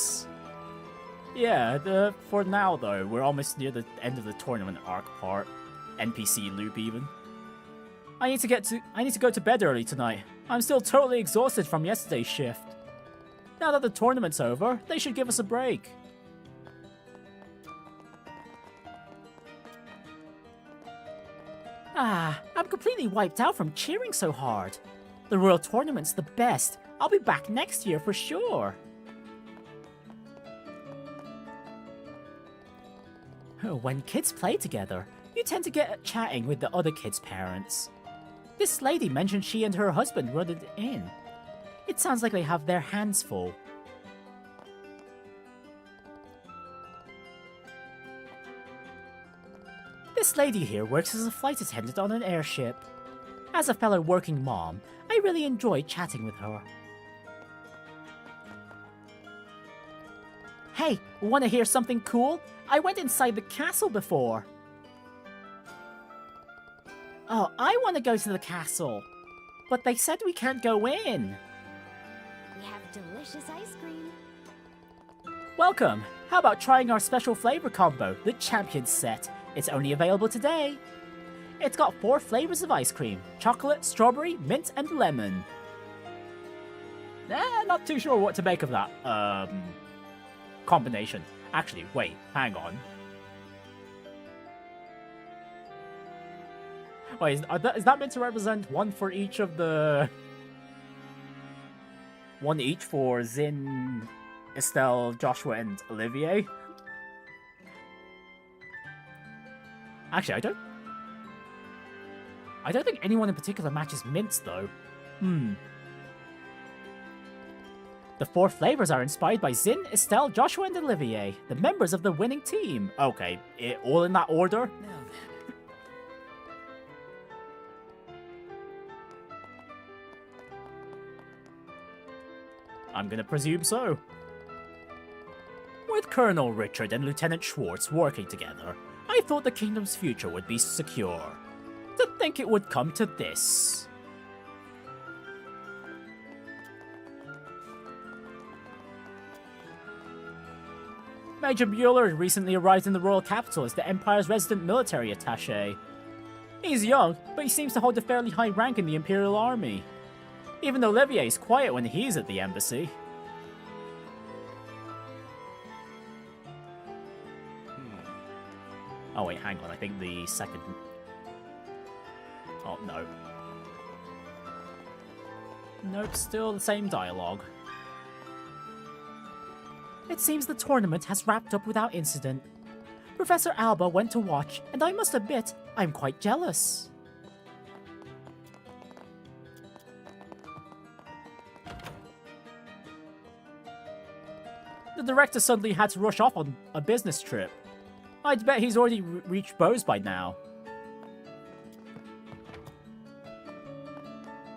Yeah, for now, though, we're almost near the end of the tournament arc part. NPC loop, even. I need to go to bed early tonight. I'm still totally exhausted from yesterday's shift. Now that the tournament's over, they should give us a break. I'm completely wiped out from cheering so hard. The Royal Tournament's the best. I'll be back next year for sure. When kids play together, you tend to get chatting with the other kids' parents. This lady mentioned she and her husband run it in. It sounds like they have their hands full. This lady here works as a flight attendant on an airship. As a fellow working mom, I really enjoy chatting with her. Hey, wanna hear something cool? I went inside the castle before. Oh, I wanna go to the castle. But they said we can't go in. We have delicious ice cream. Welcome. How about trying our special flavor combo, the Champion Set? It's only available today. It's got 4 flavors of ice cream: chocolate, strawberry, mint, and lemon. Not too sure what to make of that, combination. Actually, wait, hang on. Wait, is that meant to represent one for each of the... One each for Zin, Estelle, Joshua, and Olivier? Actually, I don't think anyone in particular matches Mint, though. The 4 flavors are inspired by Zin, Estelle, Joshua, and Olivier, the members of the winning team. Okay, all in that order? Now then. I'm gonna presume so. With Colonel Richard and Lieutenant Schwartz working together, I thought the kingdom's future would be secure. To think it would come to this. Major Mueller recently arrived in the royal capital as the Empire's resident military attaché. He's young, but he seems to hold a fairly high rank in the Imperial Army. Even Olivier is quiet when he's at the embassy. Oh wait, hang on, I think the second... Oh, no. Nope, still the same dialogue. It seems the tournament has wrapped up without incident. Professor Alba went to watch, and I must admit, I'm quite jealous. The director suddenly had to rush off on a business trip. I'd bet he's already reached Bose by now.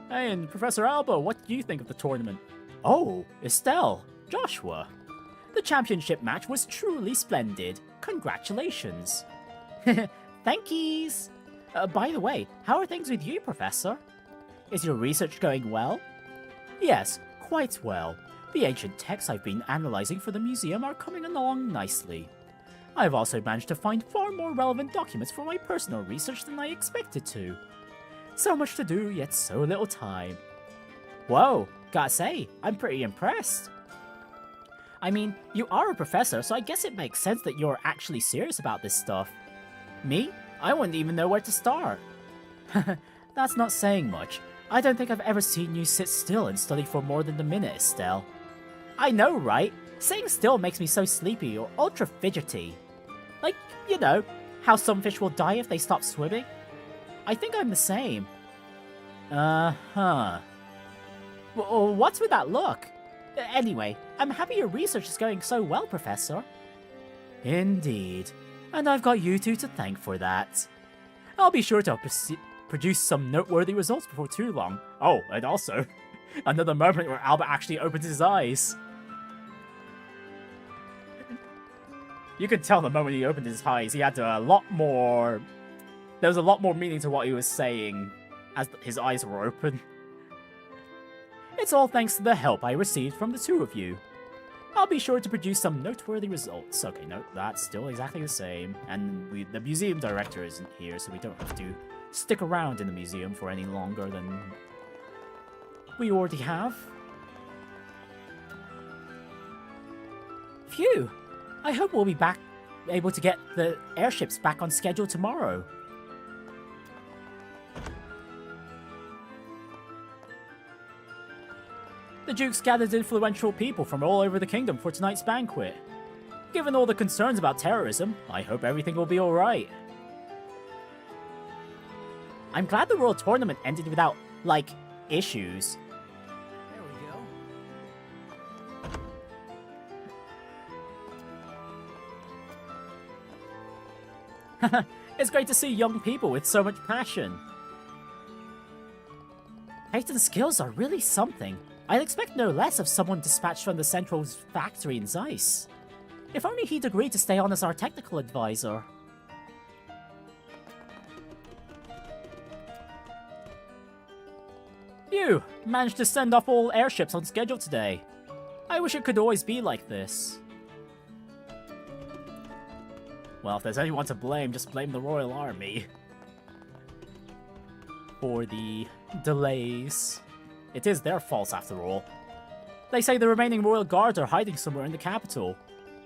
Hey, and Professor Alba, what do you think of the tournament? Oh, Estelle, Joshua. The championship match was truly splendid. Congratulations. Thankies. By the way, how are things with you, Professor? Is your research going well? Yes, quite well. The ancient texts I've been analyzing for the museum are coming along nicely. I've also managed to find far more relevant documents for my personal research than I expected to. So much to do, yet so little time. Whoa, gotta say, I'm pretty impressed. I mean, you are a professor, so I guess it makes sense that you're actually serious about this stuff. Me? I wouldn't even know where to start. That's not saying much. I don't think I've ever seen you sit still and study for more than a minute, Estelle. I know, right? Sitting still makes me so sleepy or ultra fidgety. Like, you know, how some fish will die if they stop swimming? I think I'm the same. Uh-huh. What's with that look? Anyway, I'm happy your research is going so well, Professor. Indeed. And I've got you two to thank for that. I'll be sure to produce some noteworthy results before too long. Oh, and also, another moment where Albert actually opens his eyes. You could tell the moment he opened his eyes, he had a lot more... There was a lot more meaning to what he was saying as his eyes were open. It's all thanks to the help I received from the two of you. I'll be sure to produce some noteworthy results. Okay, no, that's still exactly the same. And the museum director isn't here, so we don't have to stick around in the museum for any longer than we already have. Phew! I hope we'll be able to get the airships back on schedule tomorrow. The Duke's gathered influential people from all over the kingdom for tonight's banquet. Given all the concerns about terrorism, I hope everything will be alright. I'm glad the World Tournament ended without, like, issues. There we go. It's great to see young people with so much passion. Peyton's skills are really something. I'd expect no less of someone dispatched from the central factory in Zeiss. If only he'd agreed to stay on as our technical advisor. You managed to send off all airships on schedule today. I wish it could always be like this. Well, if there's anyone to blame, just blame the Royal Army for the delays. It is their fault, after all. They say the remaining royal guards are hiding somewhere in the capital.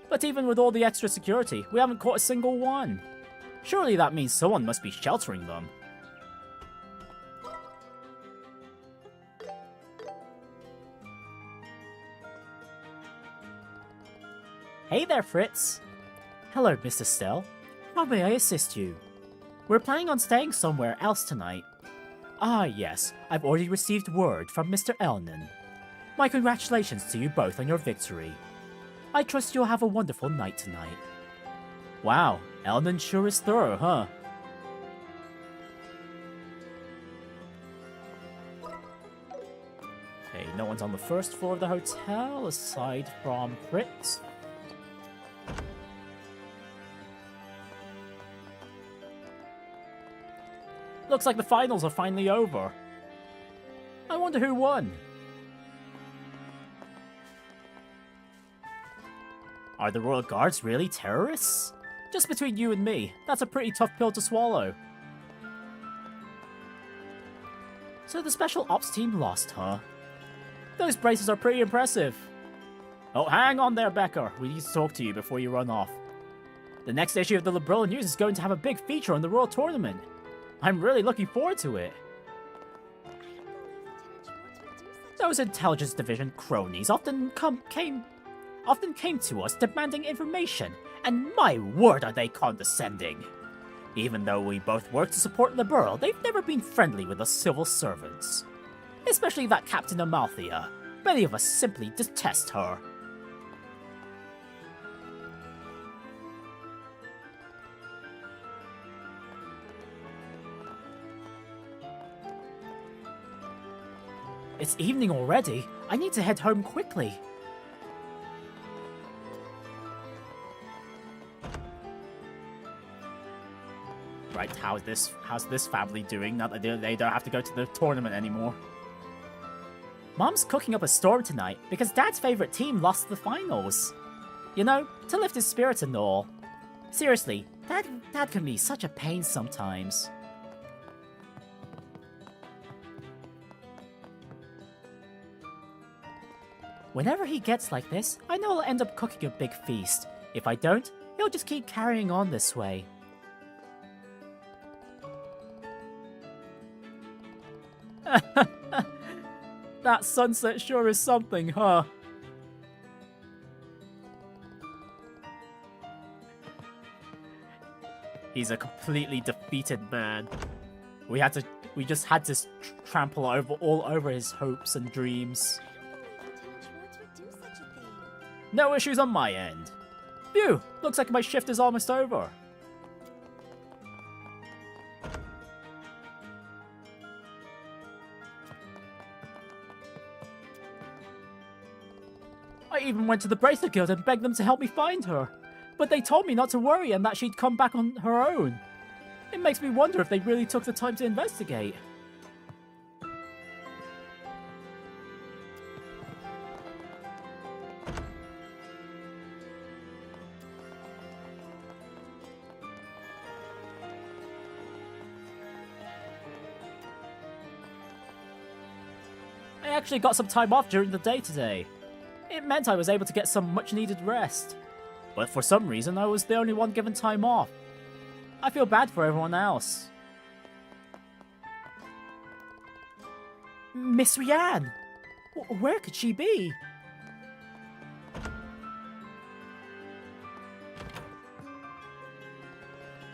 But even with all the extra security, we haven't caught a single one. Surely that means someone must be sheltering them. Hey there, Fritz. Hello, Mr. Stell. How may I assist you? We're planning on staying somewhere else tonight. Ah, yes, I've already received word from Mr. Elnan. My congratulations to you both on your victory. I trust you'll have a wonderful night tonight. Wow, Elnan sure is thorough, huh? Okay, no one's on the first floor of the hotel, aside from Fritz. Looks like the finals are finally over. I wonder who won. Are the Royal Guards really terrorists? Just between you and me, that's a pretty tough pill to swallow. So the Special Ops team lost, huh? Those braces are pretty impressive. Oh, hang on there, Becker. We need to talk to you before you run off. The next issue of the Liberal News is going to have a big feature on the Royal Tournament. I'm really looking forward to it. Those Intelligence Division cronies often came to us demanding information, and my word are they condescending. Even though we both work to support Liberal, they've never been friendly with us civil servants. Especially that Captain Amalthea. Many of us simply detest her. It's evening already. I need to head home quickly. Right, how's this family doing now that they don't have to go to the tournament anymore? Mom's cooking up a storm tonight because Dad's favorite team lost the finals. You know, to lift his spirits and all. Seriously, Dad can be such a pain sometimes. Whenever he gets like this, I know I'll end up cooking a big feast. If I don't, he'll just keep carrying on this way. That sunset sure is something, huh? He's a completely defeated man. We just had to trample all over his hopes and dreams. No issues on my end. Phew, looks like my shift is almost over. I even went to the Bracelet Guild and begged them to help me find her. But they told me not to worry and that she'd come back on her own. It makes me wonder if they really took the time to investigate. I actually got some time off during the day today. It meant I was able to get some much-needed rest. But for some reason, I was the only one given time off. I feel bad for everyone else. Miss Rianne! Where could she be?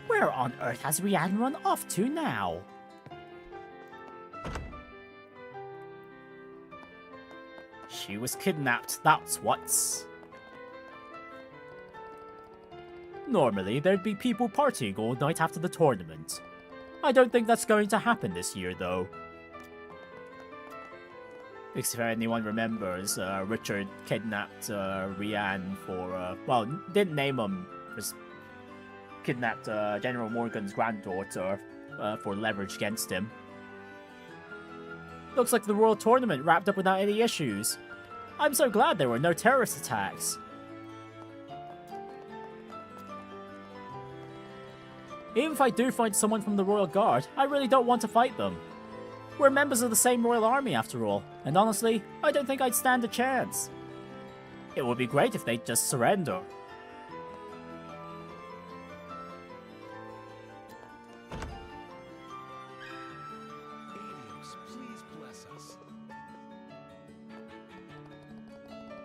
Where on earth has Rianne run off to now? She was kidnapped, that's what's... Normally, there'd be people partying all night after the tournament. I don't think that's going to happen this year, though. If anyone remembers, Richard kidnapped Rianne for, well, didn't name him, just kidnapped General Morgan's granddaughter for leverage against him. Looks like the Royal Tournament wrapped up without any issues. I'm so glad there were no terrorist attacks. Even if I do find someone from the Royal Guard, I really don't want to fight them. We're members of the same Royal Army after all, and honestly, I don't think I'd stand a chance. It would be great if they'd just surrender. Please bless us.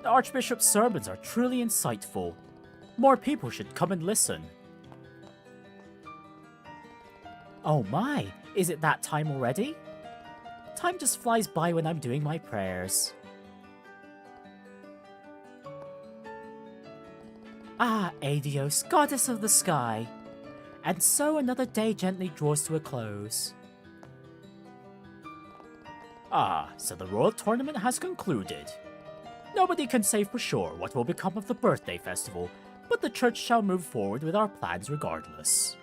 The Archbishop's sermons are truly insightful. More people should come and listen. Oh my, is it that time already? Time just flies by when I'm doing my prayers. Ah, Adios, goddess of the sky. And so another day gently draws to a close. Ah, so the Royal Tournament has concluded. Nobody can say for sure what will become of the birthday festival, but the church shall move forward with our plans regardless.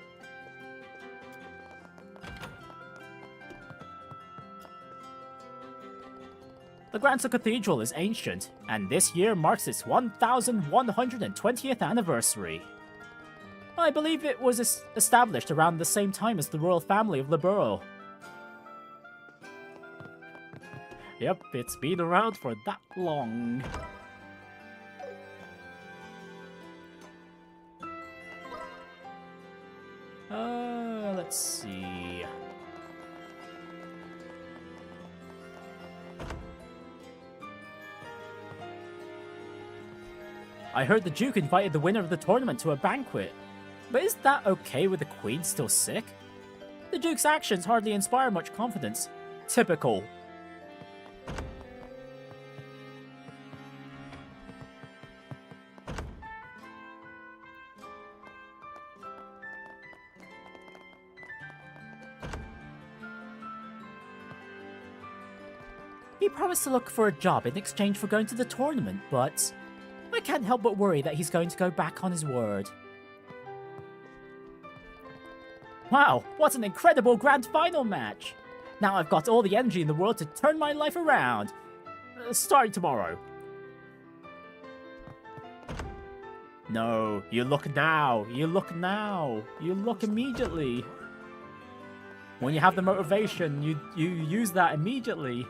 The Grancel Cathedral is ancient, and this year marks its 1120th anniversary. I believe it was established around the same time as the royal family of Liberl. Yep, it's been around for that long. Let's see. I heard the Duke invited the winner of the tournament to a banquet. But is that okay with the Queen still sick? The Duke's actions hardly inspire much confidence. Typical. He promised to look for a job in exchange for going to the tournament, but I can't help but worry that he's going to go back on his word. Wow, what an incredible grand final match! Now I've got all the energy in the world to turn my life around. Starting tomorrow. No, you look now, you look now, you look immediately. When you have the motivation, you use that immediately.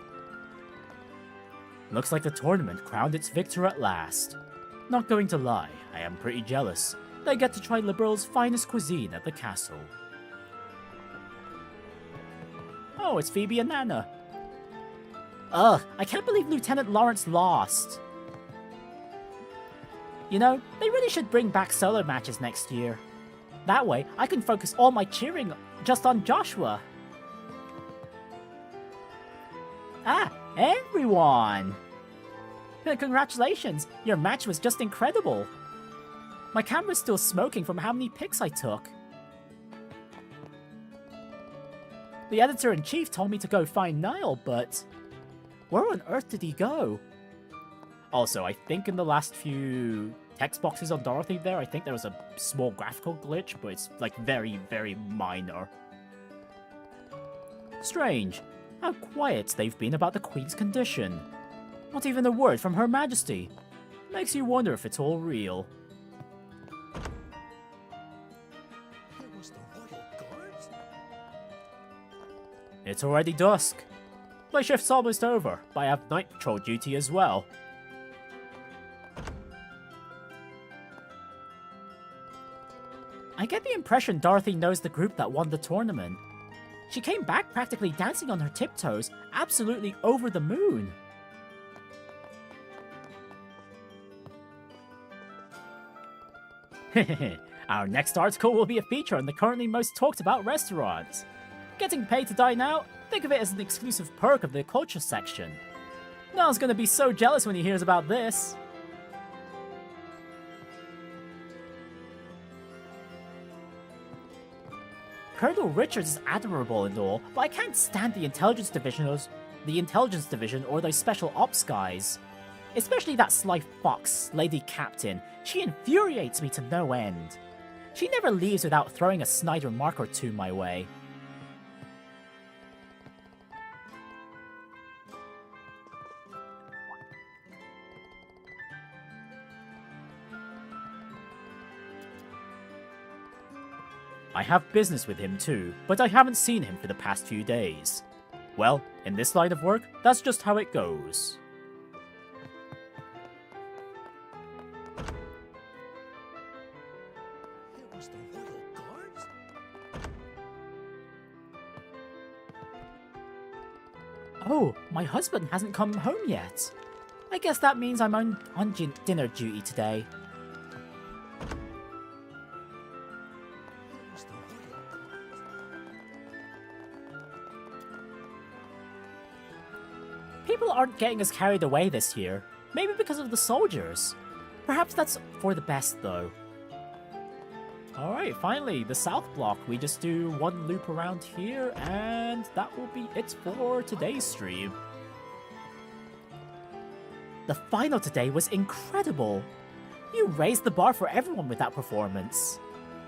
Looks like the tournament crowned its victor at last. Not going to lie, I am pretty jealous. They get to try Liberl's finest cuisine at the castle. Oh, it's Phoebe and Nana. Ugh, I can't believe Lieutenant Lawrence lost. You know, they really should bring back solo matches next year. That way, I can focus all my cheering just on Joshua. Ah, everyone! Congratulations, your match was just incredible. My camera's still smoking from how many pics I took. The editor-in-chief told me to go find Niall, but where on earth did he go? Also, I think in the last few text boxes on Dorothy there, I think there was a small graphical glitch, but it's like very, very minor. Strange. How quiet they've been about the Queen's condition. Not even a word from Her Majesty. Makes you wonder if it's all real. It was the Royal Guards? It's already dusk. My shift's almost over, but I have night patrol duty as well. I get the impression Dorothy knows the group that won the tournament. She came back practically dancing on her tiptoes, absolutely over the moon. Our next article will be a feature on the currently most talked about restaurants. Getting paid to dine out? Think of it as an exclusive perk of the culture section. Niall's gonna be so jealous when he hears about this. Colonel Richards is admirable and all, but I can't stand the intelligence division or those special ops guys. Especially that sly fox, Lady Captain. She infuriates me to no end. She never leaves without throwing a snide remark or two my way. I have business with him too, but I haven't seen him for the past few days. Well, in this line of work, that's just how it goes. It was the Royal Guards? Oh, my husband hasn't come home yet. I guess that means I'm on dinner duty today. It was the Royal Guards? People aren't getting as carried away this year. Maybe because of the soldiers. Perhaps that's for the best, though. Alright, finally, the South Block. We just do one loop around here, and that will be it for today's stream. The final today was incredible. You raised the bar for everyone with that performance.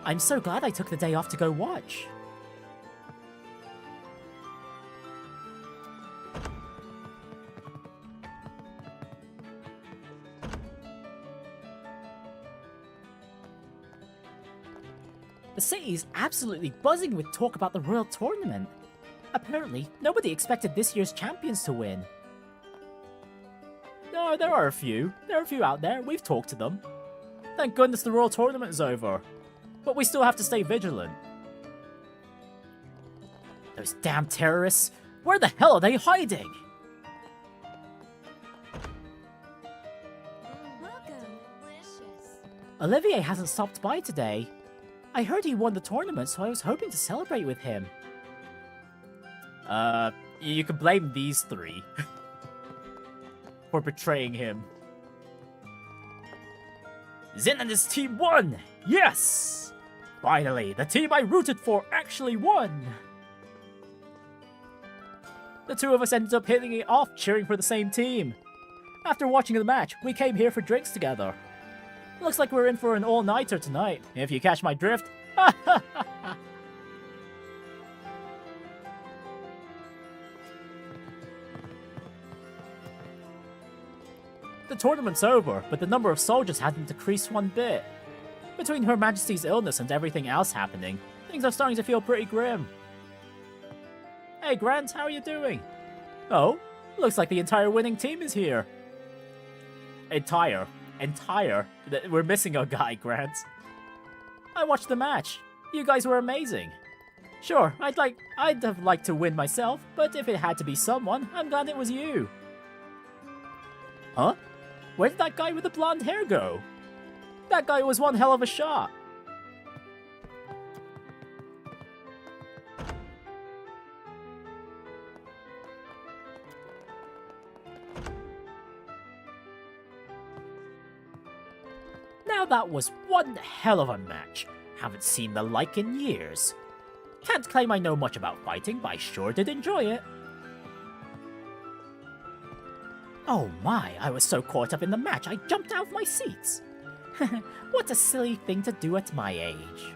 I'm so glad I took the day off to go watch. The city is absolutely buzzing with talk about the Royal Tournament. Apparently, nobody expected this year's champions to win. No, there are a few. There are a few out there. We've talked to them. Thank goodness the Royal Tournament is over. But we still have to stay vigilant. Those damn terrorists! Where the hell are they hiding? Welcome. Delicious. Olivier hasn't stopped by today. I heard he won the tournament, so I was hoping to celebrate with him. You can blame these three for betraying him. Zin and his team won! Yes! Finally, the team I rooted for actually won! The two of us ended up hitting it off, cheering for the same team. After watching the match, we came here for drinks together. Looks like we're in for an all-nighter tonight, if you catch my drift. The tournament's over, but the number of soldiers hasn't decreased one bit. Between Her Majesty's illness and everything else happening, things are starting to feel pretty grim. Hey Grant, how are you doing? Oh, looks like the entire winning team is here. Entire. We're missing a guy, Grant. I watched the match. You guys were amazing. Sure, I'd have liked to win myself, but if it had to be someone, I'm glad it was you. Huh? Where did that guy with the blonde hair go? That guy was one hell of a shot. Now that was one hell of a match. Haven't seen the like in years. Can't claim I know much about fighting, but I sure did enjoy it. Oh my, I was so caught up in the match I jumped out of my seats. What a silly thing to do at my age.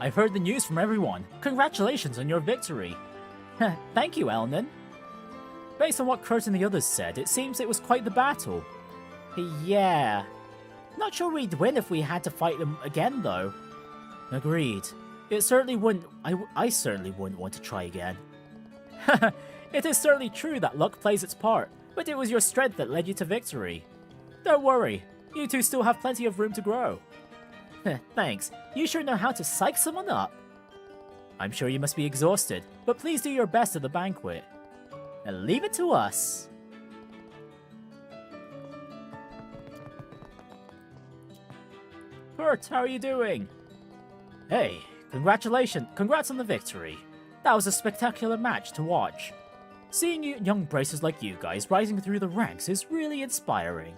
I've heard the news from everyone. Congratulations on your victory. Thank you, Elnan. Based on what Kurt and the others said, it seems it was quite the battle. Yeah. Not sure we'd win if we had to fight them again, though. Agreed. It certainly wouldn't... I certainly wouldn't want to try again. It is certainly true that luck plays its part, but it was your strength that led you to victory. Don't worry. You two still have plenty of room to grow. Thanks. You sure know how to psych someone up. I'm sure you must be exhausted, but please do your best at the banquet. And leave it to us. Kurt, how are you doing? Hey, congratulations. Congrats on the victory. That was a spectacular match to watch. Seeing young bracers like you guys rising through the ranks is really inspiring.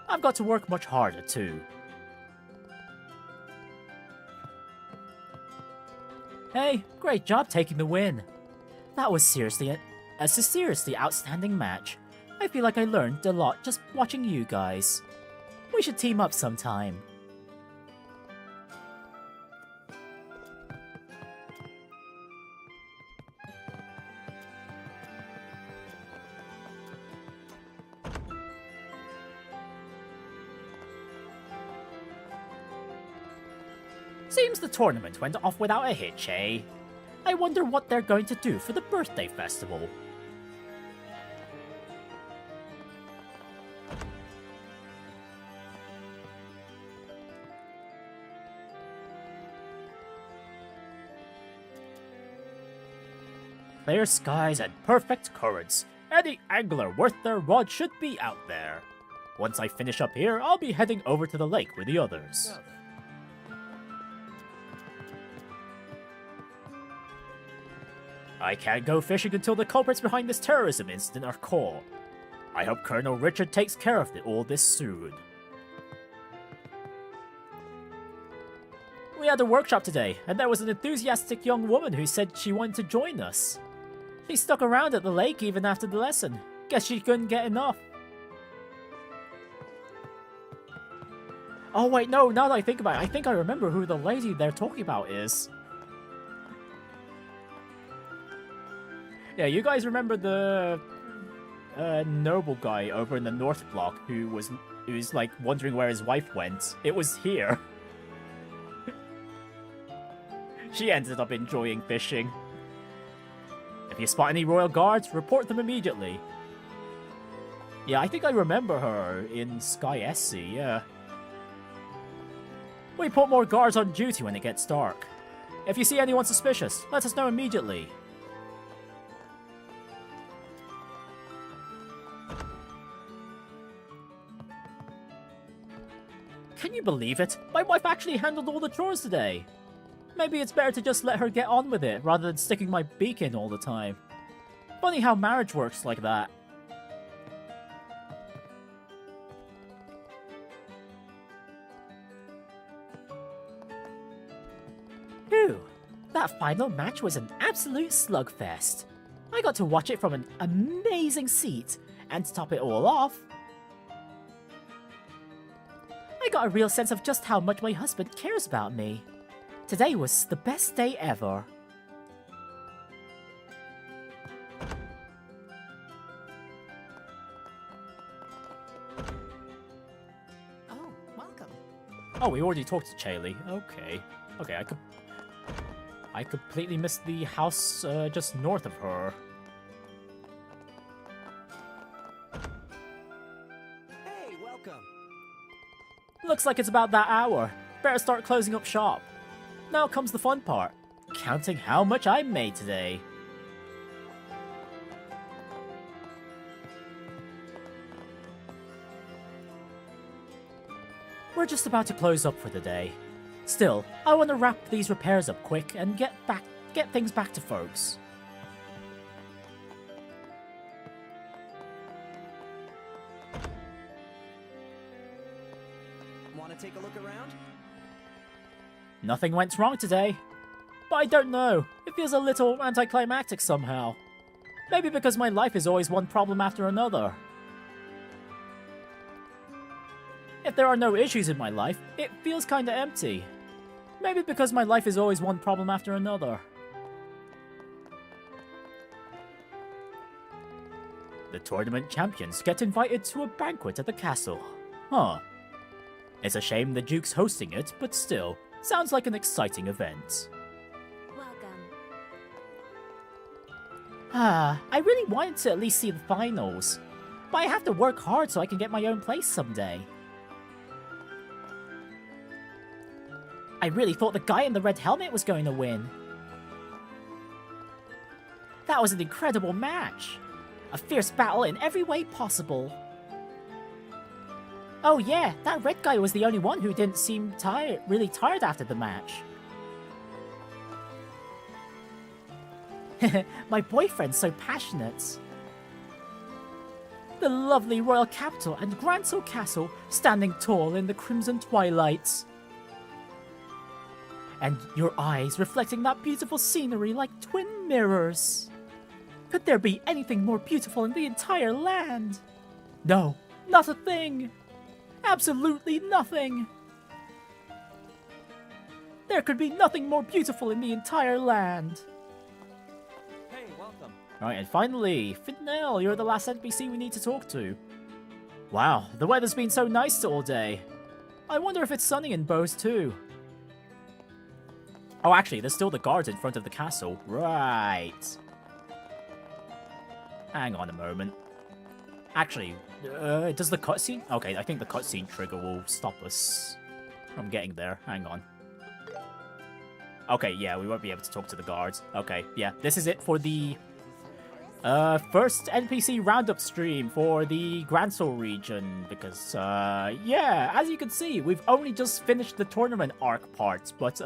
I've got to work much harder too. Hey, great job taking the win. That was seriously a seriously outstanding match. I feel like I learned a lot just watching you guys. We should team up sometime. Seems the tournament went off without a hitch, eh? I wonder what they're going to do for the birthday festival. Clear skies and perfect currents. Any angler worth their rod should be out there. Once I finish up here, I'll be heading over to the lake with the others. I can't go fishing until the culprits behind this terrorism incident are caught. I hope Colonel Richard takes care of all this soon. We had a workshop today, and there was an enthusiastic young woman who said she wanted to join us. She stuck around at the lake even after the lesson. Guess she couldn't get enough. Oh wait, no, now that I think about it, I think I remember who the lady they're talking about is. Yeah, you guys remember the noble guy over in the North Block who's like wondering where his wife went? It was here. She ended up enjoying fishing. If you spot any royal guards, report them immediately. Yeah, I think I remember her in Sky SC, yeah. We put more guards on duty when it gets dark. If you see anyone suspicious, let us know immediately. Can you believe it? My wife actually handled all the chores today. Maybe it's better to just let her get on with it, rather than sticking my beak in all the time. Funny how marriage works like that. Phew, that final match was an absolute slugfest. I got to watch it from an amazing seat, and to top it all off, I got a real sense of just how much my husband cares about me. Today was the best day ever. Oh, welcome. Oh, we already talked to Chaley. Okay. Okay, I completely missed the house just north of her. Hey, welcome. Looks like it's about that hour. Better start closing up shop. Now comes the fun part. Counting how much I made today. We're just about to close up for the day. Still, I want to wrap these repairs up quick and get things back to folks. Want to take a look around? Nothing went wrong today. But I don't know, it feels a little anticlimactic somehow. Maybe because my life is always one problem after another. If there are no issues in my life, it feels kinda empty. Maybe because my life is always one problem after another. The tournament champions get invited to a banquet at the castle. Huh. It's a shame the Duke's hosting it, but still, sounds like an exciting event. Welcome. I really wanted to at least see the finals. But I have to work hard so I can get my own place someday. I really thought the guy in the red helmet was going to win. That was an incredible match. A fierce battle in every way possible. Oh yeah, that red guy was the only one who didn't seem really tired after the match. My boyfriend's so passionate. The lovely royal capital and Grancel Castle standing tall in the crimson twilight. And your eyes reflecting that beautiful scenery like twin mirrors. Could there be anything more beautiful in the entire land? No, not a thing. Absolutely nothing. There could be nothing more beautiful in the entire land. Hey, welcome. Alright, and finally, Fidnell, you're the last NPC we need to talk to. Wow, the weather's been so nice all day. I wonder if it's sunny in Bose too. Oh, actually, there's still the guards in front of the castle. Right. Hang on a moment. Actually, does the cutscene? Okay, I think the cutscene trigger will stop us from getting there. Hang on. Okay, yeah, we won't be able to talk to the guards. Okay, yeah, this is it for the first NPC Roundup stream for the Grancel region. Because, yeah, as you can see, we've only just finished the tournament arc parts, but,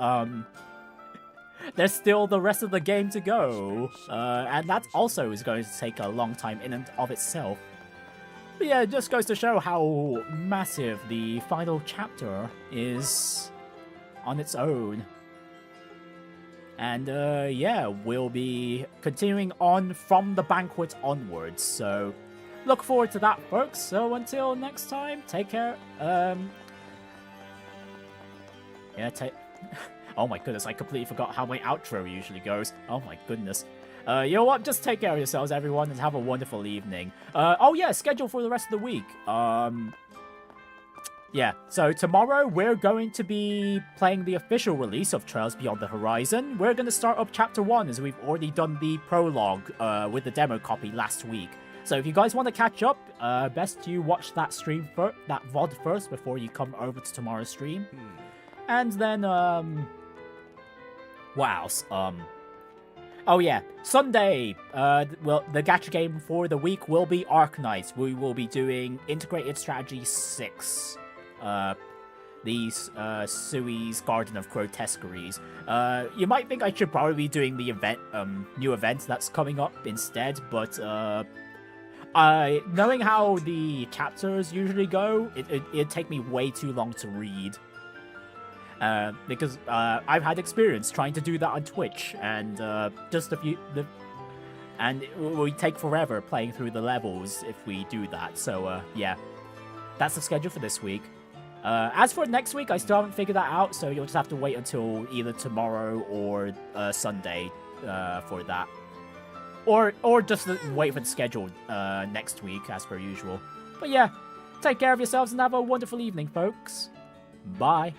there's still the rest of the game to go, and that also is going to take a long time in and of itself. But yeah, it just goes to show how massive the final chapter is on its own. And yeah, we'll be continuing on from the banquet onwards. So look forward to that, folks. So until next time, take care. Yeah, oh my goodness, I completely forgot how my outro usually goes. Oh my goodness. You know what? Just take care of yourselves, everyone, and have a wonderful evening. Oh yeah, schedule for the rest of the week. Yeah, so tomorrow we're going to be playing the official release of Trails Beyond the Horizon. We're going to start up Chapter 1 as we've already done the prologue with the demo copy last week. So if you guys want to catch up, best you watch that stream first, that VOD first before you come over to tomorrow's stream. And then, what else? Oh yeah, Sunday, well, the gacha game for the week will be Arknights. We will be doing Integrated Strategy 6. These Sui's Garden of Grotesqueries. You might think I should probably be doing the event, new event that's coming up instead, but knowing how the chapters usually go, it'd take me way too long to read. Because I've had experience trying to do that on Twitch, and and it will take forever playing through the levels if we do that. So yeah, that's the schedule for this week. As for next week, I still haven't figured that out, so you'll just have to wait until either tomorrow or Sunday for that, or just wait for the schedule next week as per usual. But yeah, take care of yourselves and have a wonderful evening, folks. Bye.